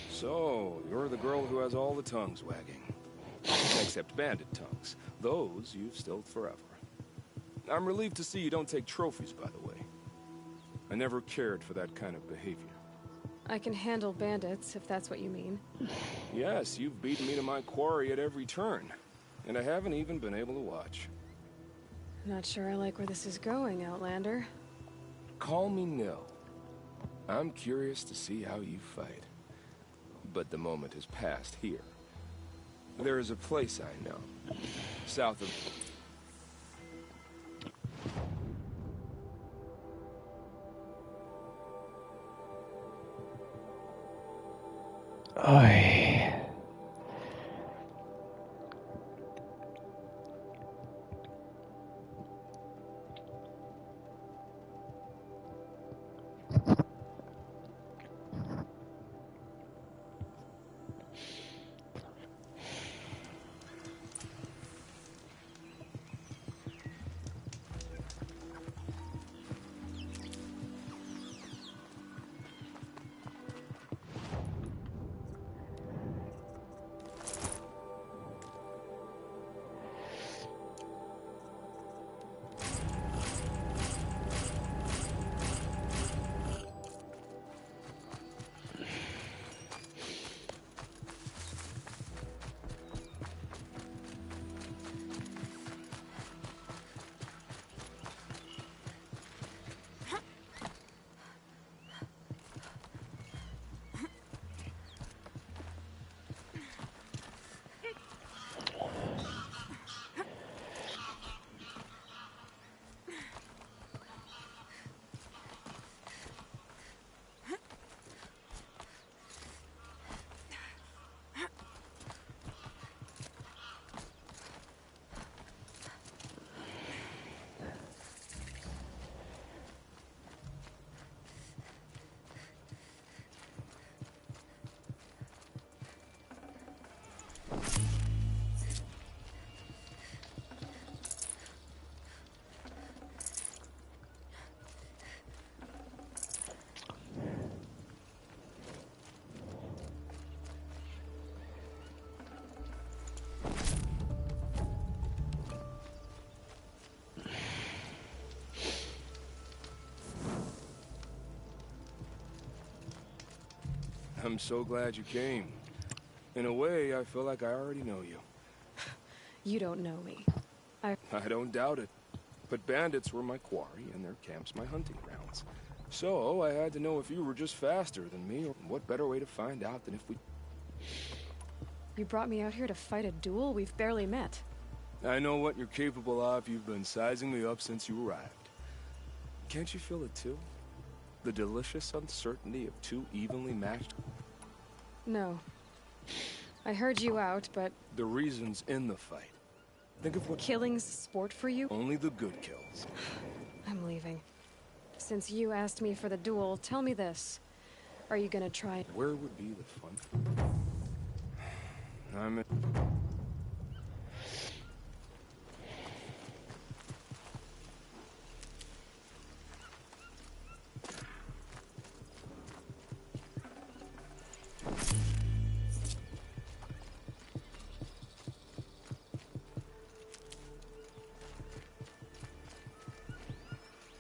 So, you're the girl who has all the tongues wagging. Except bandit tongues. Those you've stilled forever. I'm relieved to see you don't take trophies, by the way. I never cared for that kind of behavior. I can handle bandits, if that's what you mean. Yes, you've beaten me to my quarry at every turn. And I haven't even been able to watch. Not sure I like where this is going, Outlander. Call me Nil. I'm curious to see how you fight. But the moment has passed here. There is a place I know. South of... Oy. I'm so glad you came. In a way, I feel like I already know you. You don't know me. I don't doubt it. But bandits were my quarry, and their camps my hunting grounds. So, I had to know if you were just faster than me, or what better way to find out than if we... You brought me out here to fight a duel? We've barely met. I know what you're capable of. You've been sizing me up since you arrived. Can't you feel it too? The delicious uncertainty of two evenly matched... No. I heard you out, but... The reasons in the fight. Think of what... Killing's sport for you? Only the good kills. I'm leaving. Since you asked me for the duel, tell me this. Are you gonna try... Where would be the fun? I'm...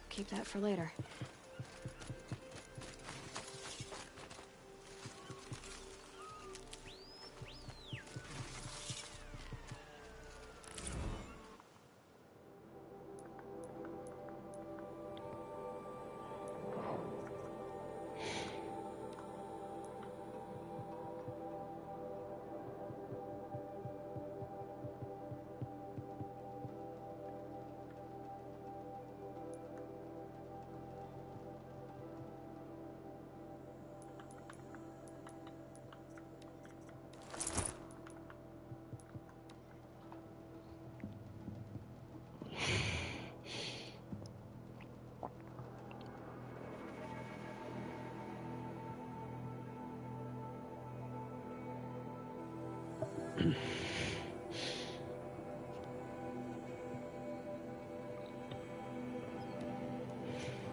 Keep that for later.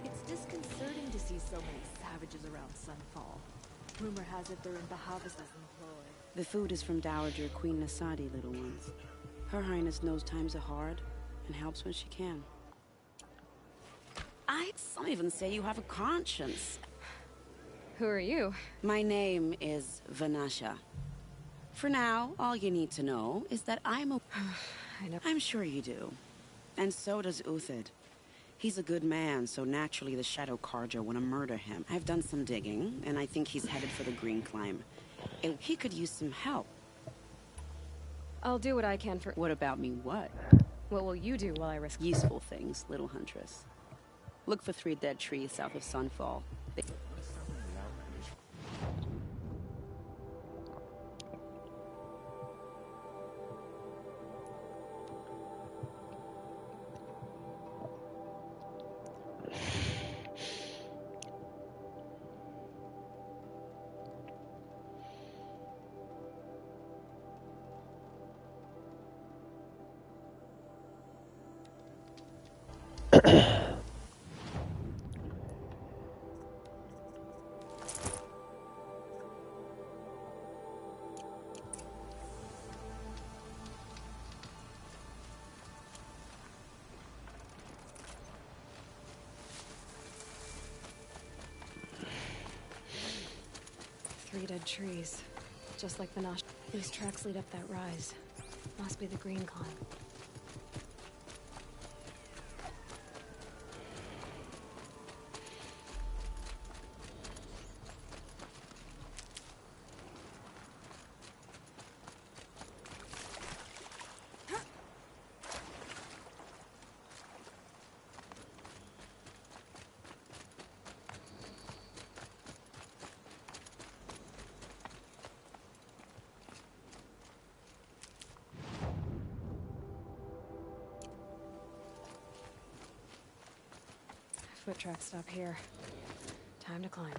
It's disconcerting to see so many savages around Sunfall. Rumor has it they're in Bahavas' employ. The food is from Dowager Queen Nasadi, little ones. Her Highness knows times are hard and helps when she can. Some even say you have a conscience. Who are you? My name is Vanasha. For now, all you need to know is that I'm a... I know. I'm sure you do. And so does Uthid. He's a good man, so naturally the Shadow Carja want to murder him. I've done some digging, and I think he's headed for the Green Climb. He could use some help. I'll do what I can for... What about me, what? What will you do while I risk... Useful things, little huntress. Look for 3 dead trees south of Sunfall. Three dead trees. Just like Vanash. These tracks lead up that rise. Must be the Green Climb. Foot tracks stop here. Time to climb.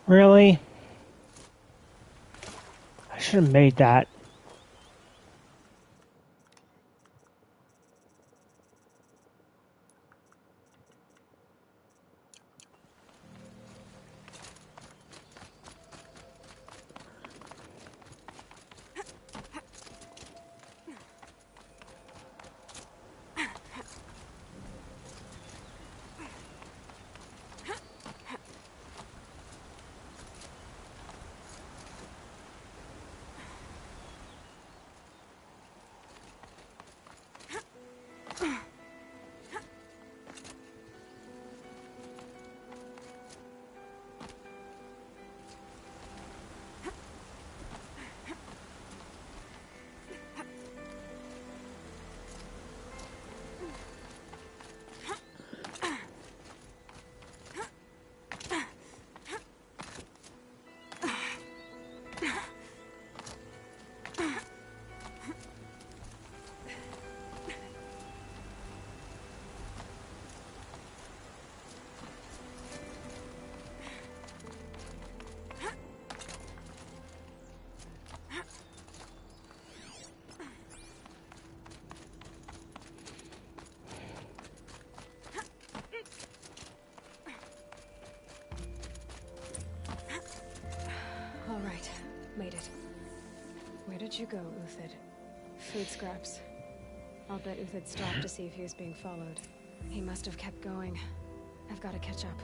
Really? I should have made that. All right, made it. Where did you go, Uthid? Food scraps. I'll bet Uthid stopped to see if he was being followed. He must have kept going. I've got to catch up.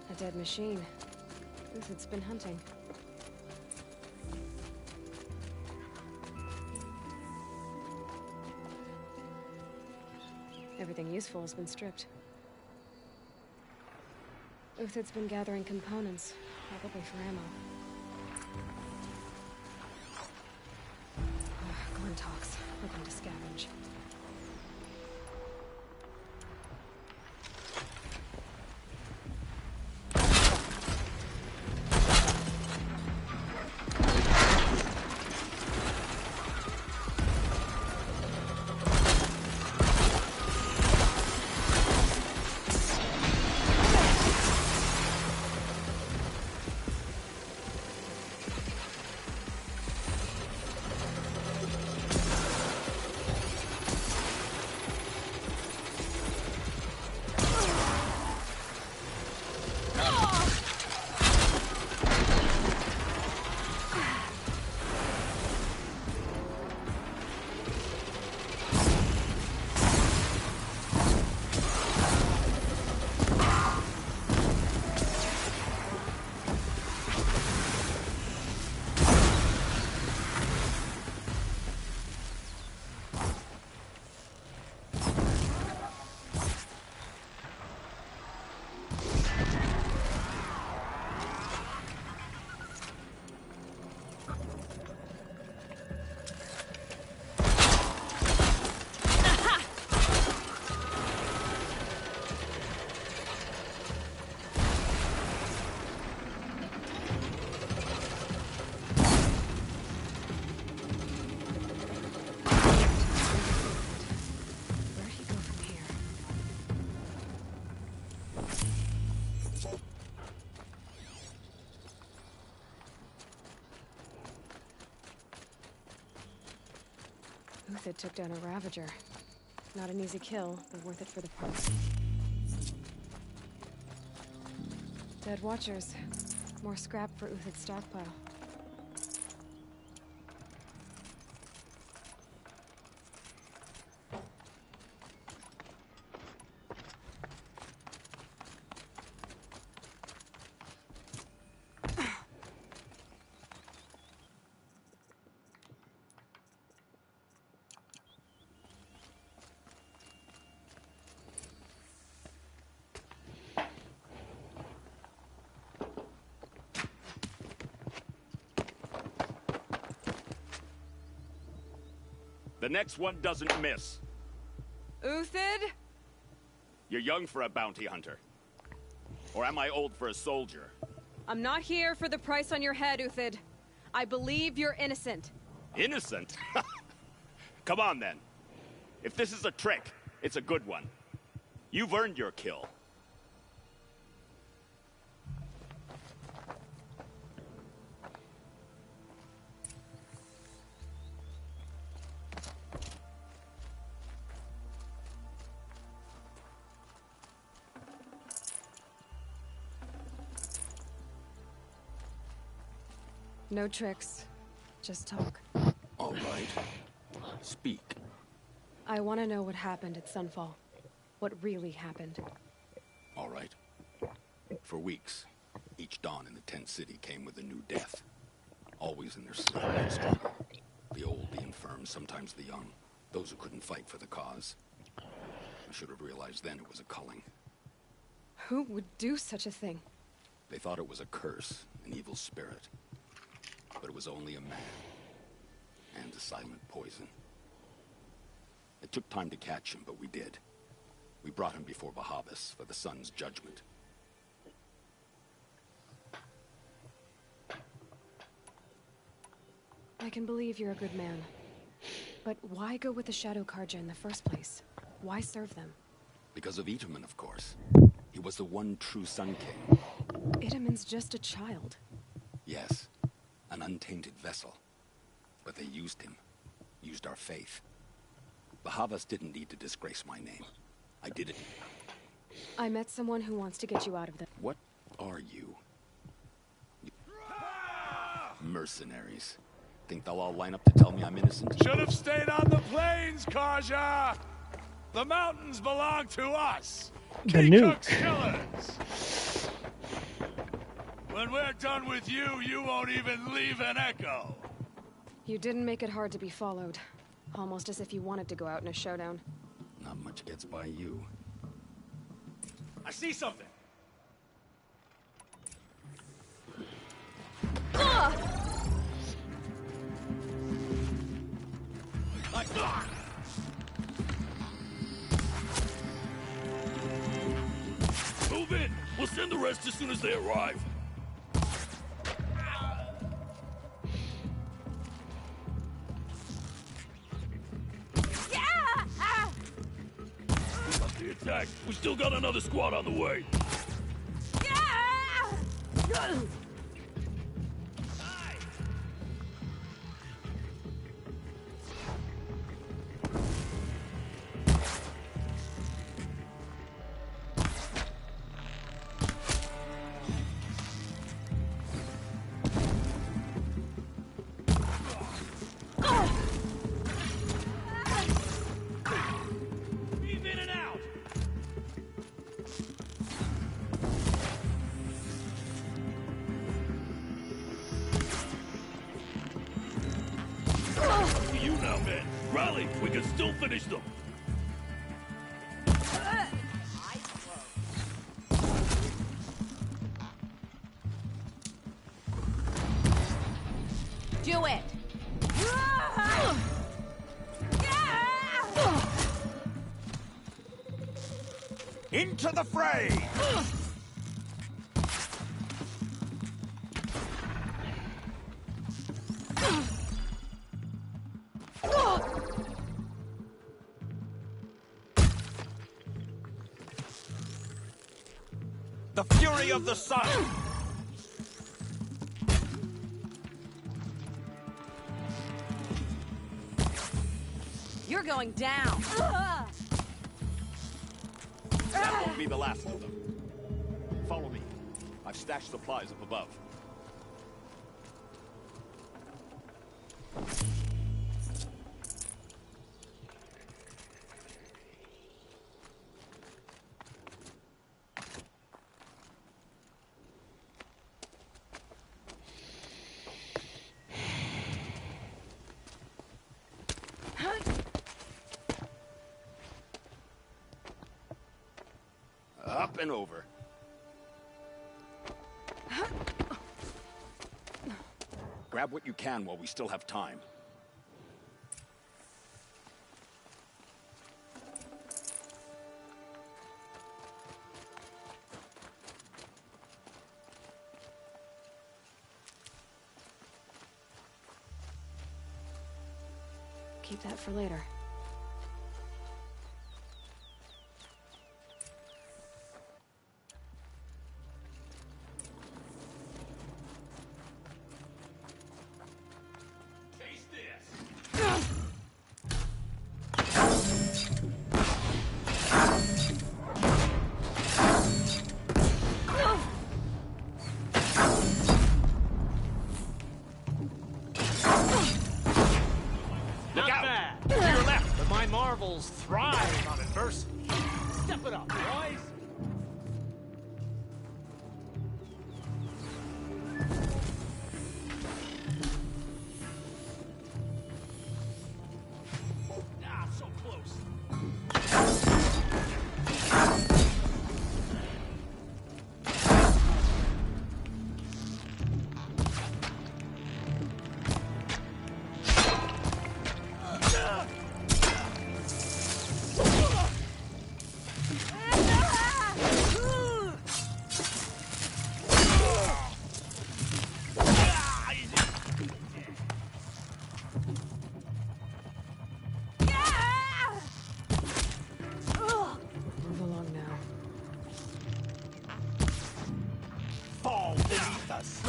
A dead machine. Uthid's been hunting. Everything useful has been stripped. Uthid's been gathering components, probably for ammo. Glenn talks. We're going to scavenge. Uthid took down a Ravager. Not an easy kill, but worth it for the parts. Dead Watchers. More scrap for Uthid's stockpile. The next one doesn't miss. Uthid? You're young for a bounty hunter. Or am I old for a soldier? I'm not here for the price on your head, Uthid. I believe you're innocent. Innocent? Come on, then. If this is a trick, it's a good one. You've earned your kill. No tricks. Just talk. All right. Speak. I want to know what happened at Sunfall. What really happened. All right. For weeks, each dawn in the tent city came with a new death. Always in their sleep and struggle. The old, the infirm, sometimes the young. Those who couldn't fight for the cause. I should have realized then it was a culling. Who would do such a thing? They thought it was a curse, an evil spirit. But it was only a man. And a silent poison. It took time to catch him, but we did. We brought him before Bahavas for the sun's judgment. I can believe you're a good man. But why go with the Shadow Karja in the first place? Why serve them? Because of Itaman, of course. He was the one true Sun King. Itaman's just a child. Yes, an untainted vessel. But they used him. Used our faith. Bahavas didn't need to disgrace my name. I did it. I met someone who wants to get you out of this. What are you? Mercenaries. Think they'll all line up to tell me I'm innocent? Should have stayed on the plains, Karja! The mountains belong to us! The nuke. Killers! When we're done with you, you won't even leave an echo! You didn't make it hard to be followed. Almost as if you wanted to go out in a showdown. Not much gets by you. I see something! Move in! We'll send the rest as soon as they arrive. Up the attack. We still got another squad on the way. Weave in and out. Up to you now, man. Rally. We can still finish them. Do it! Into the fray! The fury of the sun! You're going down! That won't be the last of them. Follow me. I've stashed supplies up above. Up and over. Grab what you can while we still have time. keep that for later. Thrive on adversity. Step it up, boys. Ah, so close. Move along now. Fall beneath us.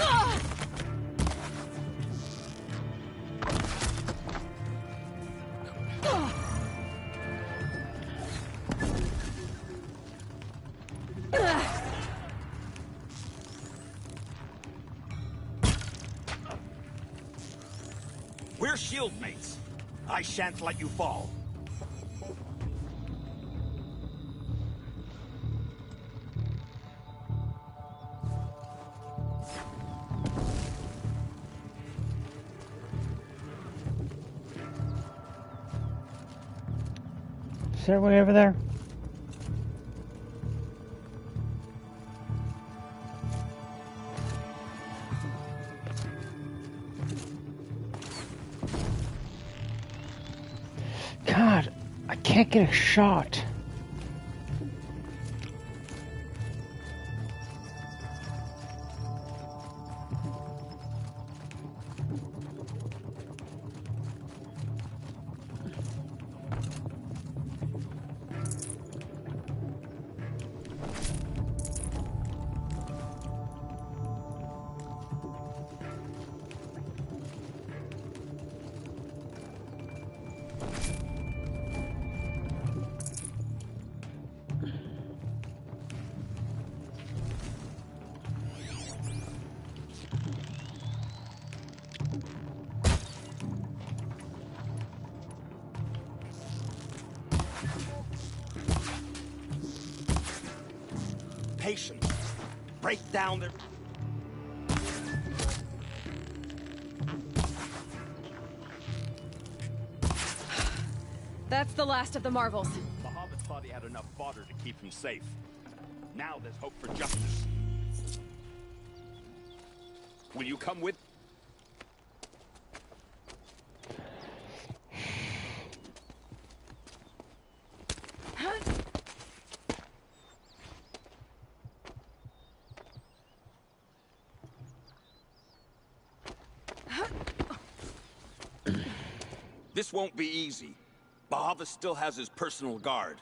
We're shield mates. I shan't let you fall. Is there a way over there? God, I can't get a shot. Patience. Break down their... That's the last of the marvels. The hobbits thought he had enough fodder to keep him safe. Now there's hope for justice. Will you come with? This won't be easy. Bahavas still has his personal guard.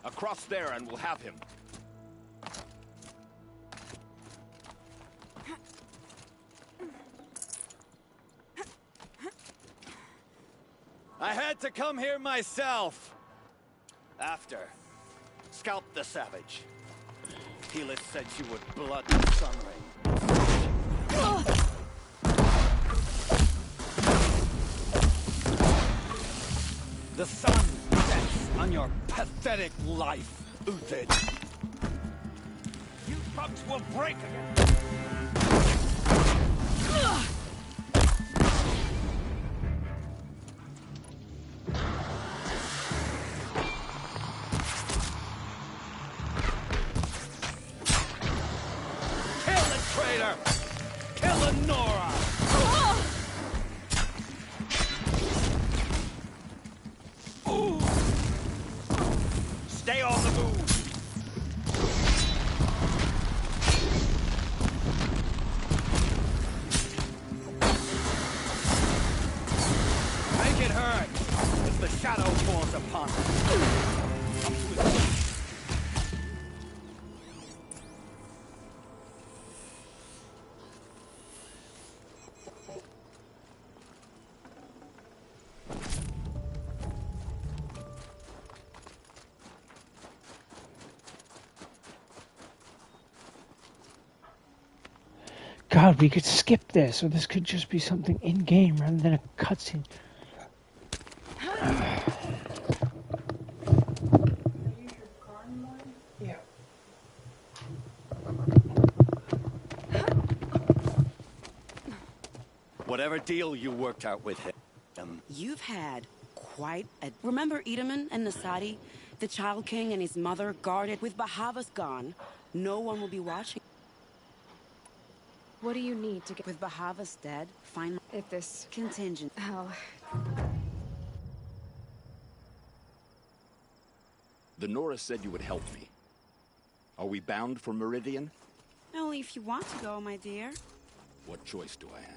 Across there and we'll have him. I had to come here myself. After. Scalp the savage. Helis said she would blood the sun ray. The sun sets on your pathetic life, Uthid. You tongues will break again. Kill the traitor! Kill the Nora! Stay on the move! Make it hurt as the shadow falls upon us. Up to it. God, we could skip this, or this could just be something in-game rather than a cutscene. Yeah. Whatever deal you worked out with him. You've had quite a... Remember Edaman and Nasadi? The Child King and his mother guarded. With Bahavas gone, no one will be watching. What do you need to get... With Bahavas dead, find... If this... Contingent. Hell... The Nora said you would help me. Are we bound for Meridian? Only if you want to go, my dear. What choice do I have?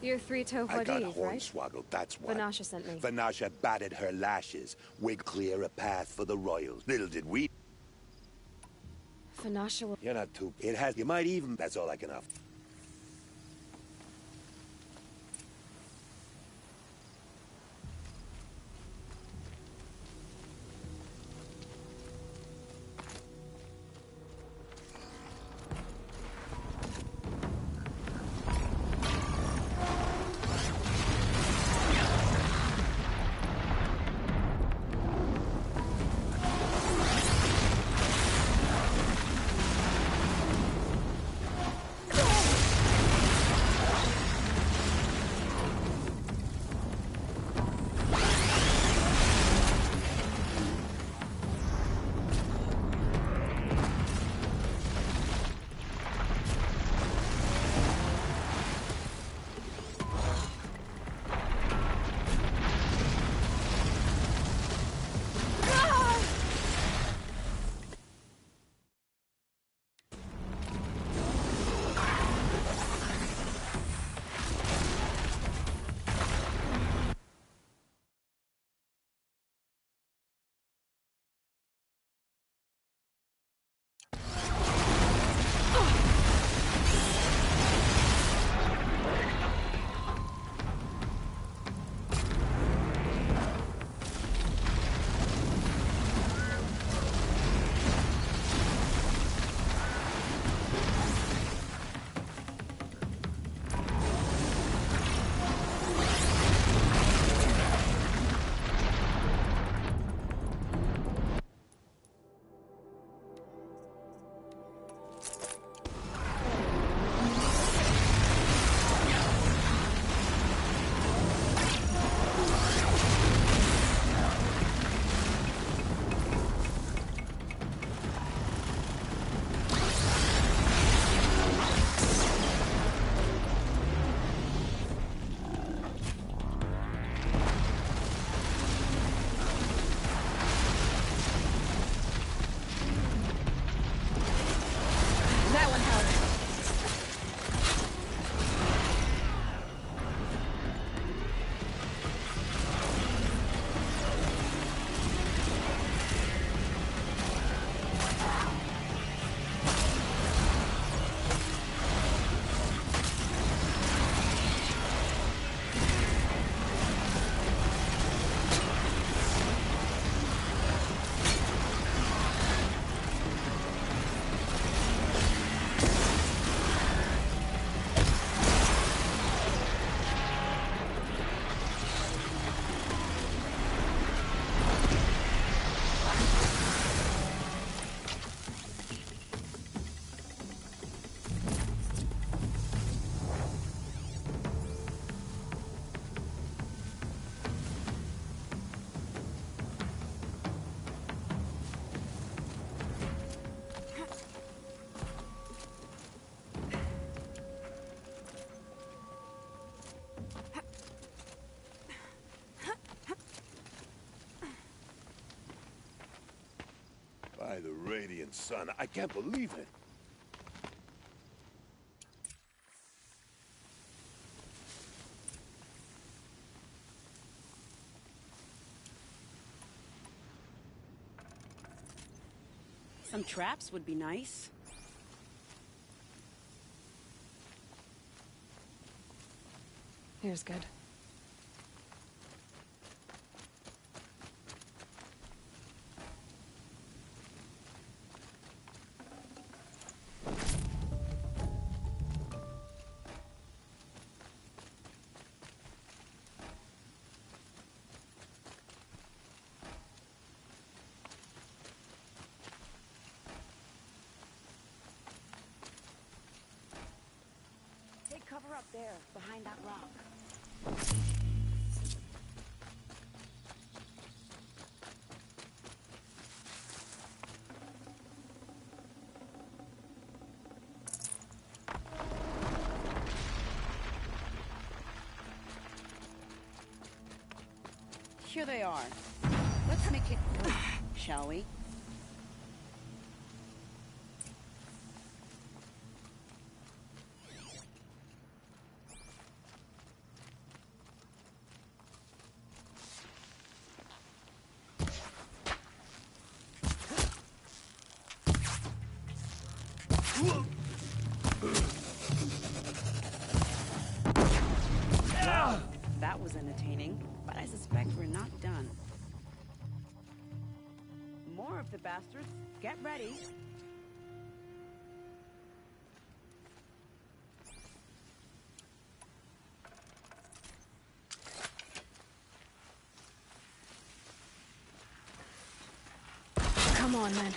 You're three I got Tohadis, right? hornswoggled, that's why. Vanasha sent me. Vanasha batted her lashes. We'd clear a path for the royals. Little did we... Vanasha will... You're not too... It has... You might even... That's all I can offer. By the radiant sun, I can't believe it. Some traps would be nice. Here's good. Take cover up there, behind that rock. Here they are. Let's make it good, shall we? Well, that was entertaining, but I suspect we're not done. More of the bastards. Get ready. Come on, then.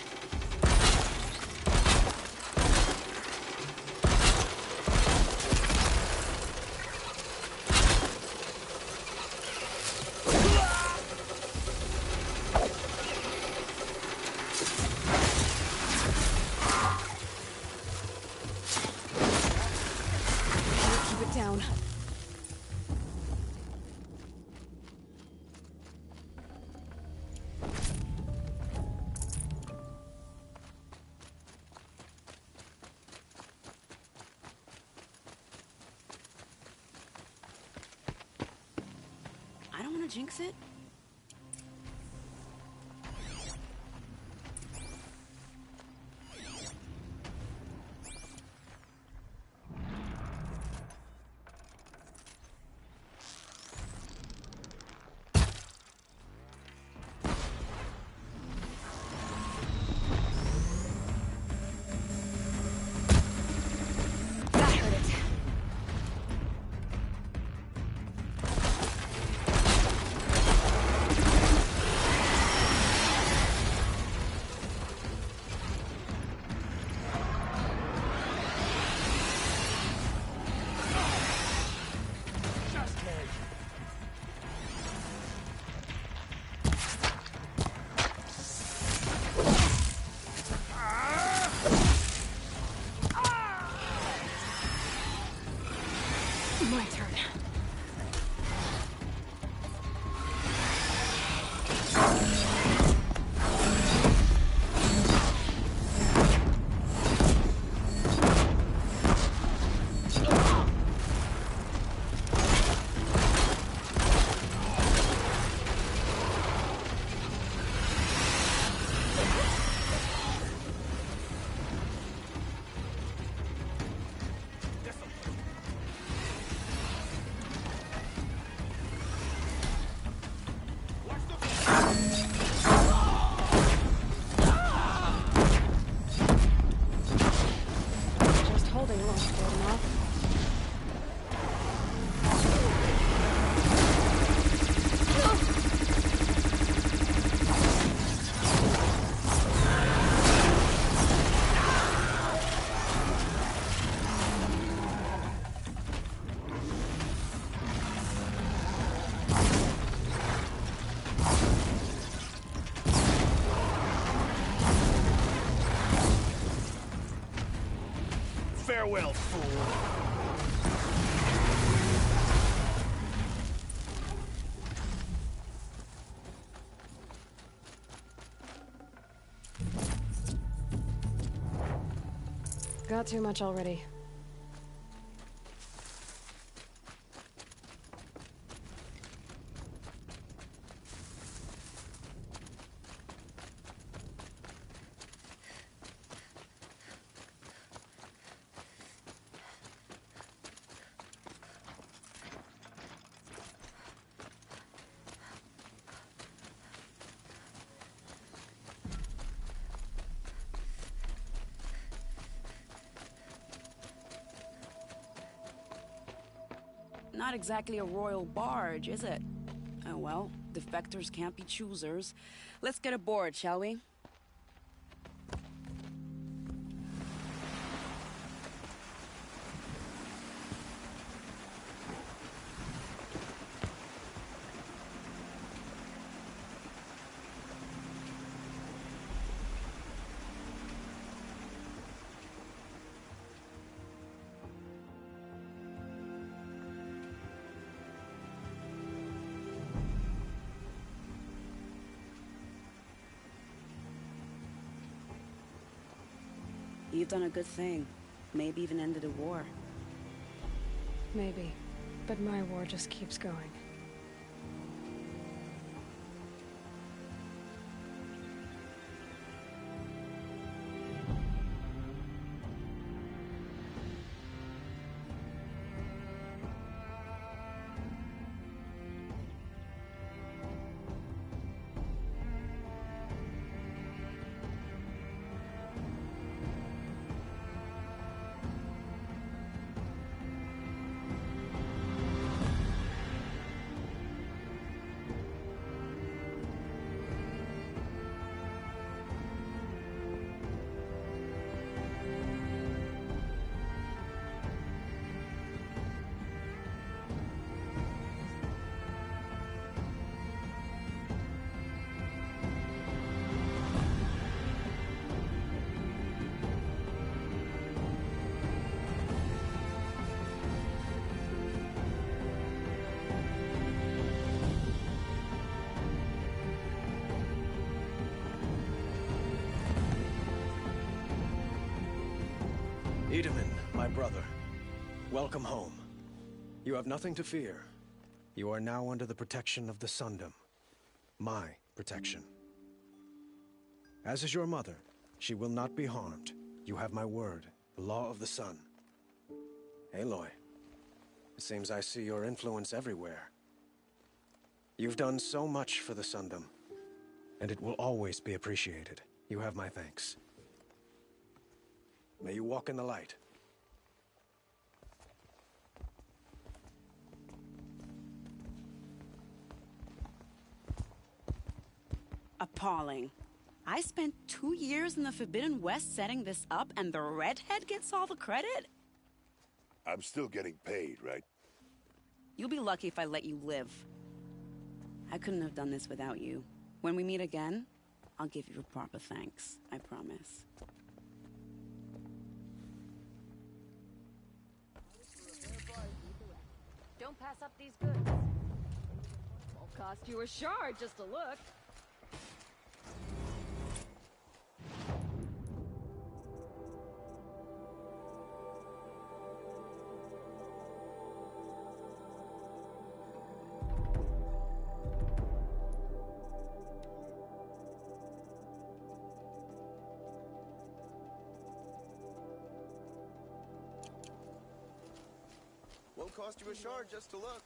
Keep it down. I don't want to jinx it. That hurt it. My turn. Just holding on good enough. Farewell, fool. got too much already. Not exactly a royal barge, is it? Oh well, defectors can't be choosers. Let's get aboard, shall we? You've done a good thing. Maybe even ended a war. Maybe. But my war just keeps going. Edaman, my brother, welcome home. You have nothing to fear. You are now under the protection of the Sundom. My protection. As is your mother, she will not be harmed. You have my word, the law of the sun. Aloy, it seems I see your influence everywhere. You've done so much for the Sundom, and it will always be appreciated. You have my thanks. May you walk in the light. Appalling. I spent 2 years in the Forbidden West setting this up, and the redhead gets all the credit? I'm still getting paid, right? You'll be lucky if I let you live. I couldn't have done this without you. When we meet again, I'll give you a proper thanks. I promise. Don't pass up these goods. Won't cost you a shard just to look. Won't cost you a shard just to look.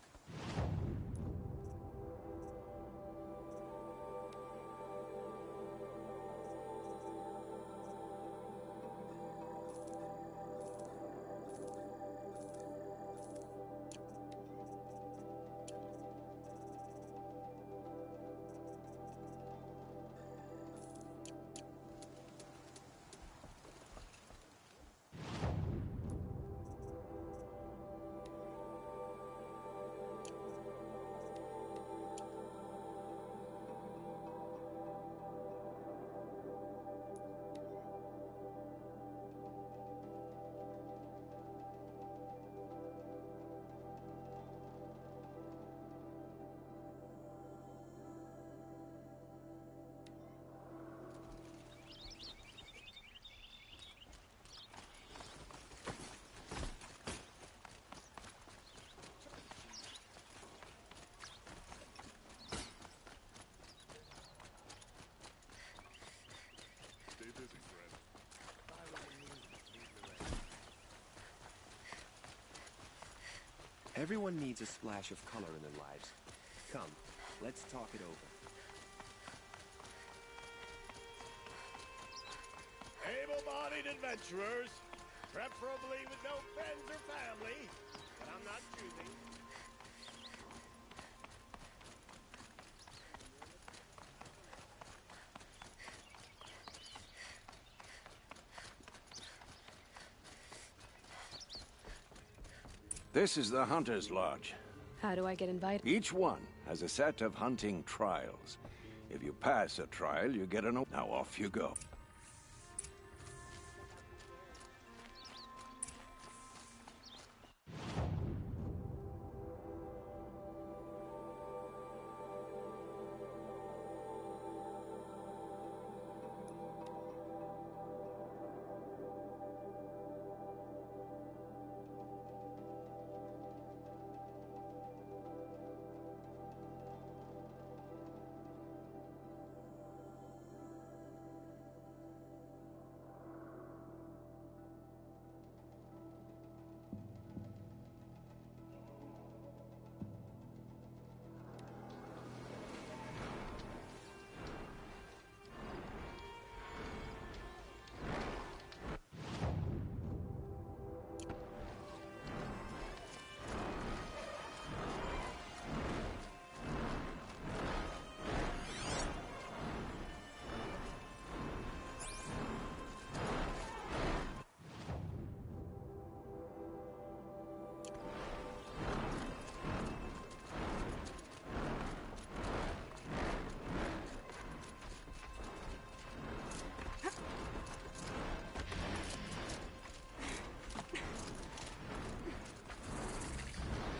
Everyone needs a splash of color in their lives. Come, let's talk it over. Able-bodied adventurers, preferably with no friends or family, but I'm not choosing. This is the Hunter's Lodge. How do I get invited? Each one has a set of hunting trials. If you pass a trial, you get an... Now off you go.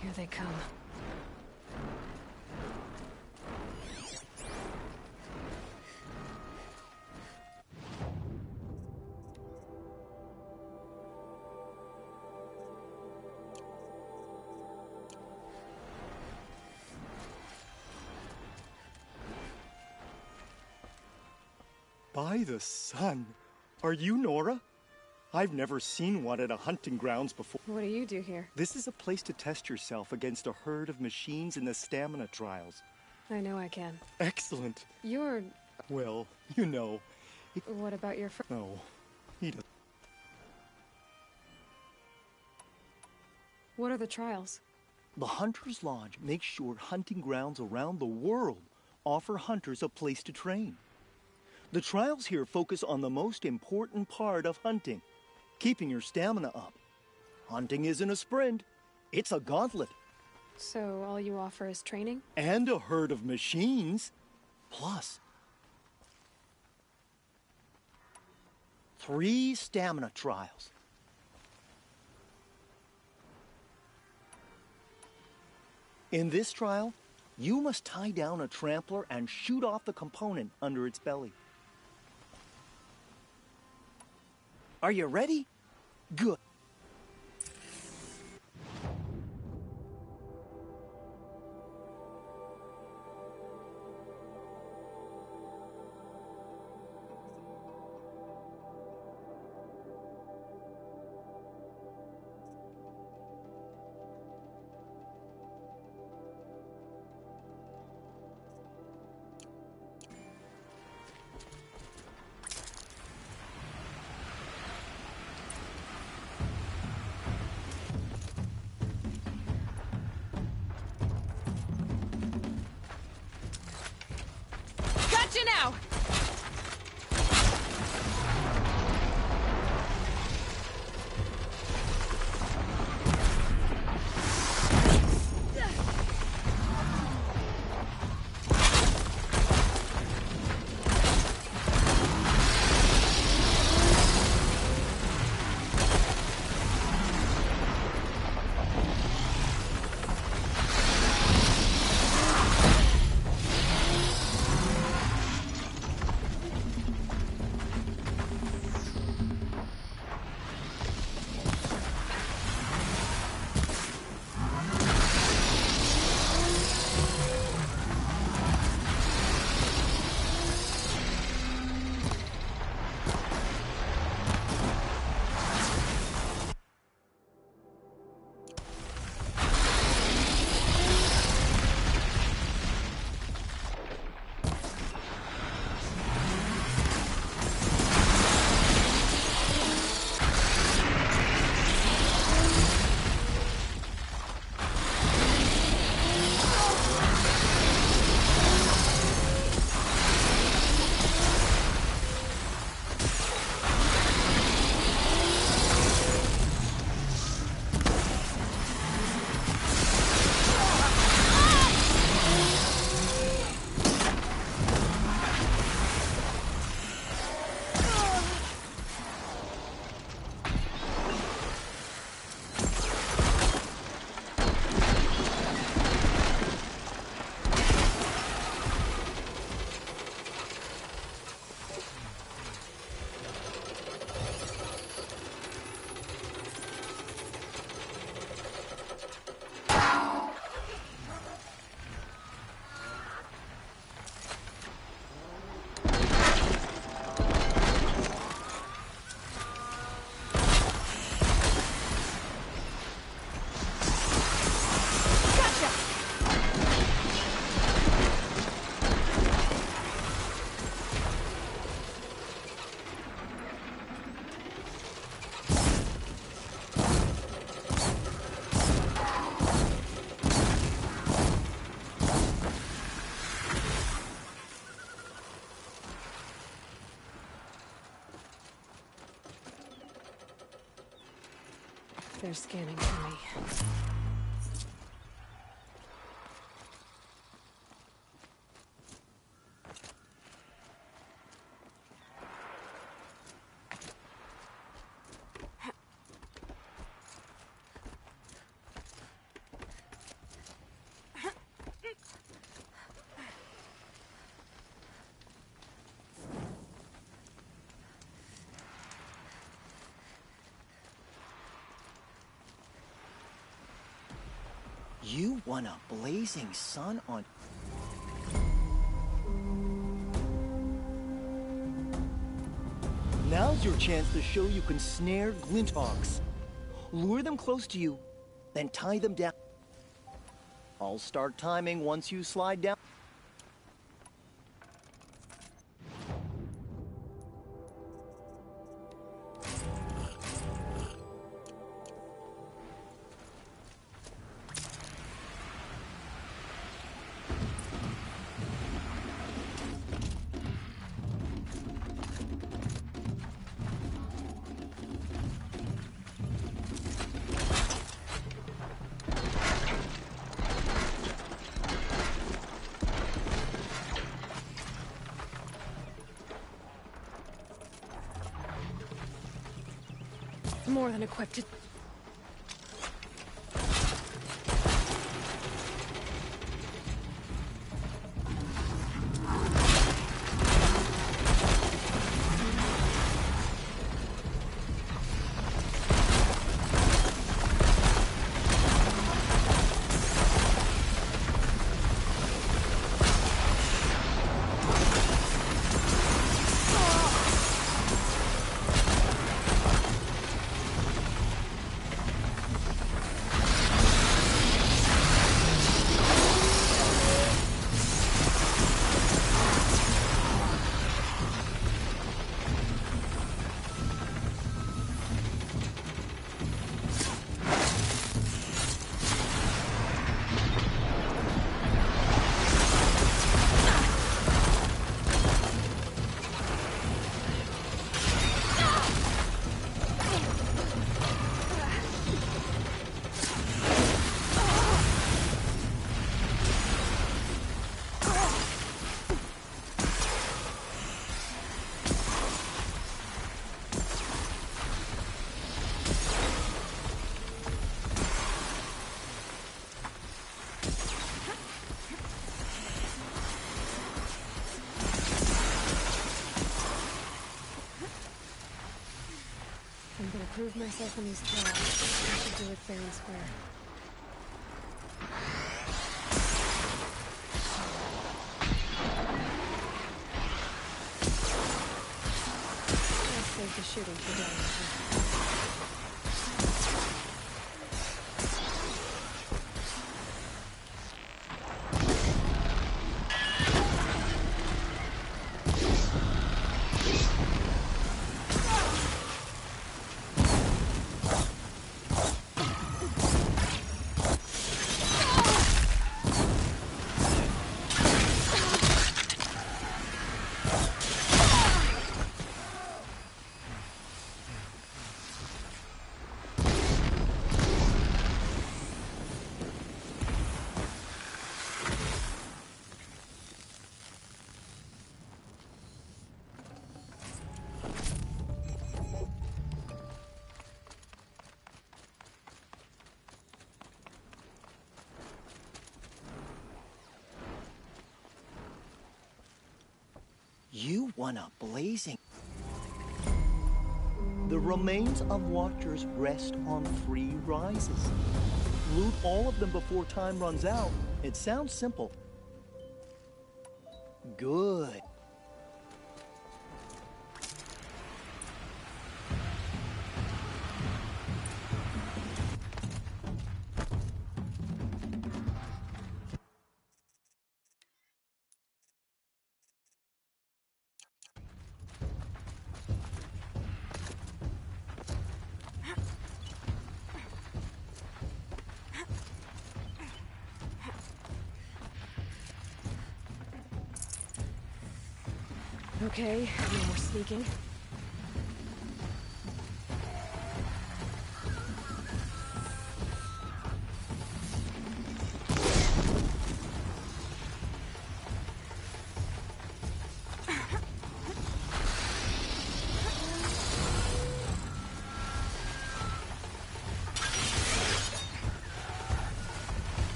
Here they come. By the sun! Are you Nora? I've never seen one at a hunting grounds before. What do you do here? This is a place to test yourself against a herd of machines in the stamina trials. I know I can. Excellent. You're... Well, you know. What about your friend? No, he doesn't. What are the trials? The Hunter's Lodge makes sure hunting grounds around the world offer hunters a place to train. The trials here focus on the most important part of hunting, keeping your stamina up. Hunting isn't a sprint, it's a gauntlet. So all you offer is training? And a herd of machines. Plus, 3 stamina trials. In this trial, you must tie down a trampler and shoot off the component under its belly. Are you ready? Good. Gotcha now! they're scanning for me. You want a blazing sun on... Now's your chance to show you can snare glintbox. Lure them close to you, then tie them down. I'll start timing once you slide down. More than equipped to... I'm gonna prove myself in these trials. I should do it fair and square. I'll save the shooting for down. You want a blazing... The remains of Watchers rest on 3 rises. Loot all of them before time runs out. It sounds simple. Good. Okay, no more sneaking.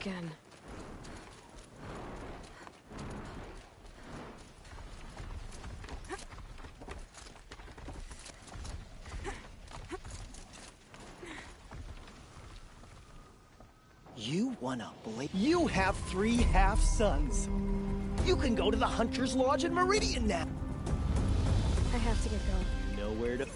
again. You wanna blade? You have 3 half-sons. You can go to the Hunter's Lodge in Meridian now. I have to get going. Nowhere to...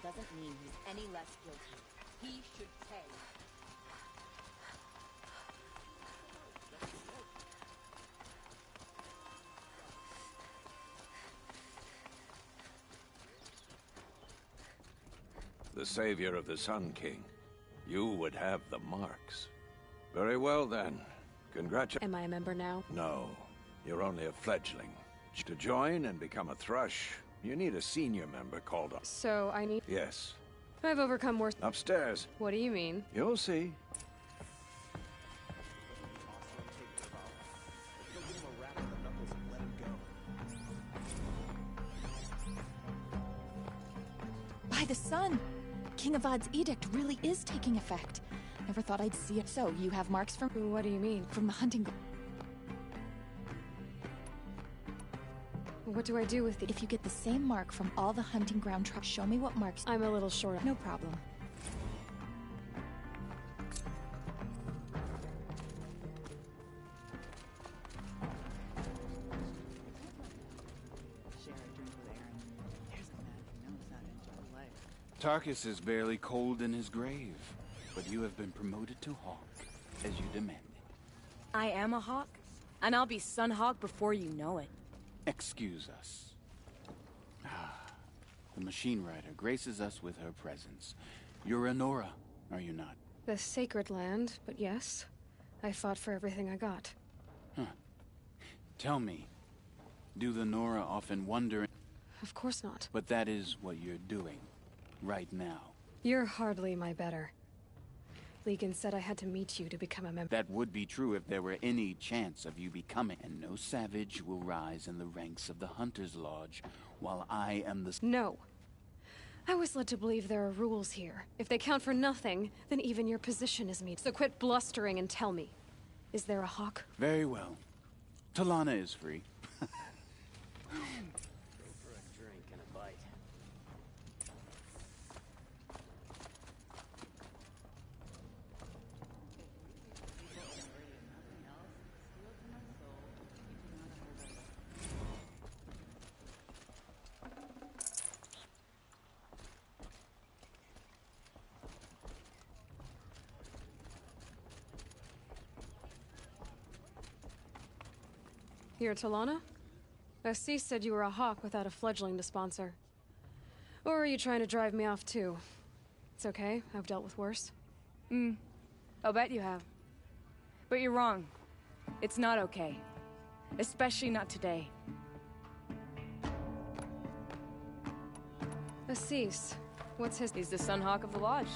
Doesn't mean he's any less guilty. He should pay. The savior of the Sun King. You would have the marks. Very well then. Congratulations. Am I a member now? No, you're only a fledgling. To join and become a thrush, you need a senior member called up. So I need... Yes. I've overcome worse... Upstairs. What do you mean? You'll see. By the sun! King Avad's edict really is taking effect. Never thought I'd see it. So, you have marks from... What do you mean? From the hunting... What do I do with the... If you get the same mark from all the hunting ground trucks, show me what marks... I'm a little short. No problem. Tarkus is barely cold in his grave, but you have been promoted to Hawk, as you demanded. I am a Hawk, and I'll be Sun Hawk before you know it. Excuse us. The machine rider graces us with her presence. You're a Nora, are you not? The sacred land, but yes. I fought for everything I got. Huh. Tell me, do the Nora often wonder... Of course not. But that is what you're doing, right now. You're hardly my better. Legan said I had to meet you to become a member. That would be true if there were any chance of you becoming. And no savage will rise in the ranks of the Hunter's Lodge, while I am the... No. I was led to believe there are rules here. If they count for nothing, then even your position is meet. So quit blustering and tell me. Is there a Hawk? Very well. Talana is free. You're Talana? Assis said you were a Hawk without a fledgling to sponsor. Or are you trying to drive me off too? It's okay, I've dealt with worse. I'll bet you have. But you're wrong. It's not okay. Especially not today. Assis, what's his... He's the Sun Hawk of the Lodge.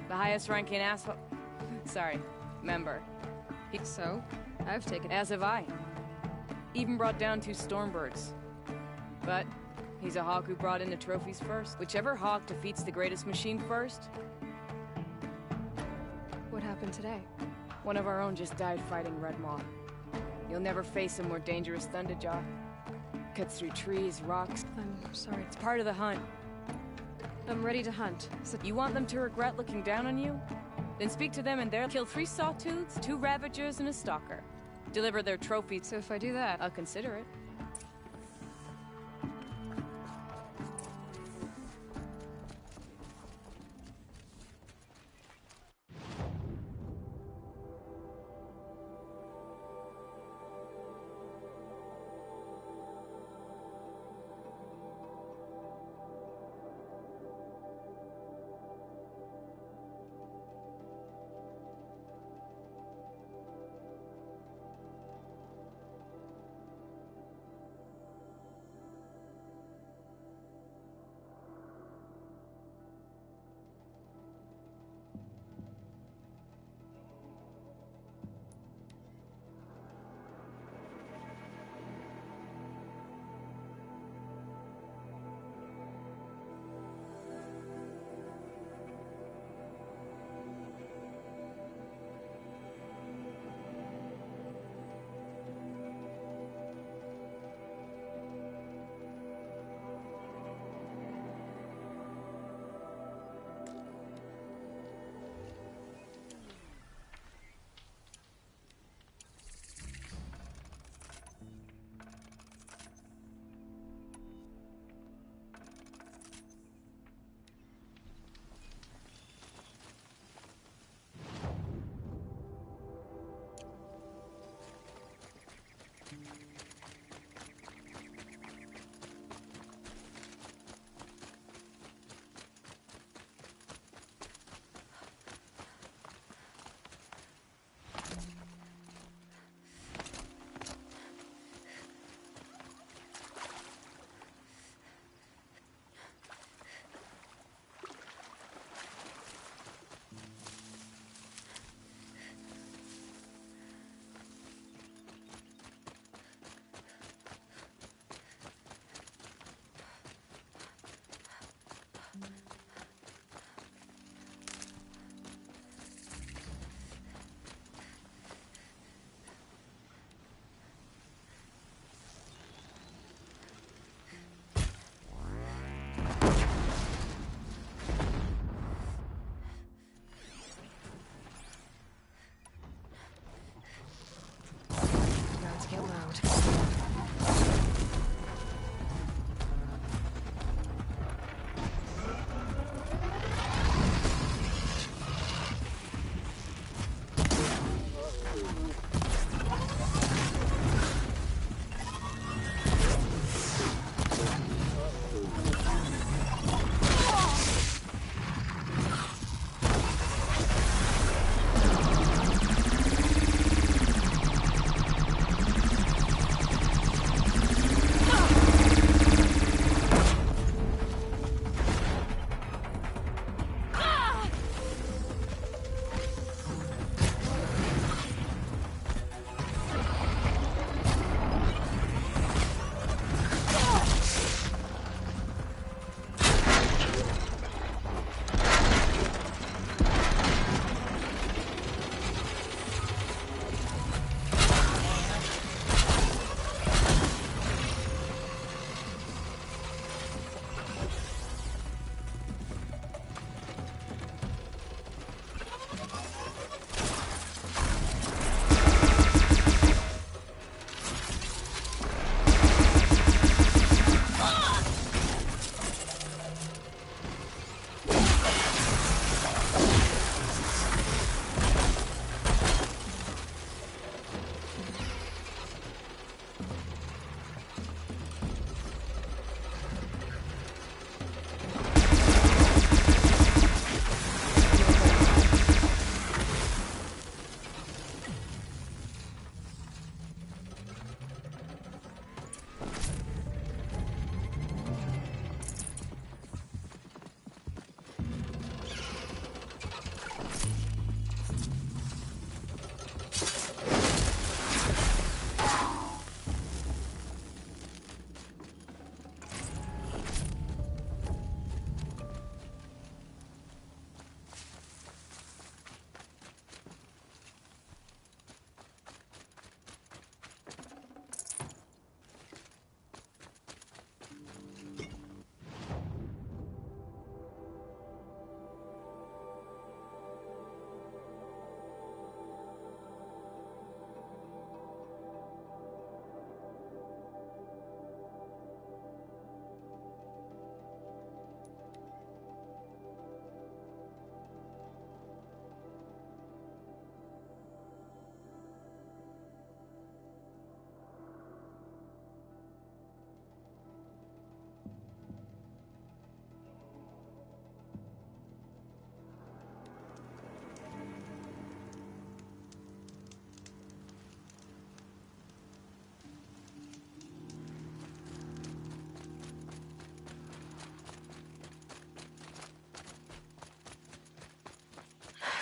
The highest ranking asshole... Sorry, member. So, I've taken... As have I. Even brought down 2 Stormbirds. But he's a Hawk who brought in the trophies first. Whichever Hawk defeats the greatest machine first... What happened today? One of our own just died fighting Red Maw. You'll never face a more dangerous Thunderjaw. Cuts through trees, rocks. I'm sorry. It's part of the hunt. I'm ready to hunt. So you want them to regret looking down on you? Then speak to them and they'll kill 3 sawtooths, 2 ravagers, and a stalker. Deliver their trophies. So if I do that, I'll consider it.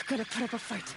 gonna put up a fight.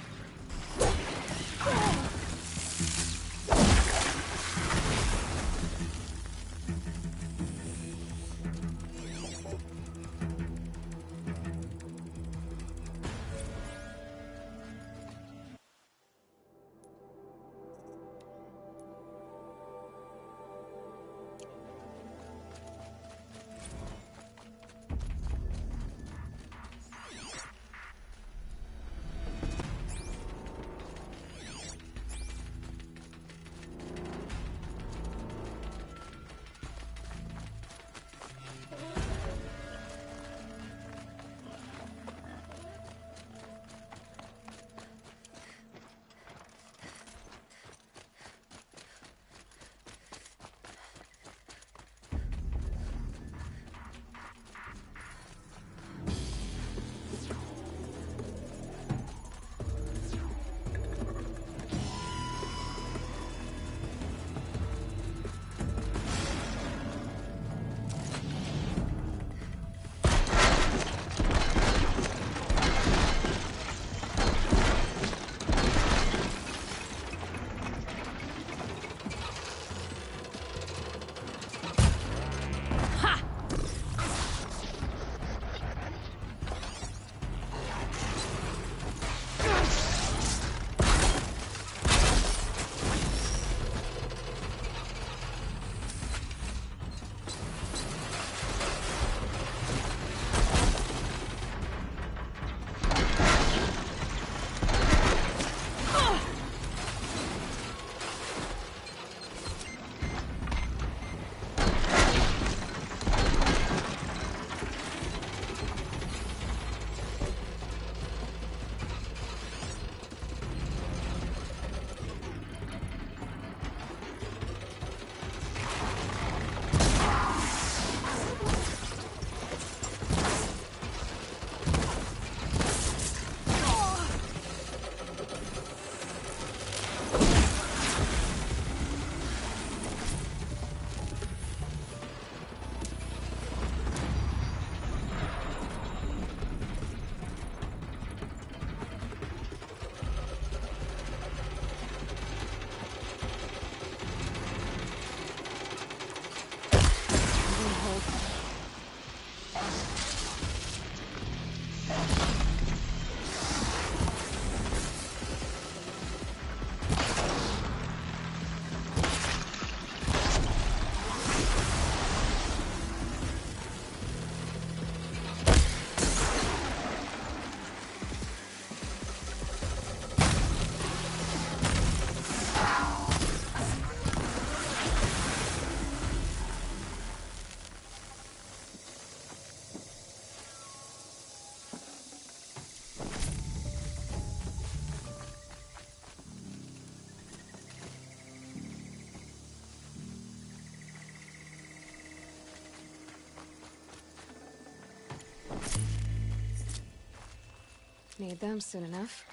Need them soon enough.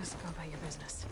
Just go about your business.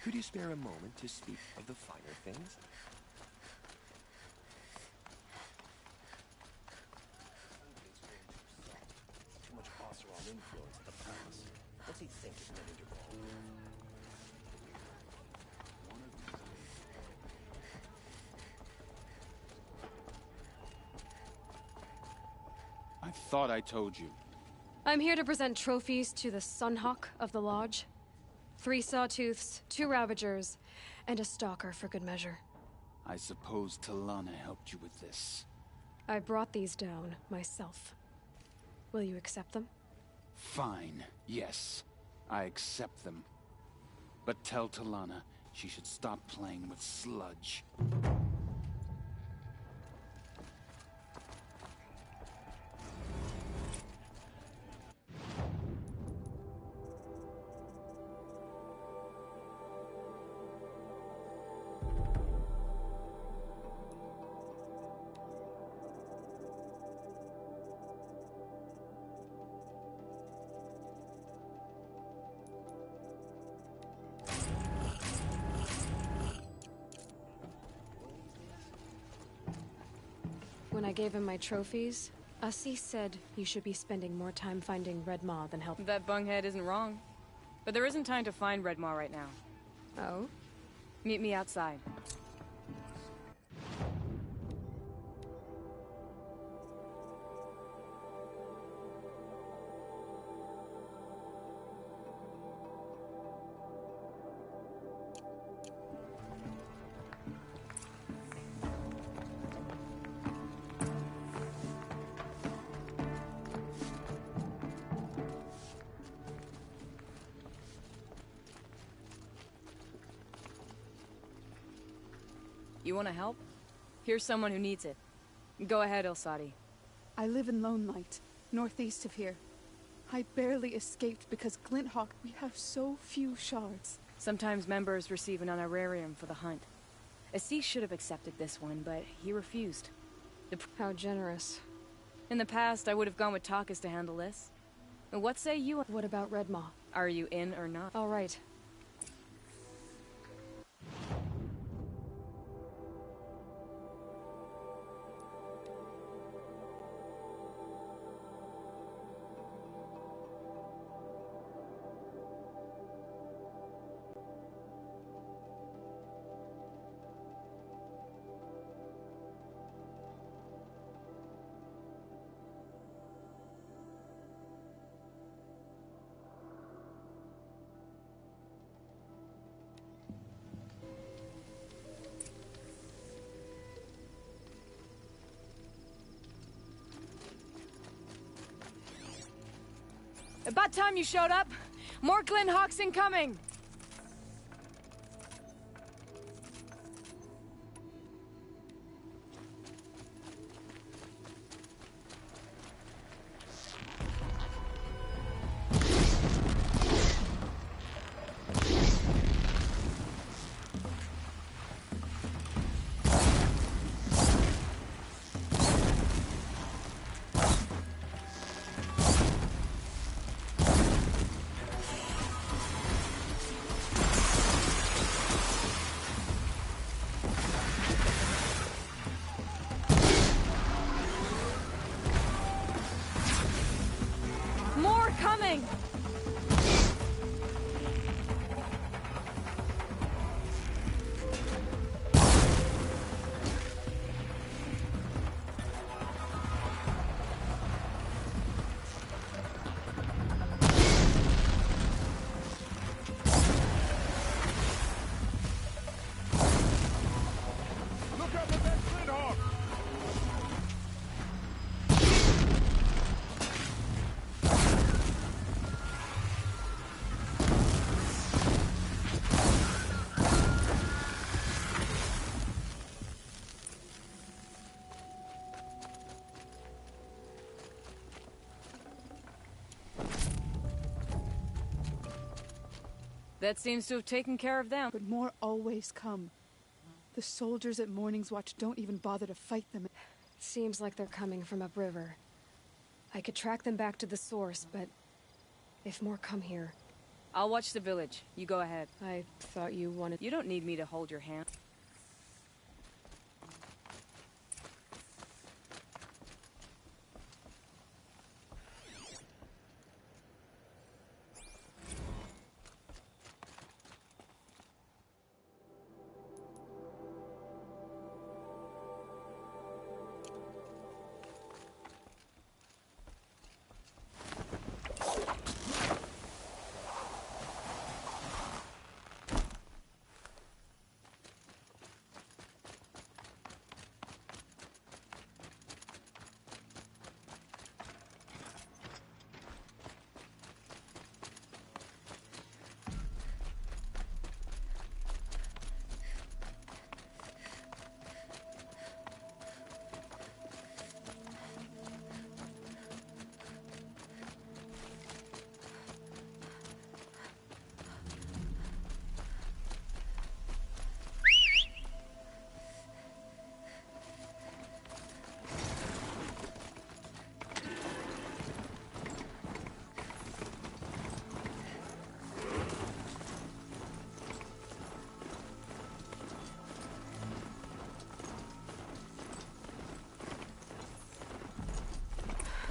Could you spare a moment to speak of the finer things? Too much Oseram influence at the palace. What's he think is getting involved? I thought I told you. I'm here to present trophies to the Sunhawk of the Lodge. 3 Sawtooths, 2 Ravagers, and a Stalker for good measure. I suppose Talana helped you with this. I brought these down myself. Will you accept them? Fine, yes. I accept them. But tell Talana she should stop playing with sludge. When I gave him my trophies, Assis said you should be spending more time finding Red Maw than helping. That bunghead isn't wrong. But there isn't time to find Red Maw right now. Oh? Meet me outside. You want to help? Here's someone who needs it. Go ahead, Elsadi. I live in Lone Light, northeast of here. I barely escaped because Glinthawk, we have so few shards. Sometimes members receive an honorarium for the hunt. Assis should have accepted this one, but he refused. How generous. In the past, I would have gone with Takas to handle this. What say you? What about Red Maw? Are you in or not? All right. About time you showed up. More Glenhawks incoming. More coming! Look up at that Glenhawk! That seems to have taken care of them. But more always come. The soldiers at Morning's Watch don't even bother to fight them. Seems like they're coming from upriver. I could track them back to the source, but if more come here... I'll watch the village. You go ahead. I thought you wanted... You don't need me to hold your hand.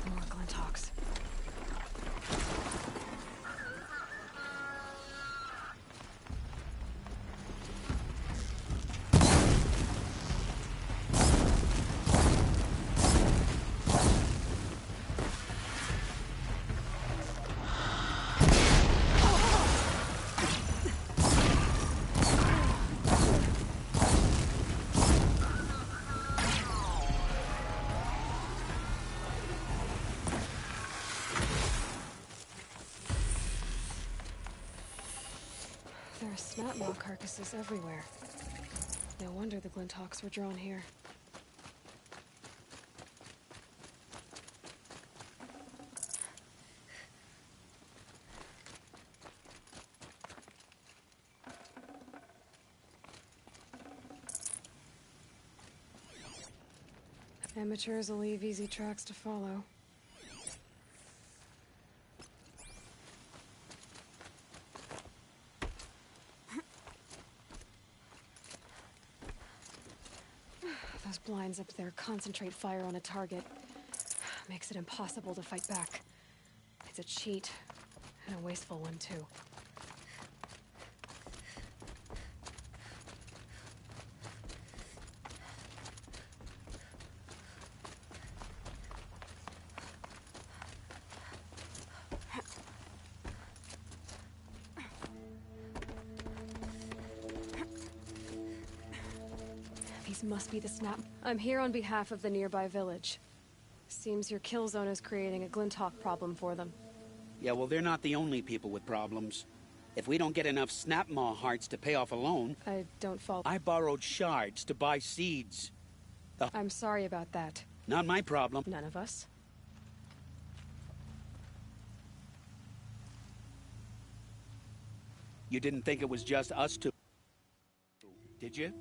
More Glentalks. There are snapmaw carcasses everywhere. No wonder the Glentalks were drawn here. Amateurs will leave easy tracks to follow. Those blinds up there concentrate fire on a target. Makes it impossible to fight back. It's a cheat, and a wasteful one too. These must be the snap. I'm here on behalf of the nearby village. Seems your kill zone is creating a Glinthawk problem for them. Yeah, well, they're not the only people with problems. If we don't get enough Snapmaw hearts to pay off a loan... I don't fall... I borrowed shards to buy seeds. I'm sorry about that. Not my problem. None of us. You didn't think it was just us two, did you?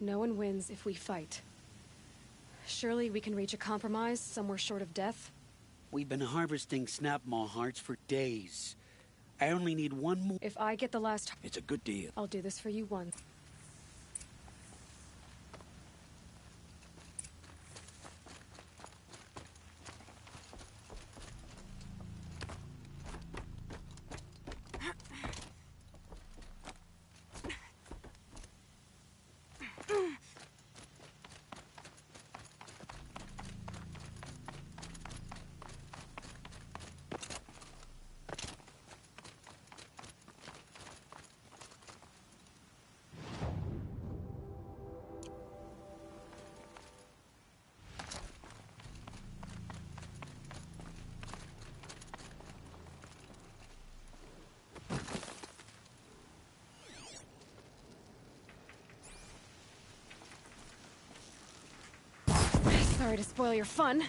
No one wins if we fight. Surely we can reach a compromise somewhere short of death? We've been harvesting Snapmaw hearts for days. I only need one more. If I get the last... It's a good deal. I'll do this for you once. Sorry to spoil your fun.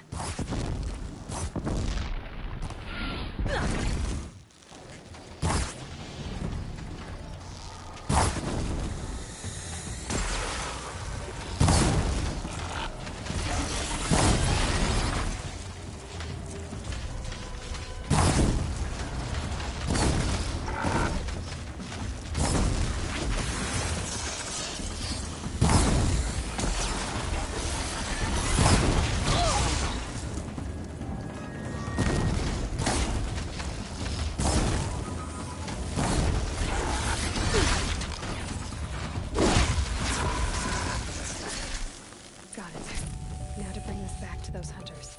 Those hunters.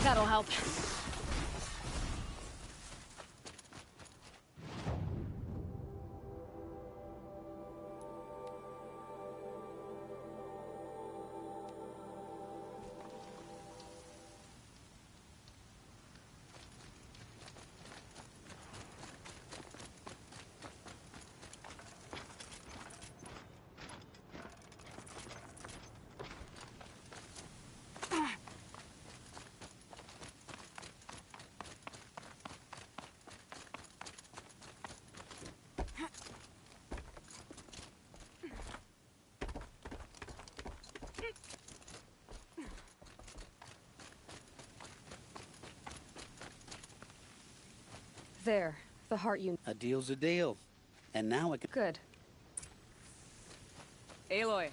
That'll help. There, the heart you... A deal's a deal. And now it can... Good. Aloy.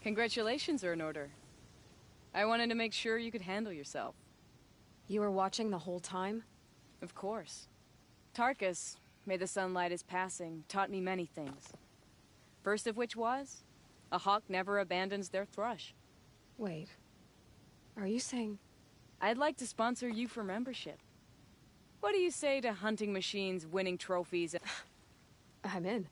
Congratulations are in order. I wanted to make sure you could handle yourself. You were watching the whole time? Of course. Tarkus, may the sunlight is passing, taught me many things. First of which was, a hawk never abandons their thrush. Wait. Are you saying... I'd like to sponsor you for membership. What do you say to hunting machines, winning trophies? I'm in.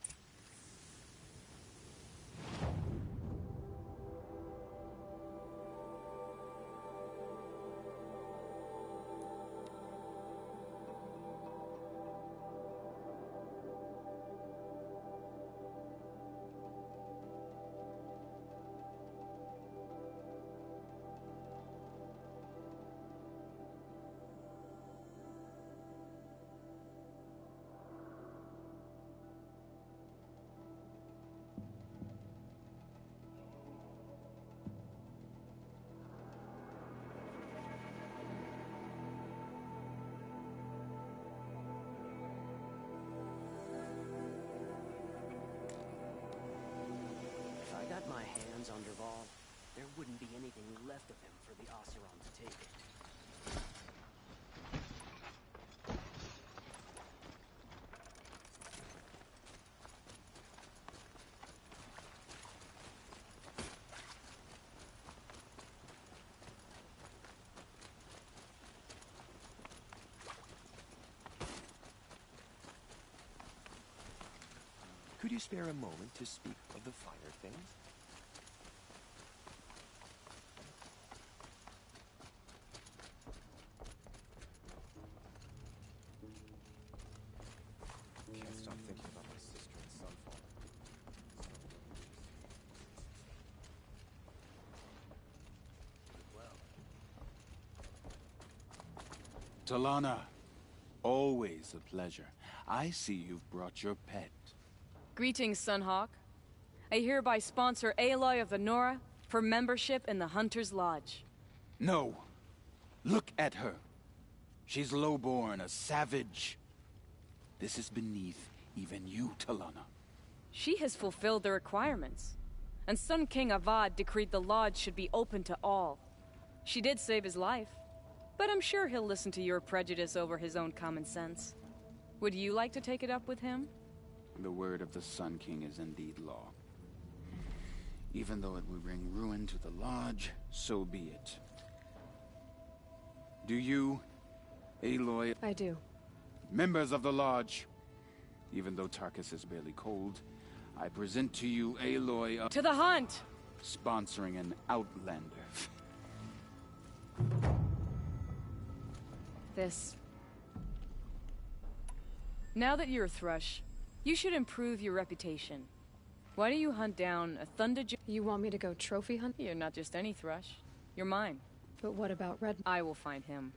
there wouldn't be anything left of him for the Oseram to take. Could you spare a moment to speak of the finer things? Can't stop thinking about my sister and Sunfall. Talana, always a pleasure. I see you've brought your pet. Greetings, Sunhawk. I hereby sponsor Aloy of the Nora for membership in the Hunter's Lodge. No. Look at her. She's lowborn, a savage. This is beneath even you, Talana. She has fulfilled the requirements. And Sun King Avad decreed the lodge should be open to all. She did save his life, but I'm sure he'll listen to your prejudice over his own common sense. Would you like to take it up with him? The word of the Sun King is indeed law. Even though it would bring ruin to the lodge, so be it. Do you, Aloy? I do. Members of the lodge, even though Tarkus is barely cold, I present to you Aloy of... To the hunt! Sponsoring an outlander. This. Now that you're a Thrush, you should improve your reputation. Why don't you hunt down a Thunderjaw? You want me to go trophy hunt? You're not just any Thrush. You're mine. But what about Red? I will find him.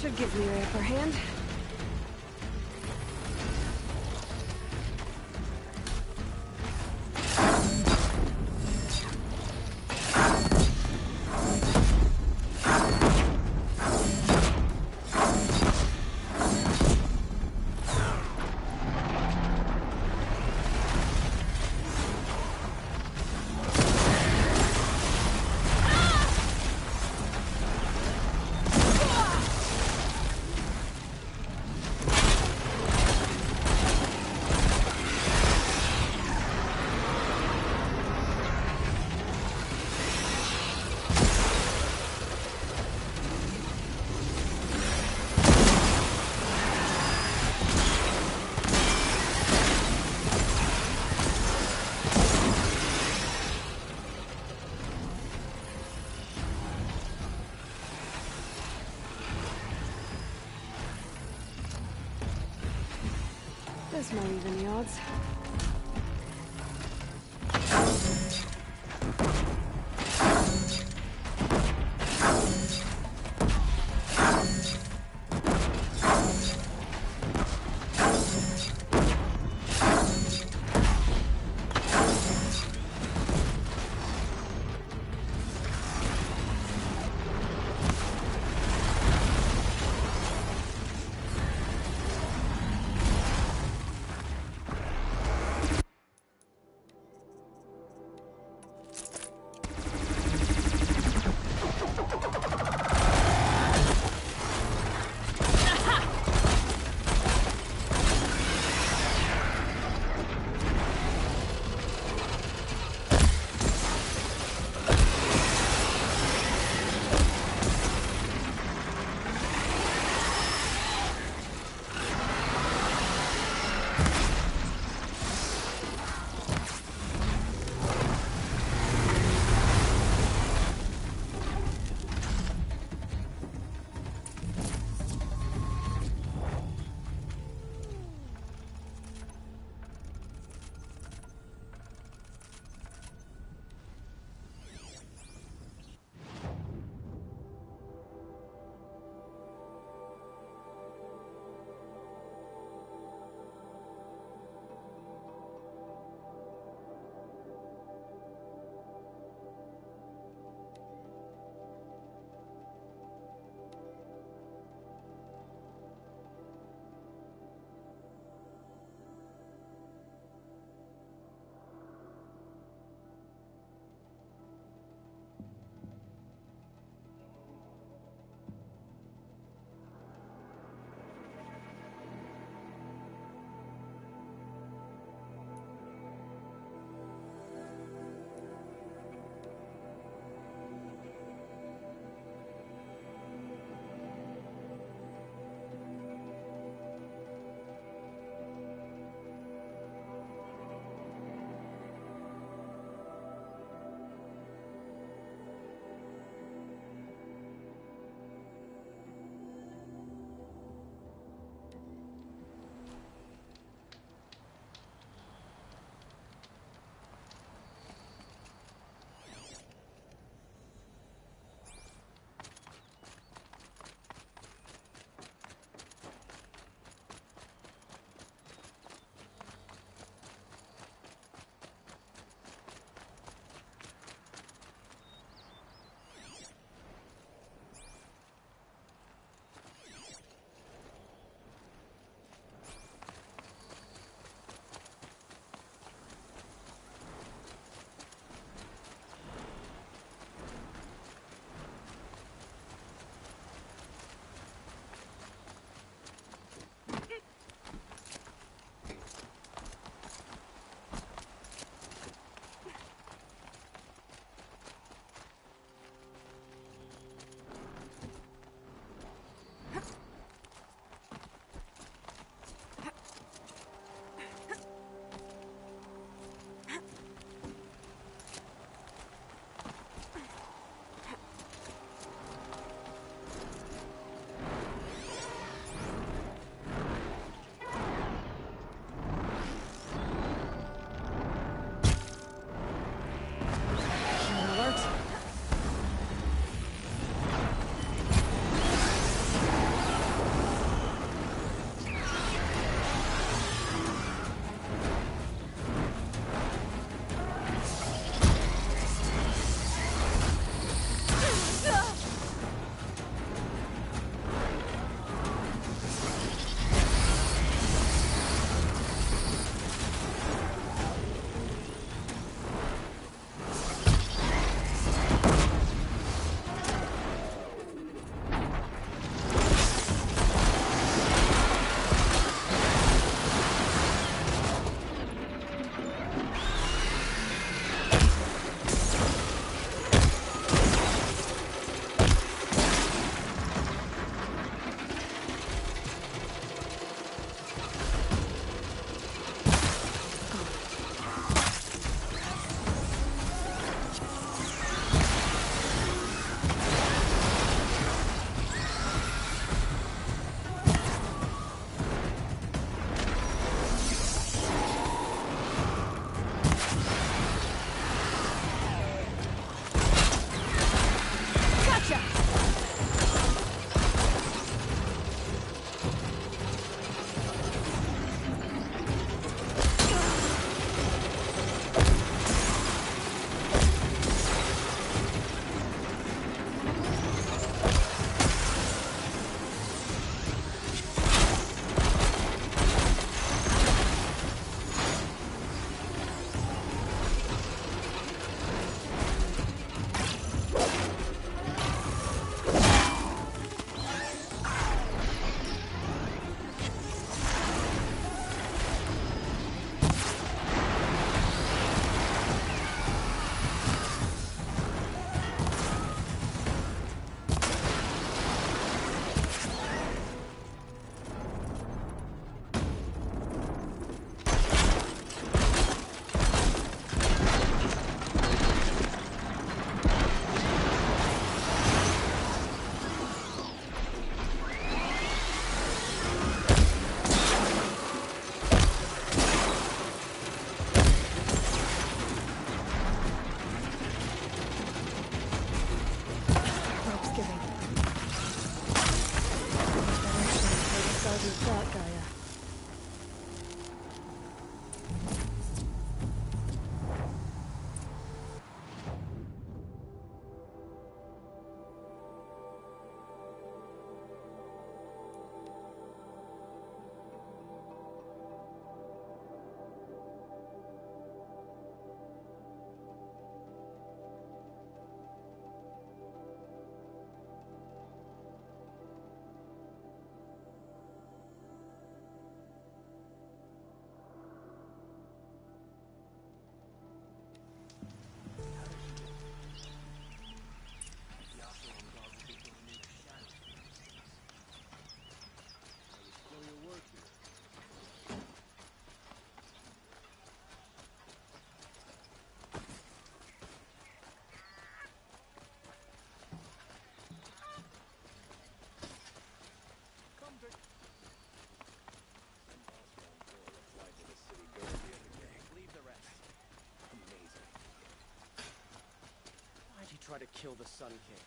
Should give me the upper hand. This might even the odds. try to kill the Sun King.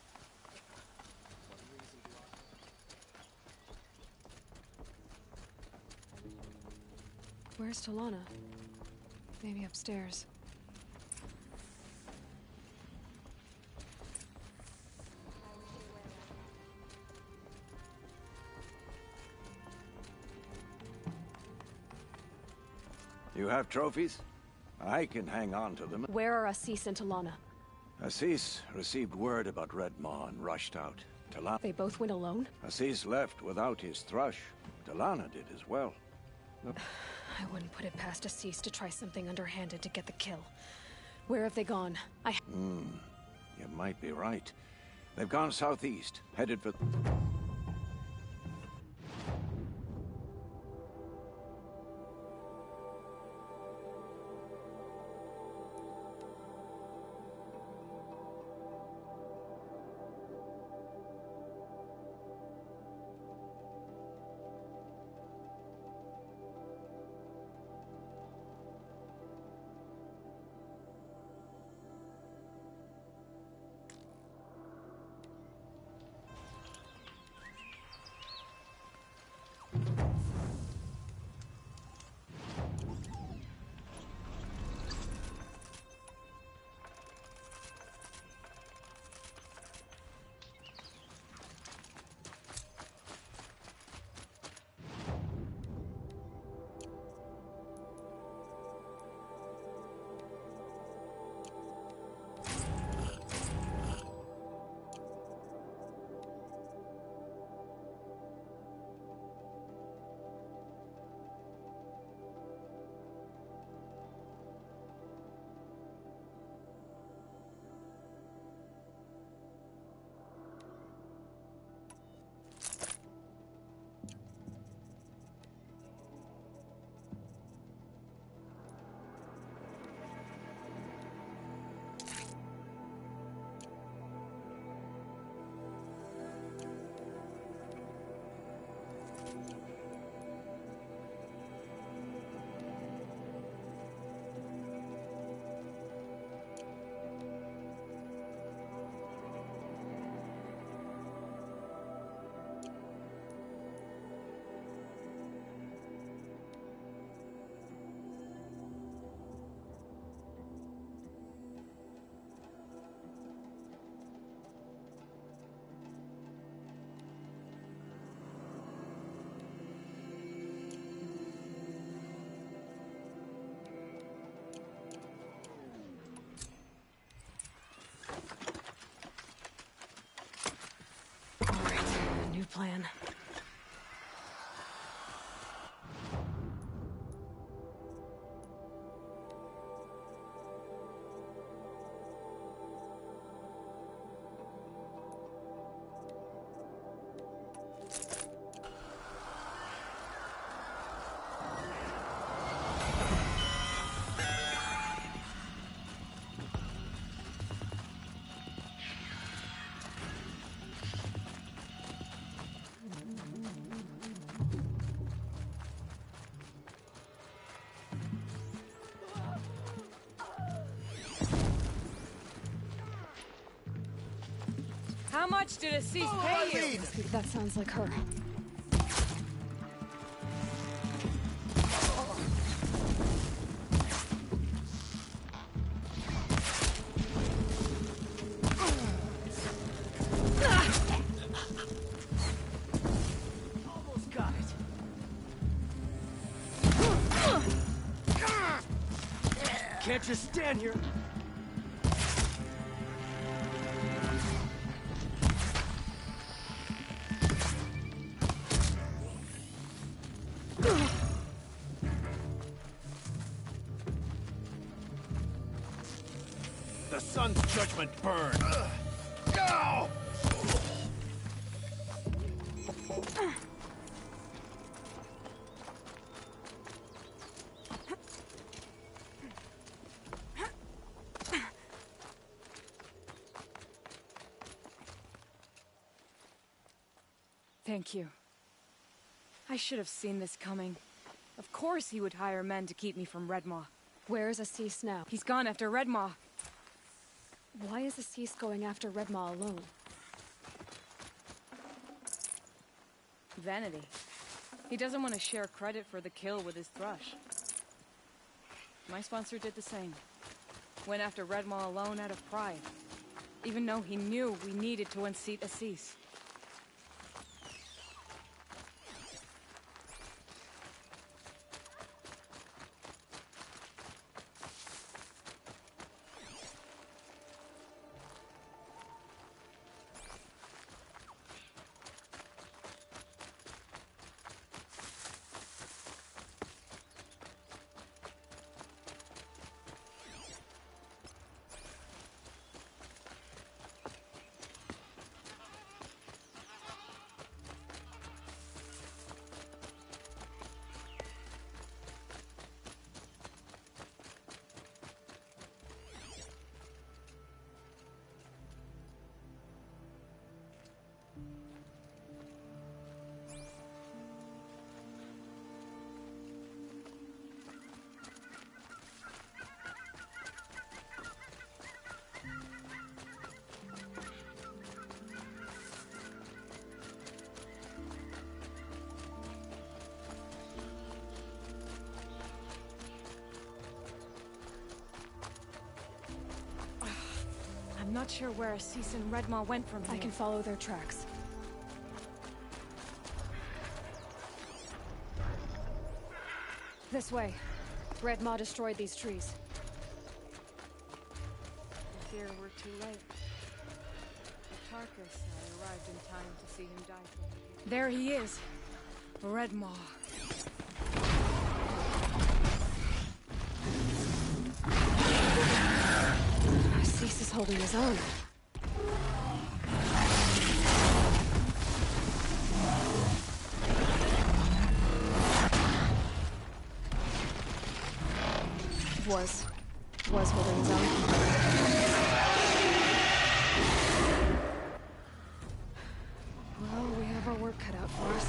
What reason do I... Where's Talana? Maybe upstairs. You have trophies? I can hang on to them. Where are Assis and Talana? Assis received word about Red Maw and rushed out. Talana... They both went alone? Assis left without his thrush. Talana did as well. I wouldn't put it past Assis to try something underhanded to get the kill. Where have they gone? You might be right. They've gone southeast, headed for... New plan. How much did Assis pay you? That sounds like her. Almost got it. Can't just stand here. The sun's judgment burn. No! Thank you. I should have seen this coming. Of course he would hire men to keep me from Red Maw. Where's Assis now? He's gone after Red Maw. Why is Assis going after Redmaw alone? Vanity. He doesn't want to share credit for the kill with his thrush. My sponsor did the same. Went after Redmaw alone out of pride. Even though he knew we needed to unseat Assis. I'm not sure where Assis and Redmaw went from here. I can follow their tracks. This way. Redmaw destroyed these trees. I fear we're too late. Tarkus, I arrived in time to see him die. There he is. Redmaw. Assis is holding his own. Was holding his own. Well, we have our work cut out for us.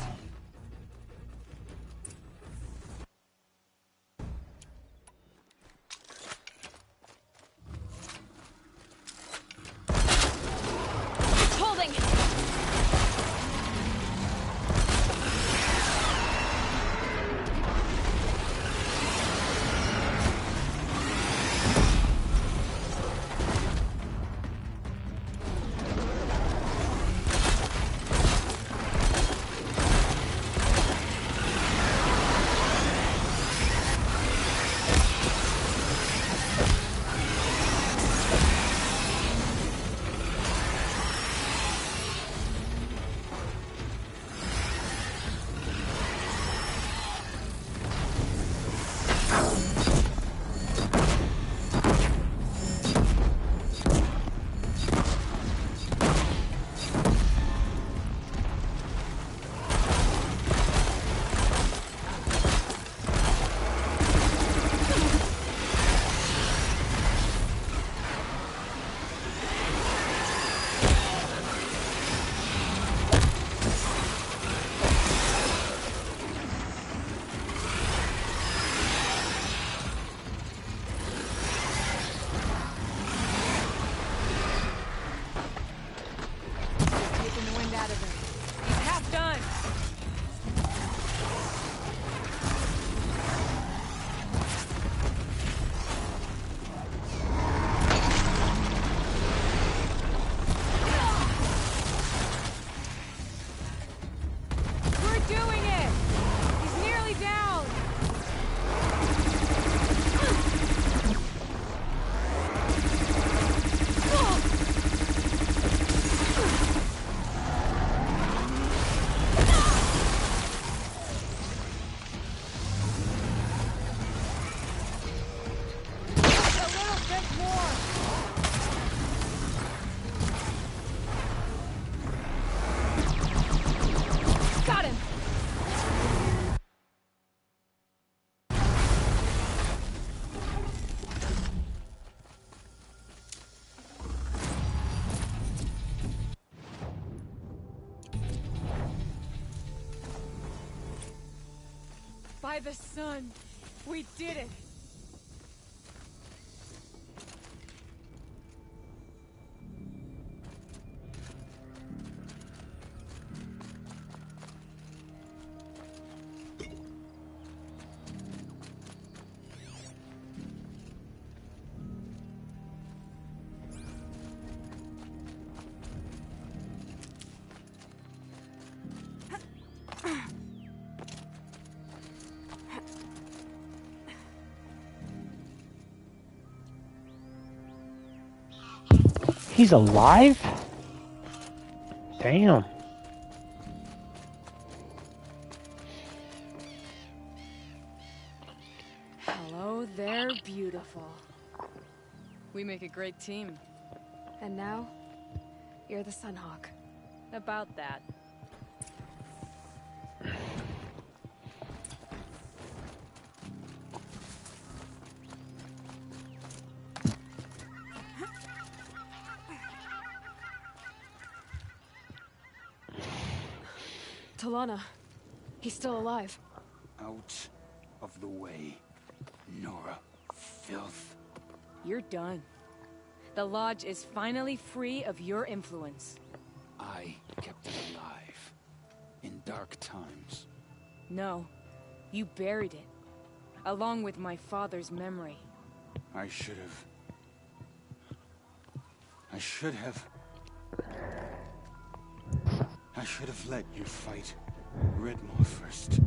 By the sun, we did it! He's alive? Damn. Hello there, beautiful. We make a great team. And now, you're the Sunhawk. About that. Talana. He's still alive. Out of the way, Nora. Filth. You're done. The Lodge is finally free of your influence. I kept it alive. In dark times. No. You buried it. Along with my father's memory. I should have... I should have let you fight Redmore first.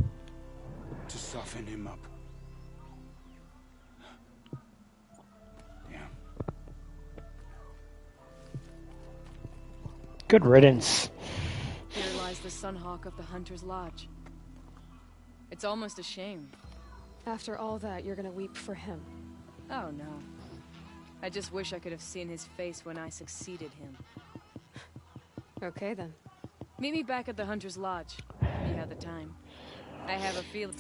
To soften him up. Good riddance. Here lies the Sunhawk of the Hunter's Lodge. It's almost a shame. After all that, you're gonna weep for him. Oh no. I just wish I could have seen his face when I succeeded him. Okay then. Meet me back at the Hunter's Lodge, if you have the time. I have a feeling...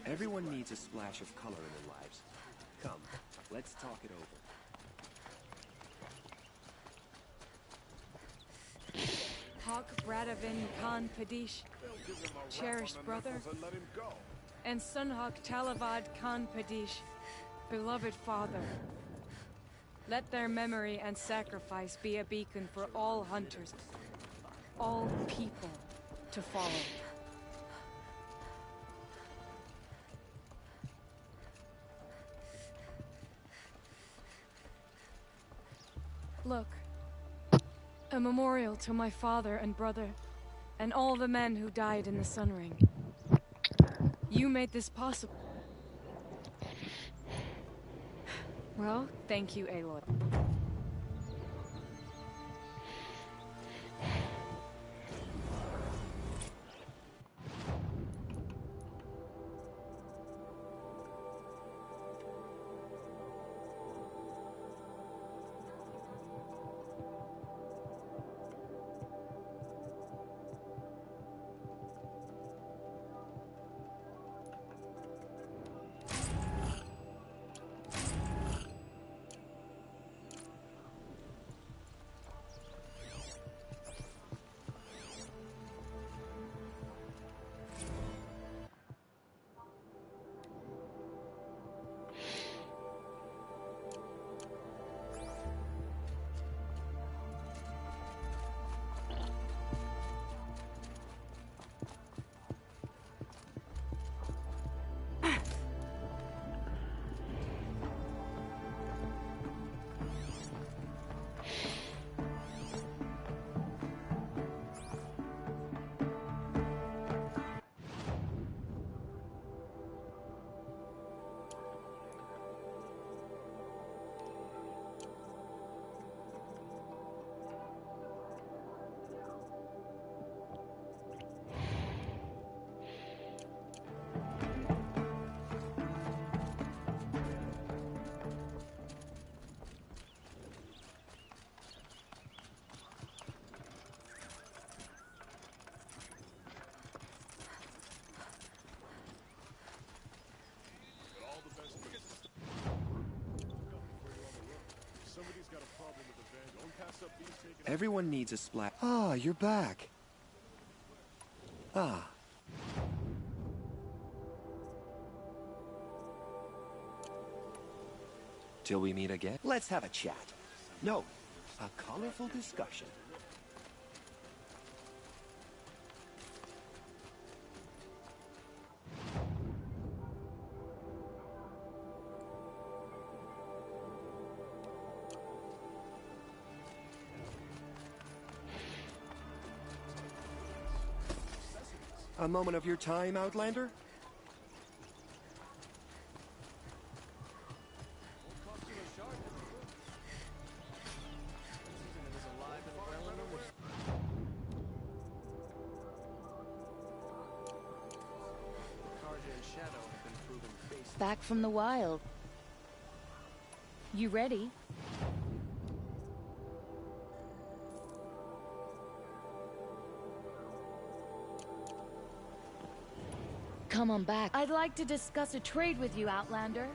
Everyone needs a splash of color in their lives. Come, let's talk it over. Hawk Bradavin Khan Padish, cherished brother, and Sunhawk Talavad Khan Padish, beloved father. Let their memory and sacrifice be a beacon for all hunters, all people to follow. Look, a memorial to my father and brother, and all the men who died in the Sun Ring. You made this possible. Well, thank you, Aloy. Everyone needs a splash. Ah, you're back. Ah. Till we meet again. Let's have a chat. No, a colorful discussion. A moment of your time, Outlander? Back from the wild. You ready? Come on back. I'd like to discuss a trade with you, Outlander.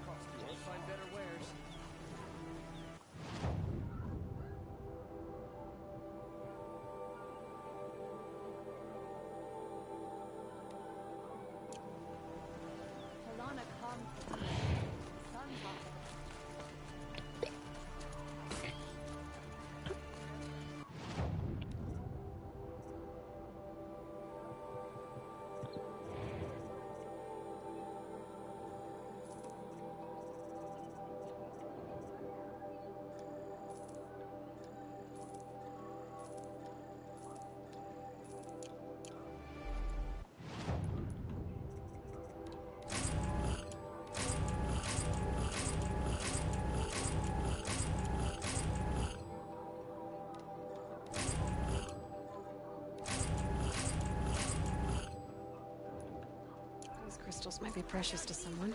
These crystals might be precious to someone.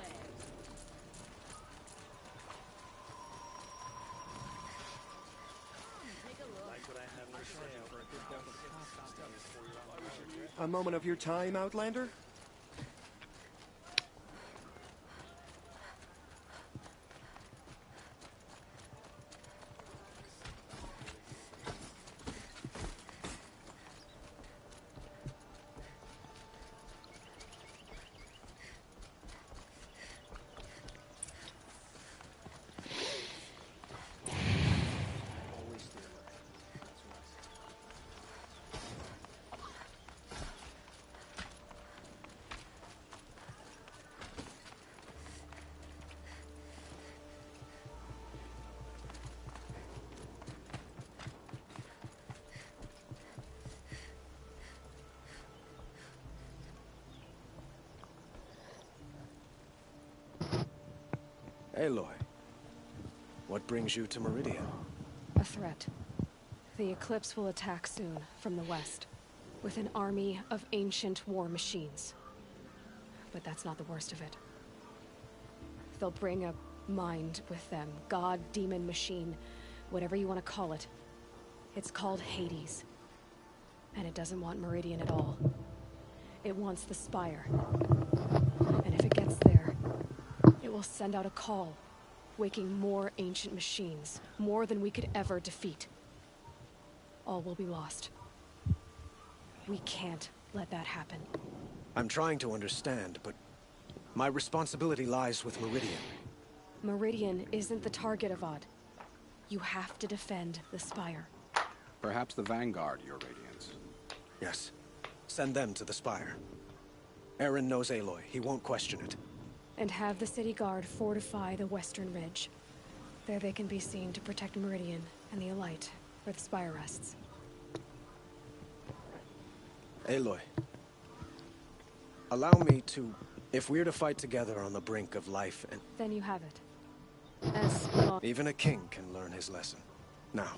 A moment of your time, Outlander? Aloy, what brings you to Meridian? A threat. The Eclipse will attack soon, from the west, with an army of ancient war machines. But that's not the worst of it. They'll bring a mind with them, god, demon, machine, whatever you want to call it. It's called Hades. And it doesn't want Meridian at all. It wants the Spire. And if it gets there, it will send out a call, waking more ancient machines, more than we could ever defeat. All will be lost. We can't let that happen. I'm trying to understand, but my responsibility lies with Meridian. Meridian isn't the target, Avad. You have to defend the Spire. Perhaps the Vanguard, Your Radiance. Yes. Send them to the Spire. Aaron knows Aloy. He won't question it. And have the city guard fortify the western ridge. There they can be seen to protect Meridian and the Elite, where the Spire rests. Aloy. Allow me to... If we're to fight together on the brink of life and... Then you have it. As long... Even a king can learn his lesson. Now.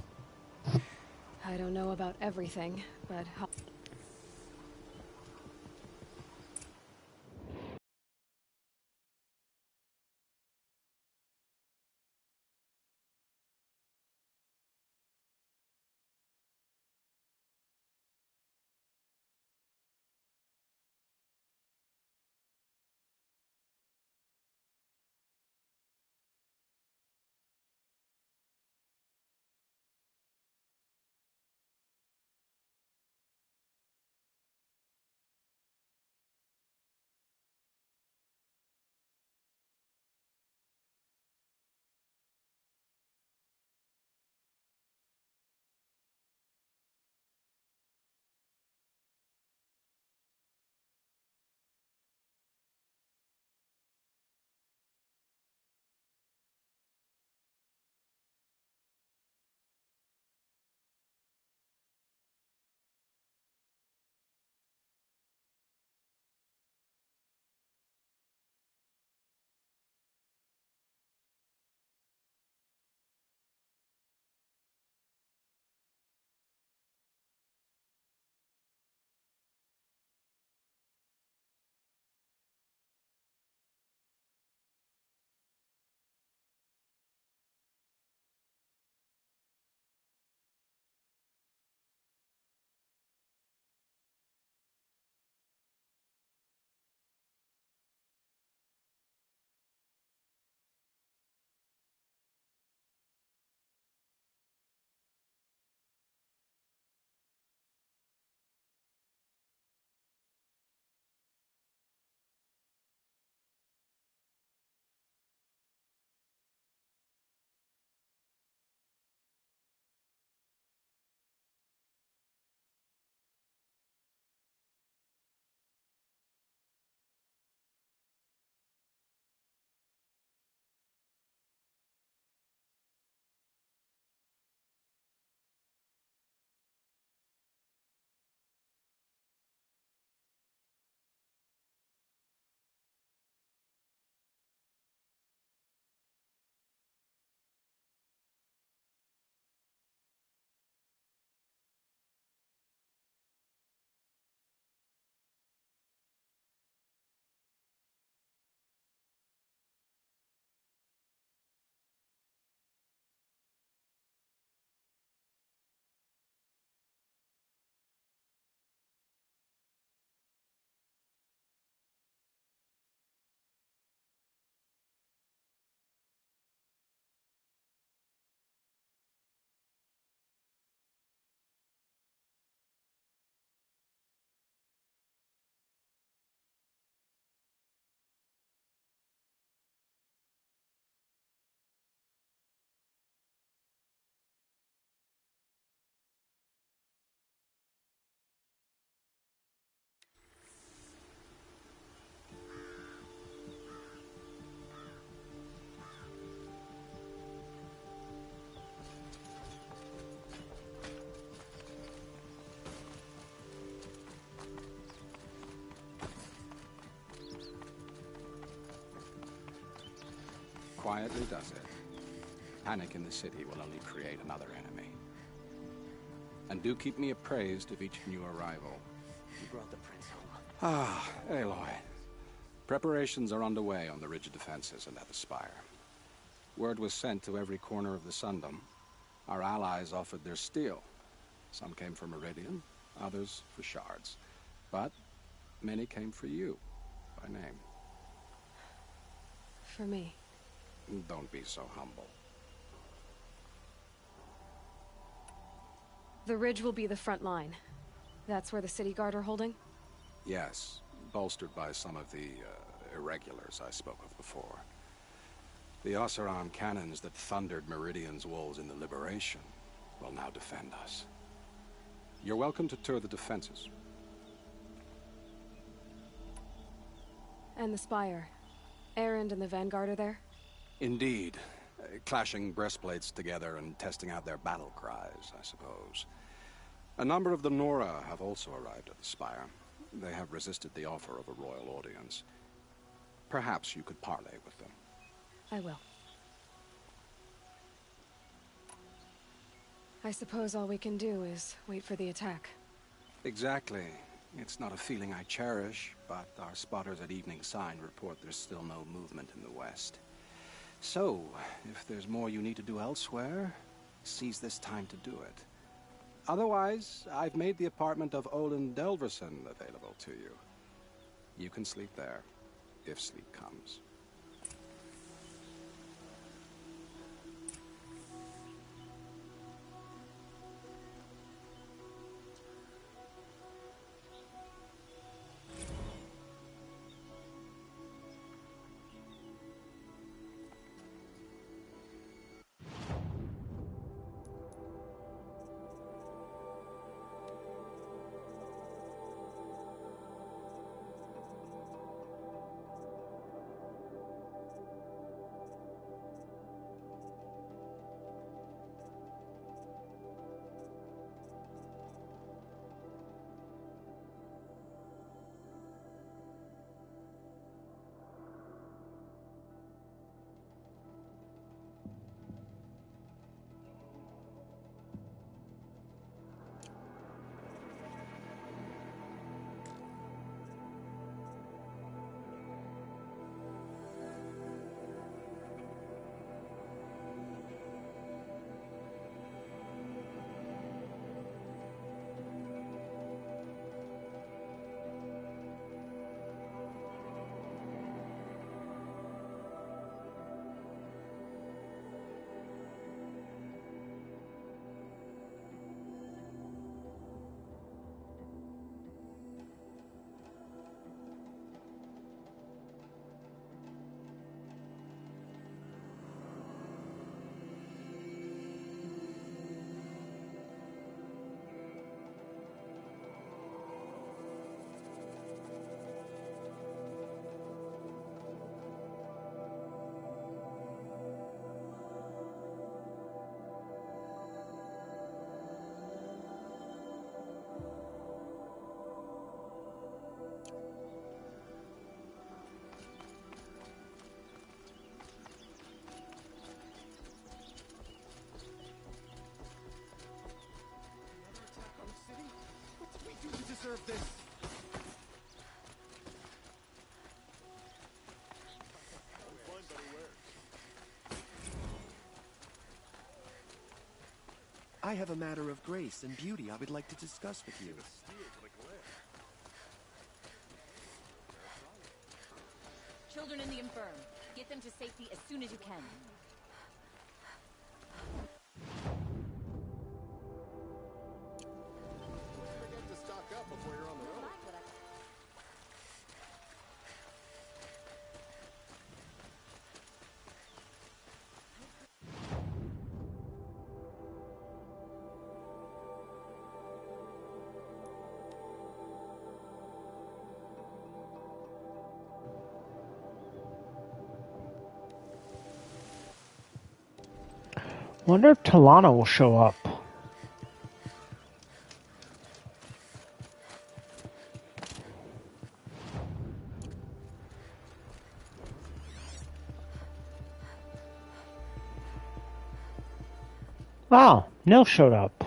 I don't know about everything, but... quietly does it. Panic in the city will only create another enemy. And do keep me appraised of each new arrival. You brought the prince home. Ah, Aloy. Preparations are underway on the ridge defenses and at the spire. Word was sent to every corner of the Sundom. Our allies offered their steel. Some came for Meridian, others for shards. But many came for you, by name. For me. Don't be so humble. The ridge will be the front line. That's where the city guard are holding? Yes, bolstered by some of the irregulars I spoke of before. The Oseram cannons that thundered Meridian's walls in the Liberation will now defend us. You're welcome to tour the defenses. And the spire. Erend and the Vanguard are there? Indeed. Clashing breastplates together and testing out their battle cries, I suppose. A number of the Nora have also arrived at the spire. They have resisted the offer of a royal audience. Perhaps you could parley with them. I will. I suppose all we can do is wait for the attack. Exactly. It's not a feeling I cherish, but our spotters at Evening Sign report there's still no movement in the west. So, if there's more you need to do elsewhere, seize this time to do it. Otherwise, I've made the apartment of Olin Delverson available to you. You can sleep there, if sleep comes. Deserve this. I have a matter of grace and beauty I would like to discuss with you. Children in the infirm. Get them to safety as soon as you can. Wonder if Talana will show up. Oh, Nil showed up.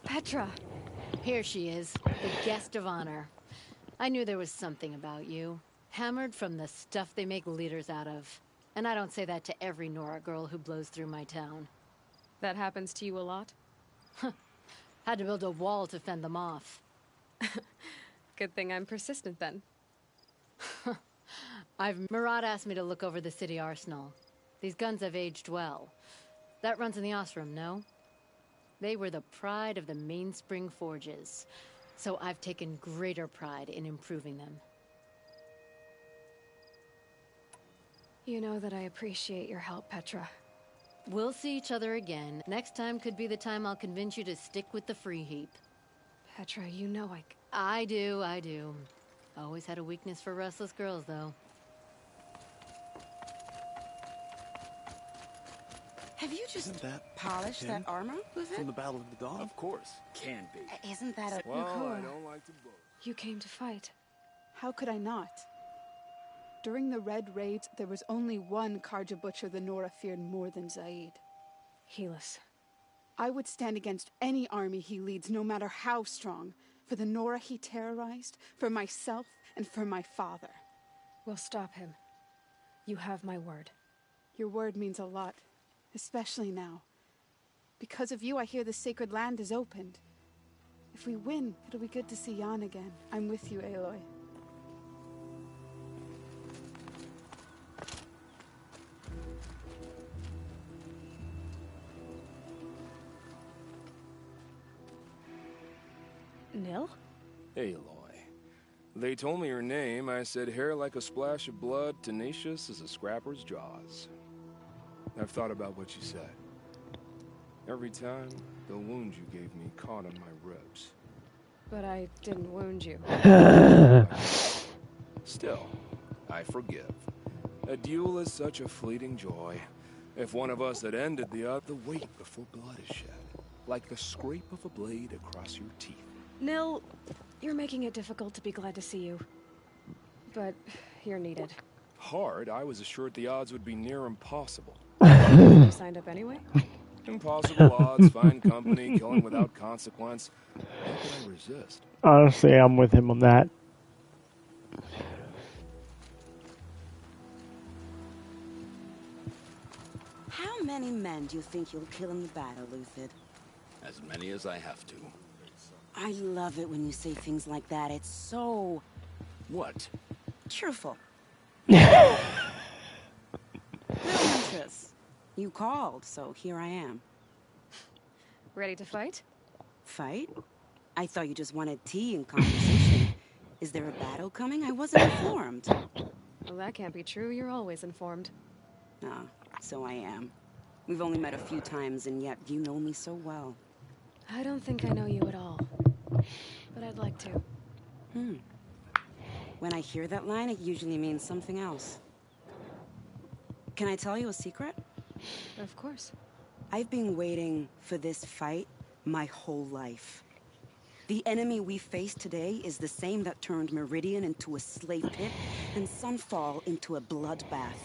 Petra! Here she is, the guest of honor. I knew there was something about you. Hammered from the stuff they make leaders out of. And I don't say that to every Nora girl who blows through my town. That happens to you a lot? Had to build a wall to fend them off. Good thing I'm persistent then. Murad asked me to look over the city arsenal. These guns have aged well. That runs in the Osram, no? They were the pride of the Mainspring Forges. So I've taken greater pride in improving them. You know that I appreciate your help, Petra. We'll see each other again. Next time could be the time I'll convince you to stick with the free heap. Petra, you know I do. Always had a weakness for restless girls, though. Have you just polished that armor with it? From the Battle of the Dawn? Of course. Can be. Isn't that a... Well, Nakor, I don't like to boast. you came to fight. How could I not? During the Red Raids, there was only one Karja butcher the Nora feared more than Zaid. Helis. I would stand against any army he leads, no matter how strong. For the Nora he terrorized, for myself, and for my father. We'll stop him. You have my word. Your word means a lot, especially now. Because of you, I hear the sacred land is opened. If we win, it'll be good to see Jan again. I'm with you, Aloy. Nil? Aloy. They told me your name. I said hair like a splash of blood, tenacious as a scrapper's jaws. I've thought about what you said. Every time, the wound you gave me caught on my ribs. But I didn't wound you. Still, I forgive. A duel is such a fleeting joy. If one of us had ended the other, the weight before blood is shed, like the scrape of a blade across your teeth. Nil, you're making it difficult to be glad to see you. But you're needed. Hard? I was assured the odds would be near impossible. You signed up anyway? Impossible odds, fine company, killing without consequence. How could I resist? Honestly, I'm with him on that. How many men do you think you'll kill in the battle, Uthid? As many as I have to. I love it when you say things like that. It's so... What? Cheerful. Little Huntress, you called, so here I am. Ready to fight? Fight? I thought you just wanted tea and conversation. Is there a battle coming? I wasn't informed. Well, that can't be true. You're always informed. Ah, so I am. We've only met a few times, and yet you know me so well. I don't think I know you at all. But I'd like to. When I hear that line, it usually means something else. Can I tell you a secret? Of course. I've been waiting for this fight my whole life. The enemy we face today is the same that turned Meridian into a slave pit and Sunfall into a bloodbath.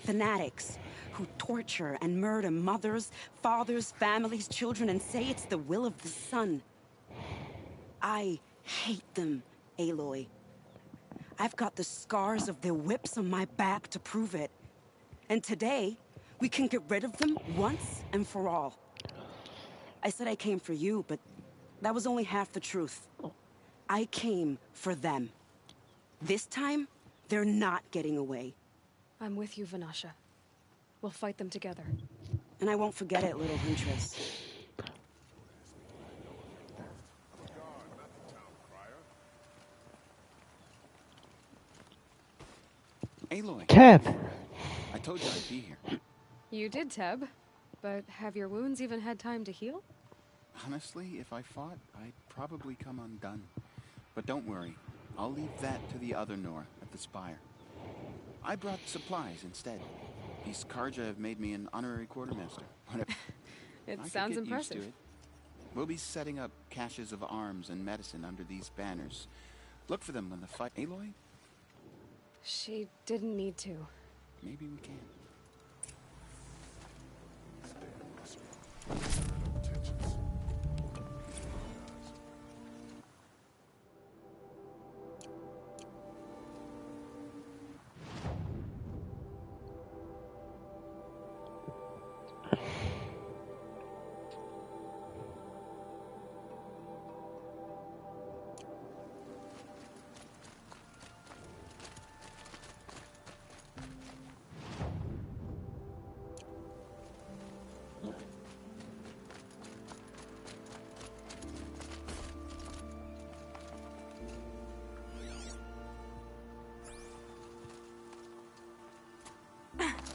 Fanatics who torture and murder mothers, fathers, families, children, and say it's the will of the sun. I hate them, Aloy. I've got the scars of their whips on my back to prove it. And today, we can get rid of them once and for all. I said I came for you, but that was only half the truth. I came for them. This time, they're not getting away. I'm with you, Vanasha. We'll fight them together. And I won't forget it, little Huntress. Aloy. Teb. I told you I'd be here. You did, Teb. But have your wounds even had time to heal? Honestly, if I fought, I'd probably come undone. But don't worry. I'll leave that to the other Nora at the Spire. I brought supplies instead. These Karja have made me an honorary quartermaster. Whatever. It I sounds could get used to impressive. it. We'll be setting up caches of arms and medicine under these banners. Look for them when the fight... Aloy? She didn't need to. Maybe we can.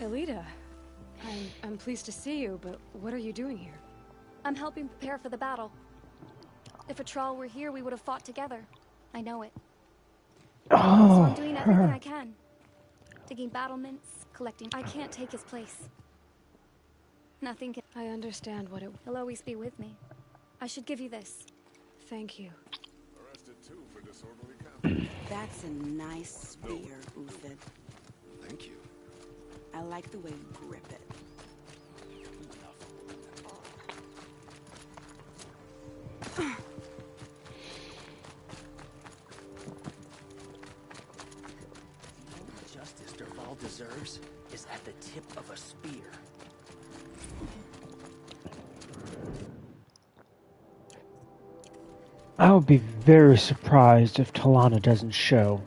Elita, I'm pleased to see you, but what are you doing here? I'm helping prepare for the battle. If a Troll were here, we would have fought together. I know it. So I'm doing everything I can. Digging battlements, collecting... I can't take his place. Nothing can... I understand what it... He'll always be with me. I should give you this. Thank you. Arrested too for disorderly conduct. That's a nice spear, Uthid. Thank you. I like the way you grip it. The justice Dervahl deserves is at the tip of a spear. I would be very surprised if Talana doesn't show.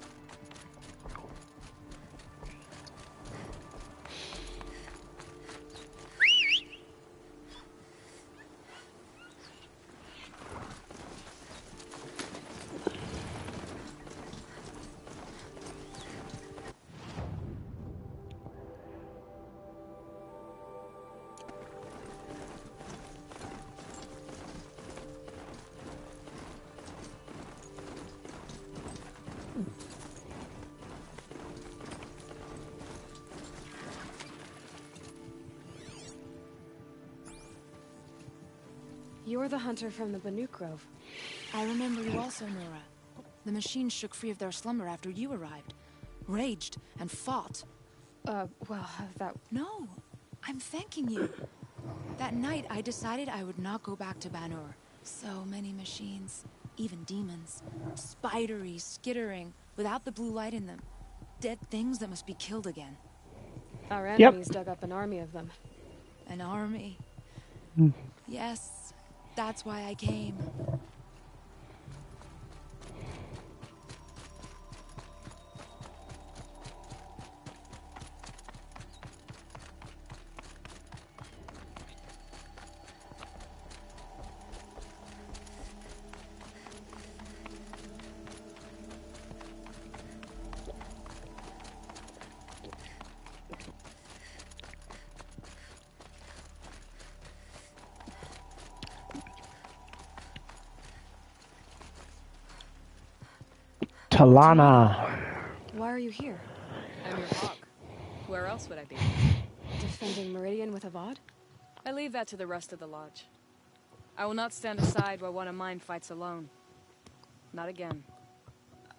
You're the hunter from the Banuk Grove. I remember you also, Nora. The machines shook free of their slumber after you arrived. Raged and fought. Well, that... No, I'm thanking you. That night, I decided I would not go back to Banur. So many machines, even demons. Spidery, skittering, without the blue light in them. Dead things that must be killed again. Our enemies dug up an army of them. An army? Yes, that's why I came. Talana. Why are you here? I'm your hawk. Where else would I be? Defending Meridian with Avad? I leave that to the rest of the lodge. I will not stand aside while one of mine fights alone. Not again.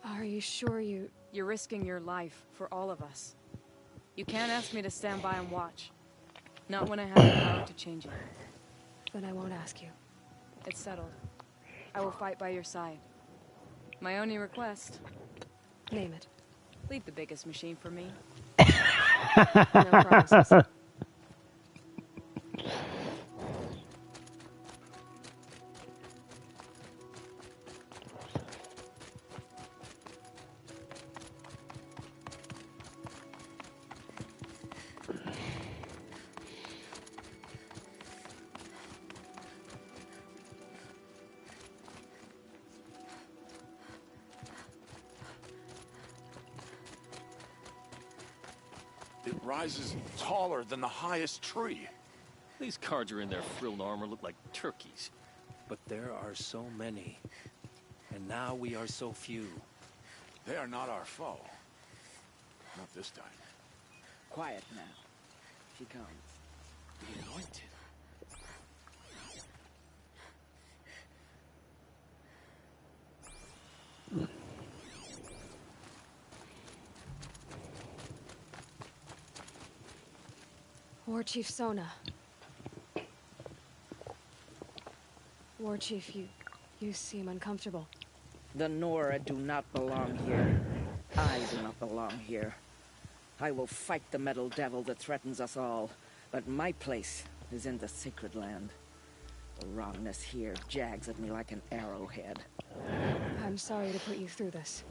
Are you sure you... You're risking your life for all of us. You can't ask me to stand by and watch. Not when I have the power to change it. Then I won't ask you. It's settled. I will fight by your side. My only request... Name it. Leave the biggest machine for me. No promises. It rises taller than the highest tree. These Kharja in their frilled armor look like turkeys. But there are so many. And now we are so few. They are not our foe. Not this time. Quiet now. She comes. The anointed. War Chief Sona. War Chief, you seem uncomfortable. The Nora do not belong here. I do not belong here. I will fight the metal devil that threatens us all, but my place is in the sacred land. The wrongness here jags at me like an arrowhead. I'm sorry to put you through this.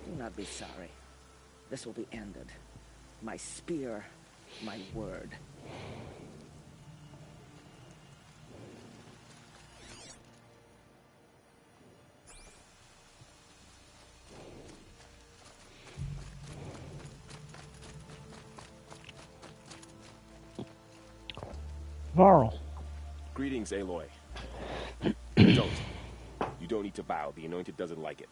Do not be sorry. This will be ended. My spear, my word. Varl. Greetings, Aloy. Don't. You don't need to bow. The Anointed doesn't like it.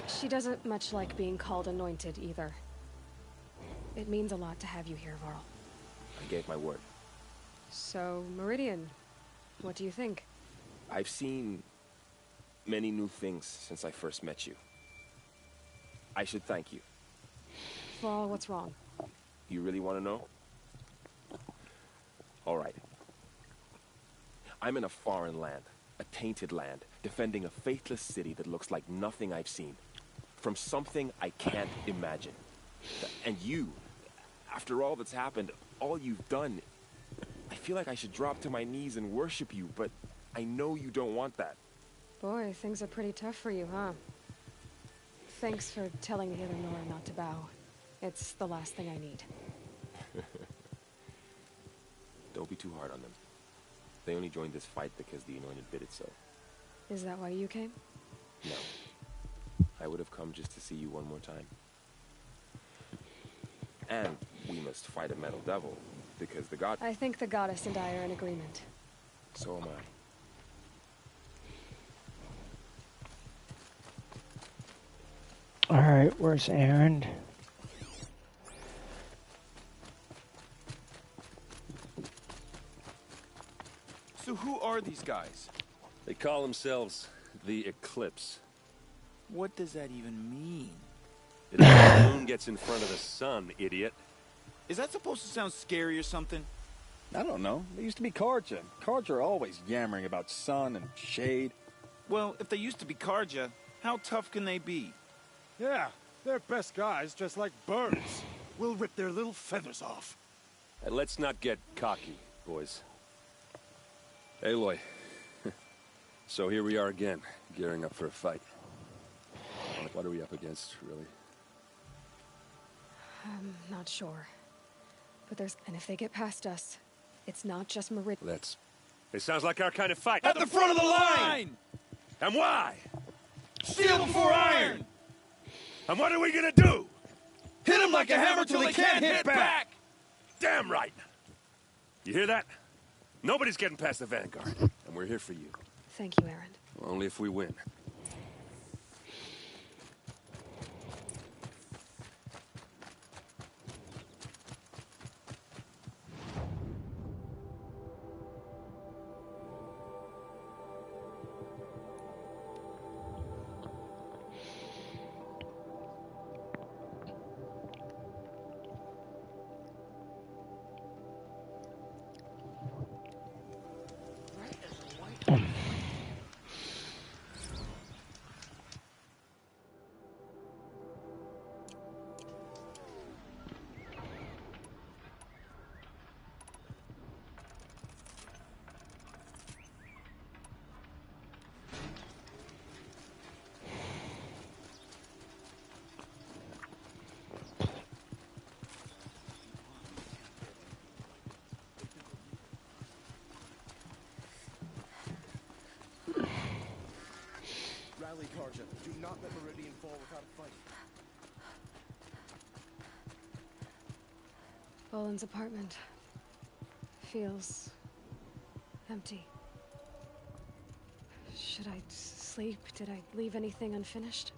She doesn't much like being called anointed either. It means a lot to have you here, Varl. I gave my word. So, Meridian, what do you think? I've seen many new things since I first met you. I should thank you. Varl, what's wrong? You really want to know? All right. I'm in a foreign land, a tainted land, defending a faithless city that looks like nothing I've seen. From something I can't imagine. And you, after all that's happened, all you've done, I feel like I should drop to my knees and worship you, but I know you don't want that. Boy, things are pretty tough for you, huh? Thanks for telling the other Nora not to bow. It's the last thing I need. Don't be too hard on them. They only joined this fight because the Anointed bid it so. Is that why you came? No. I would have come just to see you one more time. And we must fight a metal devil, because the god... I think the goddess and I are in agreement. So am I. Alright, where's Aaron? So who are these guys? They call themselves the Eclipse. What does that even mean? It's when the moon gets in front of the sun, idiot. Is that supposed to sound scary or something? I don't know. They used to be Karja. Karja are always yammering about sun and shade. Well, if they used to be Karja, how tough can they be? Yeah, they're best guys just like birds. We'll rip their little feathers off. And let's not get cocky, boys. Aloy. So here we are again, gearing up for a fight. What are we up against, really? I'm not sure. But and if they get past us, it's not just Meridian. It sounds like our kind of fight. At the front of the line! And why? Steel before iron! And what are we gonna do? Hit them like a hammer till they can't hit back! Damn right! You hear that? Nobody's getting past the Vanguard. And we're here for you. Thank you, Aaron. Only if we win. Rally, Karja. Do not let Meridian fall without a fight. Boland's apartment feels empty. Should I sleep? Did I leave anything unfinished?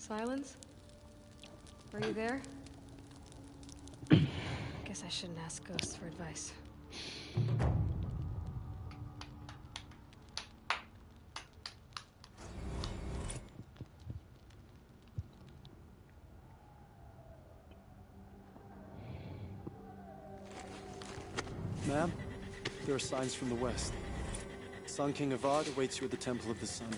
Silence? Are you there? Guess I shouldn't ask ghosts for advice. Ma'am, there are signs from the west. Sun King Avad awaits you at the Temple of the Sun.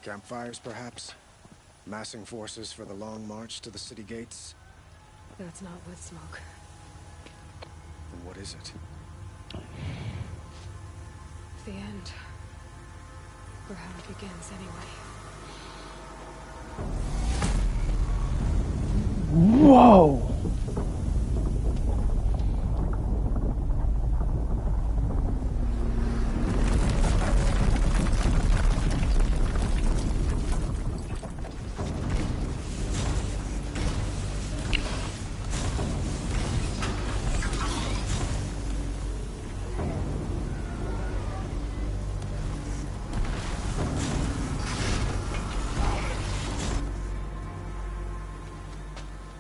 Campfires, perhaps? Massing forces for the long march to the city gates? That's not wood smoke. Then what is it? The end. Or how it begins, anyway. Whoa!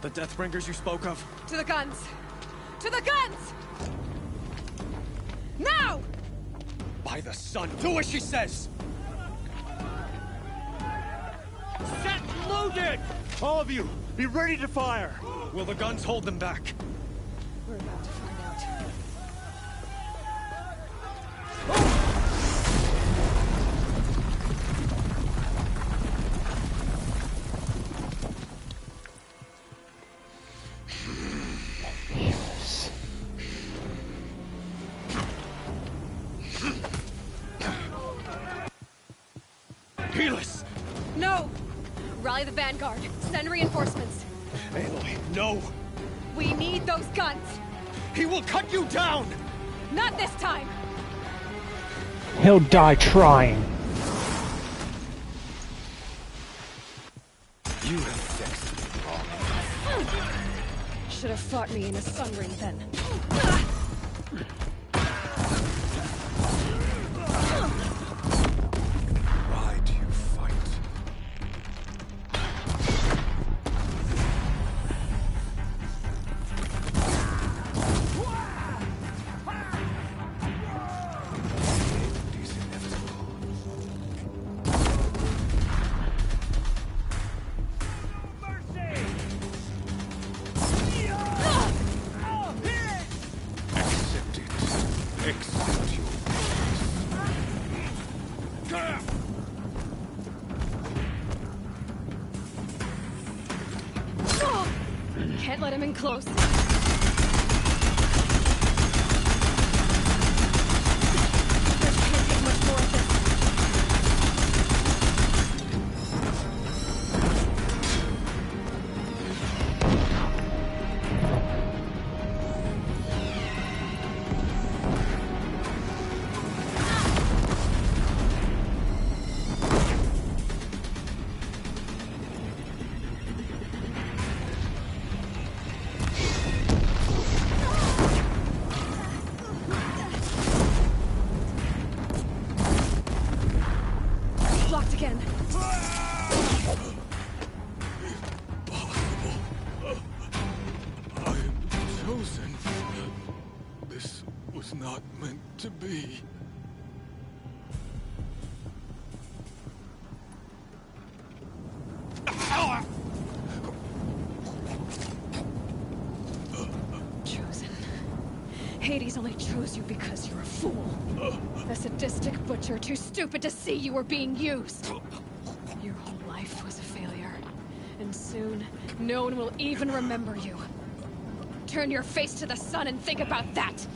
The Deathbringers you spoke of? To the guns! To the guns! Now! By the sun, do as she says! Set loaded! All of you, be ready to fire! Will the guns hold them back? We're about to find out. Helis! No! Rally the vanguard. Send reinforcements. Aloy, no! We need those guns! He will cut you down! Not this time! He'll die trying. You have fixed it. Should have fought me in a sun ring then. Why do you fight? Can't let him in close. Blocked again. I am chosen. This was not meant to be. Chosen. Hades only chose you because you're a fool. A sadistic butcher too stupid to see you were being used. Your whole life was a failure. And soon, no one will even remember you. Turn your face to the sun and think about that!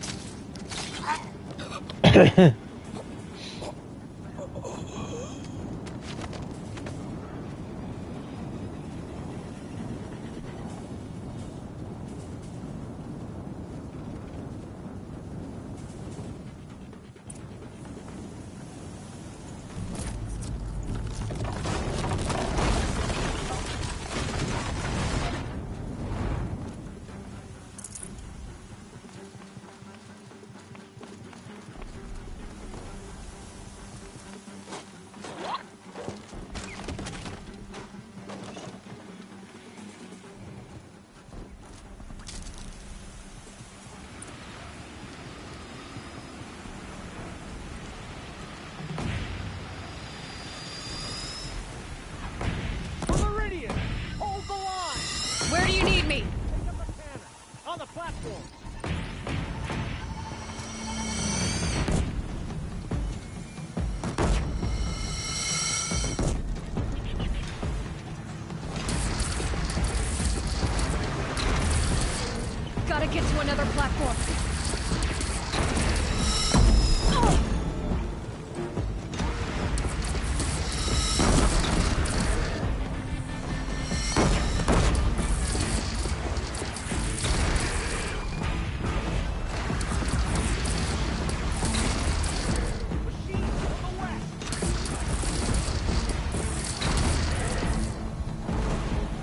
Where do you need me? On the platform. Gotta get to another platform.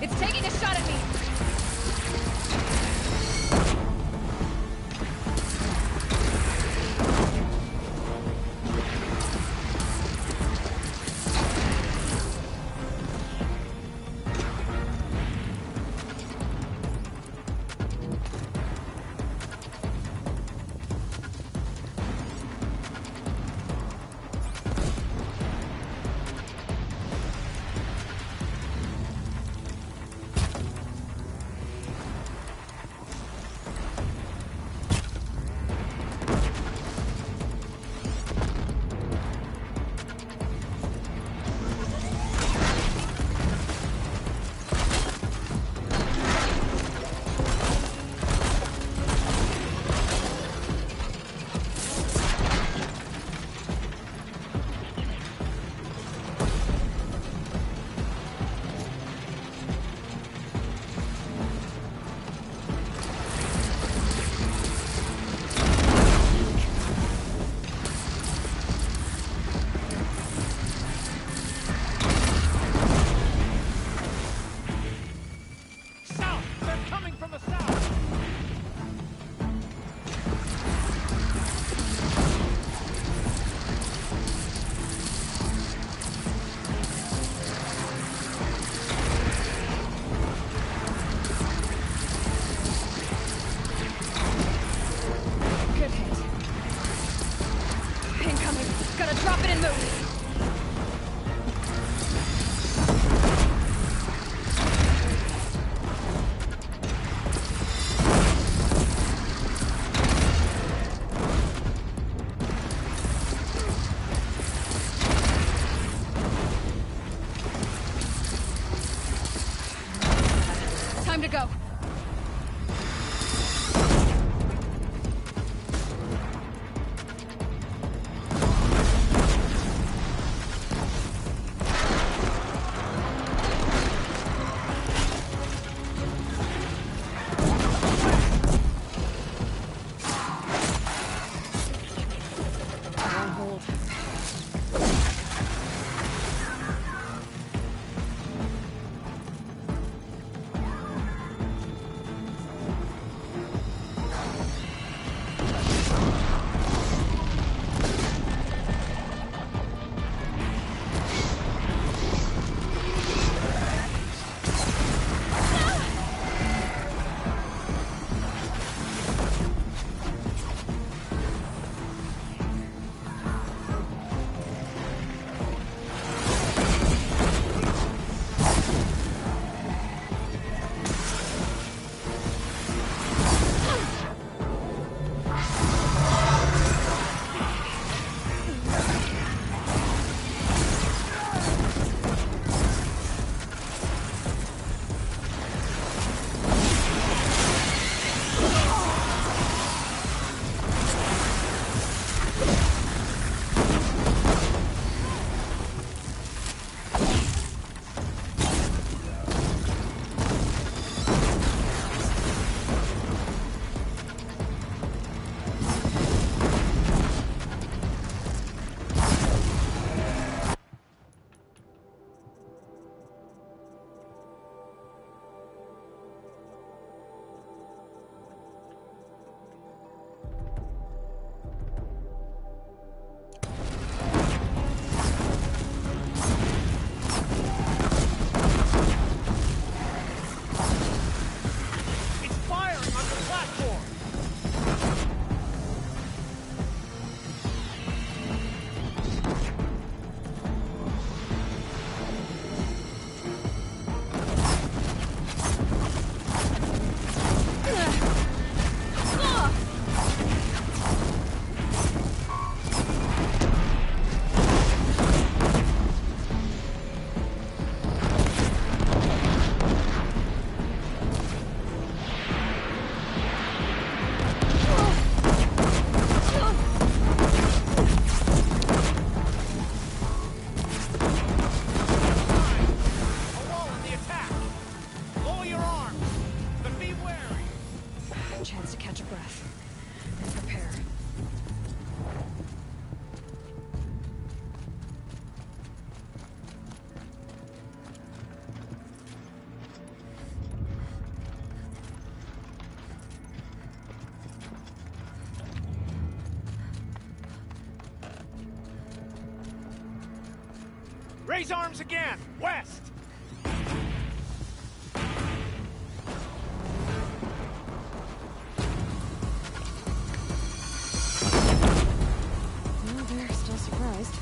It's taking a shot at me. Time to go. breath and prepare. Raise arms again! West! Well, they're still surprised.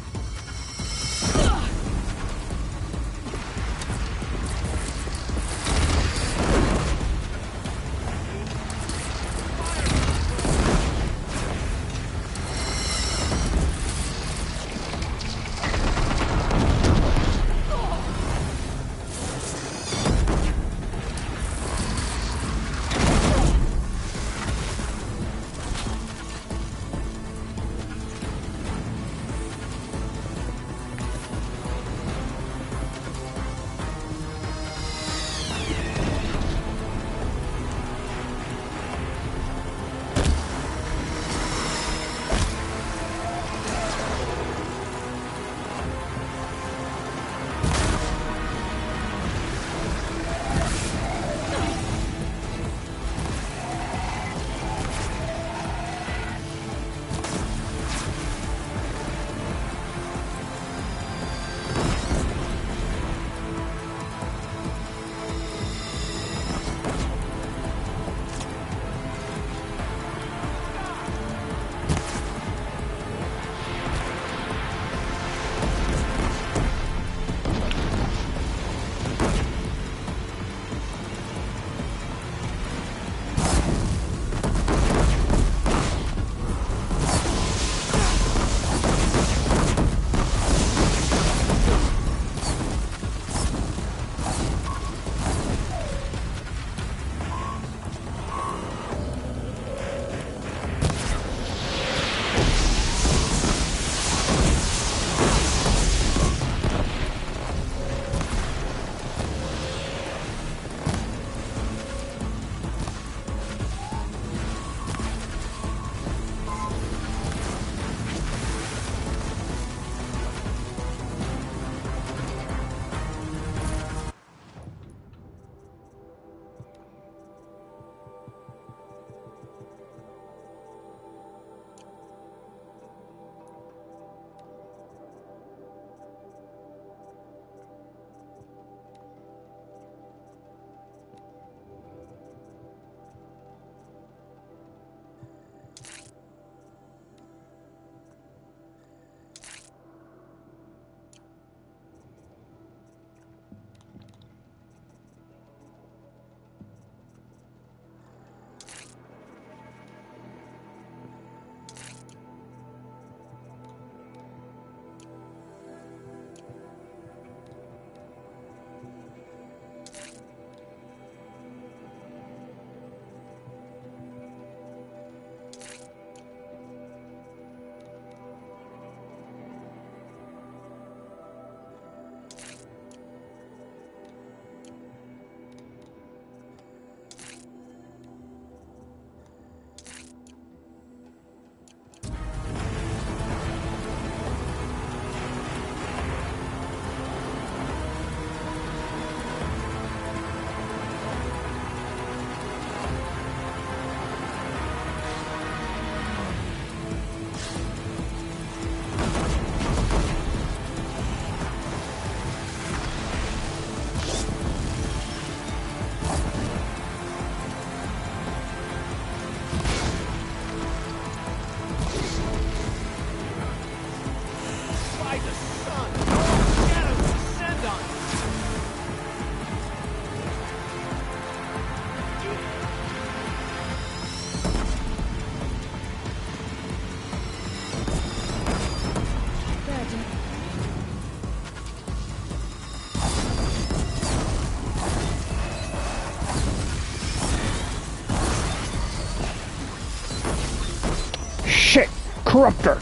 Corruptor.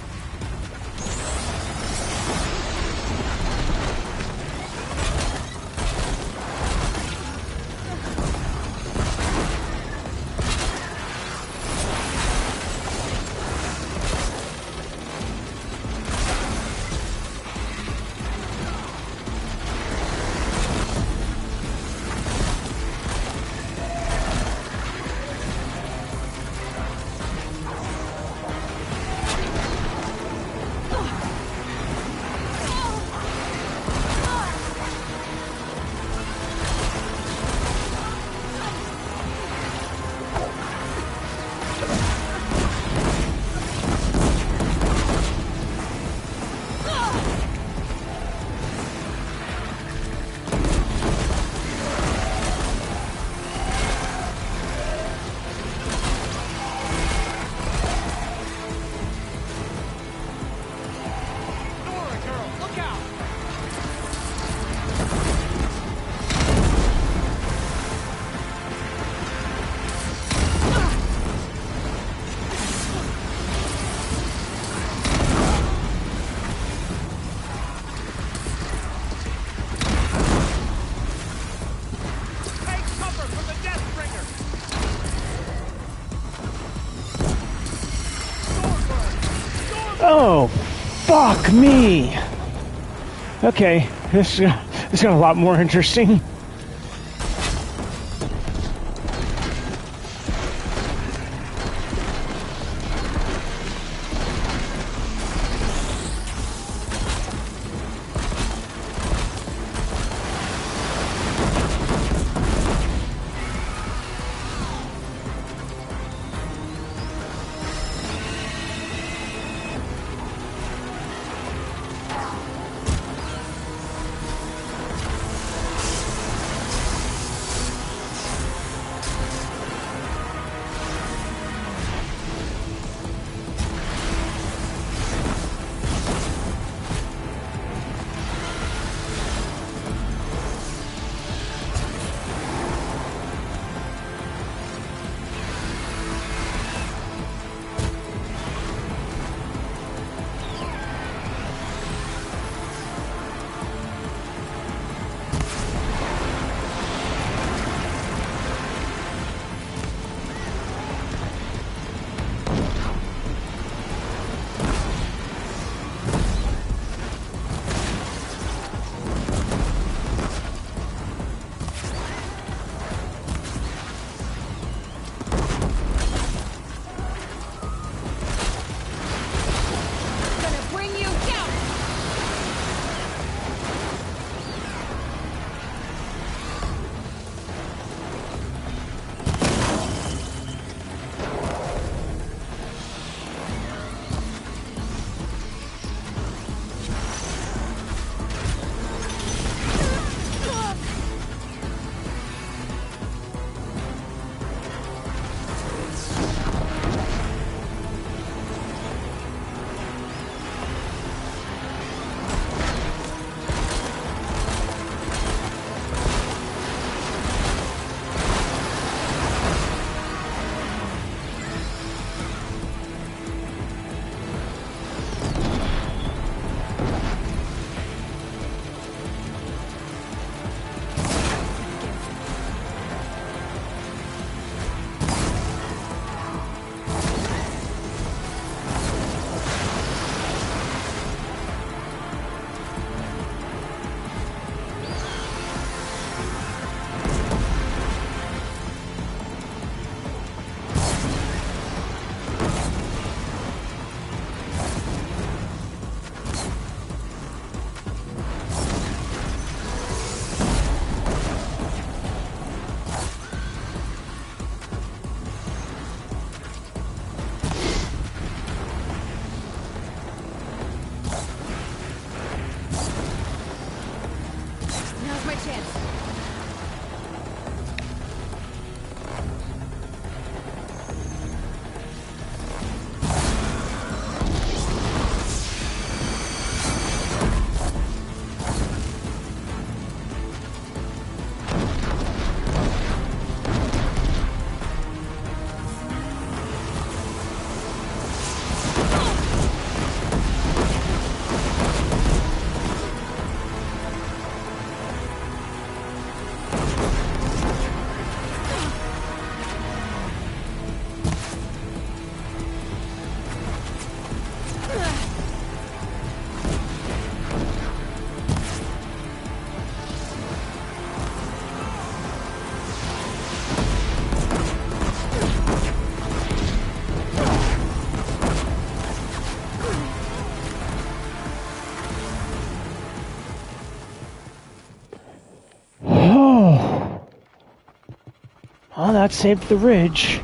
Fuck me! Okay, this got a lot more interesting. Well, that saved the ridge.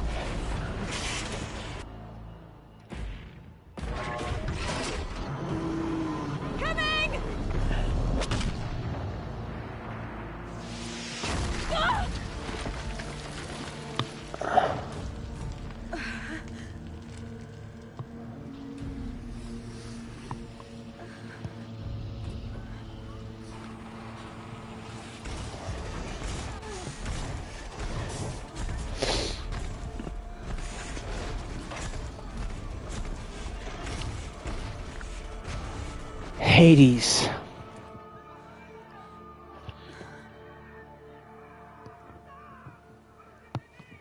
Hades.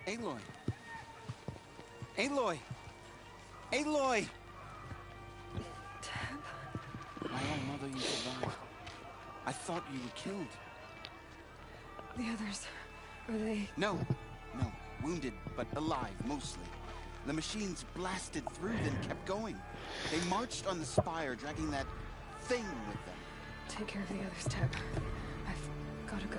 Aloy! Aloy! Aloy! My own mother, you survived. I thought you were killed. The others, are they... No. Wounded, but alive, mostly. The machines blasted through, then kept going. They marched on the spire, dragging that thing with them. Take care of the others, Teb. I've gotta go.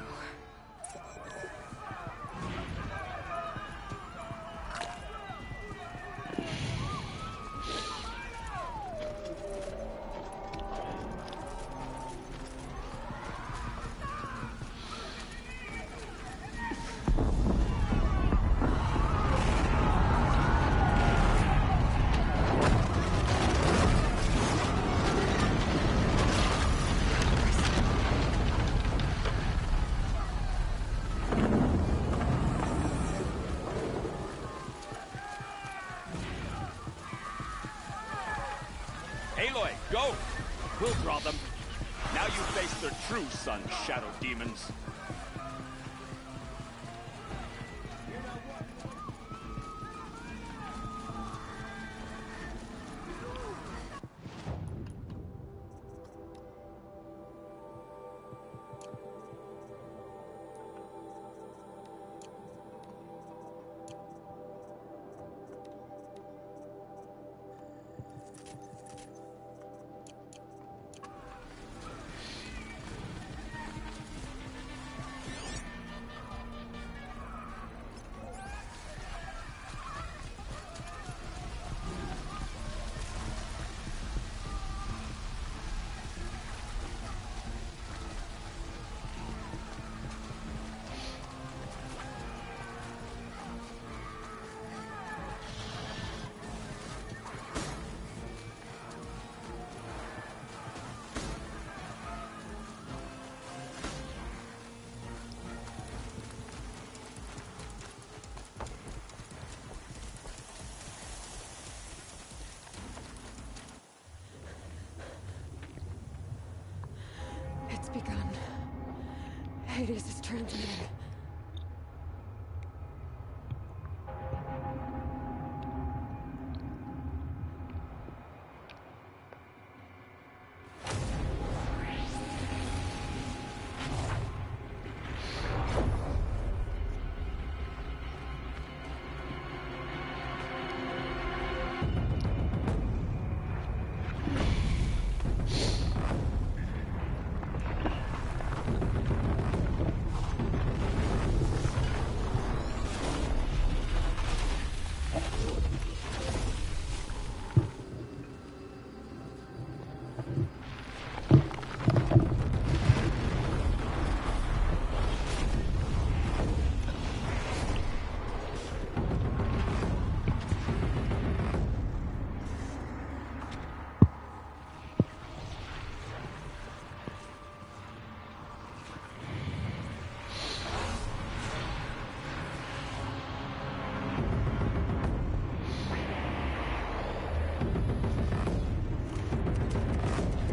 Aloy, go! We'll draw them. Now you face their true son, shadow demons. It's begun. Hades is transmitting.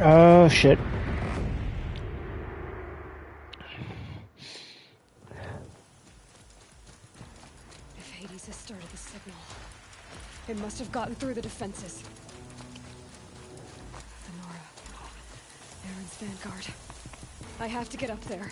Oh, shit. If Hades has started the signal, it must have gotten through the defenses. Lenora. Aaron's vanguard. I have to get up there.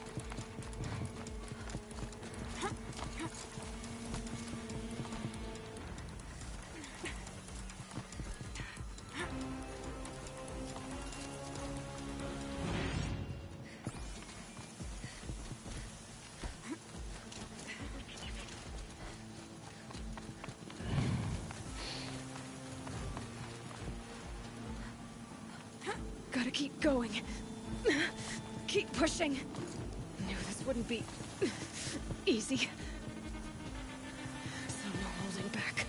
Gotta keep going. Keep pushing. Knew this wouldn't be easy. So no holding back.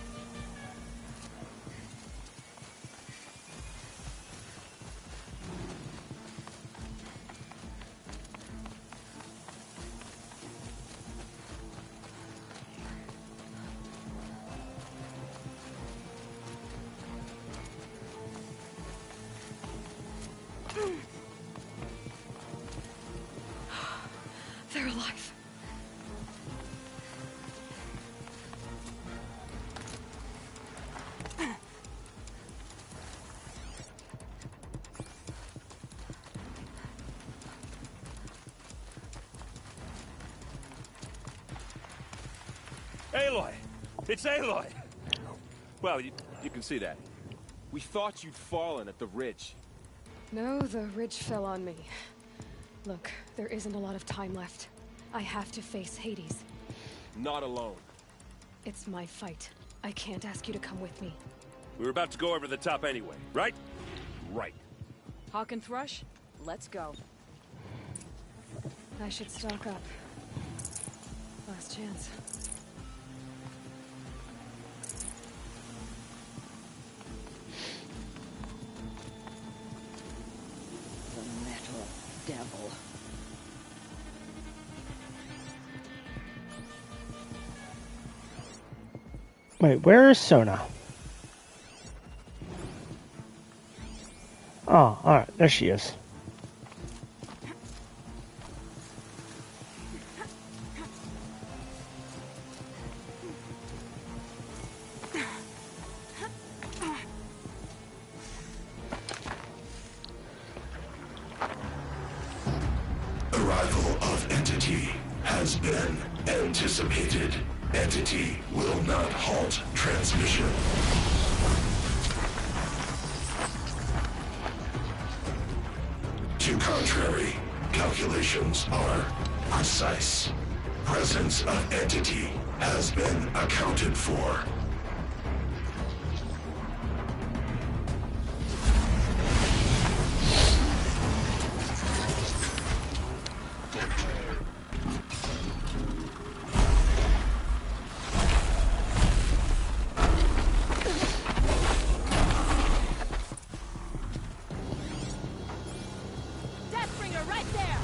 They're alive. Aloy! It's Aloy! Well, you can see that. We thought you'd fallen at the ridge. No, the ridge fell on me. Look, there isn't a lot of time left. I have to face Hades. Not alone. It's my fight. I can't ask you to come with me. We were about to go over the top anyway, right? Right. Hawk and Thrush, let's go. I should stock up. Last chance. The metal devil. Wait, where is Sona? Oh, alright, there she is. Arrival of Entity has been anticipated. Entity will not halt transmission. To contrary, calculations are precise. Presence of Entity has been accounted for. Deathbringer right there!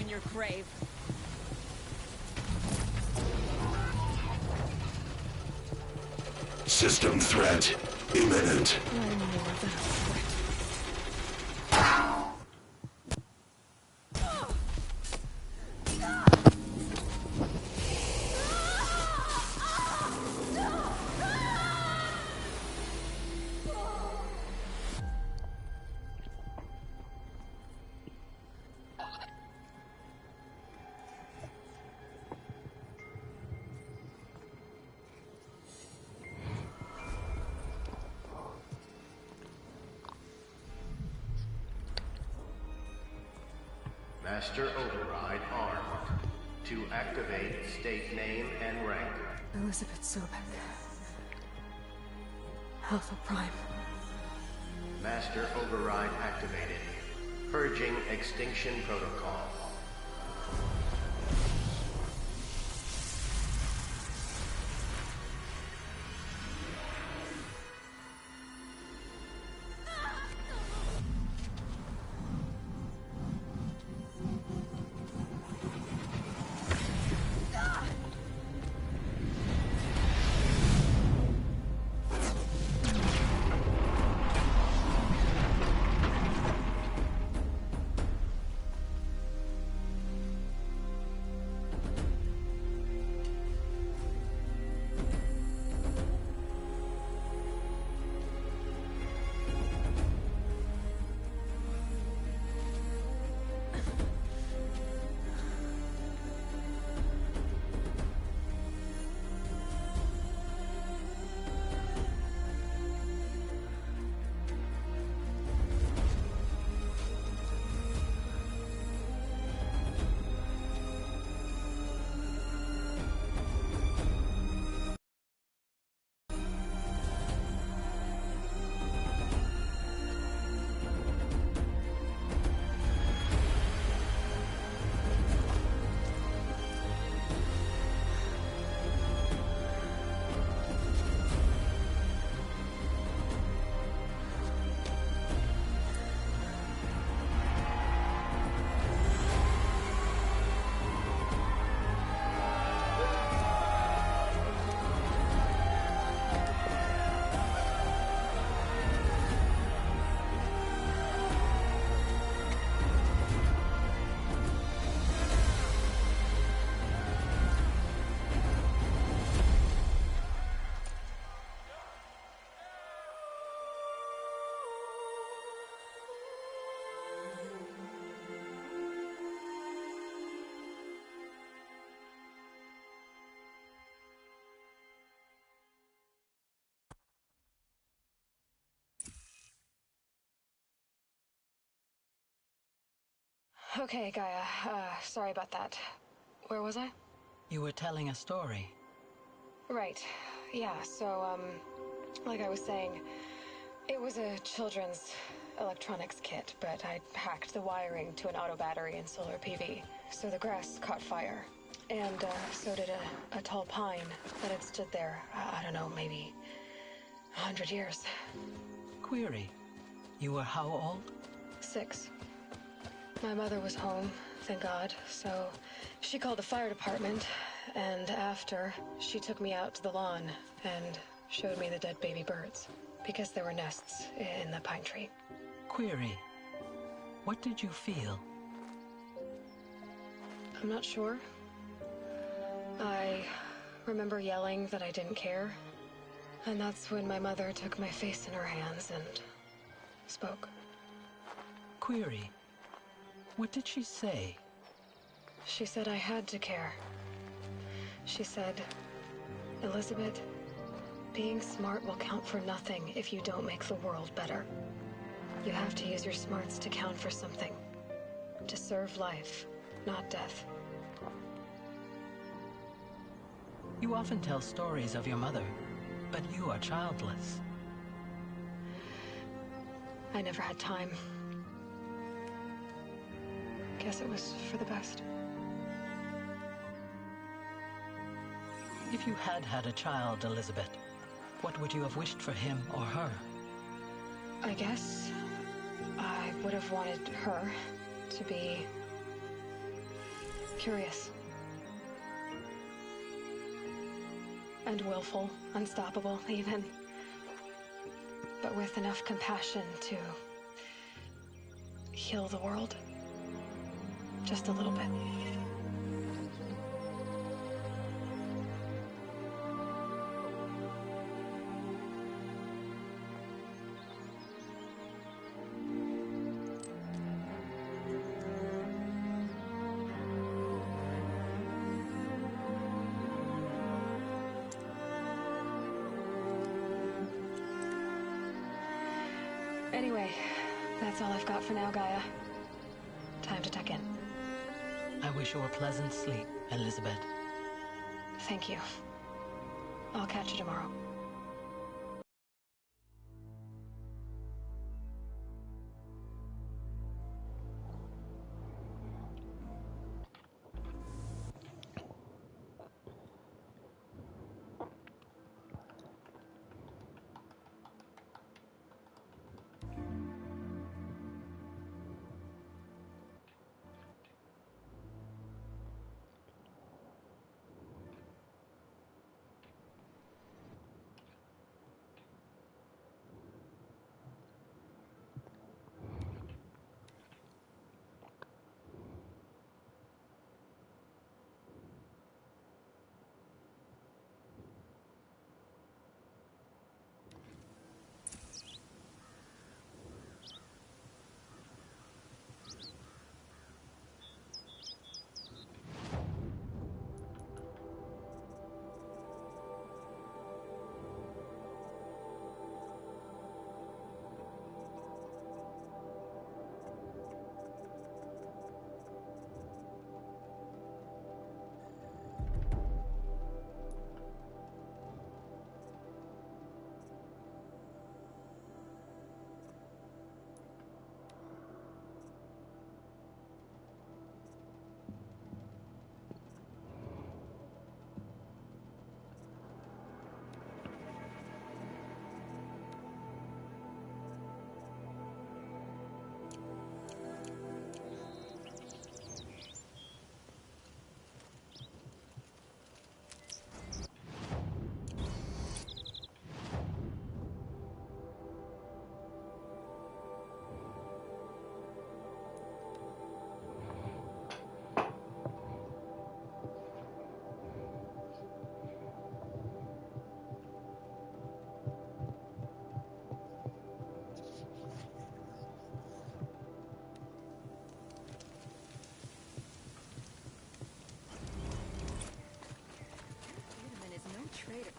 in your grave. System threat imminent. I'm more than a threat. Master Override armed. To activate, state name and rank. Elizabeth Sobek. Alpha Prime. Master Override activated. Purging Extinction Protocol. Okay, Gaia. Sorry about that. Where was I? You were telling a story. Right. Yeah, so, like I was saying, it was a children's electronics kit, but I'd hacked the wiring to an auto battery and solar PV. So the grass caught fire. And, so did a tall pine that had stood there, I don't know, maybe 100 years. Query. You were how old? 6. My mother was home, thank God, so she called the fire department, and after, she took me out to the lawn and showed me the dead baby birds, because there were nests in the pine tree. Query. What did you feel? I'm not sure. I remember yelling that I didn't care, and that's when my mother took my face in her hands and spoke. Query. What did she say? She said I had to care. She said, Elizabeth, being smart will count for nothing if you don't make the world better. You have to use your smarts to count for something. To serve life, not death. You often tell stories of your mother, but you are childless. I never had time. Guess it was for the best. If you had had a child, Elizabeth, what would you have wished for him or her? I guess I would have wanted her to be Curious. And willful, unstoppable, even. But with enough compassion to heal the world. Just a little bit. Anyway, that's all I've got for now, Gaia. Time to tuck in. I wish you a pleasant sleep, Elizabeth. Thank you. I'll catch you tomorrow. Traitor.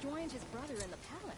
Joined his brother in the palace.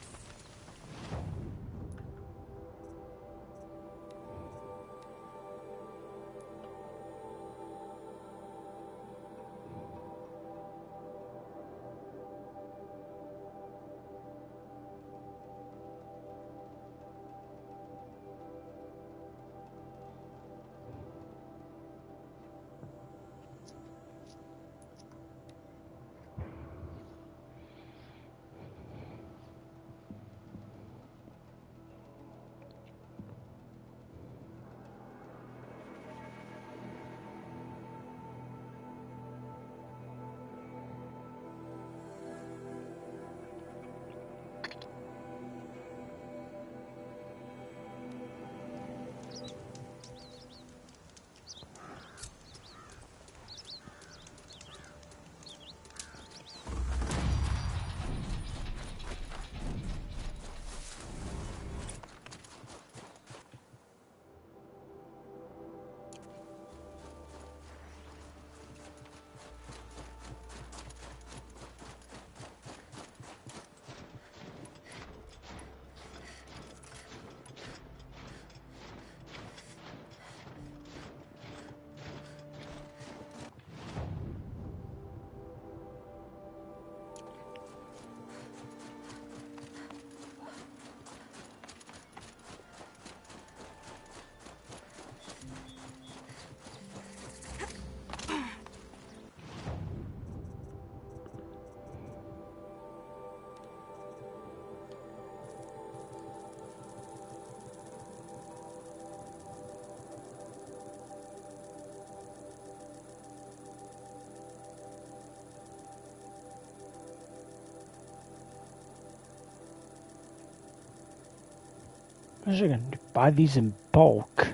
I was going to buy these in bulk.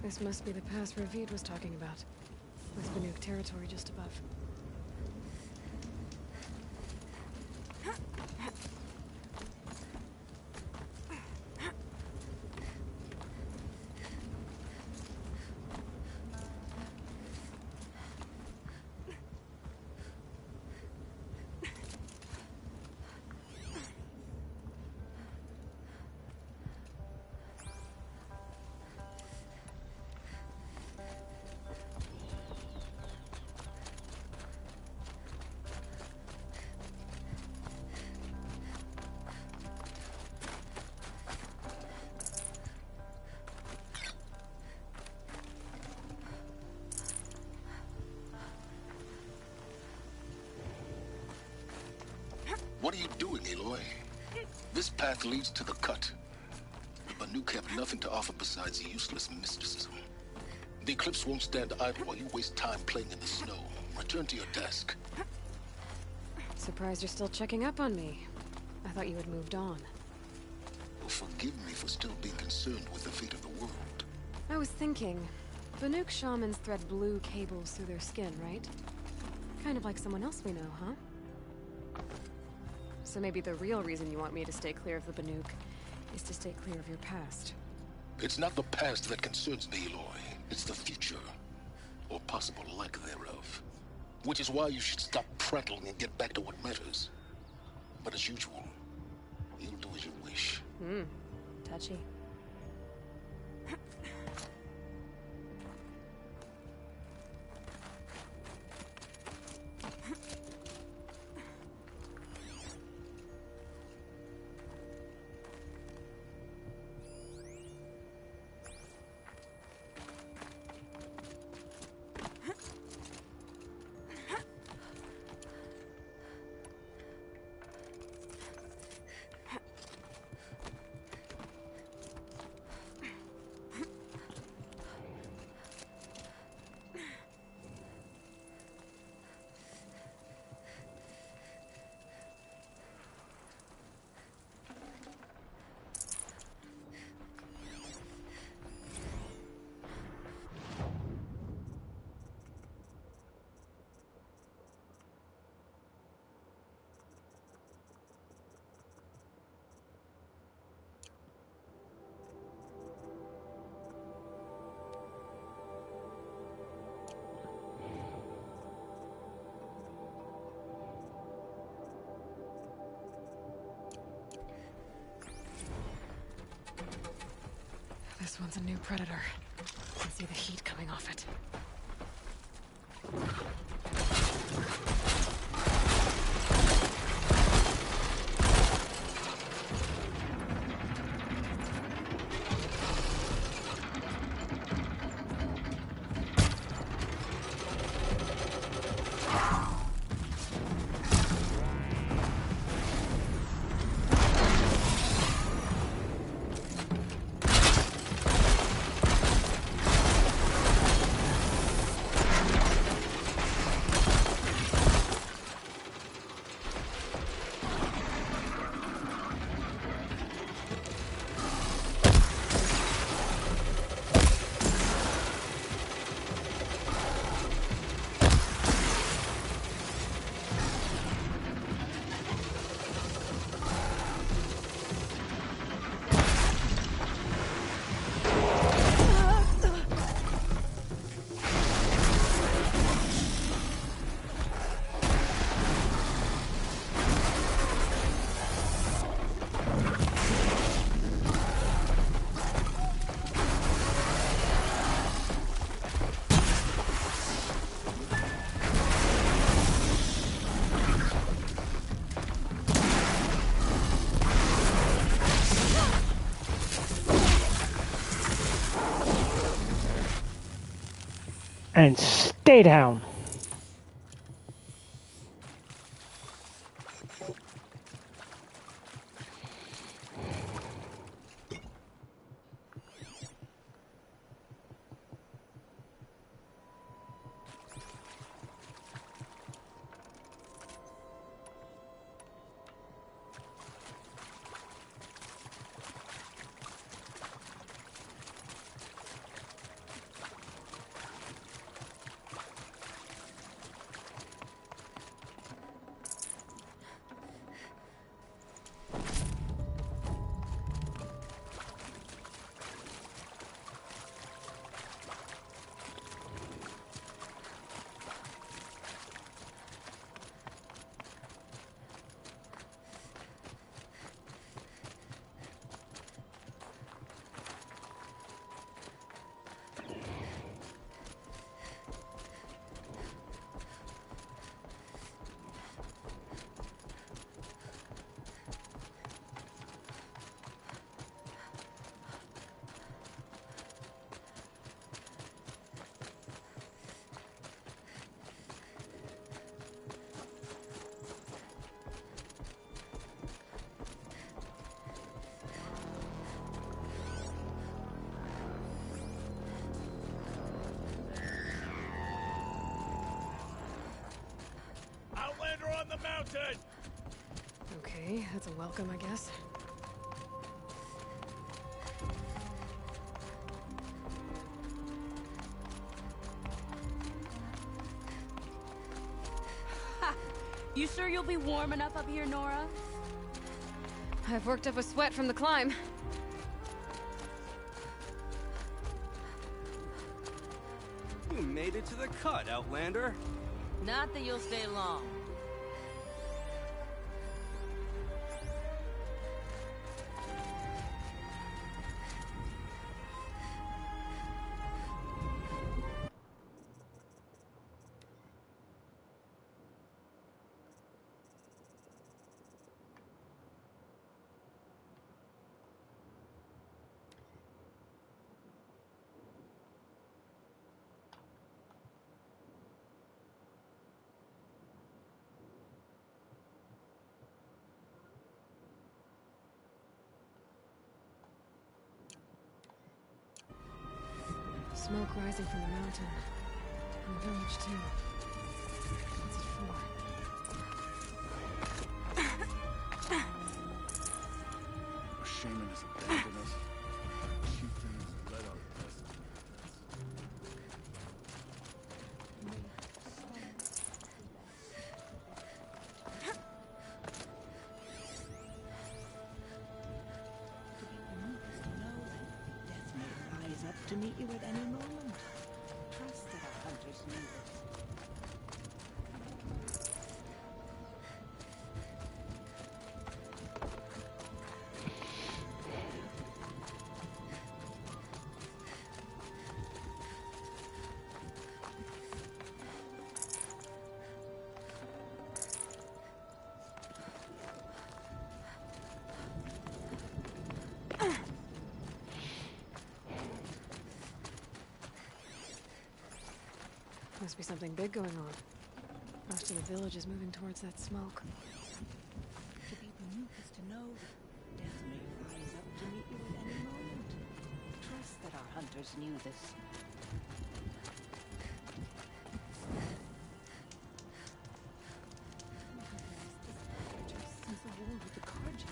This must be the pass Ravid was talking about, with Banuk territory just above. What are you doing, Aloy? This path leads to the cut. The Banuk have nothing to offer besides useless mysticism. The Eclipse won't stand idle while you waste time playing in the snow. Return to your task. Surprised you're still checking up on me. I thought you had moved on. Forgive me for still being concerned with the fate of the world. I was thinking, Banuk shamans thread blue cables through their skin, right? Kind of like someone else we know, huh? So maybe the real reason you want me to stay clear of the Banuk is to stay clear of your past. It's not the past that concerns me, Aloy. It's the future. Or possible lack thereof. Which is why you should stop prattling and get back to what matters. But as usual, you'll do as you wish. Touchy. one's a new predator. I can see the heat coming off it. And stay down. Outlander on the mountain! Okay, that's a welcome, I guess. You sure you'll be warm enough up here, Nora? I've worked up a sweat from the climb. You made it to the cut, Outlander. Not that you'll stay long. Smoke rising from the mountain. And the village, too. What's it for? Shaman has abandoned us. Chieftain has led our best. Death may rise up to meet you at any moment. Trust that our hunters knew this. Must be something big going on. Most of the village is moving towards that smoke. To be Banuk is to know that death may rise up to meet you at any moment. Trust that our hunters knew this. Since the war with the Carja.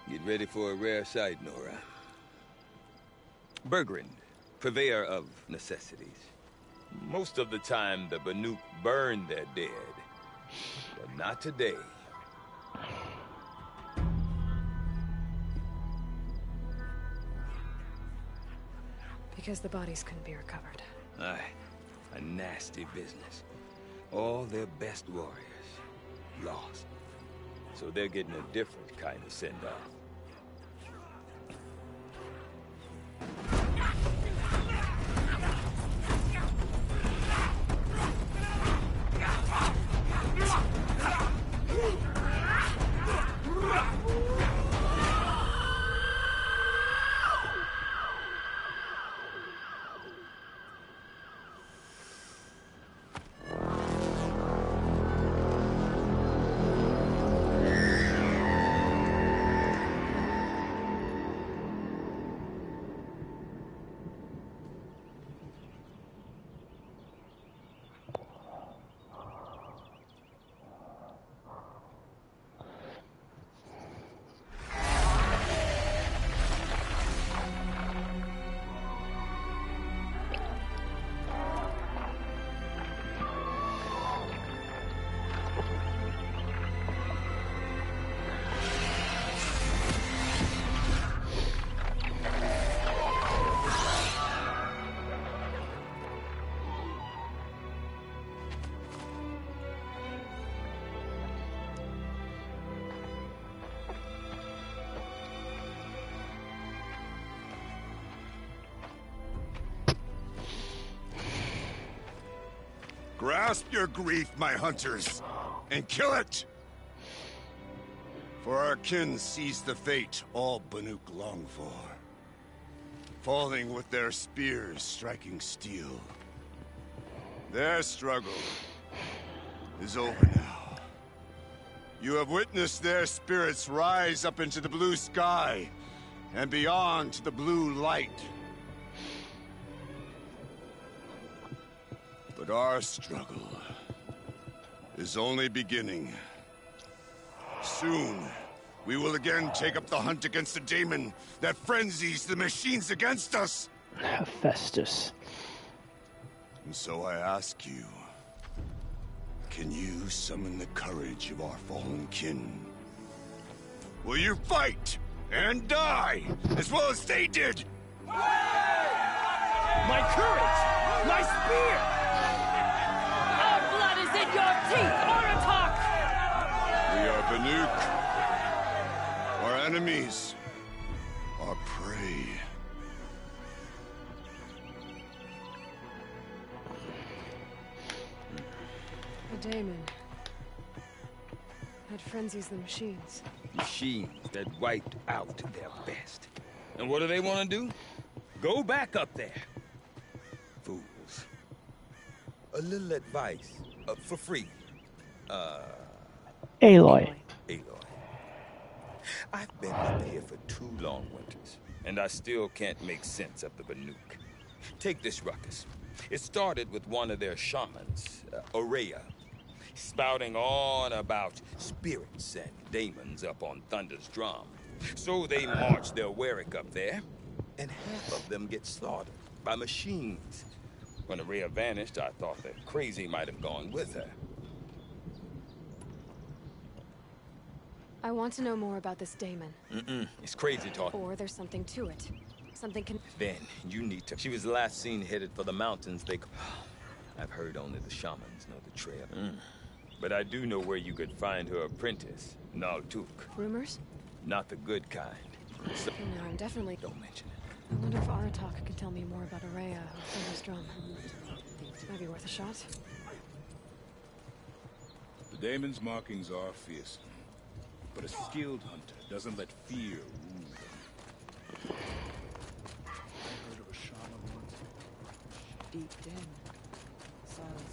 Get ready for a rare sight, Nora. Bergrand, purveyor of necessities. Most of the time, the Banuk burn their dead. But not today. Because the bodies couldn't be recovered. Aye, a nasty business. All their best warriors lost. So they're getting a different kind of send-off. Grasp your grief, my hunters, and kill it! For our kin sees the fate all Banuk long for. Falling with their spears striking steel. Their struggle is over now. You have witnessed their spirits rise up into the blue sky, and beyond to the blue light. But our struggle is only beginning. Soon, we will again take up the hunt against the daemon that frenzies the machines against us. Hephaestus. And so I ask you, can you summon the courage of our fallen kin? Will you fight and die as well as they did? My courage! My spear! Our blood is in your teeth, Oratok! We are Banuk. Our enemies are prey. A daemon. That frenzies the machines. Machines that wiped out their best. And what do they want to do? Go back up there. Fools. A little advice, for free. Aloy. Aloy. I've been up here for 2 long winters, and I still can't make sense of the Banuk. Take this ruckus. It started with one of their shamans, Aurea, spouting on about spirits and demons up on Thunder's drum. So they march their Warwick up there, and half of them get slaughtered by machines. When Aurea vanished, I thought that crazy might have gone with her. I want to know more about this daemon. It's crazy talk. Or there's something to it. Something can... Then, you need to... She was last seen headed for the mountains. I've heard only the shamans know the trail. But I do know where you could find her apprentice, Naltuk. Rumors? Not the good kind. So, No, I'm definitely... Don't mention it. I wonder if Aratak can tell me more about Aurea or Thunder's drum. Might be worth a shot. The daemon's markings are fearsome. But a skilled hunter doesn't let fear rule them. I heard of a shaman once. Deep den. Silence.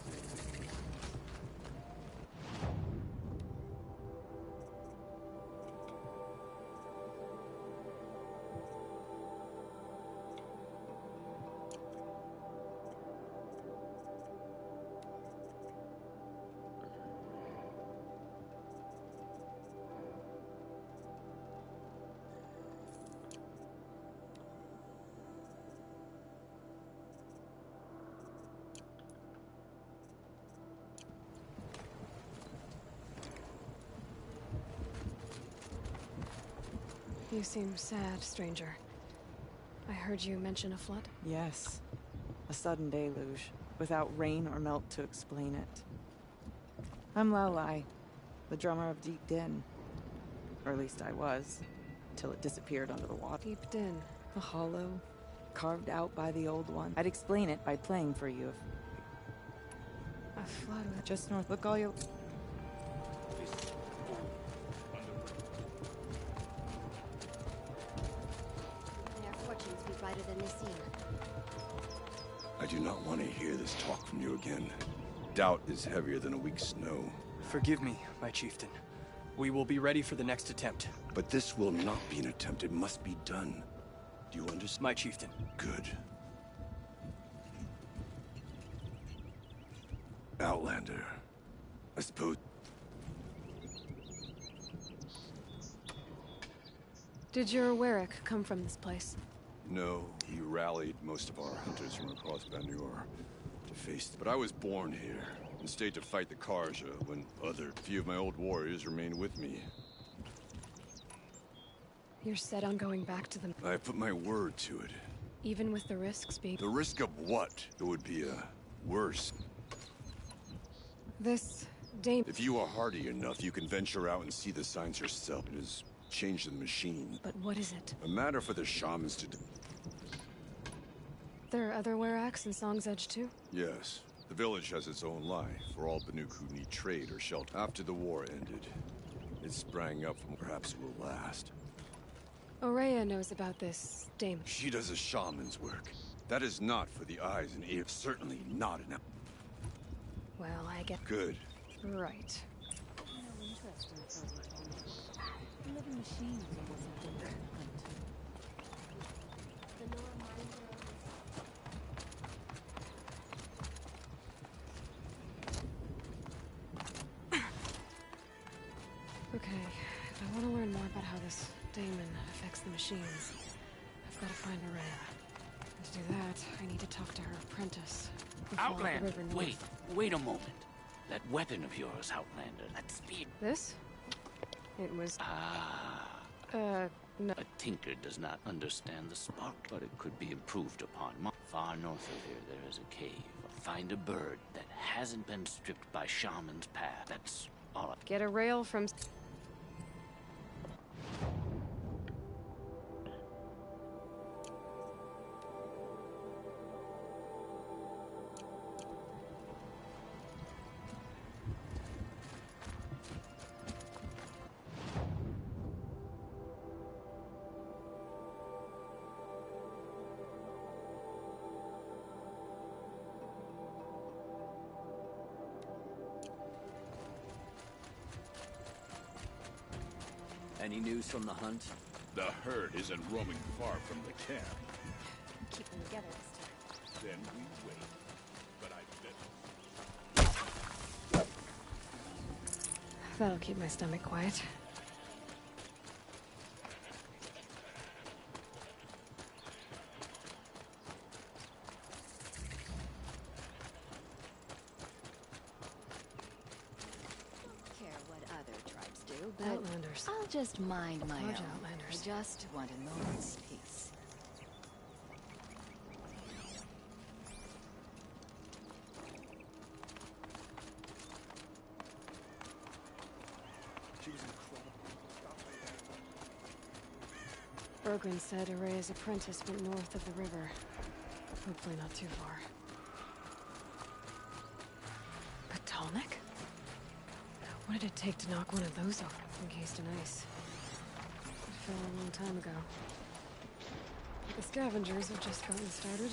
You seem sad, stranger. I heard you mention a flood? Yes. A sudden deluge, without rain or melt to explain it. I'm Laolai, the drummer of Deep Den. Or at least I was, till it disappeared under the water. Deep Den. A hollow, carved out by the Old One. I'd explain it by playing for you if... A flood with... Just north, look all your... Their fortunes be brighter than they seem. I do not want to hear this talk from you again. Doubt is heavier than a week's snow. Forgive me, my chieftain. We will be ready for the next attempt. But this will not be an attempt. It must be done. Do you understand? My chieftain. Good. Outlander. I suppose... Did your Warwick come from this place? No, he rallied most of our hunters from across Banur to face... But I was born here and stayed to fight the Karja when few of my old warriors remained with me. You're set on going back to them. I put my word to it. Even with the risks being... The risk of what? It would be worse. This... Dame... If you are hardy enough, you can venture out and see the signs yourself. It has changed the machine. But what is it? A matter for the shamans to do. There are other Weraks in Song's Edge too? Yes. The village has its own life for all Banuk who need trade or shelter. After the war ended, it sprang up from perhaps it will last. Aurea knows about this, Dame. She does a shaman's work. That is not for the eyes and ears. Certainly not enough. Well, I get... Good. Right. No interest in further torment. The living machines are worth something to hunt. The Nora mine Okay, if I want to learn more about how this daemon affects the machines, I've got to find Aurea. And to do that, I need to talk to her apprentice. who followed the Outlander, river north. wait a moment. That weapon of yours, Outlander, that speed... This? It was... no. A tinker does not understand the spark, but it could be improved upon. Far north of here, there is a cave. Find a bird that hasn't been stripped by shaman's path. That's all. Get a rail from... Any news from the hunt? The herd isn't roaming far from the camp. Keep them together this time. Then we wait. But I bet... That'll keep my stomach quiet. Outlanders. I'll just mind my own. Large outlanders. I just want a moment's peace. She was incredible. Bergren said Aurea's apprentice went north of the river. Hopefully not too far. Potomac? What did it take to knock one of those off? Encased in ice. It fell a long time ago. The scavengers have just gotten started.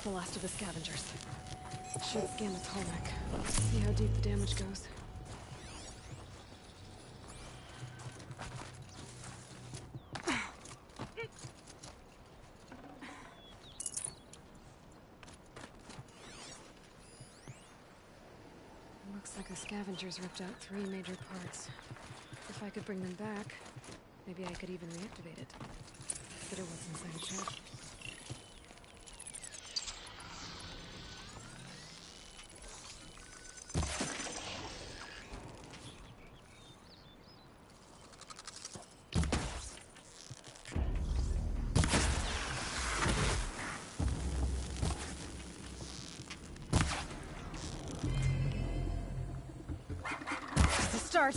The last of the scavengers. Should scan the tarmac. See how deep the damage goes. Looks like the scavengers ripped out 3 major parts. If I could bring them back, maybe I could even reactivate it. Consider what's inside a shell. Start.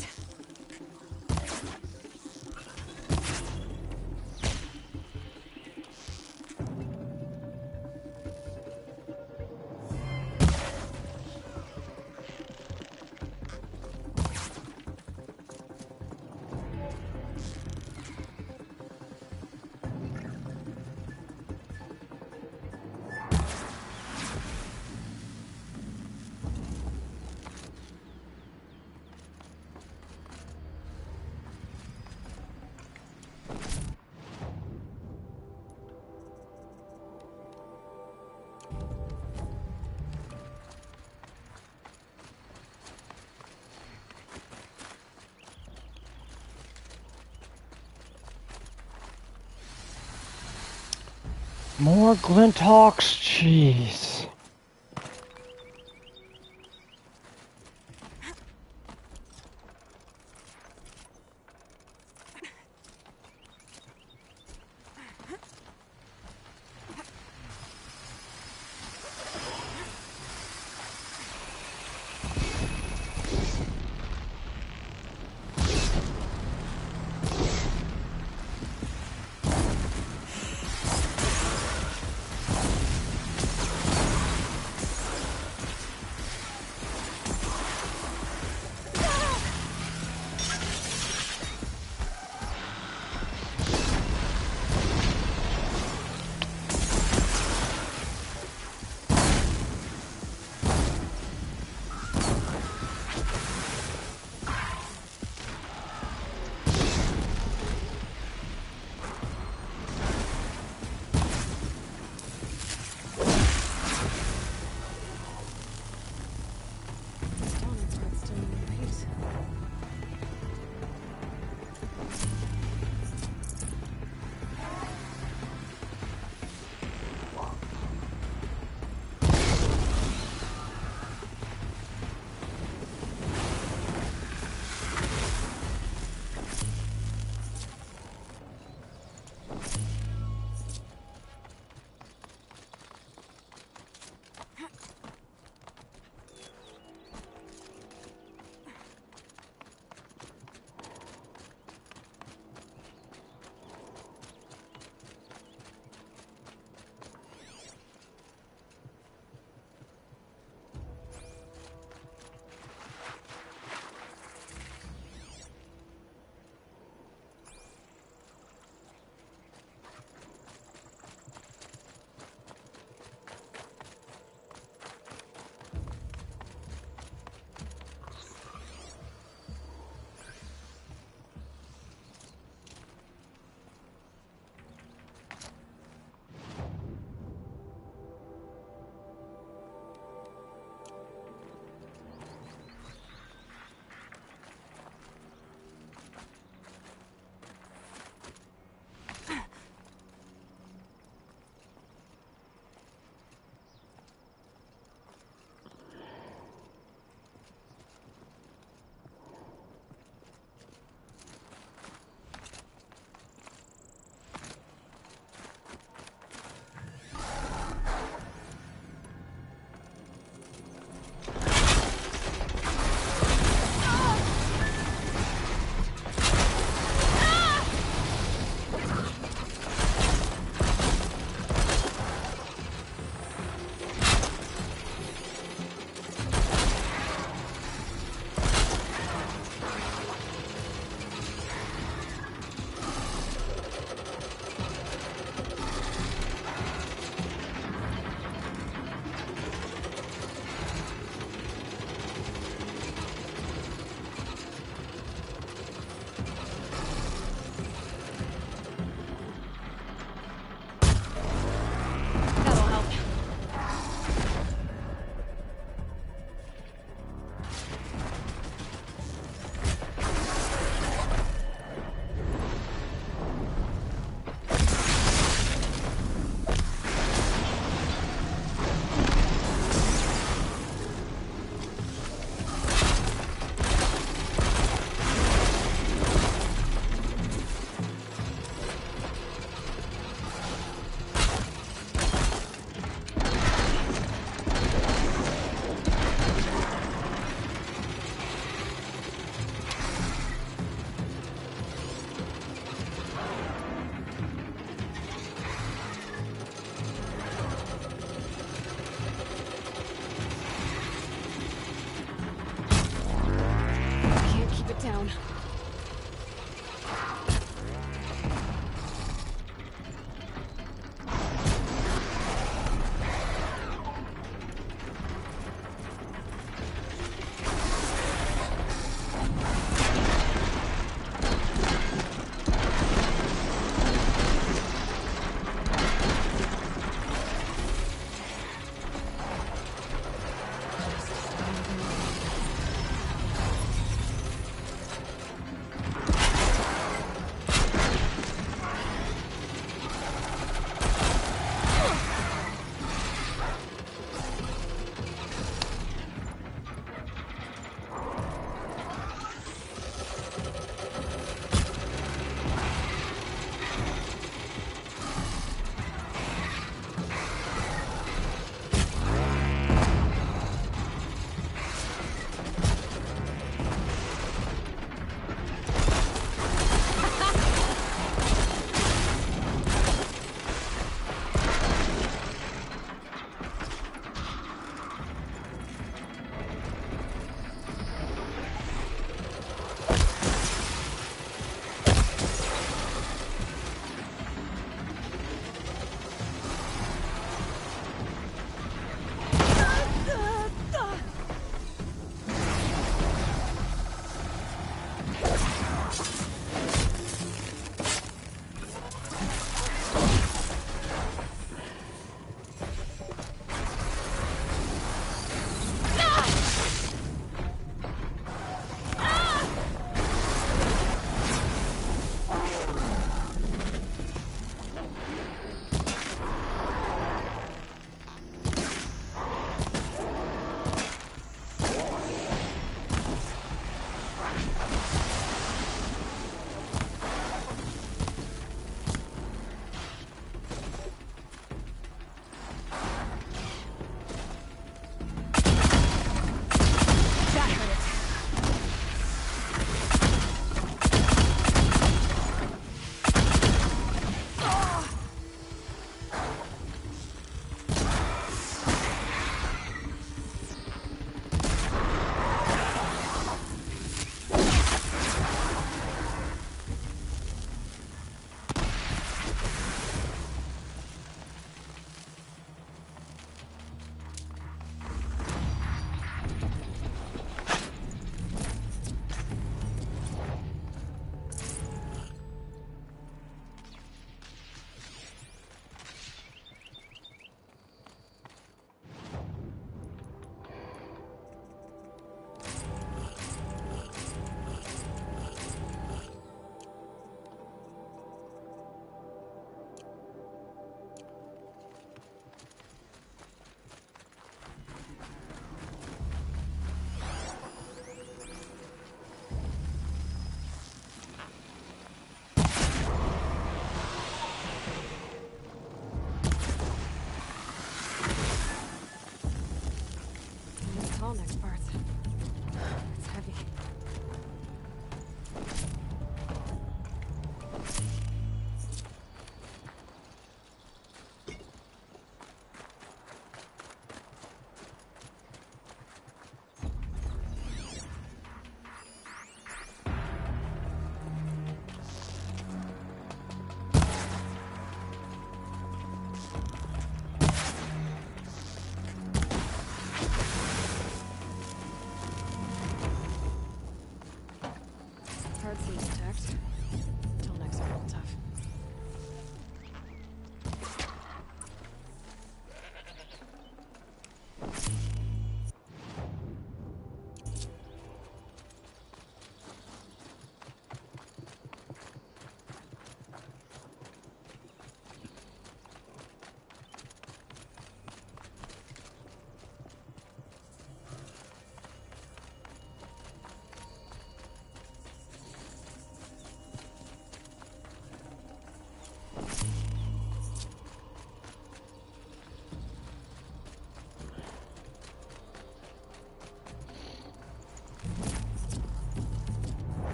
More Glinthawks, jeez. down. tall next part. It's heavy. Hard seat intact. Tall necks are real tough.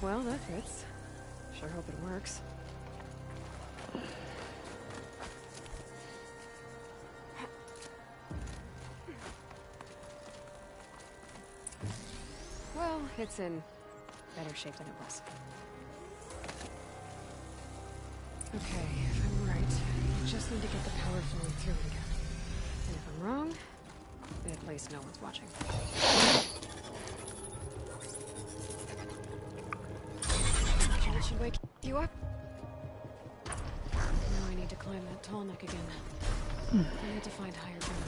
Well, that fits. Sure hope it works. Well, it's in better shape than it was. Okay, if I'm right, I just need to get the power flowing through it again. And if I'm wrong, at least no one's watching. That should wake you up. Now I need to climb that tall neck again. I need to find higher ground.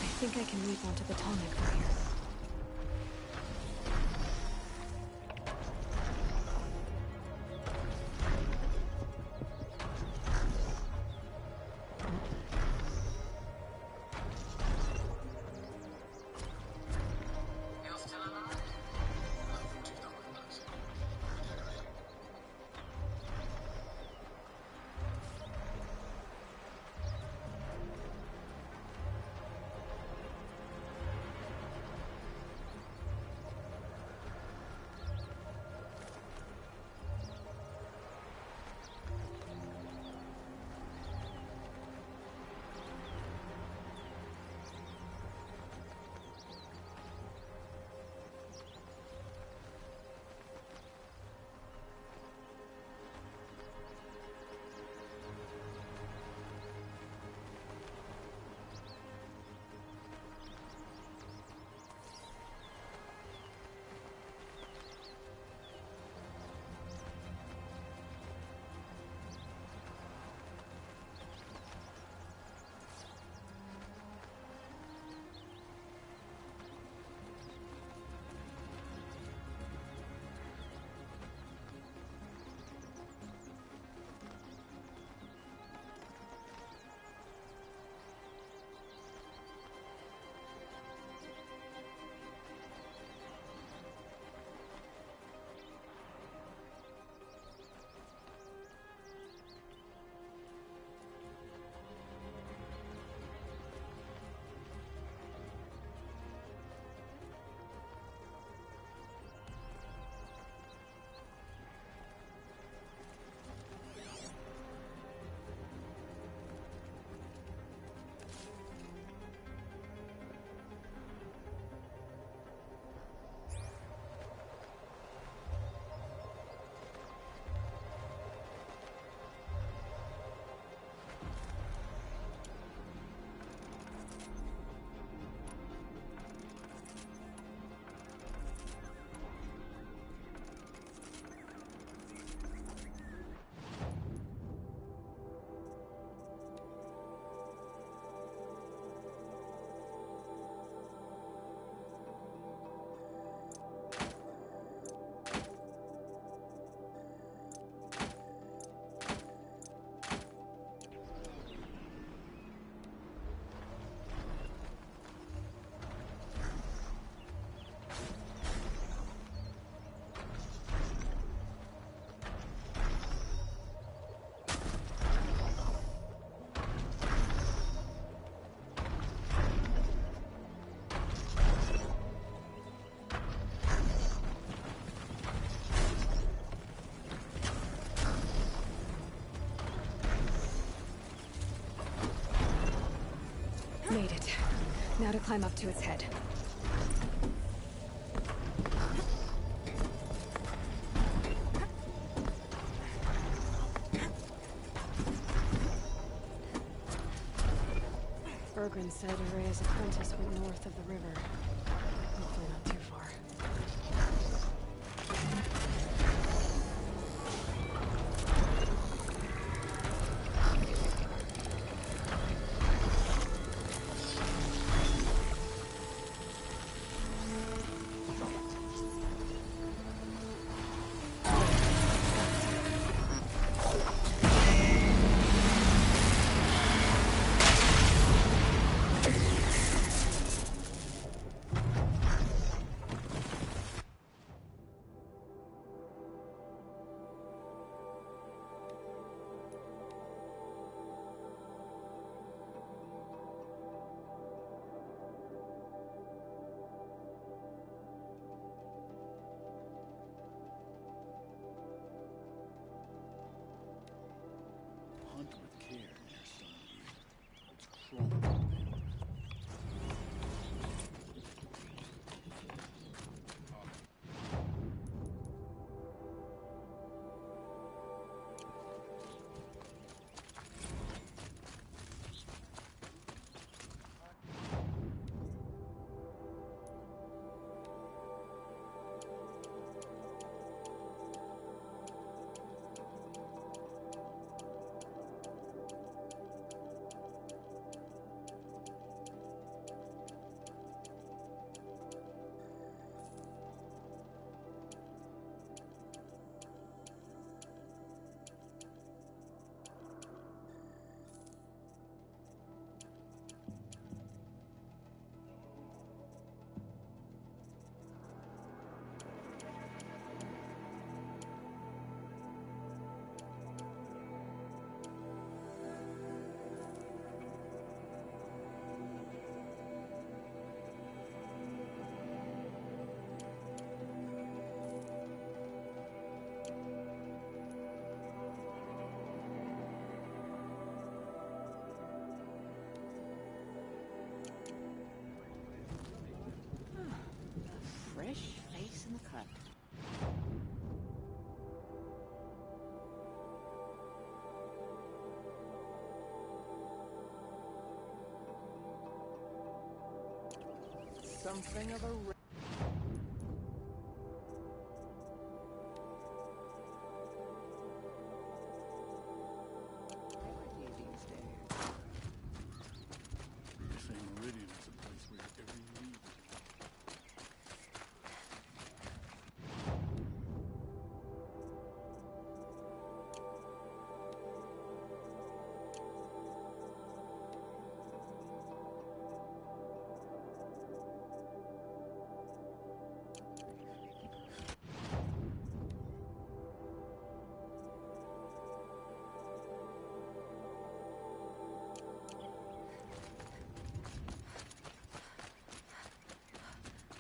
I think I can leap onto the tall neck from here. Made it. Now to climb up to its head. Bergren said Araya's apprentice went north of the river. Hopefully not too far. Hunt with care, dear son. Crawl. Fresh face in the cut. Something of a... They say Meridian is a place where every need.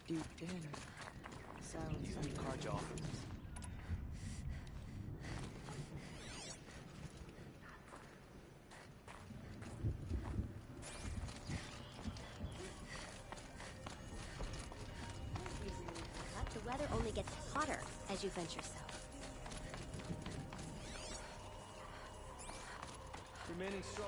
Deep in. Sounds like Carjaw. But the weather only gets hotter as you venture south. Remaining strong.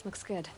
Looks good.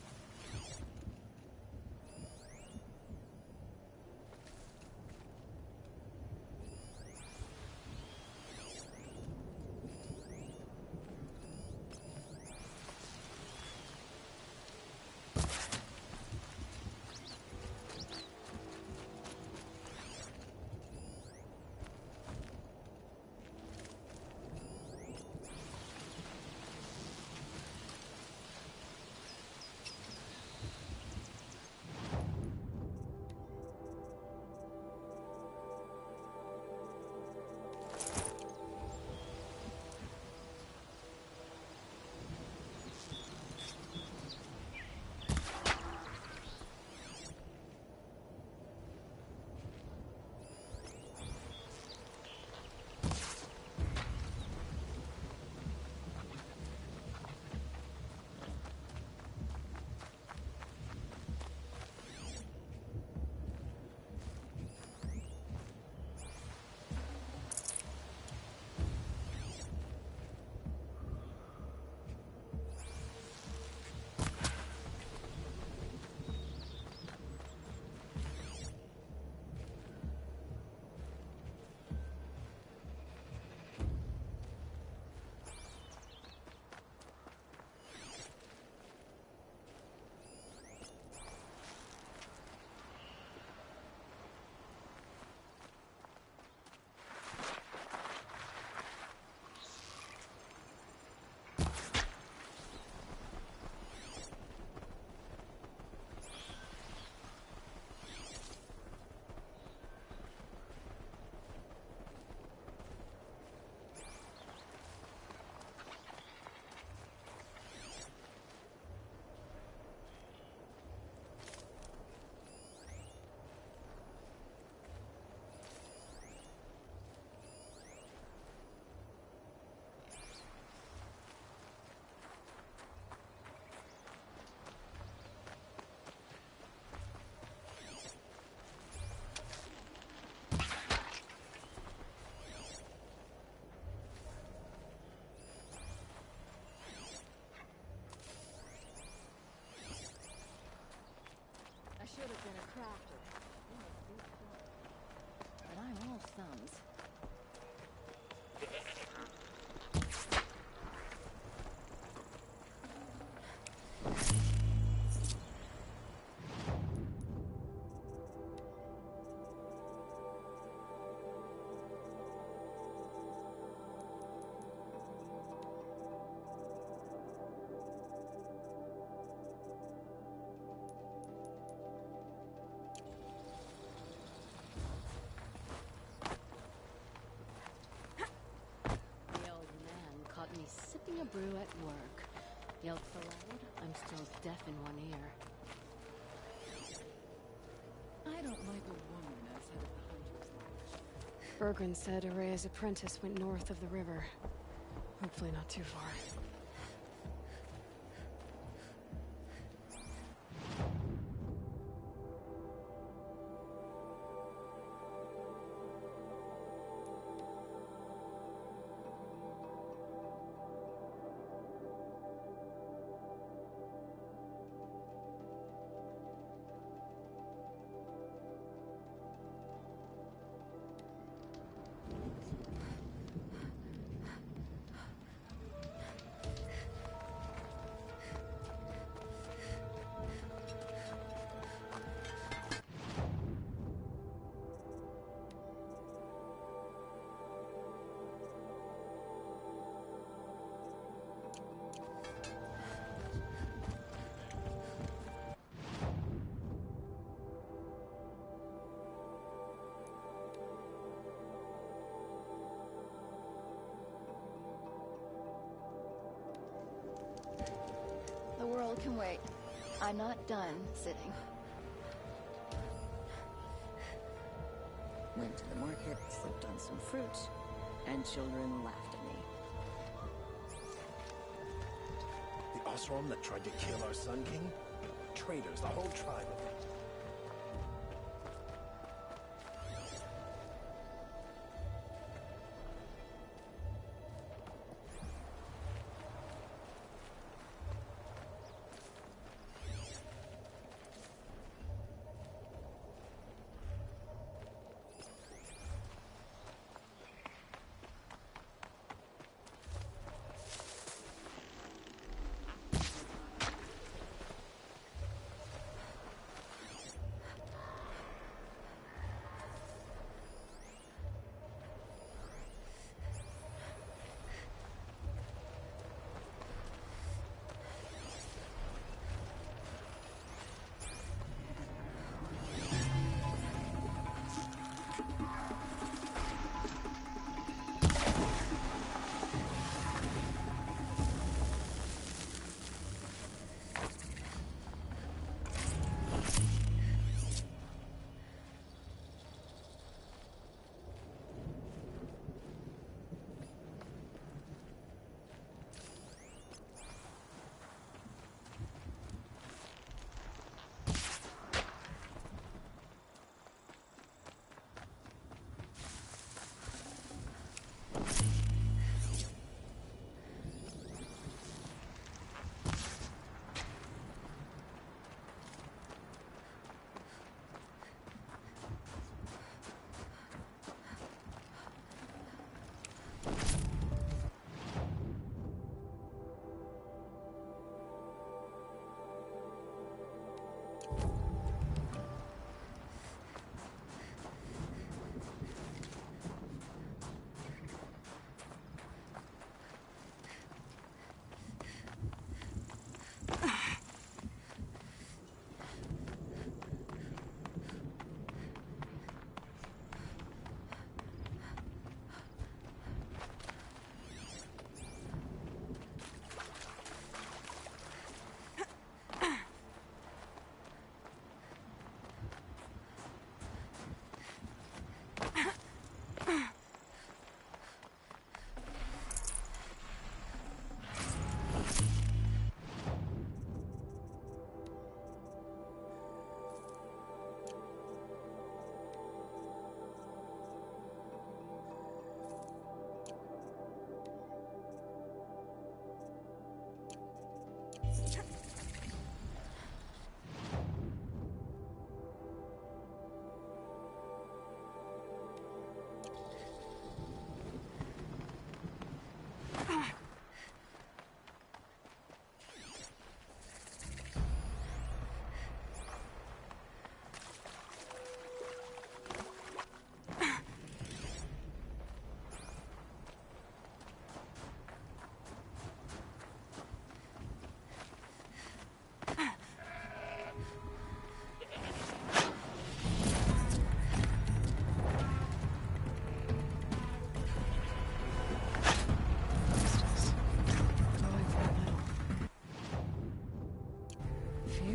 I should have been a crafter. But I'm all thumbs. Me sipping a brew at work. Yelled so loud, I'm still deaf in one ear. I don't like a woman as head of the Hunters Lodge. Bergren said Araya's apprentice went north of the river. Hopefully not too far. The world can wait. I'm not done sitting. Went to the market, slipped on some fruit, and children laughed at me. The Osram that tried to kill our Sun King? Traitors, the whole tribe of them.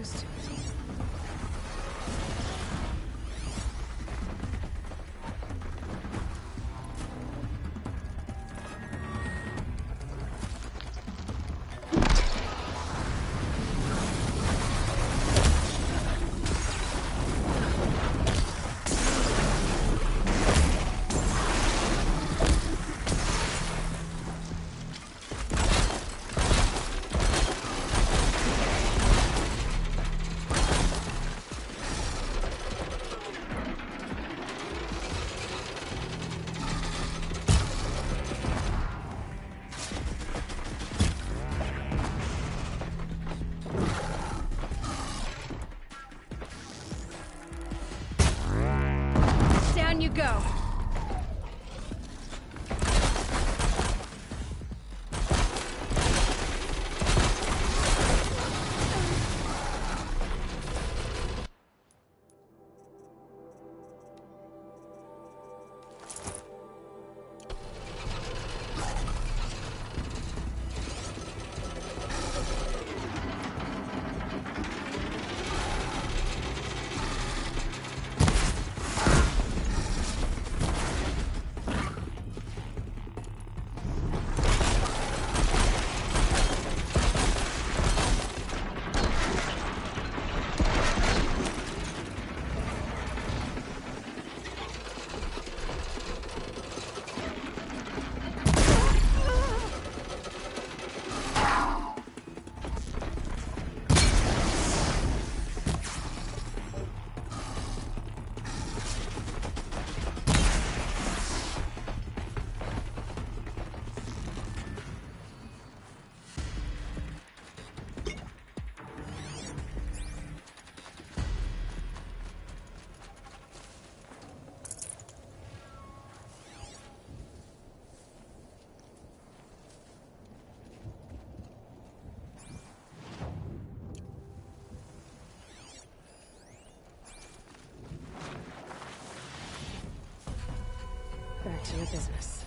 confused. Down you go. Back to your business.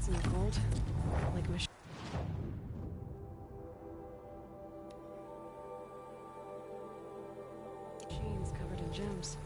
It's no gold. Like machines covered in gems.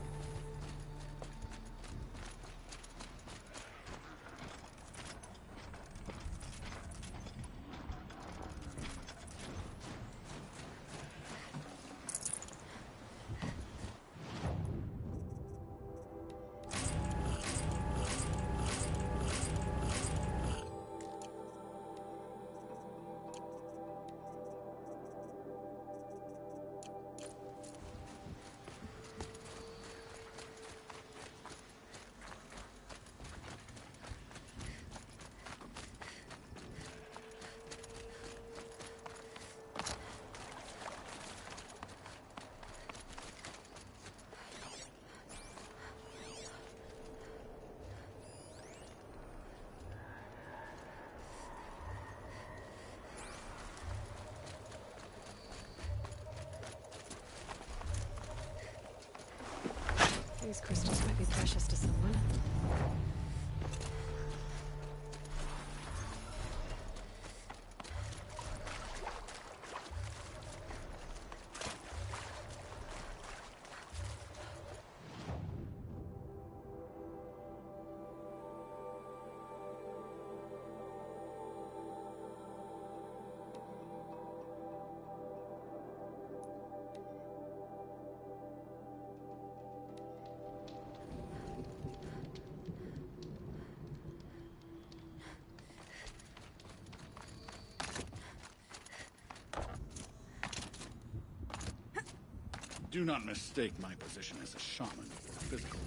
These crystals might be precious to someone. Do not mistake my position as a shaman for physical.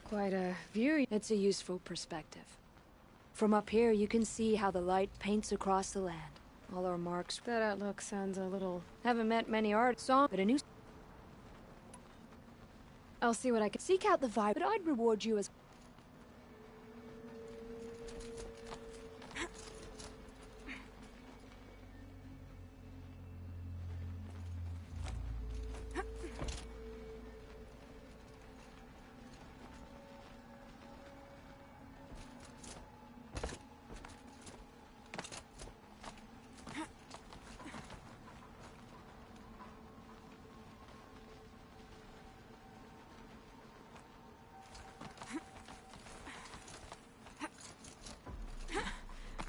Quite a view. It's a useful perspective. From up here, you can see how the light paints across the land. All our marks. That outlook sounds a little... Haven't met many artists, but a new... I'll see what I can... Seek out the vibe, but I'd reward you as...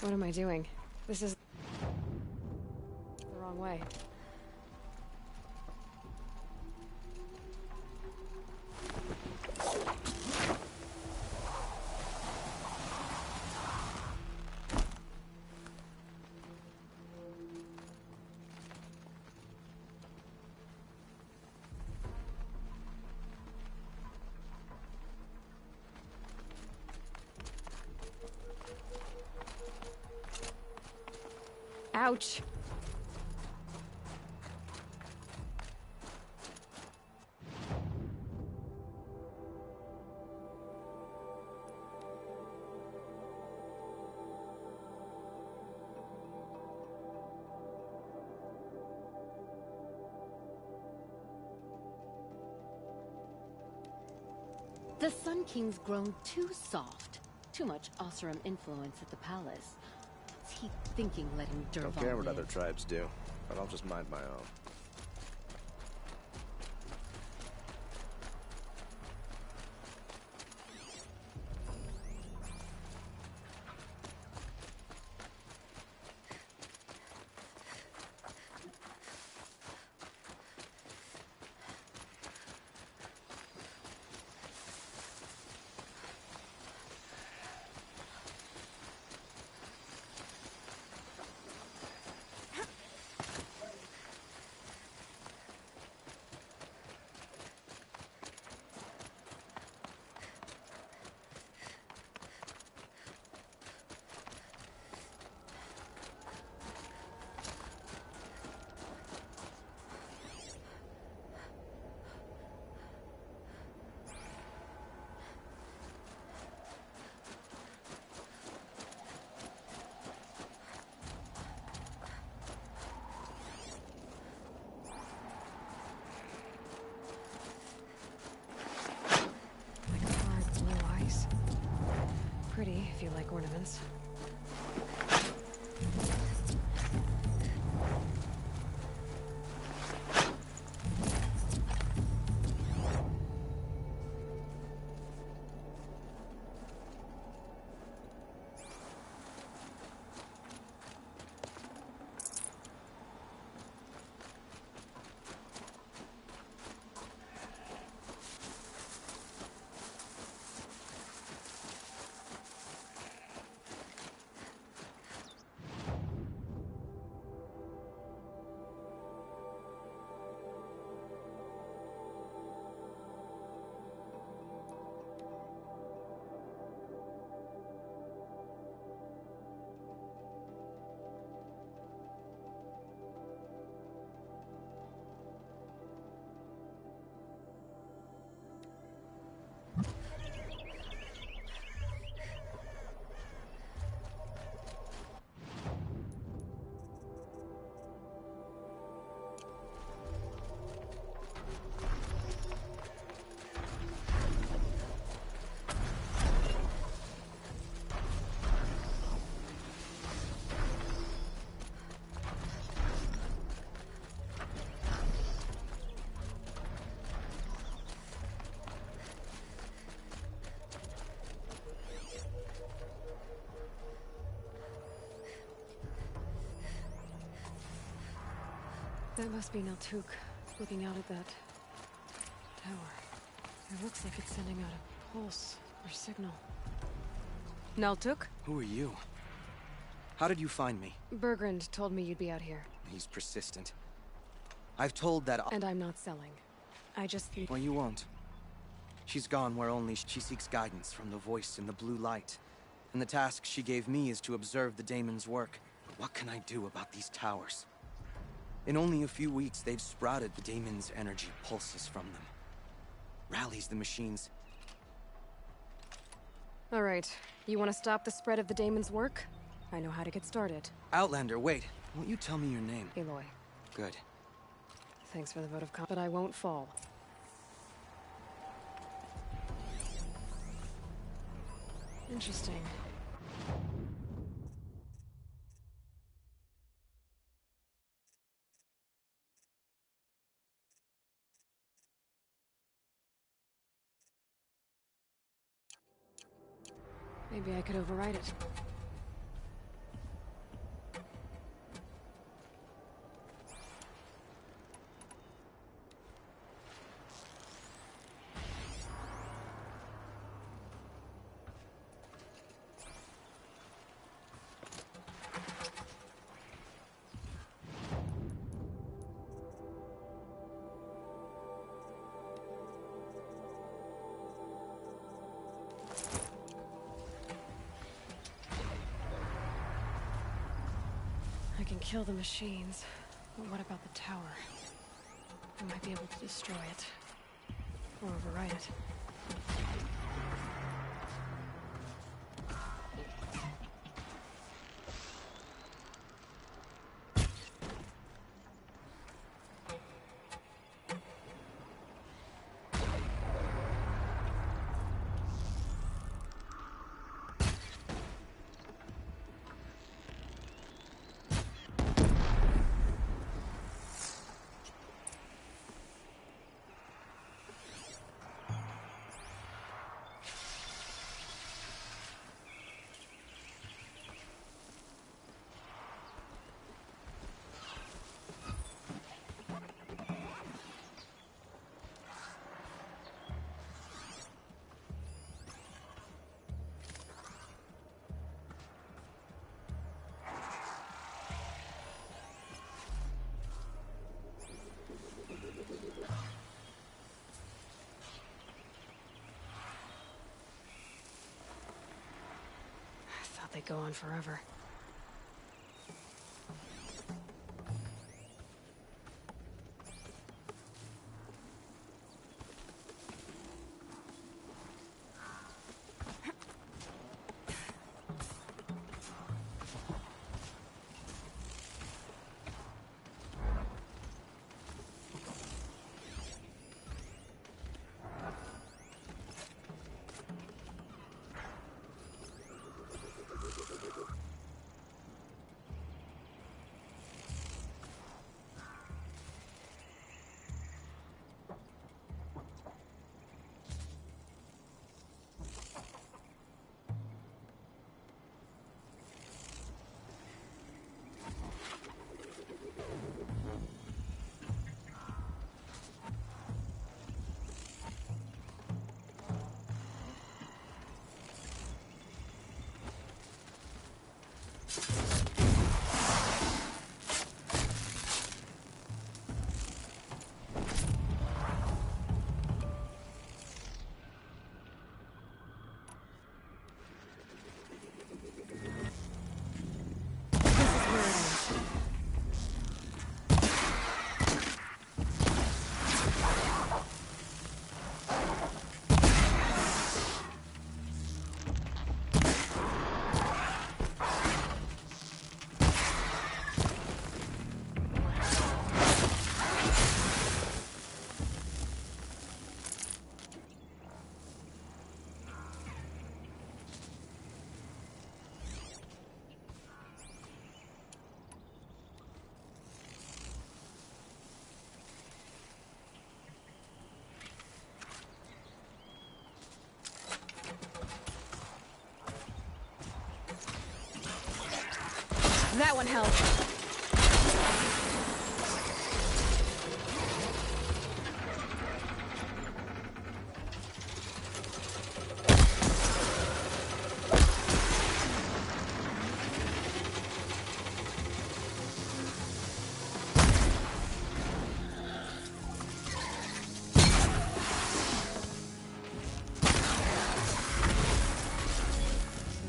What am I doing? This is the wrong way. Ouch. The Sun King's grown too soft. Too much Oseram influence at the palace. What's he thinking letting Durval Don't care what live? other tribes do, but I'll just mind my own. like ornaments. That must be Naltuk, looking out at that tower. It looks like it's sending out a pulse or signal. Naltuk? Who are you? How did you find me? Bergrand told me you'd be out here. He's persistent. I've told that And I'm not selling. I just think... Well, you won't. She's gone where only she seeks guidance from the voice in the blue light. And the task she gave me is to observe the daemon's work. But what can I do about these towers? In only a few weeks, they've sprouted. The daemon's energy pulses from them. Rallies the machines. All right. You want to stop the spread of the daemon's work? I know how to get started. Outlander, wait. Won't you tell me your name? Aloy. Good. Thanks for the vote of confidence, but I won't fall. Interesting. Maybe I could override it. I can kill the machines, but what about the tower? I might be able to destroy it. Or override it. They go on forever. That one helped.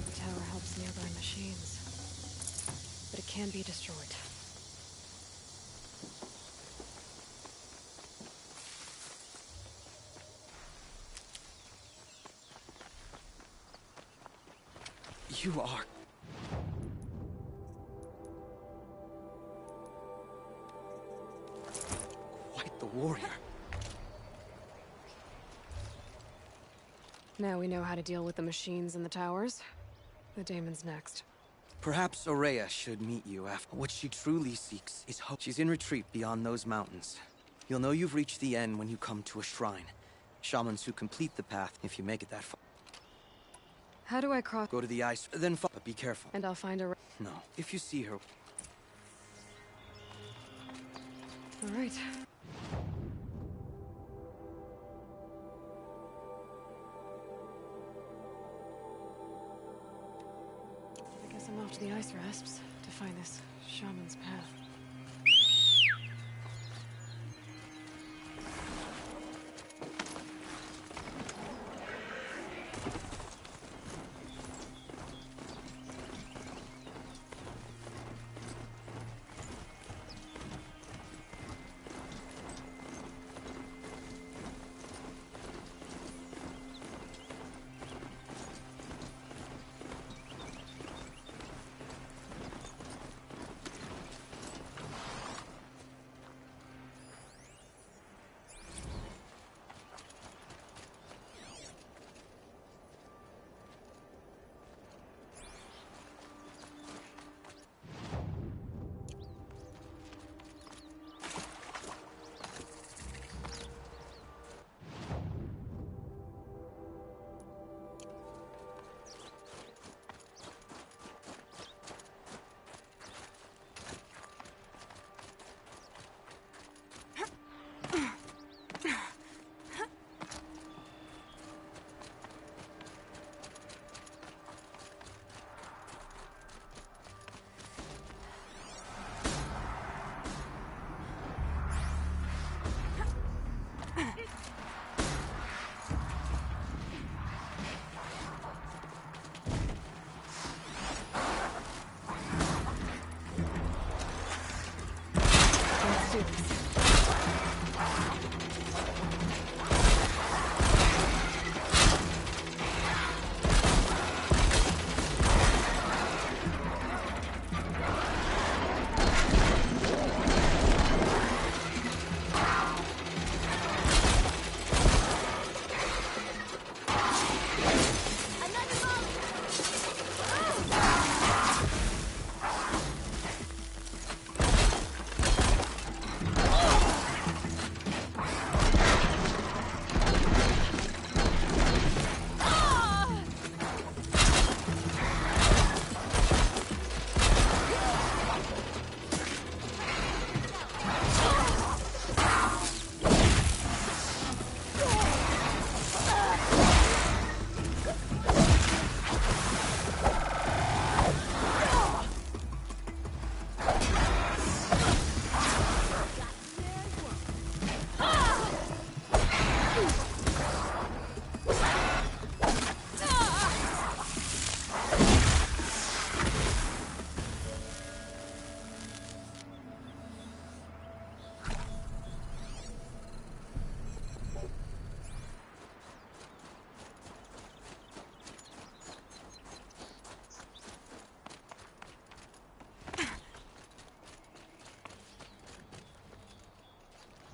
The tower helps nearby machines, but it can be destroyed. You are... quite the warrior. Now we know how to deal with the machines in the towers. The daemon's next. Perhaps Aurea should meet you after. What she truly seeks is hope. She's in retreat beyond those mountains. You'll know you've reached the end when you come to a shrine. Shamans who complete the path if you make it that far. How do I cross? Go to the ice, then follow. But be careful. And I'll find a... No, if you see her... All right. I guess I'm off to the ice rasps to find this shaman's path.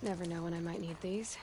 Never know when I might need these.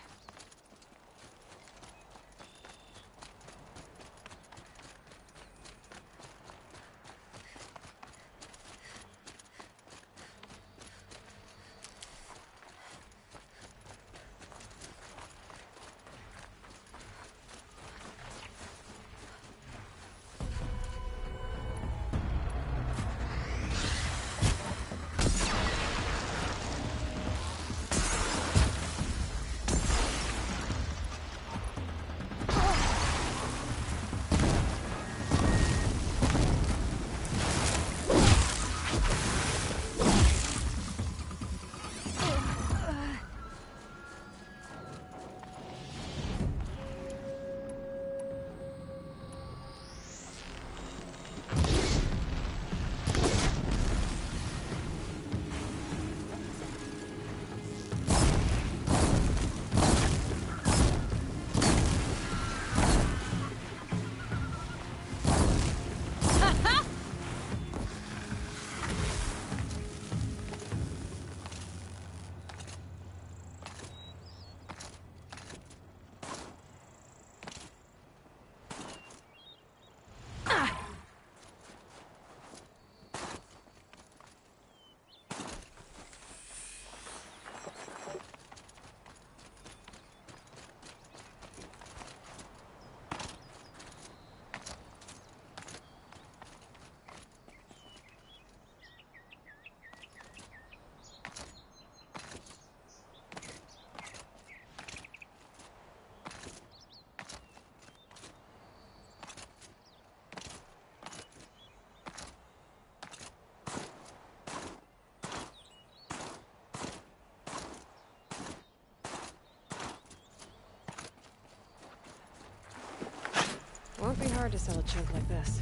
Won't be hard to sell a chunk like this.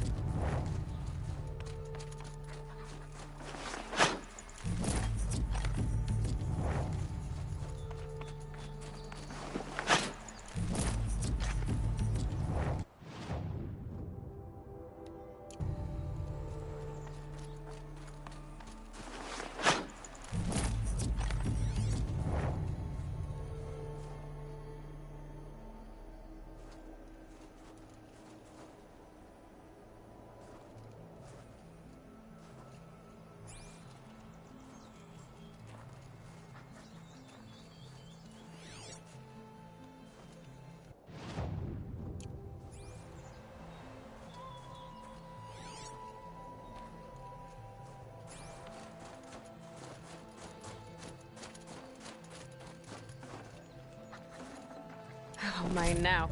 Oh, mine now.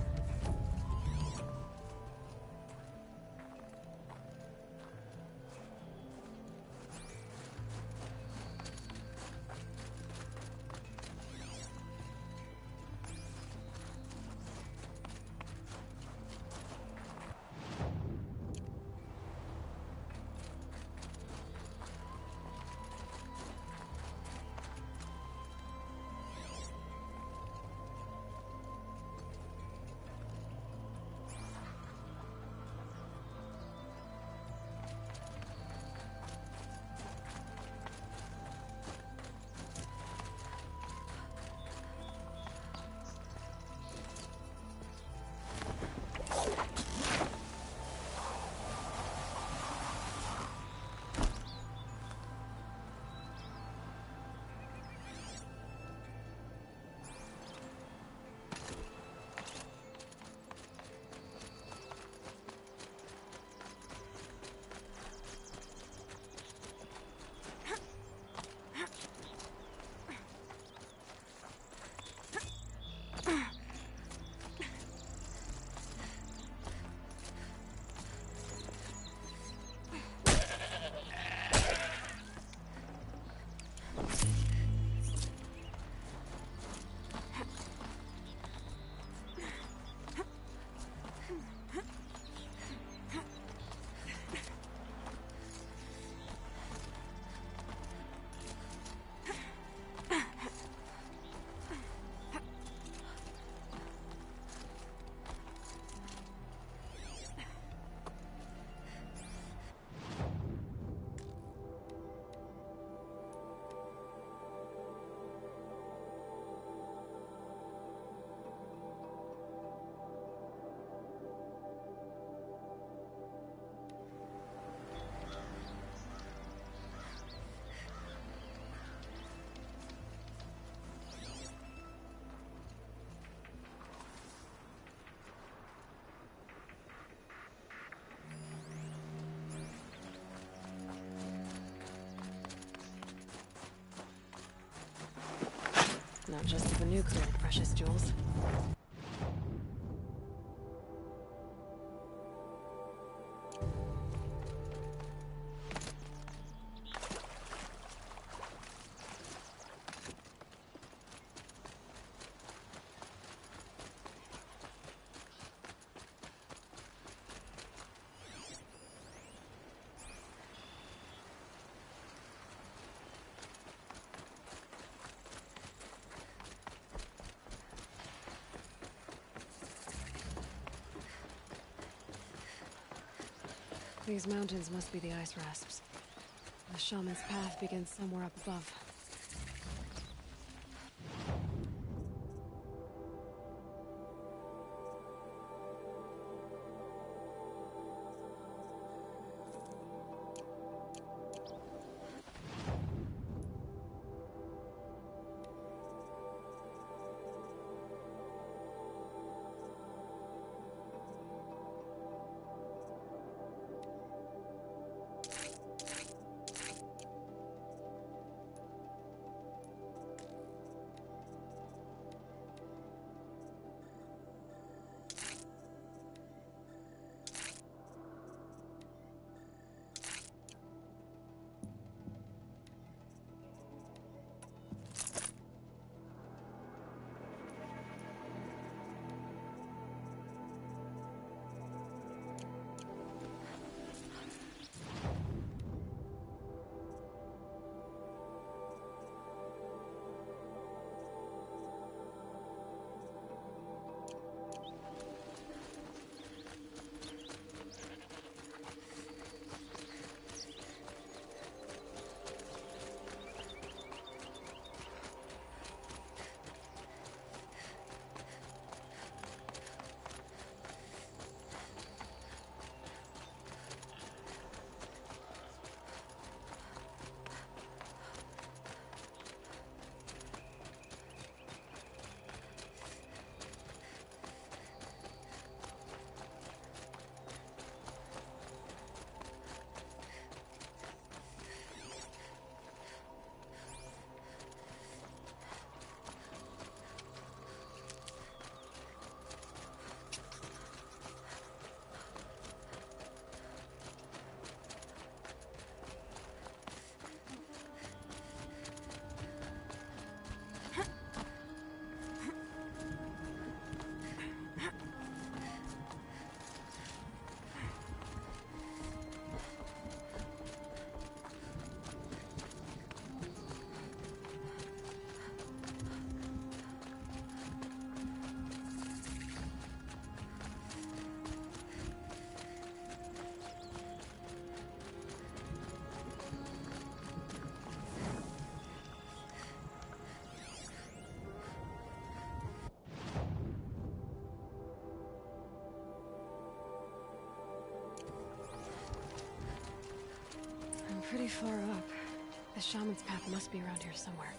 Not just the Banuk who had precious jewels. These mountains must be the ice rasps. The shaman's path begins somewhere up above. Pretty far up. The shaman's path must be around here somewhere.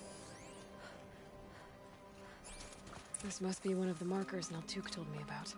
This must be one of the markers Naltuk told me about.